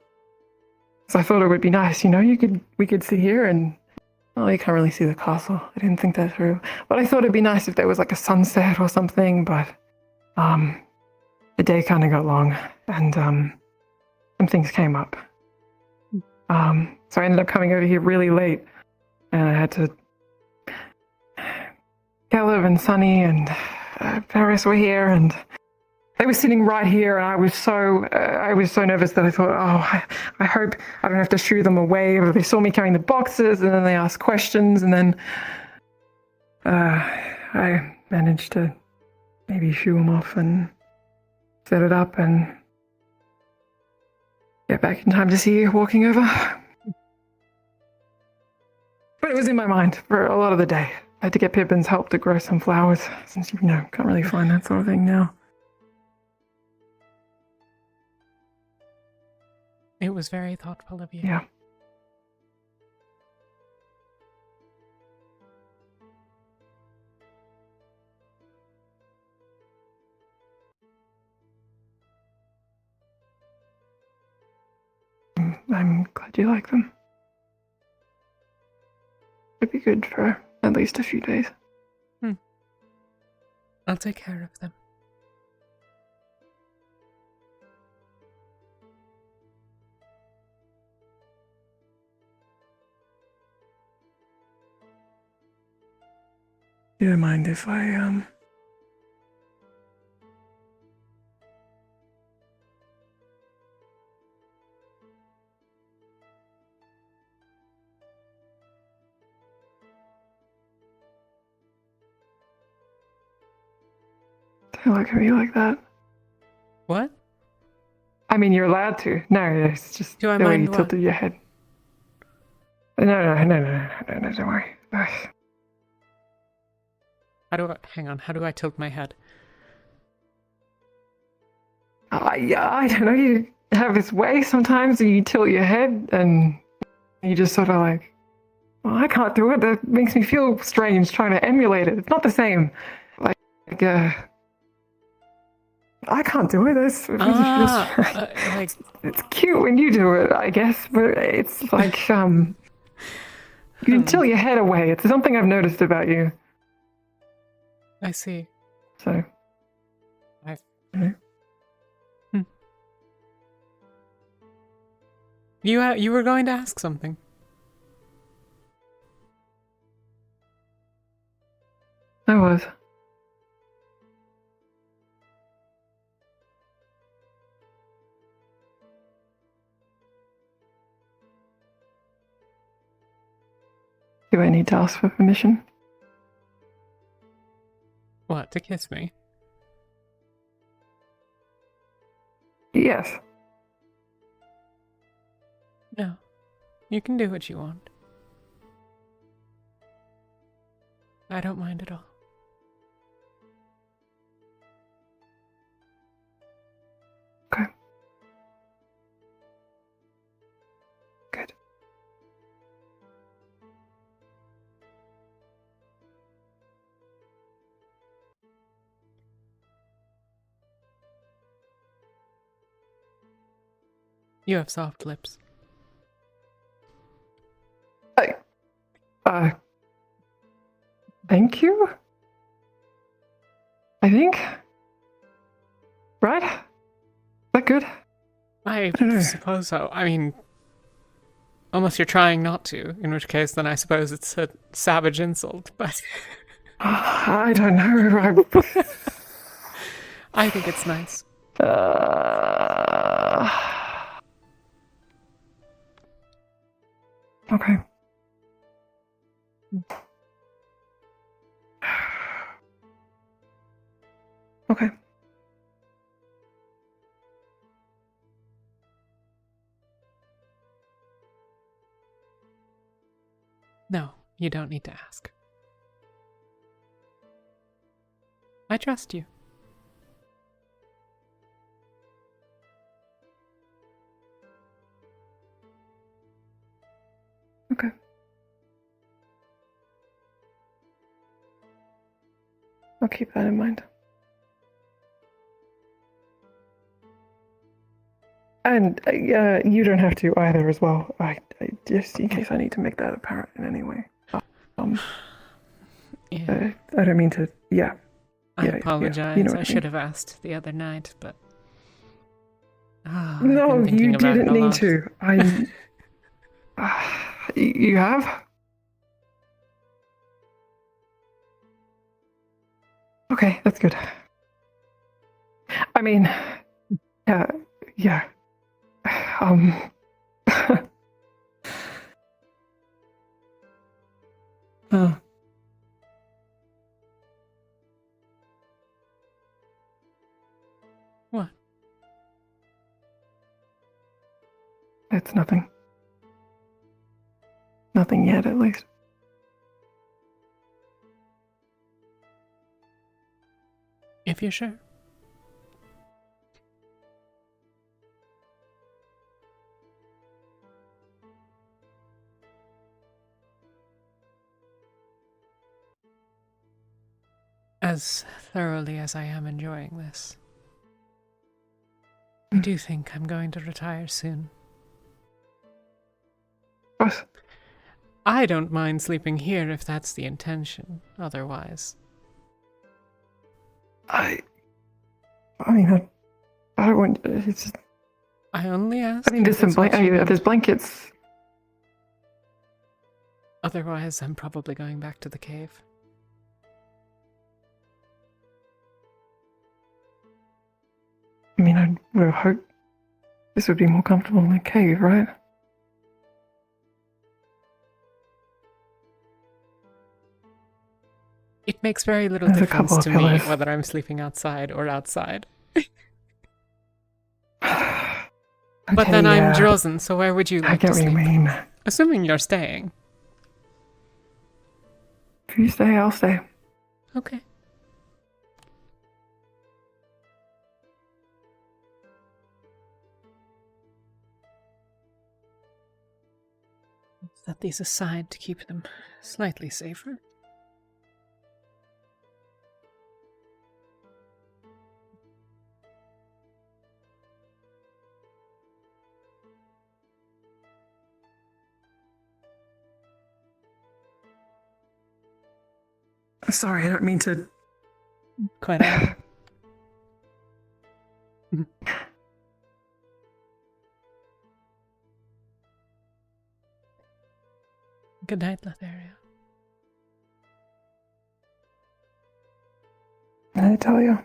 So I thought it would be nice, we could sit here and, well, you can't really see the castle. I didn't think that through. But I thought it'd be nice if there was like a sunset or something, but, the day kind of got long and, some things came up. So I ended up coming over here really late and I had to, Caleb and Sunny and Paris were here and they were sitting right here and I was so nervous that I thought, I hope I don't have to shoo them away. Or they saw me carrying the boxes and then they asked questions and then I managed to maybe shoo them off and set it up and get back in time to see you walking over. But it was in my mind for a lot of the day. I had to get Pippin's help to grow some flowers since, can't really find that sort of thing now. It was very thoughtful of you. Yeah. I'm glad you like them. It'd be good for at least a few days. I'll take care of them. You don't mind if I, I like how you like that. What? I mean, you're allowed to. No, it's just Do I the way mind you what? tilted your head. No, don't worry. Ugh. How do I tilt my head? I don't know, you have this way sometimes and you tilt your head and you just sort of like, well, I can't do it. That makes me feel strange trying to emulate it. It's not the same. I can't do it. It's cute when you do it, I guess, but it's like, you can tilt your head away. It's something I've noticed about you. I see. So. You were going to ask something. I was. Do I need to ask for permission? What, to kiss me? Yes. No. You can do what you want. I don't mind at all. Okay. Good. You have soft lips. Thank you? I think? Right? Is that good? I don't know. suppose so. I mean, unless you're trying not to, in which case then I suppose it's a savage insult, but... I don't know. I think it's nice. Okay. Okay. No, you don't need to ask. I trust you. Okay. I'll keep that in mind. And you don't have to either as well. I just in case I need to make that apparent in any way. Yeah. I don't mean to. Yeah. I Yeah, apologize. you know what I I should mean. have asked the other night, but... I've No, been thinking you about it didn't a need lot. to. I'm. You have? Okay, that's good. I mean, yeah. What? It's nothing. Nothing yet, at least. If you're sure. As thoroughly as I am enjoying this, I do think I'm going to retire soon. What? I don't mind sleeping here if that's the intention, otherwise. I mean, I don't want. It's. I only ask. I mean, there's some there's blankets. Otherwise, I'm probably going back to the cave. I mean, I would have hoped this would be more comfortable in the cave, right? It makes very little There's a difference couple of to me pillars. whether I'm sleeping outside or outside. But then I'm Drozen, so where would you like to I get sleep? what you mean. Assuming you're staying. If you stay, I'll stay. Okay. Set these aside to keep them slightly safer. Sorry, I don't mean to. Quite all right. Good night, Lothario. Hey, Talia.